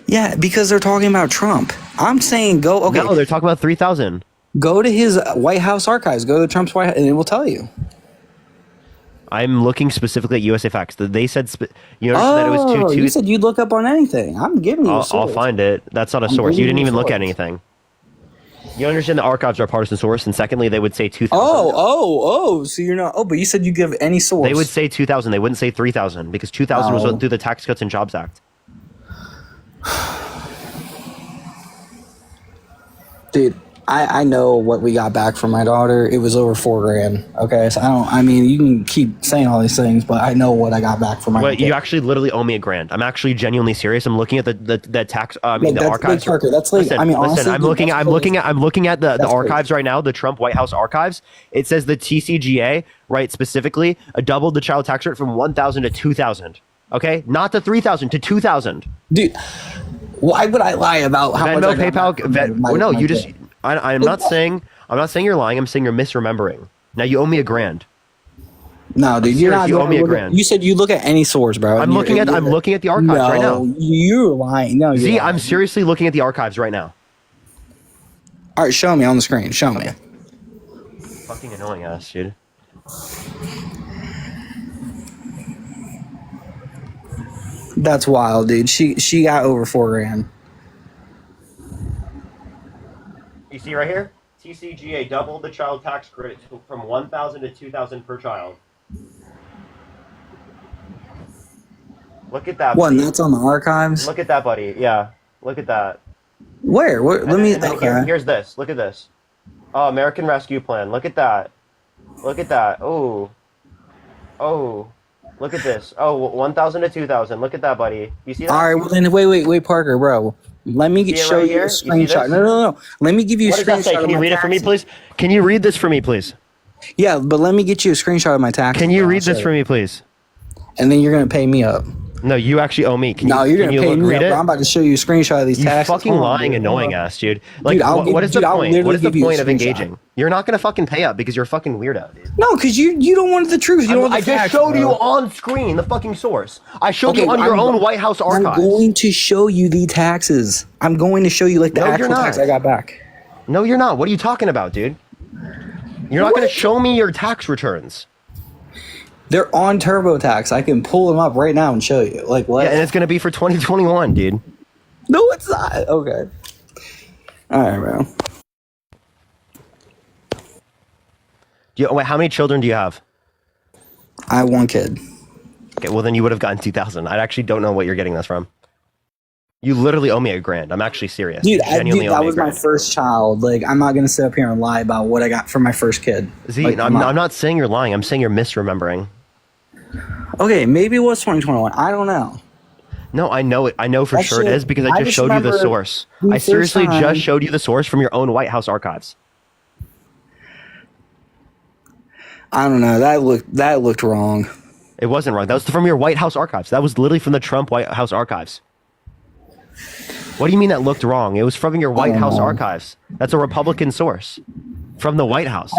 Yeah, because they're talking about Trump. I'm saying go. Okay, No, they're talking about 3,000. go to his White House archives. Go to Trump's White House, and it will tell you. I'm looking specifically at USA Facts. They said, you noticed that it was You said you'd look up on anything. I'm giving you a I'll source. find it. That's not a I'm source. You giving didn't you a even look at source. anything. You understand the archives are a partisan source, and secondly, they would say 2,000. Oh, so you're not. Oh, but you said you give any source. They would say 2,000. They wouldn't say 3,000 because 2,000 was No. through the Tax Cuts and Jobs Act. Dude, I know what we got back from my daughter. It was over $4,000. Okay, so I mean, you can keep saying all these things, but I know what I got back from my. Wait, you actually literally owe me $1,000. I'm actually genuinely serious. I'm looking at the tax. The archives. Parker, that's like. Listen, I mean, honestly, listen. I'm looking at the archives right now. The Trump White House archives. It says the TCGA, right, specifically, doubled the child tax rate from 1,000 to 2,000. Okay, not to 3,000 to 2,000. Dude, why would I lie about how Venmo, much I got PayPal? No, you just. I'm not saying you're lying. I'm saying you're misremembering. Now you owe me $1,000. No, dude, you're not. You owe me $1,000. You said you look at any source, bro. I'm looking at the archives right now. You're lying. No, See, I'm seriously looking at the archives right now. All right, show me on the screen. Show me. Fucking annoying ass, dude. That's wild, dude. She got over $4,000. You see right here? TCGA doubled the child tax credit from 1,000 to 2,000 per child. Look at that. What? That's on the archives. Look at that, buddy. Yeah. Look at that. Where? Let me. Okay. Here's this. Look at this. Oh, American Rescue Plan. Look at that. Look at that. Oh. Oh. Look at this. Oh, 1,000 to 2,000. Look at that, buddy. You see that? All right. Well, then wait, Parker, bro. Let me show you a screenshot. No. Let me give you a screenshot. What does that say? Can you read it for me, please? Can you read this for me, please? Yeah, but let me get you a screenshot of my taxes. Can you read this for me, please? And then you're gonna pay me up. No, you actually owe me. You're gonna pay me up. Bro. I'm about to show you a screenshot of these taxes. You fucking lying, annoying ass, dude. Like, what is the point? What is the point of engaging? You're not gonna fucking pay up because you're a fucking weirdo, dude. No, because you don't want the truth. You don't want the facts. I just showed you on screen the fucking source. I showed you on your own White House archives. I'm going to show you the taxes. I'm going to show you like the actual tax I got back. No, you're not. What are you talking about, dude? You're not gonna show me your tax returns. They're on TurboTax. I can pull them up right now and show you. Like what? Yeah, and it's gonna be for 2021, dude. No, it's not. Okay. All right, bro. Wait, how many children do you have? I have one kid. Okay, well then you would have gotten 2,000. I actually don't know what you're getting this from. You literally owe me $1,000. I'm actually serious. Dude, that was my first child. Like, I'm not gonna sit up here and lie about what I got from my first kid. Z, like, I'm not saying you're lying. I'm saying you're misremembering. Okay, maybe it was 2021. I don't know. No, I know it. I know for sure it is because I just showed you the source. I seriously just showed you the source from your own White House archives. I don't know. That looked wrong. It wasn't wrong. That was from your White House archives. That was literally from the Trump White House archives. What do you mean that looked wrong? It was from your White House archives. That's a Republican source from the White House.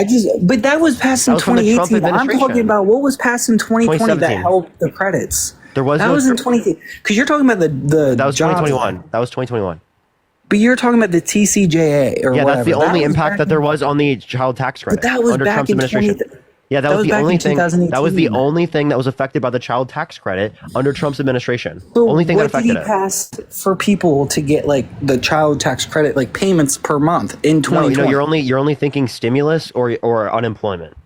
But that was passed in 2018. I'm talking about what was passed in 2020 that helped the credits. That was in 2018. Because you're talking about the that was 2021. That was 2021. But you're talking about the TCJA or whatever. That's the only impact that there was on the child tax credit. But that was under back Trump's in administration. Yeah, that was the only thing. That was the only thing that was affected by the child tax credit under Trump's administration. So only thing that affected it. What did he pass for people to get like the child tax credit, like payments per month in 2020? No, you're only thinking stimulus or unemployment.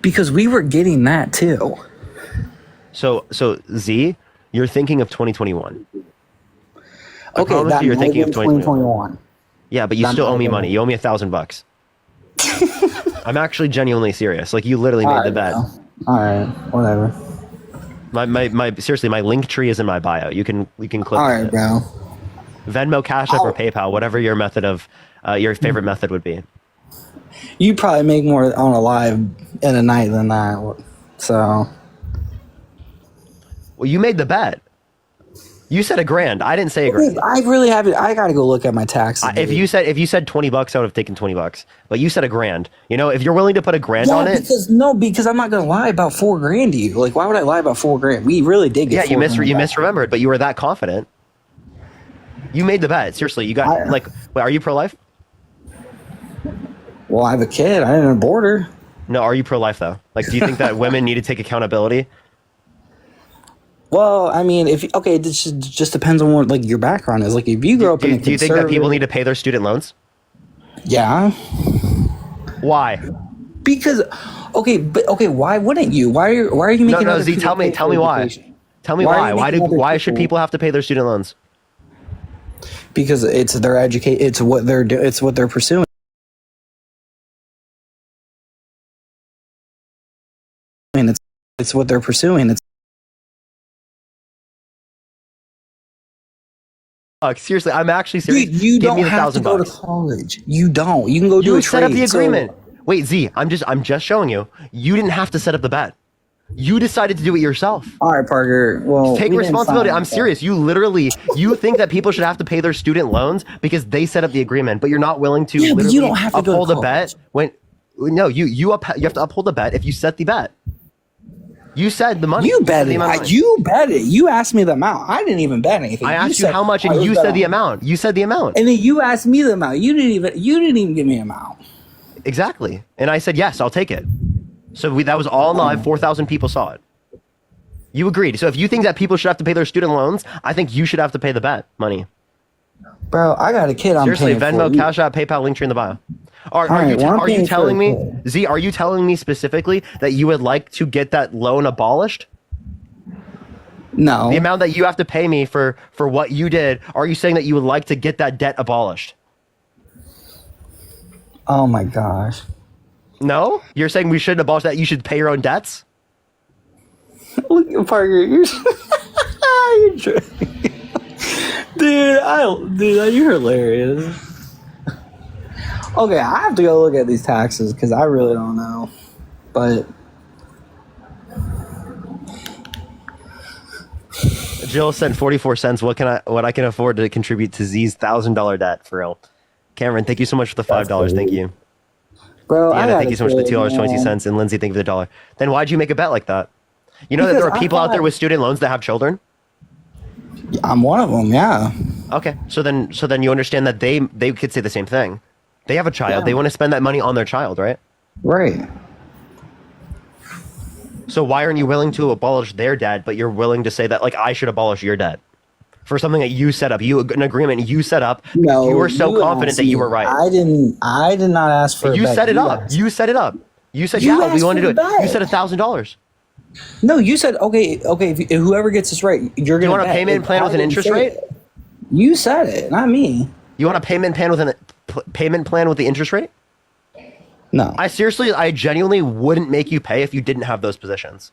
Because we were getting that too. So Z, you're thinking of 2021. Okay, that you're thinking of 2021. Yeah, but you still owe me money. You owe me $1,000. I'm actually genuinely serious. Like, you literally made the bet. All right, whatever. My seriously, my link tree is in my bio. You can click. All right, bro. Venmo, Cash App, or PayPal, whatever your method of your favorite method would be. You probably make more on a live in a night than that. So. Well, you made the bet. You said $1,000. I didn't say $1,000. I really haven't. I got to go look at my taxes. If you said $20, I would have taken $20. But you said $1,000. You know, if you're willing to put $1,000 on it. Because I'm not gonna lie about $4,000 to you. Like, why would I lie about $4,000? We really did get. Yeah, you misremembered, but you were that confident. You made the bet. Seriously, you got wait, are you pro-life? Well, I have a kid. I didn't abort her. No, are you pro-life though? Like, do you think that women need to take accountability? Well, I mean, it just depends on what your background is. Like, if you grow up in a do you think that people need to pay their student loans? Yeah. Why? Because, why wouldn't you? Why are you making? No, Z, tell me why. Tell me why. Why should people have to pay their student loans? Because it's their educate. It's what they're doing. It's what they're pursuing. it's what they're pursuing. It's Seriously, I'm actually serious. dude, you Give don't me the have to go to $1,000. college. You don't. You can go do a You trade. set up the So- agreement. Wait, Z, I'm just showing you. You didn't have to set up the bet. You decided to do it yourself. all right, Parker. Well, Take we didn't responsibility. sign I'm it, serious. You think that people should have to pay their student loans because they set up the agreement, but you're not willing to Yeah, but literally you don't have to go to uphold the college. bet when no, you have to uphold the bet if you set the bet. You said the money. You bet said the it. amount of money. You bet it. You asked me the amount. I didn't even bet anything. I asked you said- how much I and was you bet said the on- amount. You said the amount. And then you asked me the amount. You didn't even give me an amount. Exactly. And I said, yes, I'll take it. So that was all live. 4,000 people saw it. You agreed. So if you think that people should have to pay their student loans, I think you should have to pay the bet money. Bro, I got a kid. I'm Seriously, paying Venmo, for. Cash App, PayPal, link tree in the bio. Are right, you, well, I'm are you paying for telling a me, kid. Z, are you telling me specifically that you would like to get that loan abolished? No. The amount that you have to pay me for what you did, are you saying that you would like to get that debt abolished? Oh my gosh. No? You're saying we shouldn't abolish that? You should pay your own debts? Look at Parker. You're you're dude, you're hilarious. Okay, I have to go look at these taxes because I really don't know. But Jill sent 44 cents. What I can afford to contribute to Z's $1,000 debt for real. Cameron, thank you so much for the $5. Thank you. bro, I Deanna, got thank you so much for the $2.22. And Lindsay, thank you for the $1. Then why'd you make a bet like that? You know that Because there are I people out there thought- with student loans that have children? I'm one of them. Yeah. Okay. So then you understand that they could say the same thing. They have a child. Yeah. They want to spend that money on their child, right? Right. So why aren't you willing to abolish their debt, but you're willing to say that like I should abolish your debt for something that you set up, an agreement you set up? No, you were so confident asked that you me. were right. I did not ask for. You a bet. set it up. asked. You set it up. You said You yeah, we asked want to for do the it. You bet. said $1,000. No, you said okay. If whoever gets this right, you're Do you gonna. want a bet. payment plan with an I didn't interest say rate? it. You said it, not me. You want a payment plan with payment plan with the interest rate? No. I genuinely wouldn't make you pay if you didn't have those positions.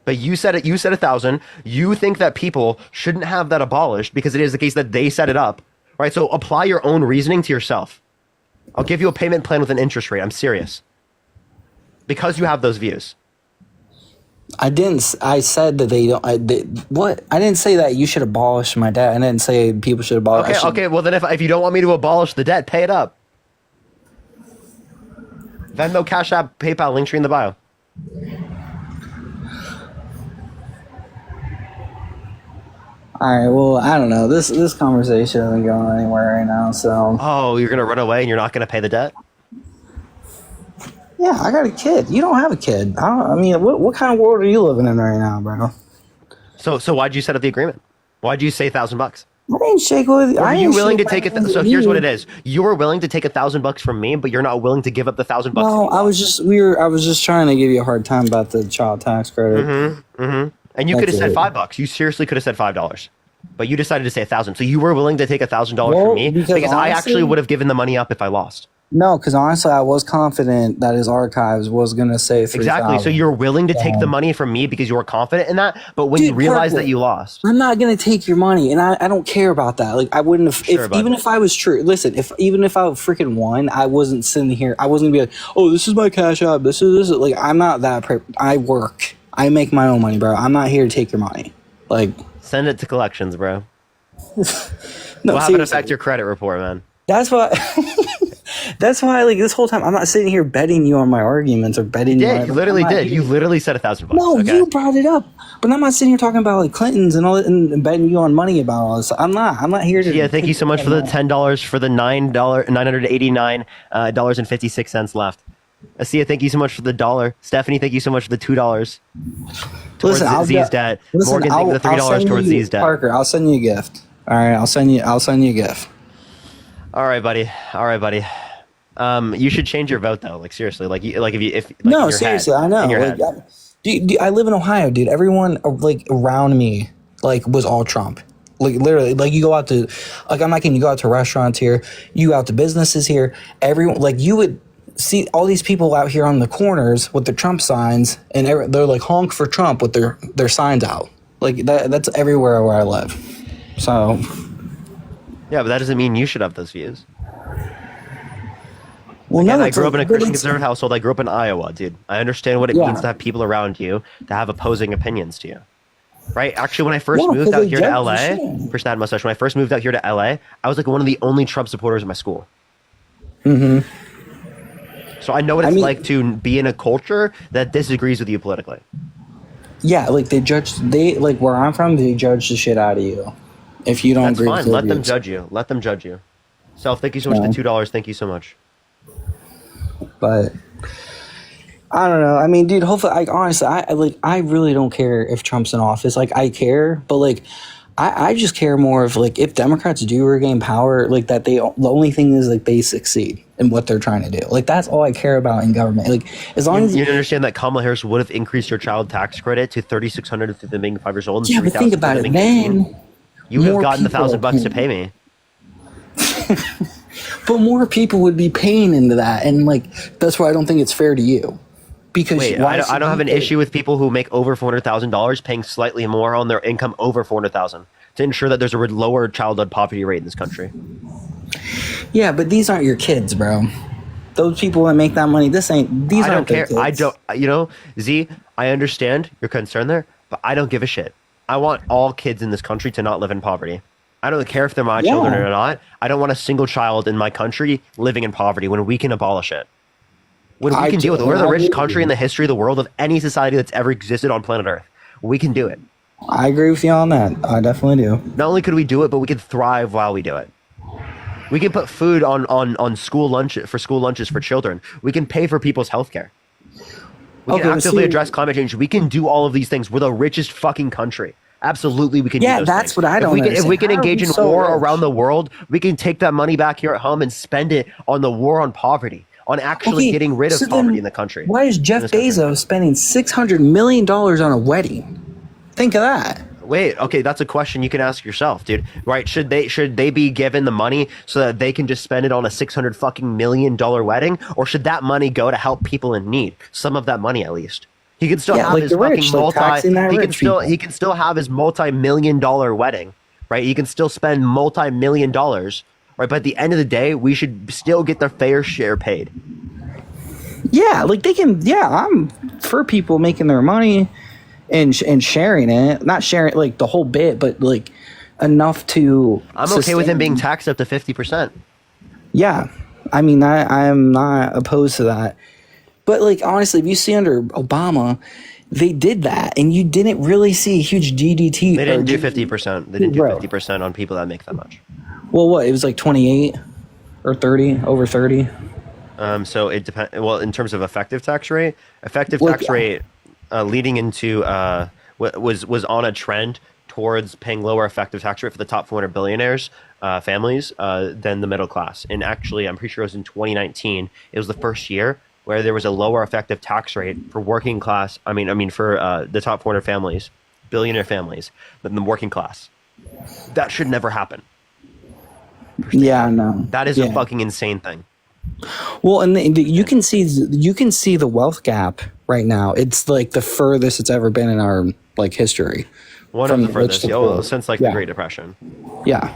But you said it. You said 1,000. You think that people shouldn't have that abolished because it is the case that they set it up, right? So apply your own reasoning to yourself. I'll give you a payment plan with an interest rate. I'm serious. Because you have those views. I didn't. I said that they don't. What? I didn't say that you should abolish my debt. I didn't say people should abolish. Okay. Well, then if you don't want me to abolish the debt, pay it up. Venmo, Cash App, PayPal, link tree in the bio. All right. Well, I don't know. This conversation isn't going anywhere right now. So. Oh, you're gonna run away and you're not gonna pay the debt? Yeah, I got a kid. You don't have a kid. I mean, what kind of world are you living in right now, bro? So why'd you set up the agreement? Why'd you say $1,000? I didn't shake with. Are I you ain't willing to shake take hands it? So with here's you. what it is: you were willing to take $1,000 from me, but you're not willing to give up the $1,000. No, I was just trying to give you a hard time about the child tax credit. And you could have That's said it. $5. You seriously could have said $5, but you decided to say 1,000. So you were willing to take $1,000 Well, from me because I honestly- actually would have given the money up if I lost. No, because honestly, I was confident that his archives was gonna say 3,000. Exactly. So you're willing to take the money from me because you were confident in that, but when you Dude, realize Parker, that you lost, I'm not gonna take your money, and I don't care about that. Like I wouldn't have, Sure, bud. even if I was true. Listen, even if I freaking won, I wasn't sitting here. I wasn't gonna be like, oh, this is my Cash App. This is like I'm not that. I work. I make my own money, bro. I'm not here to take your money. Like send it to collections, bro. no, We'll have it seriously. affect your credit report, man. That's why. That's why, like this whole time, I'm not sitting here betting you on my arguments or betting you. Yeah, you literally did. You literally said $1,000. No, okay? you brought it up, but I'm not sitting here talking about like Clintons and all that and betting you on money about all this. I'm not here to. Yeah, thank you so much for the $10 for the $989.56 left. Asia, thank you so much for the $1. Stephanie, thank you so much for the $2 towards Z's debt. Morgan, thank you for the $3 towards Z's debt. Parker, I'll send you a gift. All right, I'll send you a gift. All right, buddy. You should change your vote though. Like seriously, No, seriously, I know. Like, I live in Ohio, dude. Everyone like around me like was all Trump. Like literally, like you go out to, like I'm not kidding. You go out to restaurants here. You go out to businesses here. Everyone like you would. see all these people out here on the corners with the Trump signs, and they're like honk for Trump with their signs out. Like that's everywhere where I live. So Yeah, but that doesn't mean you should have those views. Well, Again, no, I grew up in a but Christian it's- conservative household. I grew up in Iowa, dude. I understand what it Yeah. means to have people around you to have opposing opinions to you. Right? Actually, when I first Yeah, moved 'cause out they here to judge LA, the shit. person that had mustache, when I first moved out here to LA, I was like one of the only Trump supporters in my school. Mm-hmm. So I know what it's like to be in a culture that disagrees with you politically. Yeah, like they like where I'm from, they judge the shit out of you if you don't That's agree fine. with their Let them views. judge you. Let them judge you. Self, thank you so much for Yeah. the $2. Thank you so much. But I don't know. I mean, dude, hopefully, honestly, I really don't care if Trump's in office. Like, I care, but like, I just care more of like if Democrats do regain power, like that the only thing is like they succeed in what they're trying to do. Like that's all I care about in government. Like as long as You understand that Kamala Harris would have increased your child tax credit to $3,600 to them being 5 years old. And yeah, but think $3,000 about to it. them being 18. Then You would have more gotten the people are $1,000 to paying. pay me. But more people would be paying into that, and like that's why I don't think it's fair to you. Because Wait, why I should don't have you an pay? issue with people who make over $400,000 paying slightly more on their income over $400,000 to ensure that there's a lower childhood poverty rate in this country. Yeah, but these aren't your kids, bro. Those people that make that money, these I aren't don't their care. kids. I don't. You know, Z. I understand your concern there, but I don't give a shit. I want all kids in this country to not live in poverty. I don't care if they're my children or not. I don't want a single child in my country living in poverty when we can abolish it. When we can deal with it. We're the richest country in the history of the world of any society that's ever existed on planet Earth. We can do it. I agree with you on that. I definitely do. Not only could we do it, but we could thrive while we do it. We can put food on school lunches for children. We can pay for people's health care. We Okay, can but actively see- address climate change. We can do all of these things. We're the richest fucking country. Absolutely, we can do Yeah, those that's things. what I don't If we can understand. How are engage we in so war rich? around the world, we can take that money back here at home and spend it on the war on poverty, on actually Okay, getting rid of so then poverty in the country. Why is Jeff Bezos spending $600 million on a wedding? Think of that. Wait, okay, that's a question you can ask yourself, dude. Right? Should they be given the money so that they can just spend it on a $600 million wedding, or should that money go to help people in need? Some of that money, at least. He can still Yeah, have like his the fucking rich, like taxing that rich people. he can still have his multi-million-dollar wedding, right? He can still spend multi-million-dollars, right? But at the end of the day, we should still get their fair share paid. Yeah, like they can. Yeah, I'm for people making their money and sharing it. Not sharing like the whole bit, but like enough to. I'm okay with him sustain- being taxed up to 50%. Yeah, I mean, I'm not opposed to that. But like honestly, if you see under Obama, they did that, and you didn't really see a huge GDT. They didn't do 50%. They didn't do Bro. 50% on people that make that much. Well, what? It was like 28 or 30, over 30. So it depends. Well, in terms of effective tax rate, Well, tax rate leading into was on a trend towards paying lower effective tax rate for the top 400 billionaires families than the middle class. And actually, I'm pretty sure it was in 2019. It was the first year where there was a lower effective tax rate for working class. I mean for the top 400 families, billionaire families, than the working class. That should never happen. Yeah, no. That is yeah. a fucking insane thing. Well, and you can see the wealth gap right now. It's like the furthest it's ever been in our like history. One From of the the rich furthest, to the oh, poor. since like Yeah. the Great Depression. Yeah.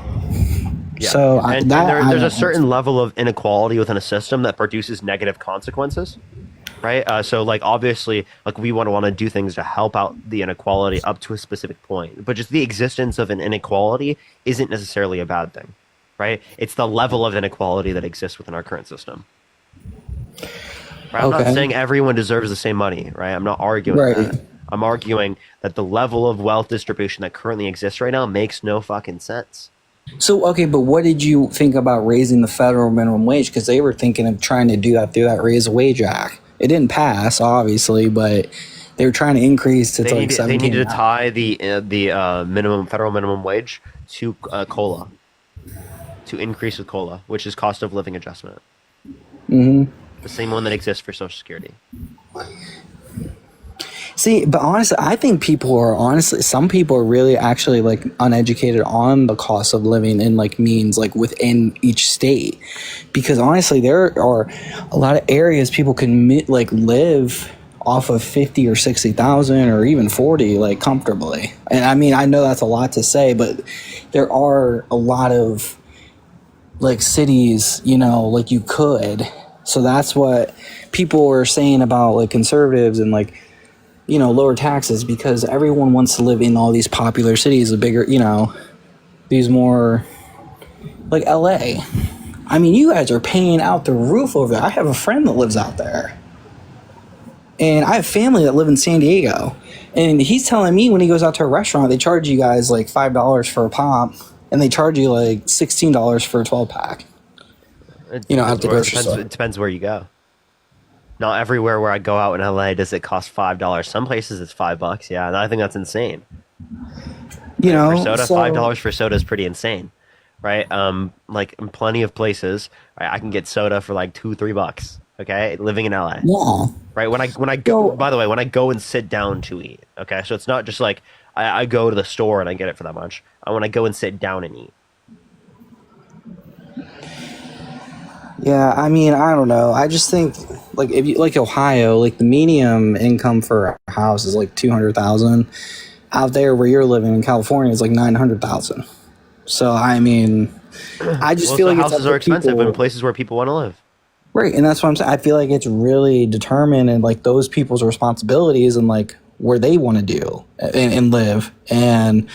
Yeah. So and that, there's a certain level of inequality within a system that produces negative consequences, right? So like obviously, like we want to do things to help out the inequality up to a specific point, but just the existence of an inequality isn't necessarily a bad thing, right? It's the level of inequality that exists within our current system. Right? I'm not Okay. saying everyone deserves the same money, right? I'm not arguing Right. that. I'm arguing that the level of wealth distribution that currently exists right now makes no fucking sense. So okay, but what did you think about raising the federal minimum wage? Because they were thinking of trying to do that through that Raise the Wage Act. It didn't pass, obviously, but they were trying to increase it to like 17. They needed to tie the federal minimum wage to COLA, to increase with COLA, which is cost of living adjustment. Mm-hmm. The same one that exists for Social Security. See, but honestly, I think some people are really actually like uneducated on the cost of living in like means like within each state, because honestly, there are a lot of areas people can like live off of 50 or 60,000 or even 40 like comfortably. And I mean, I know that's a lot to say, but there are a lot of like cities, you know, like you could. So that's what people are saying about like conservatives and like, you know, lower taxes, because everyone wants to live in all these popular cities, the bigger, you know, these more like LA. I mean, you guys are paying out the roof over there. I have a friend that lives out there. And I have family that live in San Diego. And he's telling me when he goes out to a restaurant, they charge you guys like $5 for a pop, and they charge you like $16 for a 12-pack. You know, at the grocery store. It depends where you go. Not everywhere where I go out in LA does it cost $5. Some places it's $5. Yeah, and I think that's insane. You know, for soda, $5 for soda is pretty insane, right? Like in plenty of places, right, I can get soda for like $2-3. Okay, living in LA. Yeah. Right, when I go, by the way, when I go and sit down to eat, okay, so it's not just like I go to the store and I get it for that much. I want to go and sit down and eat. Yeah, I mean, I don't know. I just think, like, if you like Ohio, like the median income for a house is like 200,000. Out there where you're living in California, it's like 900,000. So I mean, I just feel like houses are expensive in places where people want to live. Right, and that's what I'm saying. I feel like it's really determined in like those people's responsibilities and like where they want to do and live. And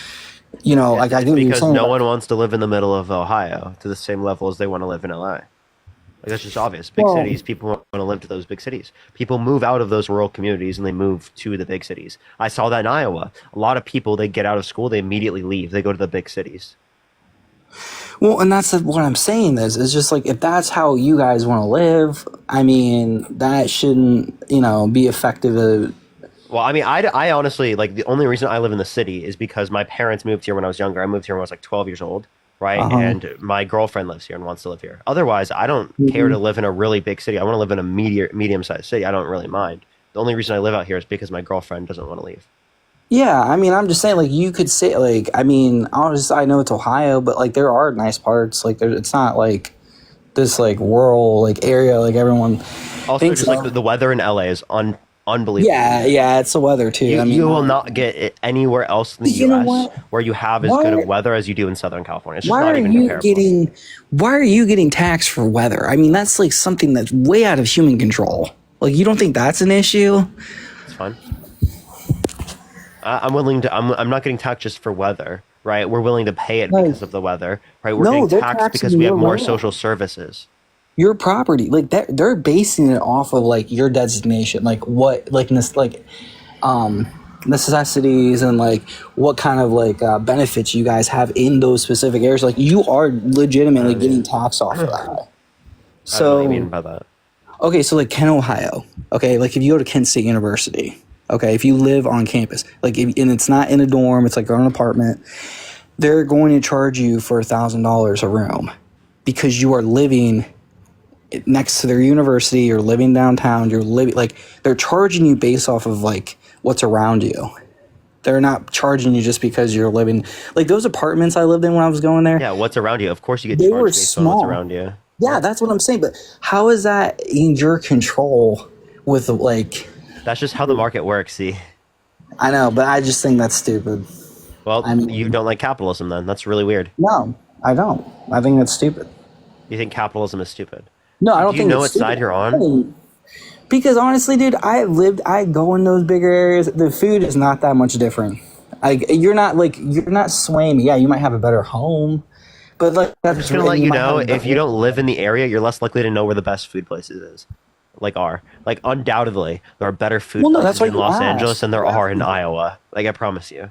you know, like I think because no one wants to live in the middle of Ohio to the same level as they want to live in LA. Like that's just obvious. Big cities, people want to live to those big cities. People move out of those rural communities and they move to the big cities. I saw that in Iowa. A lot of people, they get out of school, they immediately leave. They go to the big cities. Well, and that's what I'm saying is just like, if that's how you guys want to live, I mean, that shouldn't, you know, be effective. Well, I mean, I honestly, like, the only reason I live in the city is because my parents moved here when I was younger. I moved here when I was like 12 years old, right? And my girlfriend lives here and wants to live here. Otherwise, I don't care to live in a really big city. I want to live in a medium-sized city. I don't really mind. The only reason I live out here is because my girlfriend doesn't want to leave. Yeah, I mean, I'm just saying, like, you could say, like, I mean, I know it's Ohio, but, like, there are nice parts. Like, it's not, like, this, like, rural, like, area, like, everyone also thinks just, like, the weather in LA is unbelievable. Yeah, it's the weather, too. I mean, you will not get it anywhere else in the U.S. where you have as good of weather as you do in Southern California. It's just not even comparable. Why are you getting taxed for weather? I mean, that's, like, something that's way out of human control. Like, you don't think that's an issue? It's fine. I'm willing to. I'm not getting taxed just for weather, right? We're willing to pay it because of the weather, right? We're getting taxed because we have more social services. Your property, like they're basing it off of like your designation, like what, like necessities and like what kind of like benefits you guys have in those specific areas. Like you are legitimately getting taxed off of that. So what do you mean by that? Okay, so like Kent, Ohio. Okay, like if you go to Kent State University. Okay, if you live on campus, like, and it's not in a dorm, it's like on an apartment, they're going to charge you for $1,000 a room because you are living next to their university, you're living downtown, you're living, like, they're charging you based off of, like, what's around you. They're not charging you just because you're living, like, those apartments I lived in when I was going there. Yeah, what's around you? Of course you get charged based on what's around you. Yeah, that's what I'm saying, but how is that in your control with, like... That's just how the market works, see? I know, but I just think that's stupid. Well, I mean, you don't like capitalism then. That's really weird. No, I don't. I think that's stupid. You think capitalism is stupid? No, I don't think it's stupid. Do you know what side you're on? Because honestly, dude, I go in those bigger areas. The food is not that much different. You're not swaying me. Yeah, you might have a better home. But like, I'm just going to let you know, if you don't live in the area, you're less likely to know where the best food places is. Like undoubtedly there are better food places in Los Angeles than there are in Iowa. Like I promise you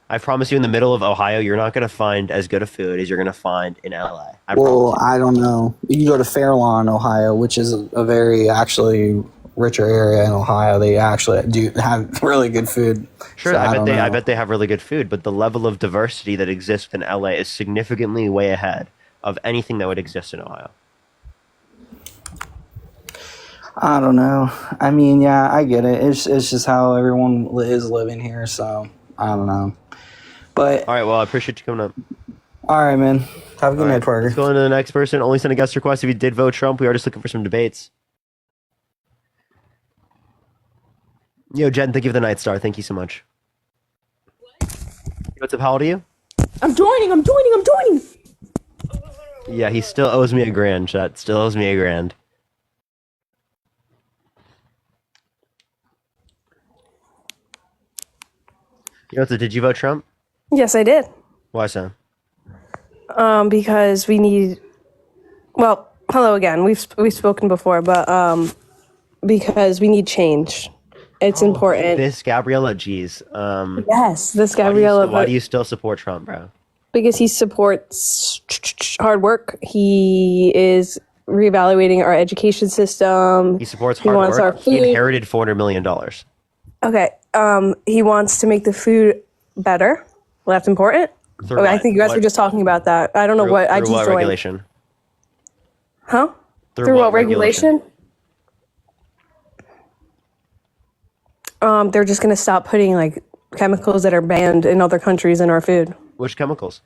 in the middle of Ohio you're not going to find as good of food as you're going to find in LA. I don't know. You can go to Fairlawn, Ohio, which is a very actually richer area in Ohio. They actually do have really good food. Sure, so I bet they have really good food, but the level of diversity that exists in LA is significantly way ahead of anything that would exist in Ohio. I don't know. I mean, yeah, I get it. It's just how everyone is living here, so I don't know. But All right, well, I appreciate you coming up. all right, man. Have a good All night, right, Parker. let's go on to the next person. Only send a guest request if you did vote Trump. We are just looking for some debates. Yo, Jen, thank you for the Night Star. Thank you so much. What's up? How old are you? I'm joining. Yeah, he still owes me $1,000, chat. Still owes me $1,000. Did you vote Trump? Yes, I did. Why so? Because we need. Well, hello again. We've spoken before, but because we need change. It's important. This Gabriella, geez. Yes, this Gabriella. Why do you still support Trump, bro? Because he supports hard work. He is reevaluating our education system. He supports He hard wants work. our He food. inherited $400 million. Okay. He wants to make the food better. Well, that's important. Through Okay, I what? think you guys were just talking about that. I don't know what I Through just what joined. regulation? Huh? Through what regulation? They're just gonna stop putting like chemicals that are banned in other countries in our food. Which chemicals?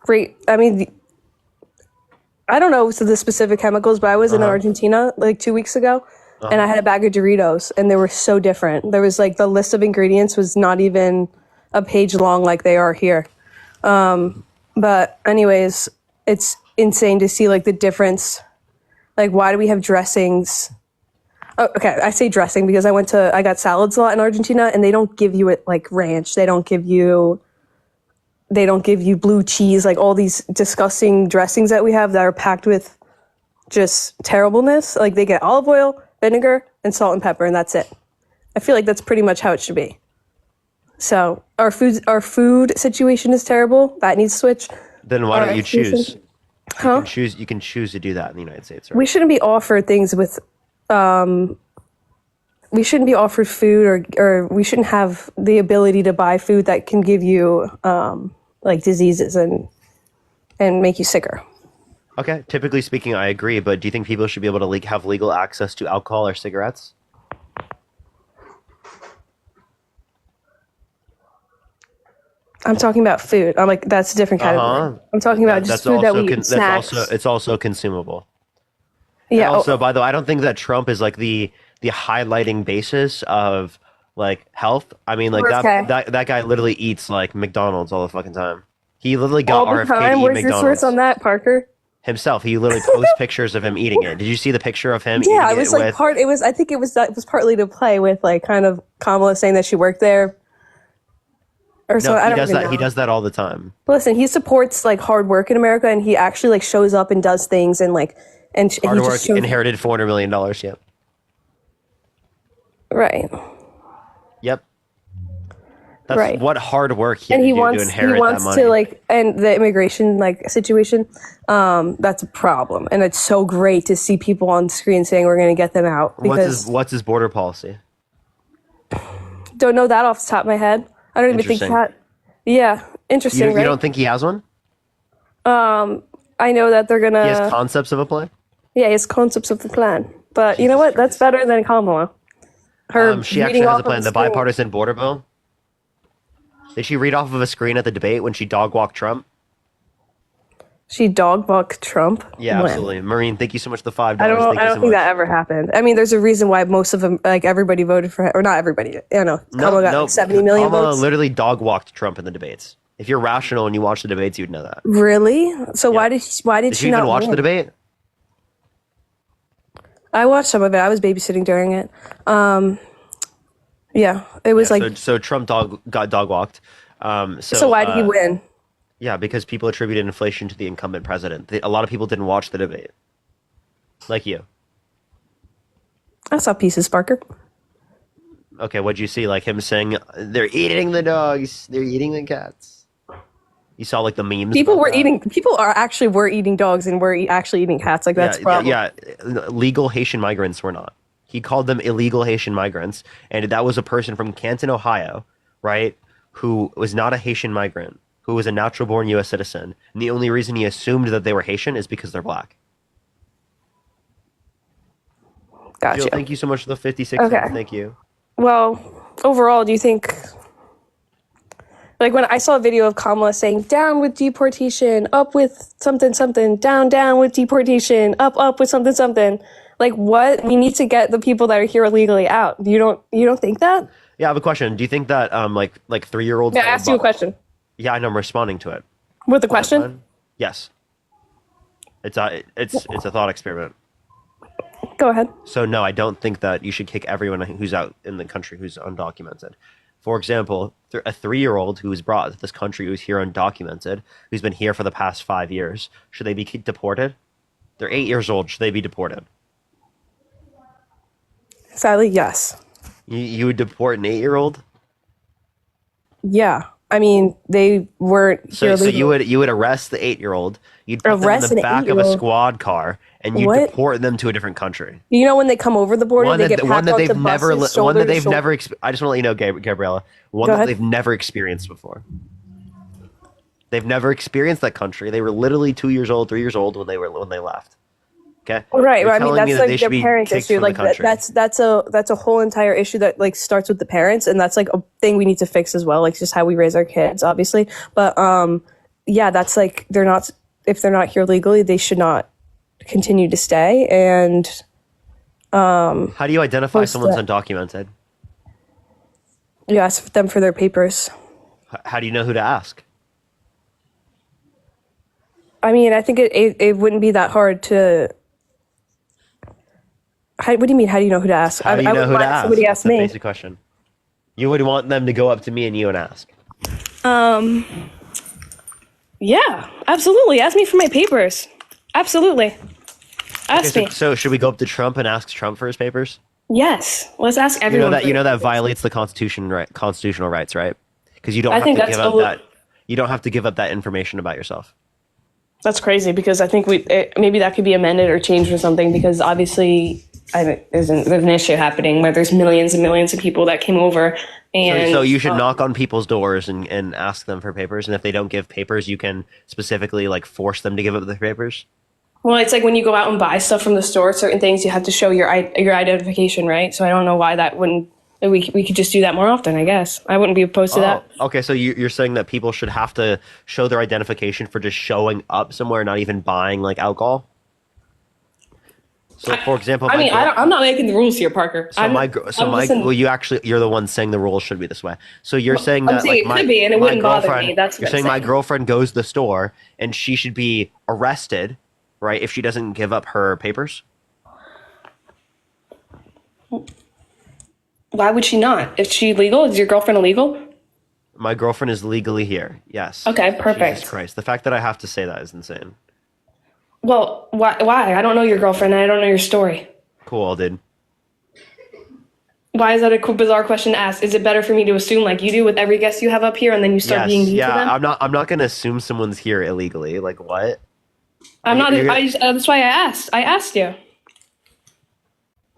Great. I mean, I don't know the specific chemicals, but I was in Argentina like 2 weeks ago, and I had a bag of Doritos, and they were so different. There was like the list of ingredients was not even a page long like they are here. But anyways, it's insane to see like the difference. Like, why do we have dressings? Oh, okay, I say dressing because I got salads a lot in Argentina, and they don't give you it like ranch. They don't give you blue cheese, like all these disgusting dressings that we have that are packed with just terribleness. Like they get olive oil, vinegar, and salt and pepper, and that's it. I feel like that's pretty much how it should be. So our food situation is terrible. That needs to switch. Then why Our don't you education- choose? Huh? You can choose to do that in the United States. Right? We shouldn't be offered things with. We shouldn't be offered food, or we shouldn't have the ability to buy food that can give you like diseases and make you sicker. Okay, typically speaking, I agree, but do you think people should be able to have legal access to alcohol or cigarettes? I'm talking about food. I'm like, that's a different category. I'm talking about just food that we eat, snacks. It's also consumable. Yeah. And also, by the way, I don't think that Trump is like the highlighting basis of like health. I mean, like Okay. that guy literally eats like McDonald's all the fucking time. He literally got all the RFK to time. eat Where's your McDonald's source on that, Parker? himself. He literally posts pictures of him eating it. Did you see the picture of him? Yeah, eating it was it like with, part. It was. I think it was partly to play with like kind of Kamala saying that she worked there. Or so No, I he don't does even that. know. He does that all the time. Listen, he supports like hard work in America, and he actually like shows up and does things and like and Hard he work just shows, inherited $400 million. Yep. right. Yep. That's Right. what hard work he And had he to do to wants inherit that money. to like and the immigration like situation. That's a problem, and it's so great to see people on screen saying we're going to get them out because What's his border policy? don't know that off the top of my head. I don't even think Interesting. that. Yeah, interesting. You right? don't think he has one? I know that they're gonna. He has concepts of a plan? Yeah, he has concepts of the plan. But you know what? That's better than Kamala. Her She actually reading has off a of plan. The screen. bipartisan border bill. Did she read off of a screen at the debate when she dog walked Trump? She dog walked Trump. Yeah, When? absolutely. Marine, thank you so much for the $5. I don't. Thank I you don't so think much. that ever happened. I mean, there's a reason why most of them, like everybody, voted for her, or not everybody. I know Kamala got like 70 million Kamala votes. literally dog walked Trump in the debates. If you're rational and you watch the debates, you'd know that. Really? So why did Did she you even not watch win? the debate? I watched some of it. I was babysitting during it. Yeah, it was like. So Trump got dog walked. So why did he win? Yeah, because people attributed inflation to the incumbent president. A lot of people didn't watch the debate, like you. I saw pieces, Parker. Okay, what'd you see? Like him saying, "They're eating the dogs. They're eating the cats." You saw like the memes. People about were that? eating. People were eating dogs and were actually eating cats. Like that's a problem. Yeah, legal Haitian migrants were not. He called them illegal Haitian migrants, and that was a person from Canton, Ohio, right, who was not a Haitian migrant, who was a natural-born U.S. citizen. And the only reason he assumed that they were Haitian is because they're black. Gotcha. Jill, thank you so much for the 56 Okay. cents. Thank you. Well, overall, do you think, like when I saw a video of Kamala saying down with deportation, up with something something, down with deportation, up with something something, like what? We need to get the people that are here illegally out. You don't think that? Yeah, I have a question. Do you think that like 3-year-olds? Yeah, I asked you a question. Yeah, I know. I'm responding to it. With the question? Yes. It's a thought experiment. Go ahead. So no, I don't think that you should kick everyone who's out in the country who's undocumented. For example, a 3-year-old who was brought to this country who's here undocumented, who's been here for the past 5 years, should they be deported? They're 8 years old. Should they be deported? Sadly, yes. You would deport an 8-year-old? Yeah. I mean, they weren't here So legally. you would arrest the 8-year-old, you'd put Arrest them in the an back of a 8-year-old? squad car, and you'd What? deport them to a different country. You know when they come over the border, they get packed one that onto they've never, buses, one shoulder that to they've shoulder. never. I just want to let you know, Gabriella, one Go that ahead. they've never experienced before. They've never experienced that country. They were literally 2 years old, 3 years old when they left. Okay. Right, You're I mean telling me that's that they like should their be parents' kicked issue. from the Like country. that's a whole entire issue that like starts with the parents, and that's like a thing we need to fix as well. Like just how we raise our kids, obviously. But yeah, that's like if they're not here legally, they should not continue to stay. And How do you identify What's someone's that? undocumented? you ask them for their papers. How do you know who to ask? I mean, I think it wouldn't be that hard to. What do you mean? How do you know who to ask? How do you I know would who to mind ask? somebody That's ask the me. basic question. You would want them to go up to me and you and ask. Yeah, absolutely. Ask me for my papers. Absolutely. Ask Okay, me. so should we go up to Trump and ask Trump for his papers? Yes. Let's ask everyone. You know that violates the constitutional rights, right? Because you don't I have think to that's give up that. You don't have to give up that information about yourself. That's crazy because I think maybe that could be amended or changed or something because obviously there's an issue happening where there's millions and millions of people that came over and So you should knock on people's doors and ask them for papers, and if they don't give papers, you can specifically like force them to give up their papers. well, it's like when you go out and buy stuff from the store, certain things you have to show your identification, right? So I don't know why that wouldn't. We could just do that more often, I guess. I wouldn't be opposed to that. Okay, so you're saying that people should have to show their identification for just showing up somewhere, not even buying like alcohol. So, for example, I mean, I'm not making the rules here, Parker. you're the one saying the rules should be this way. So you're saying I'm that saying like it could be, and it my wouldn't bother girlfriend- me. That's what you're I'm saying my saying. girlfriend goes to the store and she should be arrested, right? If she doesn't give up her papers. Why would she not? Is she legal? Is your girlfriend illegal? My girlfriend is legally here. Yes. Okay, perfect. Jesus Christ, the fact that I have to say that is insane. Well, why? I don't know your girlfriend, and I don't know your story. Cool, dude. Why is that a bizarre question to ask? Is it better for me to assume like you do with every guest you have up here, and then you start being mean to them? I'm not gonna assume someone's here illegally. Like what? I'm not. You're That's why I asked. I asked you.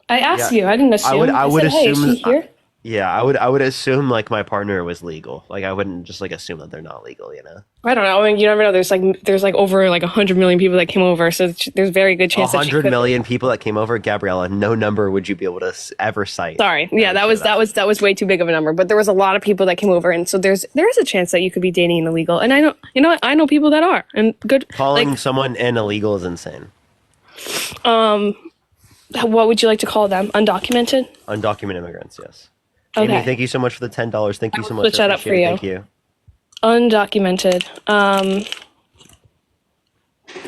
I asked you. I didn't assume. I would said, hey, assume. is she here? I would assume like my partner was legal. Like I wouldn't just like assume that they're not legal. You know. I don't know. I mean, you never know. There's like over like 100 million people that came over, so there's very good chance that she 100 could. million people that came over, Gabriella. No number would you be able to ever cite. Sorry. Yeah, that was way too big of a number. But there was a lot of people that came over, and so there is a chance that you could be dating an illegal. And I know I know people that are and good. Calling someone an illegal is insane. What would you like to call them? Undocumented? Undocumented immigrants, yes. Okay. Amy, thank you so much for the $10. Thank you so much. switch that up for you. Thank you. Undocumented.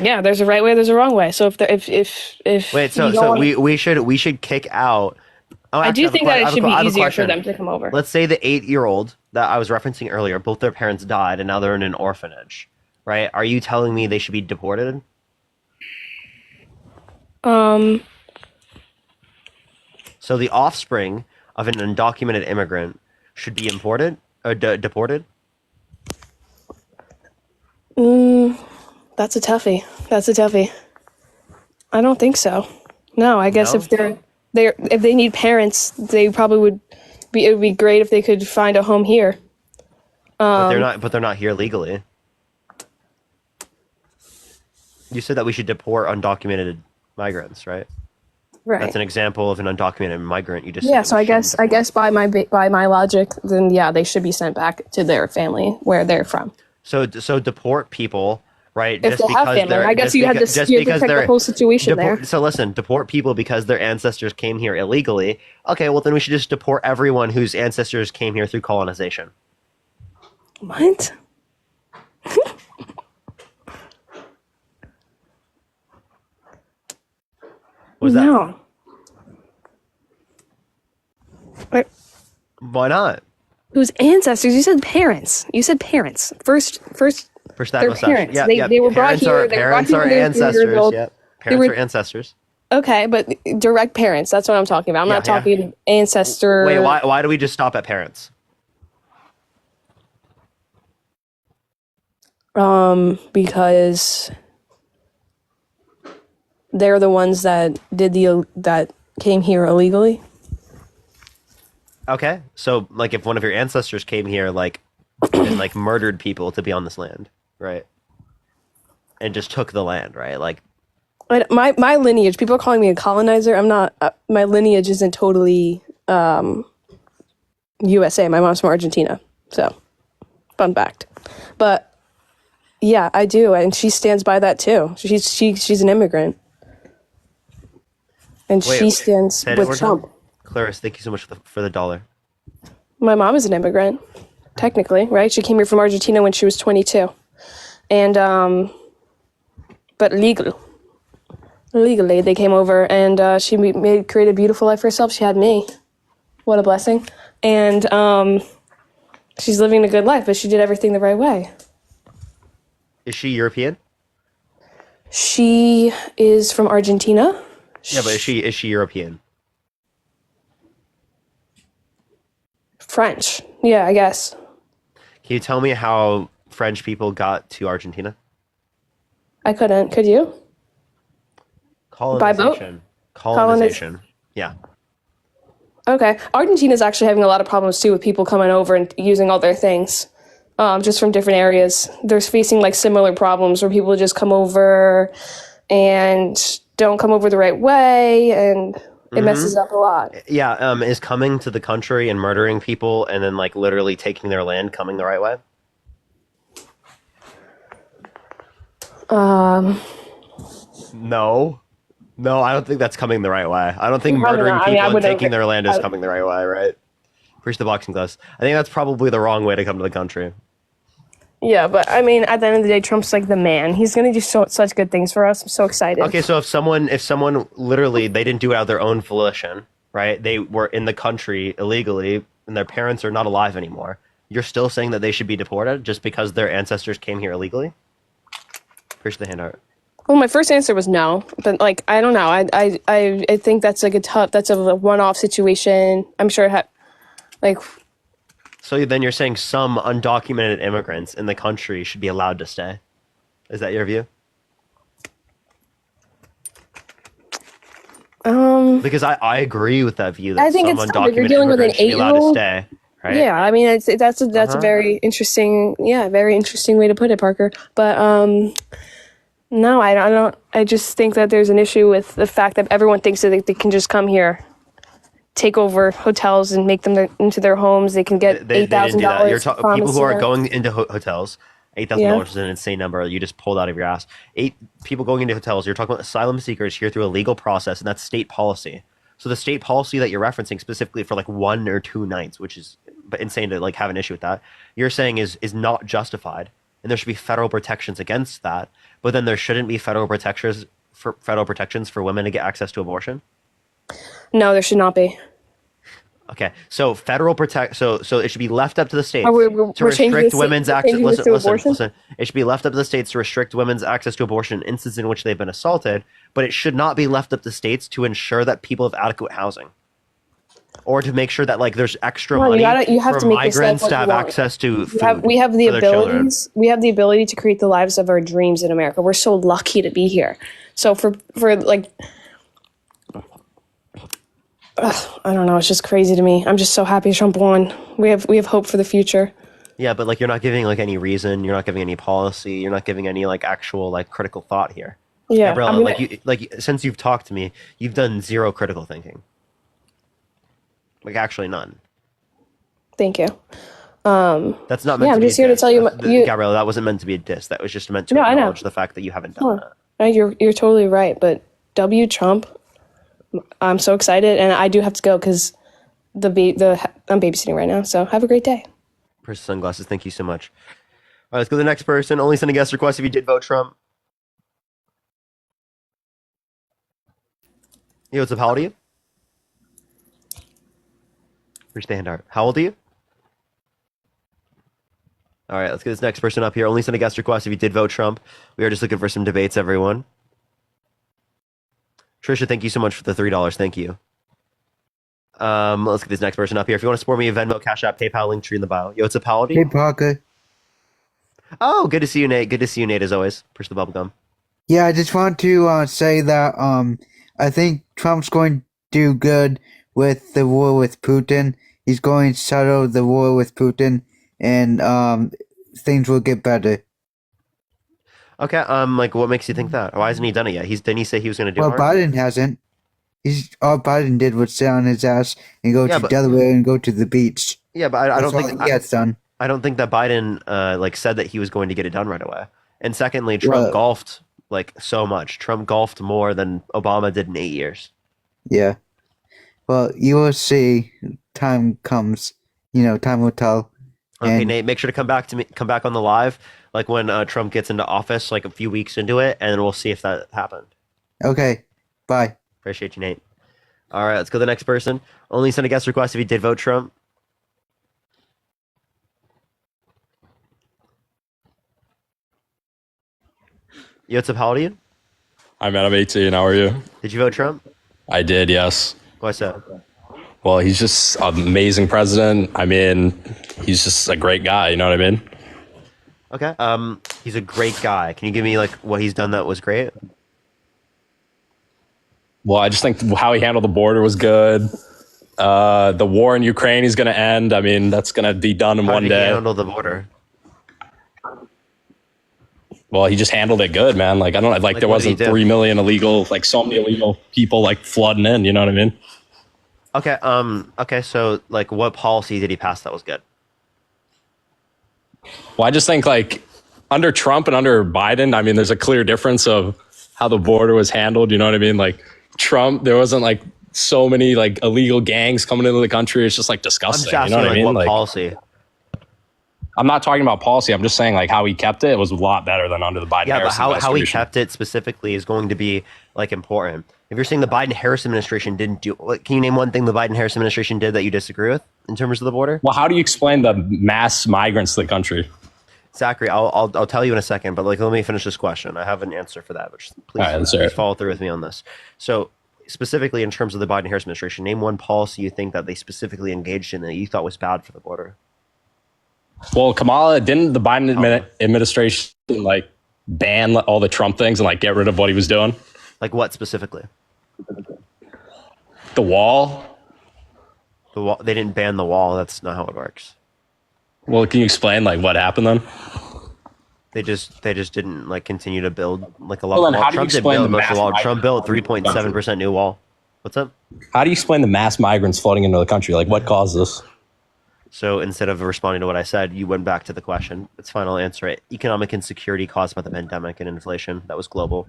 Yeah, there's a right way, there's a wrong way. So if Wait, you don't wanna- we should kick out. Oh, I do actually, think that it should I be have a easier for question. them to come over. Let's say the 8-year-old that I was referencing earlier, both their parents died and now they're in an orphanage, right? Are you telling me they should be deported? So the offspring of an undocumented immigrant should be imported or deported? That's a toughie. I don't think so. No, I guess No? if they need parents, they probably would be. It would be great if they could find a home here. But they're not here legally. You said that we should deport undocumented migrants, right? Right. That's an example of an undocumented migrant. You just Yeah, said so I guess by my logic, then yeah, they should be sent back to their family where they're from. So deport people, right? If they have family, I guess you have to check the whole situation there. So listen, deport people because their ancestors came here illegally. Okay, well then we should just deport everyone whose ancestors came here through colonization. What? Was that? No. Wait, Why not? whose ancestors? You said parents. You said parents. First. First that Their mustache. parents. Yeah, They- yeah. they were brought Parents here- Are, they were parents brought are here when they were 3 years ancestors. old. Yep. They Parents were- are ancestors. Okay, but direct parents. That's what I'm talking about. I'm not Yeah, talking ancestor. Wait, why do we just stop at parents? Because they're the ones that that came here illegally. Okay, so like if one of your ancestors came here like and like murdered people to be on this land, right? And just took the land, right? Like But my lineage, people are calling me a colonizer. I'm not. My lineage isn't totally USA. My mom's from Argentina, so fun fact. But yeah, I do, and she stands by that too. She's an immigrant, and Wait, she stands say it with one more time. Trump. Clarice, thank you so much for the dollar. My mom is an immigrant, technically, right? She came here from Argentina when she was 22, and but legally they came over, and she created a beautiful life for herself. She had me. What a blessing. And she's living a good life, but she did everything the right way. Is she European? She is from Argentina. Yeah, but is she European? French. Yeah, I guess. Can you tell me how French people got to Argentina? I couldn't. Could you? By boat? Colonization. Yeah. Okay. Argentina's actually having a lot of problems too with people coming over and using all their things. Just from different areas. They're facing like similar problems where people just come over and don't come over the right way, and it messes up a lot. Yeah, is coming to the country and murdering people and then like literally taking their land coming the right way? No. No, I don't think that's coming the right way. I don't think Probably murdering not. I mean, people I and wouldn't- taking their land is coming the right way, right? Preach the boxing class. I think that's probably the wrong way to come to the country. Yeah, but I mean, at the end of the day, Trump's like the man. He's gonna do such good things for us. I'm so excited. Okay, so if someone literally they didn't do it out of their own volition, right? They were in the country illegally and their parents are not alive anymore. You're still saying that they should be deported just because their ancestors came here illegally? Appreciate the handout. Well, my first answer was no, but like I don't know. I think that's like that's a one-off situation. I'm sure like. So then you're saying some undocumented immigrants in the country should be allowed to stay? Is that your view? Because I agree with that view that I think some it's tough if you're undocumented dealing with an immigrants should be allowed to 8-year-old. stay, right? Yeah, I mean that's a very interesting, very interesting way to put it, Parker. But no, I don't. I just think that there's an issue with the fact that everyone thinks that they can just come here, take over hotels and make them into their homes. They can get They didn't do that. You're $8,000. people who are going into hotels. $8,000 Yeah. is an insane number. You just pulled out of your ass. 8 people going into hotels. You're talking about asylum seekers here through a legal process, and that's state policy. So the state policy that you're referencing specifically for like 1 or 2 nights, which is insane to like have an issue with that, you're saying is not justified, and there should be federal protections against that. But then there shouldn't be federal protections for women to get access to abortion. No, there should not be. Okay, so so it should be left up to the states We're to changing restrict this- women's we're access. changing this to abortion? Listen. It should be left up to the states to restrict women's access to abortion in instances in which they've been assaulted, but it should not be left up to states to ensure that people have adequate housing, or to make sure that like there's extra Well, money you have for to make this migrants like to what have you want. access to food. We have the for their children. abilities. We have the ability to create the lives of our dreams in America. We're so lucky to be here. So for like. I don't know. It's just crazy to me. I'm just so happy Trump won. We have hope for the future. Yeah, but like you're not giving like any reason. You're not giving any policy. You're not giving any like actual like critical thought here. Yeah, Gabriella, I mean, like since you've talked to me, you've done zero critical thinking. Like actually none. thank you. That's not meant Yeah, to I'm be just a here to diss. tell you, Gabriella, that wasn't meant to be a diss. That was just meant to No, I know. acknowledge the fact that you haven't done that. No, you're totally right. But W Trump, I'm so excited, and I do have to go because I'm babysitting right now. So have a great day. Person sunglasses, thank you so much. All right, let's go to the next person. Only send a guest request if you did vote Trump. Yo, what's up? How old are you? Where's the hand art? How old are you? All right, let's get this next person up here. Only send a guest request if you did vote Trump. We are just looking for some debates, everyone. Trisha, thank you so much for the $3. Thank you. Let's get this next person up here. If you want to support me, Venmo, Cash App, PayPal, link tree in the bio. Yo, what's up? How old are you? Hey, Parker. Oh, good to see you, Nate. Good to see you, Nate, as always. Push the bubblegum. Yeah, I just want to say that I think Trump's going to do good with the war with Putin. He's going to settle the war with Putin, and things will get better. Okay, like, what makes you think that? Why hasn't he done it yet? Didn't he say he was going to do it? Well, Biden hasn't. All Biden did was sit on his ass and go to Delaware and go to the beach. Yeah, but I don't That's think all he gets done. I don't think that Biden like said that he was going to get it done right away. And secondly, Trump golfed like so much. Trump golfed more than Obama did in 8 years. Yeah. Well, you will see. Time comes. Time will tell. Okay, And- Nate, make sure to come back on the live, like when Trump gets into office, like a few weeks into it, and we'll see if that happened. Okay. Bye. Appreciate you, Nate. All right, let's go to the next person. Only send a guest request if you did vote Trump. Yo, what's up? How old are you? I'm 18. How are you? Did you vote Trump? I did, yes. What's up? Well, he's just an amazing president. I mean, he's just a great guy. You know what I mean? Okay. He's a great guy. Can you give me like what he's done that was great? Well, I just think how he handled the border was good. The war in Ukraine is going to end. I mean, that's going to be done in How one did he day. handle the border? Well, he just handled it good, man. Like, I don't like there what did he wasn't do? 3 million illegal, like so many illegal people like flooding in. You know what I mean? Okay. Okay. So, like, what policy did he pass that was good? Well, I just think like under Trump and under Biden, I mean, there's a clear difference of how the border was handled. You know what I mean? Like Trump, there wasn't like so many like illegal gangs coming into the country. It's just like I'm disgusting. just asking, You know what I mean? what Like, policy? I'm not talking about policy. I'm just saying like how he kept it was a lot better than under the Biden. Yeah, but Harris how he administration. kept it specifically is going to be like important. If you're saying the Biden-Harris administration didn't do, can you name one thing the Biden-Harris administration did that you disagree with in terms of the border? Well, how do you explain the mass migrants to the country? Zachary, I'll tell you in a second, but like let me finish this question. I have an answer for that, but just please, All right, let's hear please it. follow through with me on this. So specifically in terms of the Biden-Harris administration, name one policy you think that they specifically engaged in that you thought was bad for the border. Well, Kamala, didn't the Biden administration like ban all the Trump things and like get rid of what he was doing? Like what specifically? The wall. The wall. They didn't ban the wall. That's not how it works. Well, can you explain like what happened then? They just didn't like continue to build like a lot Well, of then wall. how do you Trump did explain build the most of the mass wall. Trump built migrants 3.7% new wall. What's up? How do you explain the mass migrants flooding into the country? Like what caused this? So instead of responding to what I said, you went back to the question. It's fine. I'll answer it. Economic insecurity caused by the pandemic and inflation. That was global.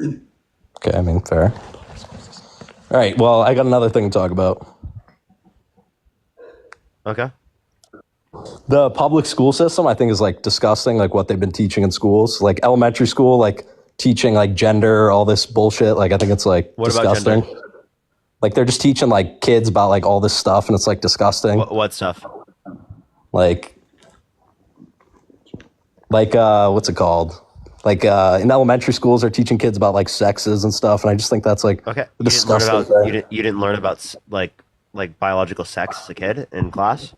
Okay, I mean, fair. All right, well, I got another thing to talk about. Okay. The public school system, I think, is like disgusting, like what they've been teaching in schools. Like elementary school, like teaching like gender, all this bullshit. Like I think it's like What about disgusting. gender? Like they're just teaching like kids about like all this stuff and it's like disgusting. What stuff? Like what's it called? Like in elementary schools, they're teaching kids about like sexes and stuff, and I just think that's like Okay. a You didn't learn disgusting about thing. you didn't learn about like biological sex as a kid in class?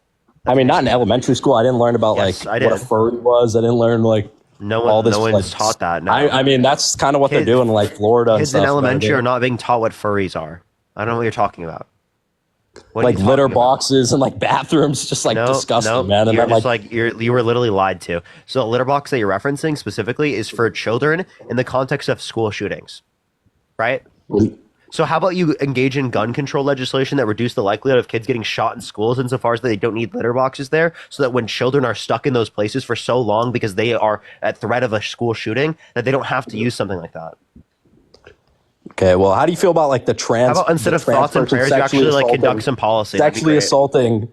I mean, not in elementary school. I didn't learn about Yes, I like what a did. furry was. I didn't learn like all this. No one's like, taught that. No. I mean, that's kind of what they're Kids- doing in like Florida. And Kids stuff, in elementary but- are not being taught what furries are. I don't know what you're talking about. What are like you litter talking about? boxes and like bathrooms, just like disgusting, man. And You're then just you were literally lied to. So the litter box that you're referencing specifically is for children in the context of school shootings, right? So how about you engage in gun control legislation that reduce the likelihood of kids getting shot in schools insofar as they don't need litter boxes there, so that when children are stuck in those places for so long because they are at threat of a school shooting, that they don't have to use something like that. Okay, well, how do you feel about like the trans? How about instead the of trans thoughts and person prayers, you sexually actually like assaulting- conduct some policy? That'd be Sexually great. assaulting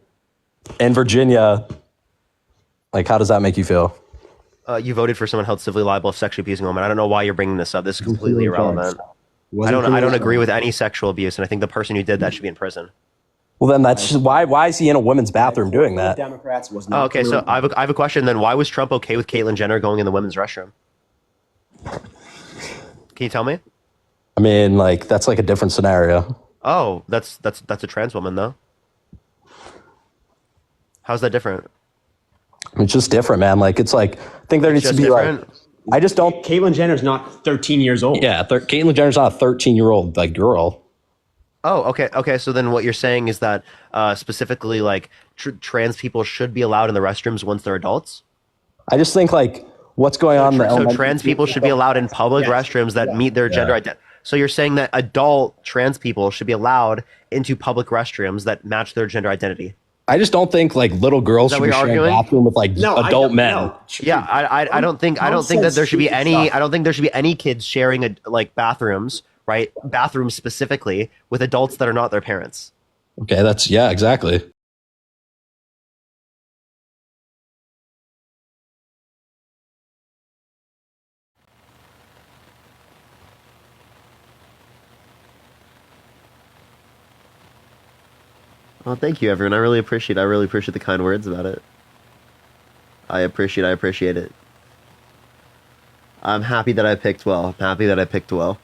in Virginia. Like, how does that make you feel? You voted for someone held civilly liable of sexually abusing a woman. I don't know why you're bringing this up. This is completely irrelevant. I don't agree with any sexual abuse, and I think the person who did that should be in prison. Well, then that's just, why is he in a women's bathroom doing that? Democrats was Oh, okay, so I have a question then. Why was Trump okay with Caitlyn Jenner going in the women's restroom? Can you tell me? I mean, like that's like a different scenario. Oh, that's a trans woman though. How's that different? It's just different, man. Like it's like I think there needs to be different? like. I just don't. Caitlyn Jenner's not 13 years old. Yeah, Caitlyn Jenner's not a 13-year-old like girl. Oh, okay. So then what you're saying is that specifically like trans people should be allowed in the restrooms once they're adults? I just think like what's going on. So trans people should be allowed in public restrooms that meet their gender identity. So you're saying that adult trans people should be allowed into public restrooms that match their gender identity? I just don't think like little girls should be sharing a bathroom with like adult men. No. Yeah, I don't think that there should be any. I don't think there should be any kids sharing like bathrooms, right? Bathrooms specifically with adults that are not their parents. Okay, exactly. Well, thank you, everyone. I really appreciate the kind words about it. I appreciate it. I'm happy that I picked well.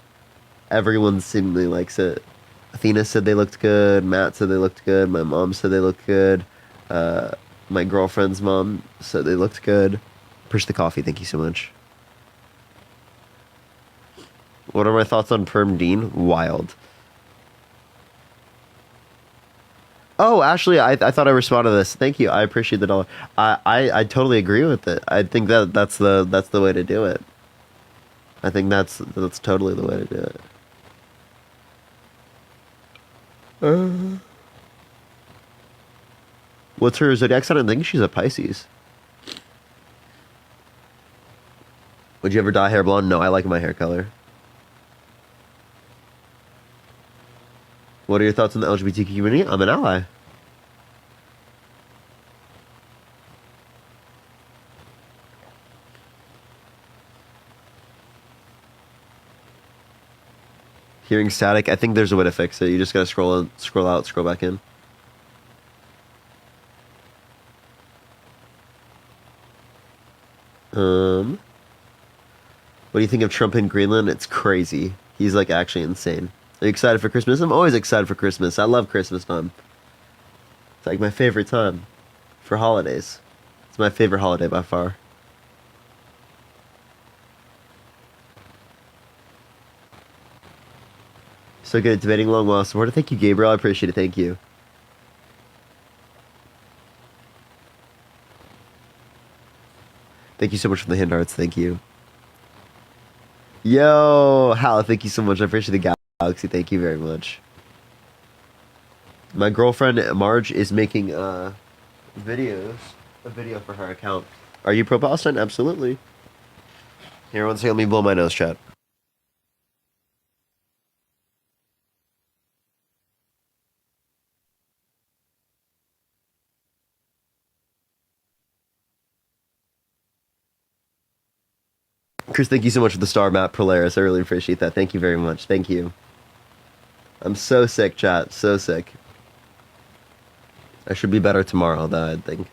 Everyone seemingly likes it. Athena said they looked good. Matt said they looked good. My mom said they looked good. My girlfriend's mom said they looked good. Push the coffee. Thank you so much. What are my thoughts on Perm Dean? Wild. Oh, Ashley, I thought I responded to this. Thank you. I appreciate the dollar. I totally agree with it. I think that's the way to do it. I think that's totally the way to do it. What's her zodiac sign? I think she's a Pisces. Would you ever dye hair blonde? No, I like my hair color. What are your thoughts on the LGBTQ community? I'm an ally. Hearing static. I think there's a way to fix it. You just gotta scroll out, scroll back in. What do you think of Trump in Greenland? It's crazy. He's like actually insane. Are you excited for Christmas? I'm always excited for Christmas. I love Christmas time. It's like my favorite time for holidays. It's my favorite holiday by far. So good at debating, long well supported. Thank you, Gabriel. I appreciate it. Thank you. Thank you so much for the hand arts. Thank you. Yo, Hal, thank you so much. I appreciate the galaxy. Thank you very much. My girlfriend Marge is making a video for her account. Are you pro-Palestine? Absolutely. Here, one second, let me blow my nose, chat. Chris, thank you so much for the star map, Polaris. I really appreciate that. Thank you very much. Thank you. I'm so sick, chat. So sick. I should be better tomorrow, though, I think.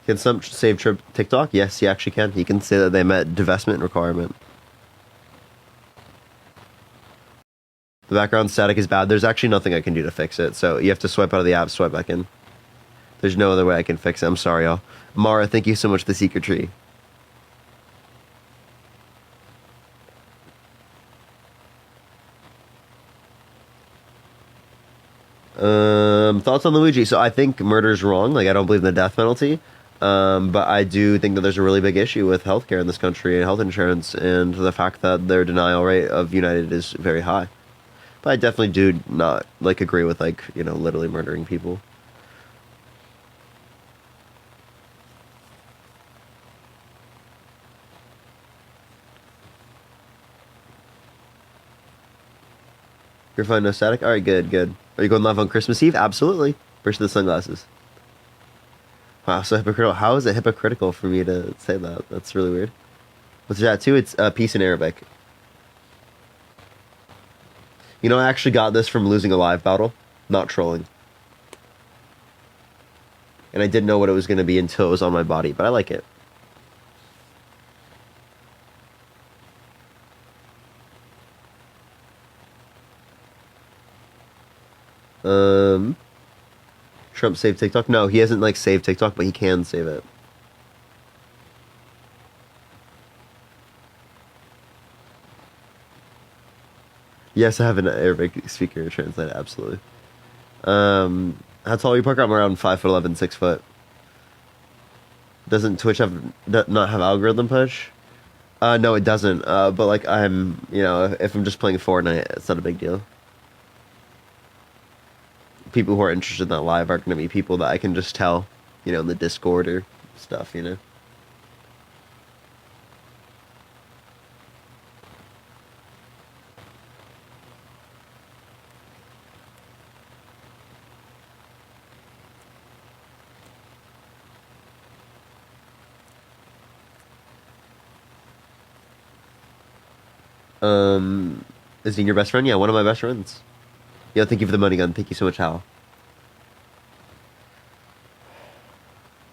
Can some save trip TikTok? Yes, he actually can. He can say that they met divestment requirement. The background static is bad. There's actually nothing I can do to fix it, so you have to swipe out of the app, swipe back in. There's no other way I can fix it. I'm sorry, y'all. Mara, thank you so much for the secret tree. Thoughts on Luigi? So I think murder's wrong. Like I don't believe in the death penalty. But I do think that there's a really big issue with healthcare in this country and health insurance, and the fact that their denial rate of United is very high. But I definitely do not like agree with like literally murdering people. You're fine, no static? Alright, good, good. Are you going live on Christmas Eve? Absolutely. Where's the sunglasses? Wow, so hypocritical. How is it hypocritical for me to say that? That's really weird. What's that too? It's peace in Arabic. I actually got this from losing a live battle, not trolling. And I didn't know what it was going to be until it was on my body, but I like it. Trump saved TikTok? No, he hasn't saved TikTok, but he can save it. Yes, I have an Arabic speaker translate it, absolutely. How tall are you, Parker? I'm around 5'11", 6 foot. Doesn't Twitch not have algorithm push? No, it doesn't. But I'm, if I'm just playing Fortnite, it's not a big deal. People who are interested in that live are going to be people that I can just tell, in the Discord or stuff, Is Dean your best friend? Yeah, one of my best friends. Yo, thank you for the money gun. Thank you so much, Hal.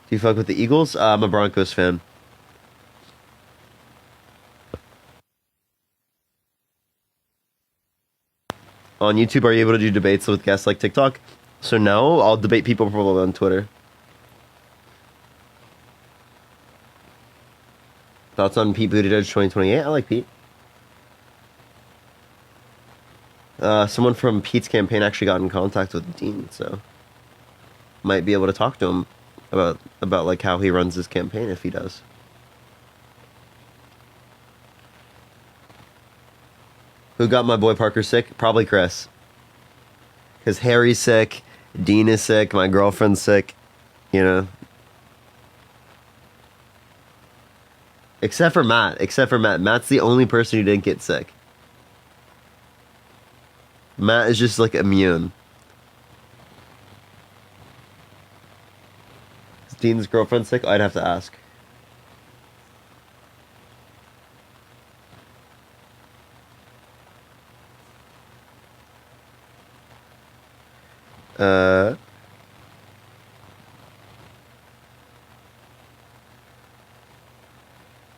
Do you fuck with the Eagles? I'm a Broncos fan. On YouTube, are you able to do debates with guests like TikTok? So no, I'll debate people probably on Twitter. Thoughts on Pete Buttigieg 2028? I like Pete. Someone from Pete's campaign actually got in contact with Dean, so might be able to talk to him about how he runs his campaign if he does. Who got my boy Parker sick? Probably Chris. Because Harry's sick, Dean is sick, my girlfriend's sick, Except for Matt. Matt's the only person who didn't get sick. Matt is just immune. Is Dean's girlfriend sick? I'd have to ask.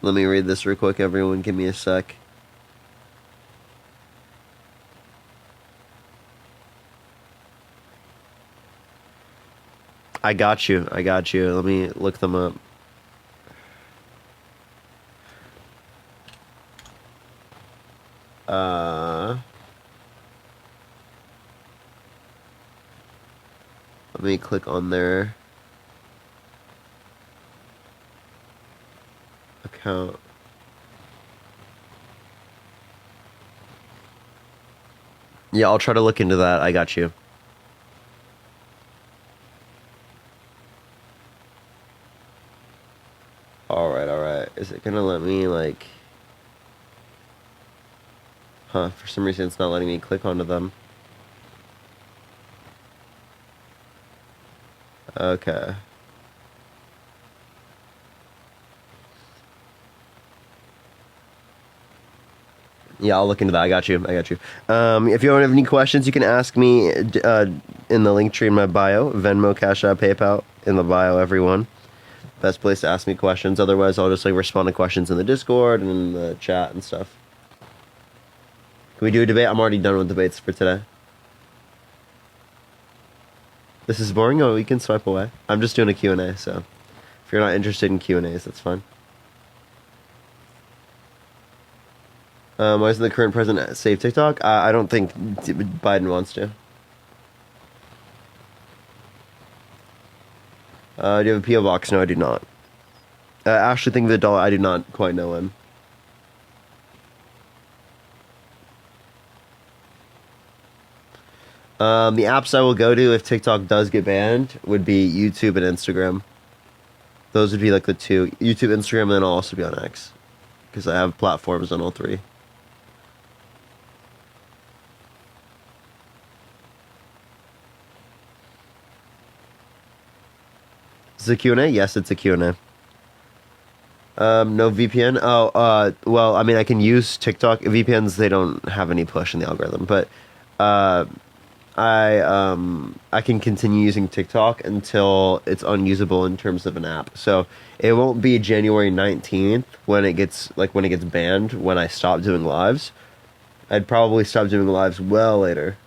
Let me read this real quick, everyone. Give me a sec. I got you. Let me look them up. Let me click on their account. Yeah, I'll try to look into that. I got you. Alright. Is it gonna let me, for some reason it's not letting me click onto them. Okay. Yeah, I'll look into that. I got you. If you don't have any questions, you can ask me in the link tree in my bio. Venmo, Cash App, PayPal in the bio, everyone. Best place to ask me questions. Otherwise, I'll just respond to questions in the Discord and in the chat and stuff. Can we do a debate? I'm already done with debates for today. This is boring? Oh, we can swipe away. I'm just doing a Q&A, so if you're not interested in Q&As, that's fine. Why isn't the current president save TikTok? I don't think Biden wants to. Do you have a PO box? No, I do not. Ashley, think of the dollar. I do not quite know him. The apps I will go to if TikTok does get banned would be YouTube and Instagram. Those would be like the two. YouTube, Instagram, and then I'll also be on X. Because I have platforms on all three. Is it a Q&A? Yes, it's a Q&A. No VPN? Well, I mean, I can use TikTok. VPNs, they don't have any push in the algorithm, but I can continue using TikTok until it's unusable in terms of an app. So it won't be January 19th when it gets banned when I stop doing lives. I'd probably stop doing lives well later.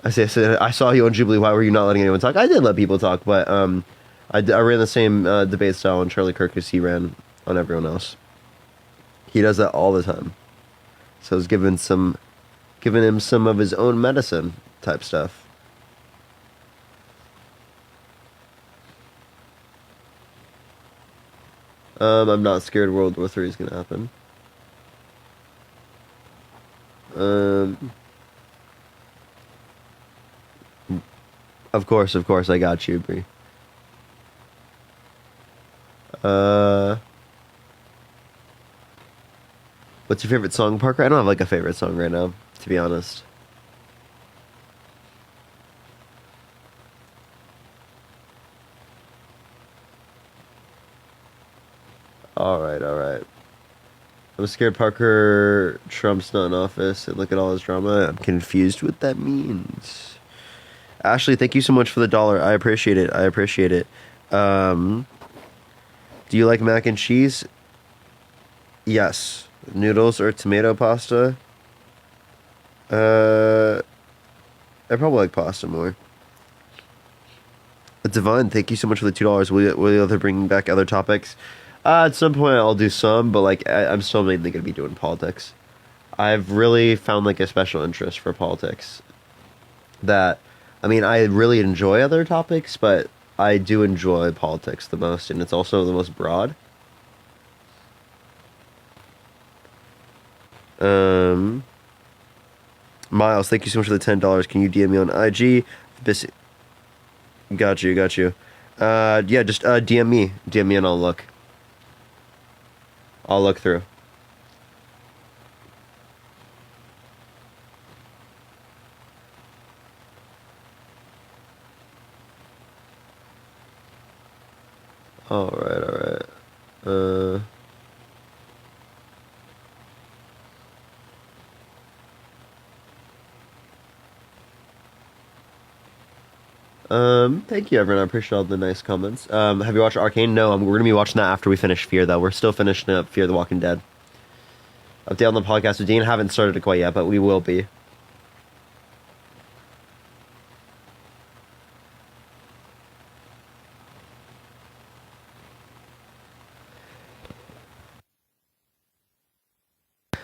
I saw you on Jubilee. Why were you not letting anyone talk? I did let people talk, but I ran the same debate style on Charlie Kirk as he ran on everyone else. He does that all the time. So I was giving him some of his own medicine type stuff. I'm not scared World War III is gonna happen. Of course, I got you, Bree. What's your favorite song, Parker? I don't have like a favorite song right now, to be honest. Alright. I'm scared Trump's not in office and look at all his drama. I'm confused what that means. Ashley, thank you so much for the $1. I appreciate it. Do you like mac and cheese? Yes. Noodles or tomato pasta? I probably like pasta more. Devon, thank you so much for the $2. Will you ever bring back other topics? At some point I'll do some, but like I'm still mainly gonna be doing politics. I've really found like a special interest for politics. I really enjoy other topics, but I do enjoy politics the most, and it's also the most broad. Miles, thank you so much for the $10. Can you DM me on IG? Got you. Yeah, just DM me and I'll look. I'll look through. Alright. Thank you everyone, I appreciate all the nice comments. Have you watched Arcane? No, we're gonna be watching that after we finish Fear though. We're still finishing up Fear the Walking Dead. Update on the podcast with Dean, haven't started it quite yet, but we will be.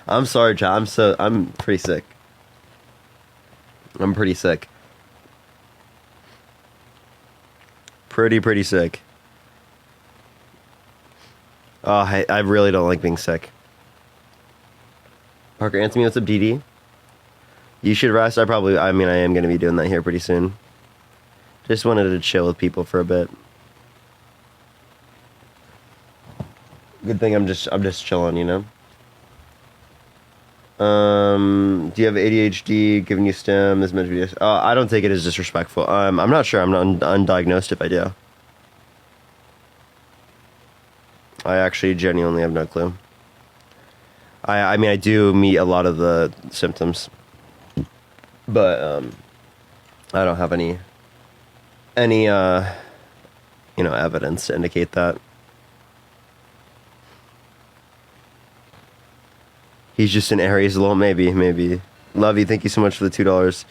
I'm sorry, chat. I'm pretty sick. Pretty sick. Oh, I really don't like being sick. Parker, answer me, what's up, DD? You should rest. I am going to be doing that here pretty soon. Just wanted to chill with people for a bit. Good thing I'm just chilling, you know? Do you have ADHD, giving you STEM, this meant to be... I don't take it as disrespectful. I'm not sure. I'm not undiagnosed if I do. I actually genuinely have no clue. I do meet a lot of the symptoms. But, I don't have any evidence to indicate that. He's just an Aries alone, maybe. Lovey, thank you so much for the $2.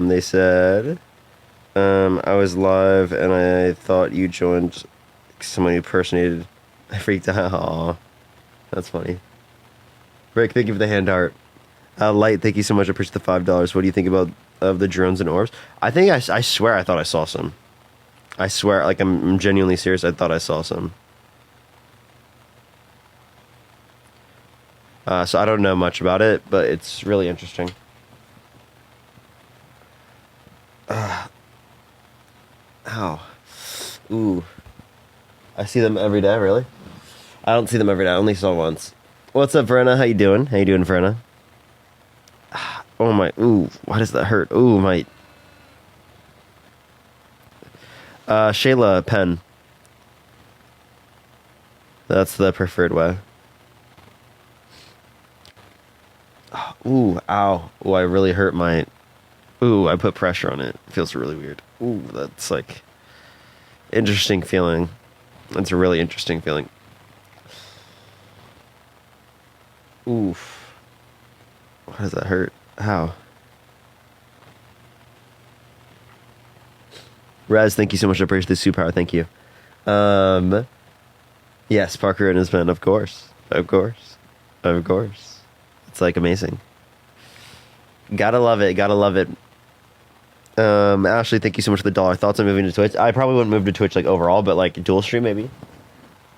They said, I was live and I thought you joined someone who impersonated. I freaked out. Aw, that's funny. Rick, thank you for the hand art. Light, thank you so much. I appreciate the $5. What do you think about of the drones and orbs. I think I swear I thought I saw some. I swear, like I'm genuinely serious. I thought I saw some. So I don't know much about it, but it's really interesting. Ow. Ooh. I see them every day, really? I don't see them every day. I only saw once. What's up, Verena? How you doing? How you doing, Verena? Oh my, ooh, why does that hurt? Ooh, my. Shayla Penn. That's the preferred way. Ooh, ow. Ooh, I really hurt my... Ooh, I put pressure on it. It feels really weird. Ooh, that's like... Interesting feeling. That's a really interesting feeling. Oof. Why does that hurt? How? Raz, thank you so much. I appreciate the superpower. Thank you. Yes, Parker and his men, of course. Of course. Of course. It's like amazing. Gotta love it. Gotta love it. Ashley, thank you so much for the dollar. Thoughts on moving to Twitch? I probably wouldn't move to Twitch like overall, but like dual stream maybe.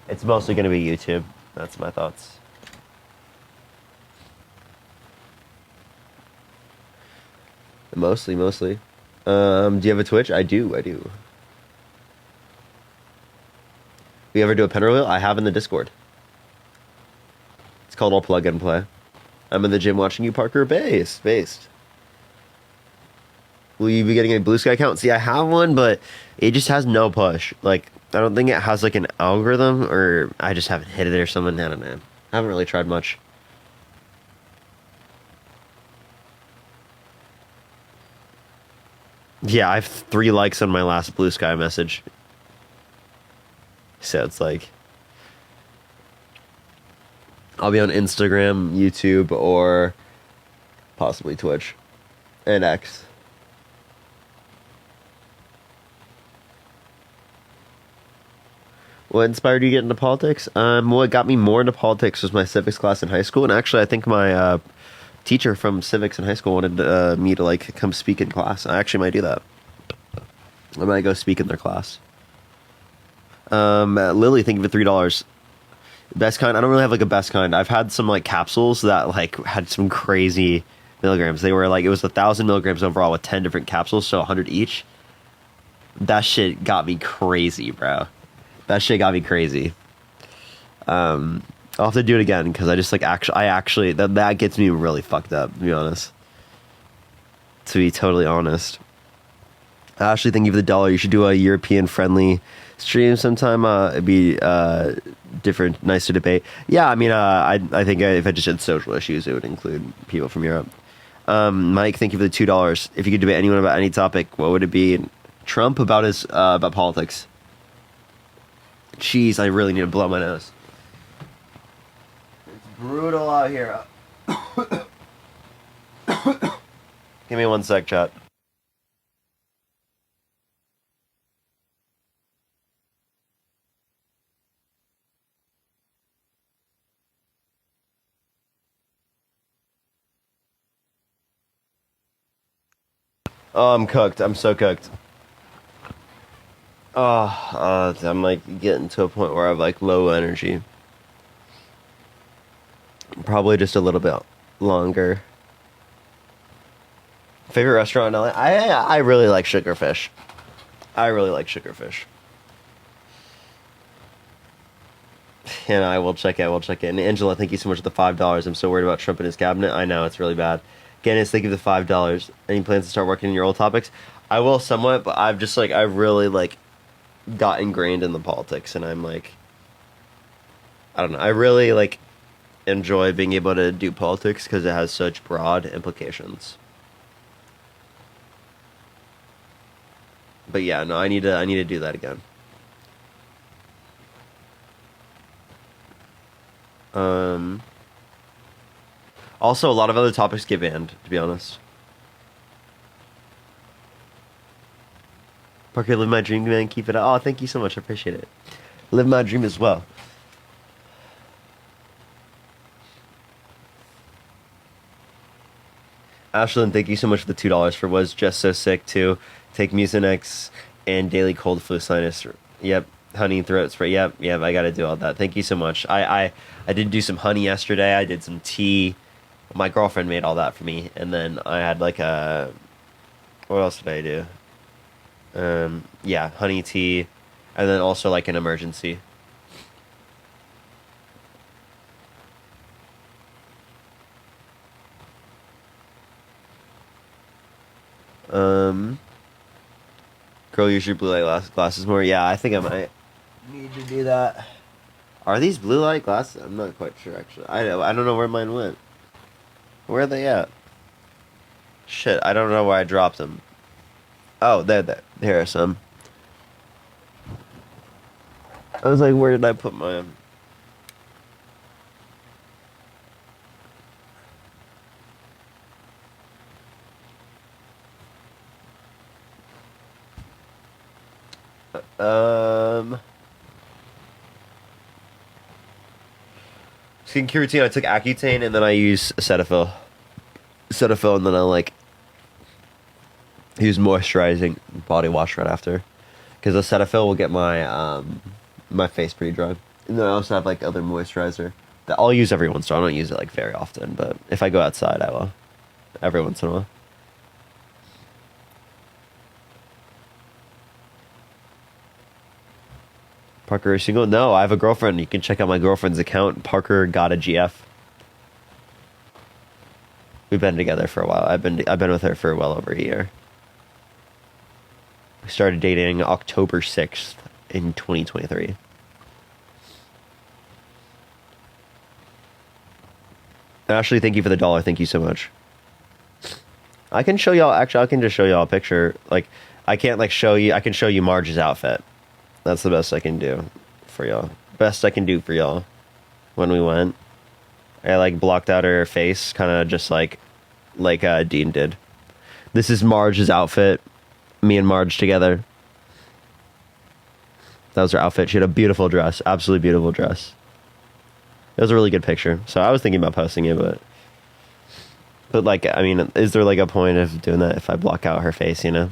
It's mostly gonna be YouTube. That's my thoughts. Mostly. Do you have a Twitch? I do. We ever do a pen reveal? I have in the Discord. It's called All Plug and Play. I'm in the gym watching you, Parker. Based. Will you be getting a Blue Sky account? See, I have one, but it just has no push. Like, I don't think it has like an algorithm, or I just haven't hit it or something. I don't know. I haven't really tried much. Yeah, I have 3 likes on my last Blue Sky message. So it's like... I'll be on Instagram, YouTube, or possibly Twitch. And X. What inspired you to get into politics? What got me more into politics was my civics class in high school. And actually, I think my teacher from civics in high school wanted me to like come speak in class. I actually might do that. I might go speak in their class. Lily, thank you for $3. Best kind? I don't really have like a best kind. I've had some like capsules that like had some crazy milligrams. They were like, it was 1,000 milligrams overall with 10 different capsules, so 100 each. That shit got me crazy, bro. That shit got me crazy. I'll have to do it again because I just like actually that gets me really fucked up, to be honest. To be totally honest. Ashley, thank you for the $1. You should do a European friendly stream sometime. It'd be different, nice to debate. Yeah, I mean, I think if I just had social issues, it would include people from Europe. Mike, thank you for the $2. If you could debate anyone about any topic, what would it be? Trump about his about politics. Jeez, I really need to blow my nose. It's brutal out here. Give me 1 sec, chat. Oh, I'm cooked. I'm so cooked. Oh, I'm like getting to a point where I have like low energy. Probably just a little bit longer. Favorite restaurant in LA? I really like Sugarfish. And I will check it. And Angela, thank you so much for the $5. I'm so worried about Trump and his cabinet. I know, it's really bad. Guinness, thank you for the $5. Any plans to start working in your old topics? I will somewhat, but I've really like got ingrained in the politics, and I'm like, I don't know. I really like enjoy being able to do politics because it has such broad implications. But yeah, no, I need to do that again. Also, a lot of other topics get banned, to be honest. Parker, live my dream, man. Keep it up. Oh, thank you so much. I appreciate it. Live my dream as well. Ashlyn, thank you so much for the $2 for Was Just So Sick too. Take Mucinex and daily cold flu sinus. Yep. Honey throat spray. Yep. I got to do all that. Thank you so much. I did do some honey yesterday. I did some tea. My girlfriend made all that for me, and then I had like a. What else did I do? Yeah, honey tea, and then also like an emergency. Girl, use your blue light glasses more. Yeah, I think I might need to do that. Are these blue light glasses? I'm not quite sure actually. I don't know where mine went. Where are they at? Shit, I don't know where I dropped them. Oh, there. Here are some. I was like, where did I put my? Skincare routine. I took Accutane and then I use Cetaphil. And then I like use moisturizing body wash right after, because the Cetaphil will get my my face pretty dry. And then I also have like other moisturizer that I'll use every once in a while. I don't use it like very often, but if I go outside, I will every once in a while. Parker is single? No, I have a girlfriend. You can check out my girlfriend's account. Parker got a GF. We've been together for a while. I've been with her for well over a year. We started dating October 6th in 2023. Ashley, thank you for the $1. Thank you so much. I can show y'all. Actually, I can just show y'all a picture. Like, I can't like show you. I can show you Marge's outfit. That's the best I can do for y'all. Best I can do for y'all. When we went, I like blocked out her face, kind of just like Dean did. This is Marge's outfit. Me and Marge together. That was her outfit. She had a beautiful dress, absolutely beautiful dress. It was a really good picture. So I was thinking about posting it, but like, I mean, is there like a point of doing that if I block out her face, you know?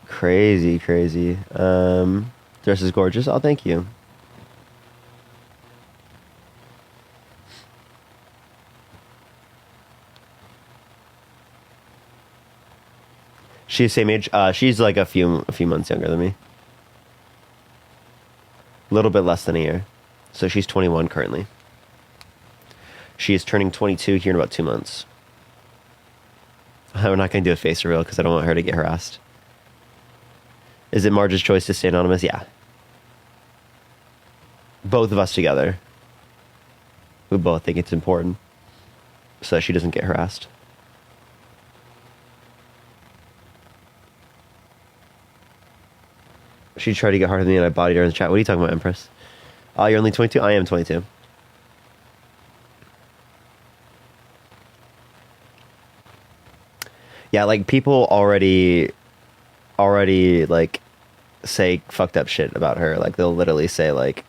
Crazy. Dress is gorgeous. Oh, thank you. She's the same age. She's like a few months younger than me. A little bit less than a year. So she's 21 currently. She is turning 22 here in about 2 months. I'm not going to do a face reveal because I don't want her to get harassed. Is it Marge's choice to stay anonymous? Yeah. Both of us together. We both think it's important so that she doesn't get harassed. She tried to get harder than me and I bodied her in the chat. What are you talking about, Empress? Oh, you're only 22? I am 22. Yeah, like people already like say fucked up shit about her. Like they'll literally say like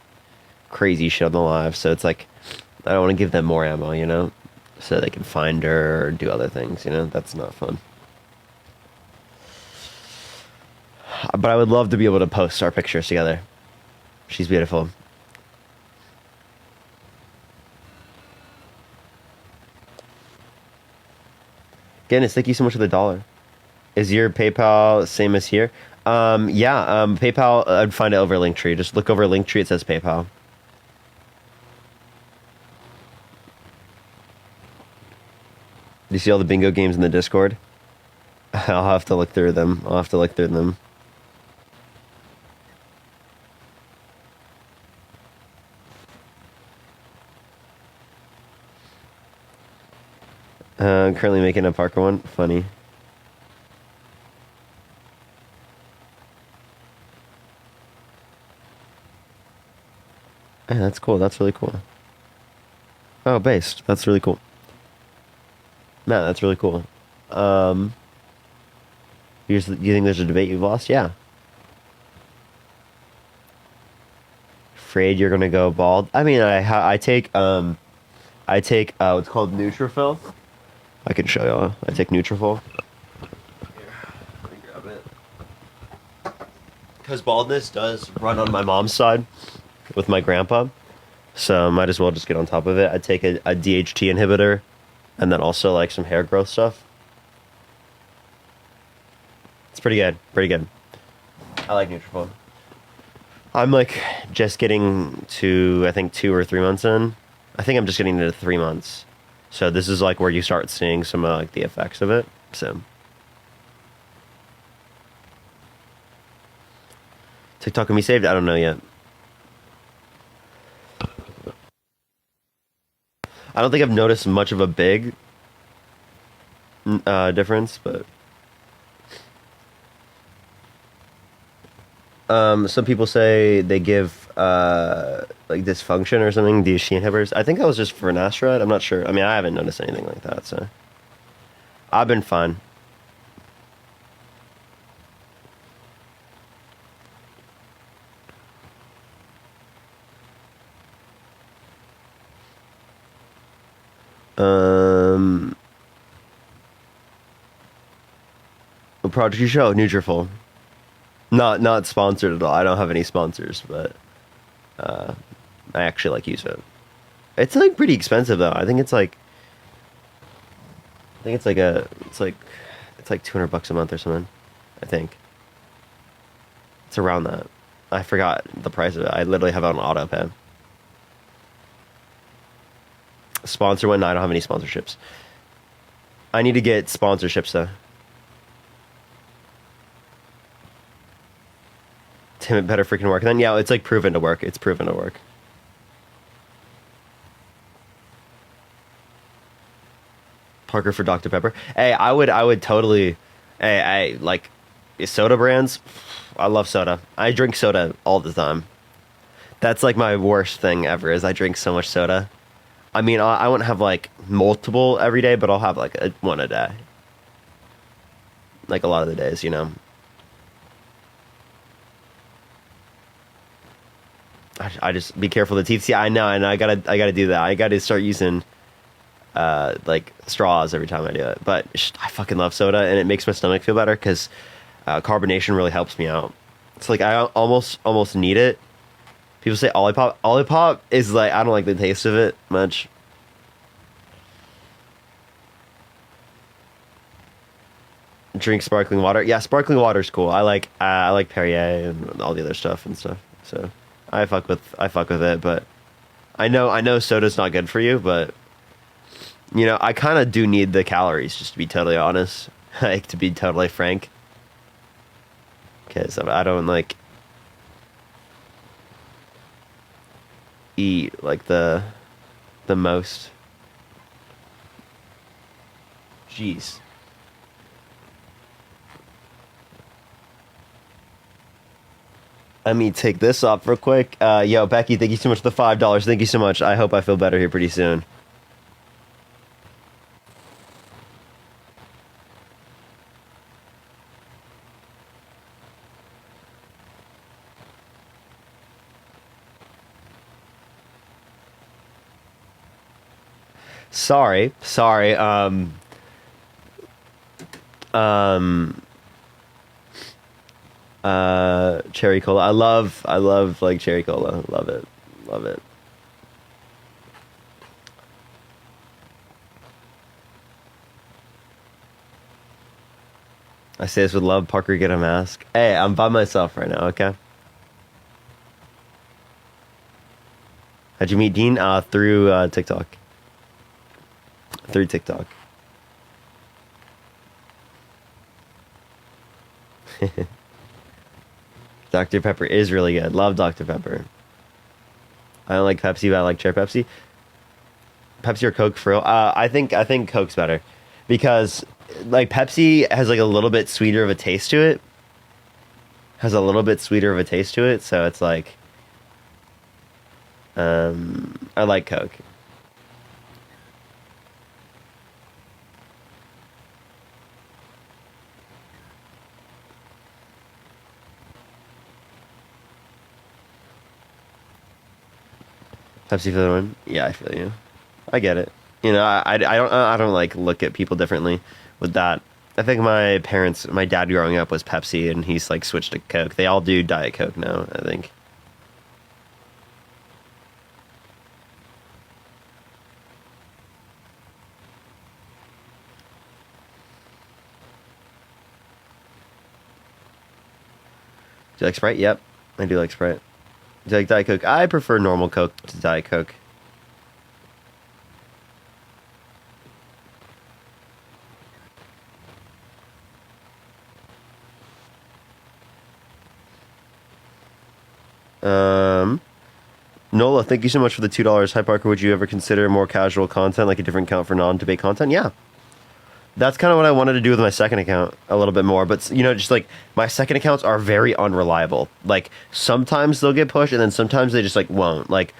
crazy shit on the live. So it's like I don't want to give them more ammo, you know, so they can find her or do other things, you know. That's not fun. But I would love to be able to post our pictures together. She's beautiful. Guinness, thank you so much for the $1. Is your PayPal same as here? PayPal, I'd find it over Linktree. Just look over Linktree, it says PayPal. Do you see all the bingo games in the Discord? I'll have to look through them. I'm currently making a Parker one. Funny. Yeah, that's cool. That's really cool. Oh, based. That's really cool. No, that's really cool. You think there's a debate you've lost? Yeah. Afraid you're gonna go bald? I mean, I take what's called Nutrafil. I can show y'all. I take Nutrafil. Let me grab it. Because baldness does run on my mom's side with my grandpa, so might as well just get on top of it. I take a DHT inhibitor, and then also like some hair growth stuff. It's pretty good. Pretty good. I like Nutrafol. I'm like just getting to, I think, 2 or 3 months in. I think I'm just getting to 3 months. So this is like where you start seeing some like the effects of it. So TikTok can be saved? I don't know yet. I don't think I've noticed much of a big difference, but some people say they give like dysfunction or something, DHT inhibitors. I think that was just for finasteride. I'm not sure. I mean, I haven't noticed anything like that, so I've been fine. What product you show? Nutrafol. Not sponsored at all. I don't have any sponsors, but I actually like use it. It's like pretty expensive though. I think it's like it's like $200 a month or something. I think it's around that. I forgot the price of it. I literally have it on auto pay. Sponsor one? No, I don't have any sponsorships. I need to get sponsorships though. Tim, it better freaking work then. Yeah, it's like proven to work. It's proven to work. Parker for Dr. Pepper. Hey, I would totally. Hey, I like soda brands. I love soda. I drink soda all the time. That's like my worst thing ever. Is I drink so much soda. I mean, I won't have like multiple every day, but I'll have like one a day. Like a lot of the days, you know. I just be careful of the teeth. See, I know, and I gotta do that. I gotta start using like straws every time I do it. But I fucking love soda, and it makes my stomach feel better because carbonation really helps me out. It's like I almost need it. People say Olipop. Olipop is like, I don't like the taste of it much. Drink sparkling water. Yeah, sparkling water is cool. I like Perrier and all the other stuff and stuff. So I fuck with it, but I know soda's not good for you, but you know, I kind of do need the calories, just to be totally honest. Like, to be totally frank, because I don't like eat like the most. Jeez. Let me take this off real quick. Yo, Becky, thank you so much for the $5. Thank you so much. I hope I feel better here pretty soon. Sorry. Cherry cola. I love like cherry cola. Love it. I say this with love. Parker, get a mask. Hey, I'm by myself right now. Okay. How'd you meet Dean? Through TikTok. Through TikTok. Dr. Pepper is really good. Love Dr. Pepper. I don't like Pepsi, but I like Cherry Pepsi. Pepsi or Coke for real? I think Coke's better because like Pepsi has like a little bit sweeter of a taste to it. So it's like I like Coke. Pepsi for the win. Yeah, I feel you. I get it. You know, I don't like look at people differently with that. I think my dad growing up was Pepsi, and he's like switched to Coke. They all do Diet Coke now, I think. Do you like Sprite? Yep, I do like Sprite. Do you like Diet Coke? I prefer normal Coke to Diet Coke. Nola, thank you so much for the $2. Hi Parker, would you ever consider more casual content, like a different account for non-debate content? Yeah. That's kind of what I wanted to do with my second account a little bit more, but you know, just like my second accounts are very unreliable. Like sometimes they'll get pushed and then sometimes they just like won't. Like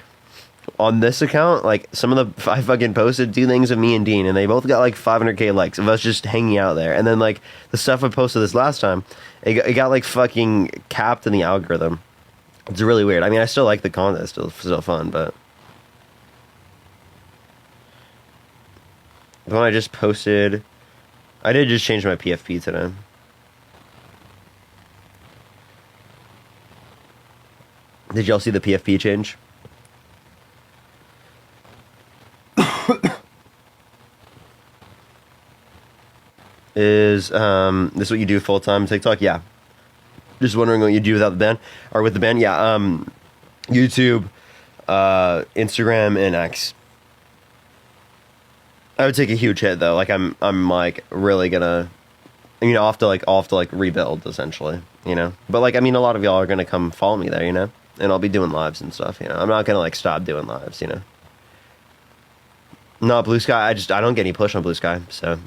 on this account, like some of the I fucking posted 2 things of me and Dean and they both got like 500k likes of us just hanging out there. And then like the stuff I posted this last time, it got like fucking capped in the algorithm. It's really weird. I mean, I still like the content, it's still fun, but the one I just posted, I did just change my PFP today. Did y'all see the PFP change? Is this what you do full time TikTok? Yeah. Just wondering what you do without the band or with the band. Yeah. YouTube, Instagram, and X. I would take a huge hit though. Like I'm like really gonna, you know, I'll have to like rebuild essentially, you know. But like I mean, a lot of y'all are gonna come follow me there, you know, and I'll be doing lives and stuff. You know, I'm not gonna like stop doing lives, you know. Not Blue Sky. I don't get any push on Blue Sky, so.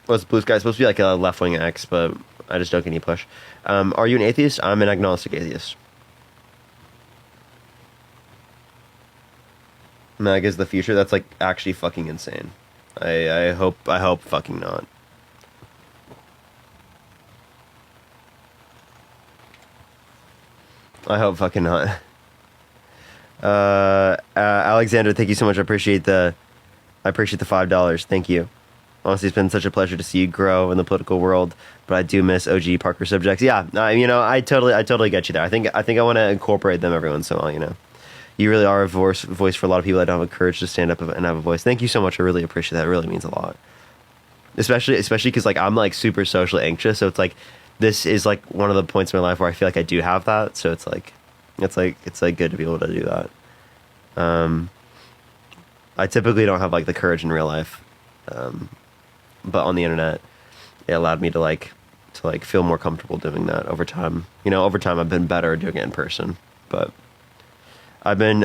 What's Blue Sky? It's supposed to be like a left-wing X, but I just don't get any push. Are you an atheist? I'm an agnostic atheist. Mag is the future. That's like actually fucking insane. I hope fucking not. I hope fucking not. Alexander, thank you so much. I appreciate the $5. Thank you. Honestly, it's been such a pleasure to see you grow in the political world, but I do miss OG Parker subjects. Yeah, you know, I totally get you there. I think I want to incorporate them every once in a while, you know. You really are a voice for a lot of people that don't have the courage to stand up and have a voice. Thank you so much. I really appreciate that. It really means a lot. Especially because like I'm like super socially anxious, so it's like this is like one of the points in my life where I feel like I do have that. So it's like good to be able to do that. I typically don't have like the courage in real life, but on the internet, it allowed me to like feel more comfortable doing that over time. You know, over time I've been better doing it in person, but I've been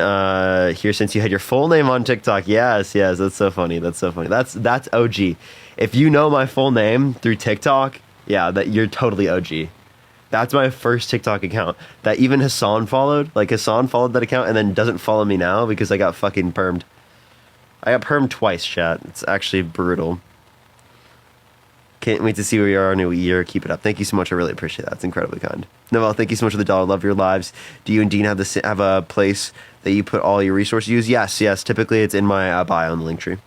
here since you had your full name on TikTok. Yes, that's so funny. That's OG. If you know my full name through TikTok, yeah, that you're totally OG. That's my first TikTok account that even Hassan followed. Like Hassan followed that account and then doesn't follow me now because I got fucking permed. I got permed twice, chat. It's actually brutal. Can't wait to see where you are in a new year. Keep it up. Thank you so much. I really appreciate that. It's incredibly kind. Noel, thank you so much for the $1. Love your lives. Do you and Dean have a place that you put all your resources? Use? Yes. Typically, it's in my bio on the link tree.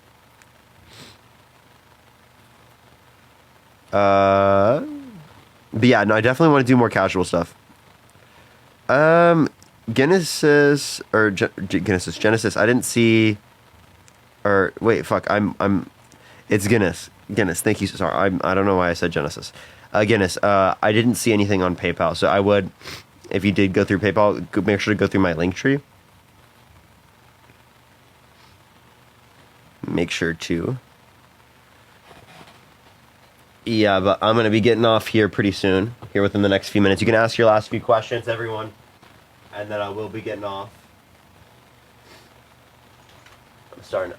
But yeah, no, I definitely want to do more casual stuff. Genesis. I didn't see. Or wait, fuck. It's Guinness. Thank you. Sorry, I don't know why I said Genesis. Guinness. I didn't see anything on PayPal, so I would, if you did go through PayPal, make sure to go through my link tree. Make sure to. Yeah, but I'm gonna be getting off here pretty soon. Here within the next few minutes. You can ask your last few questions, everyone, and then I will be getting off.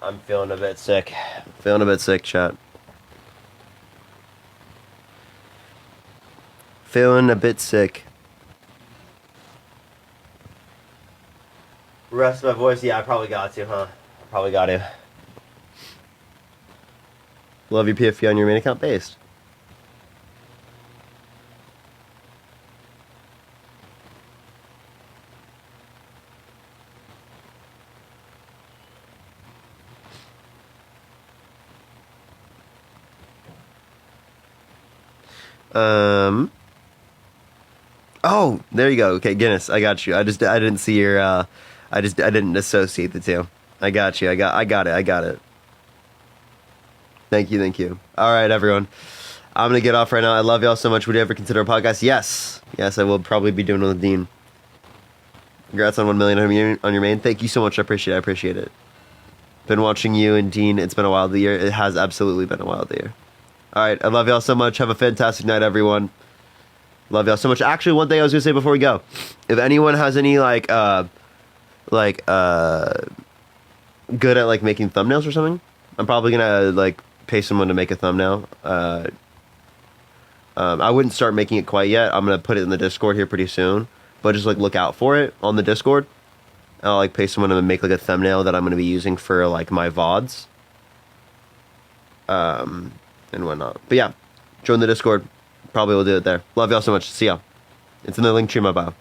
I'm feeling a bit sick. Chat. Feeling a bit sick. Rest of my voice, yeah, I probably got to, huh? Probably got to. Love your PFP on your main account based. Oh, there you go. Okay, Guinness, I got you. I didn't see your. I didn't associate the two. I got you. I got it. Thank you. All right, everyone. I'm gonna get off right now. I love y'all so much. Would you ever consider a podcast? Yes, I will probably be doing it with Dean. Congrats on 1 million on your main. Thank you so much. I appreciate it. Been watching you and Dean. It's been a wild year. It has absolutely been a wild year. All right, I love y'all so much. Have a fantastic night, everyone. Love y'all so much. Actually, one thing I was gonna say before we go, if anyone has any good at like making thumbnails or something, I'm probably gonna like pay someone to make a thumbnail. I wouldn't start making it quite yet. I'm gonna put it in the Discord here pretty soon, but just like look out for it on the Discord. I'll like pay someone to make like a thumbnail that I'm gonna be using for like my VODs, and whatnot. But yeah, join the Discord. Probably will do it there. Love y'all so much. See y'all. It's in the link tree in my bio.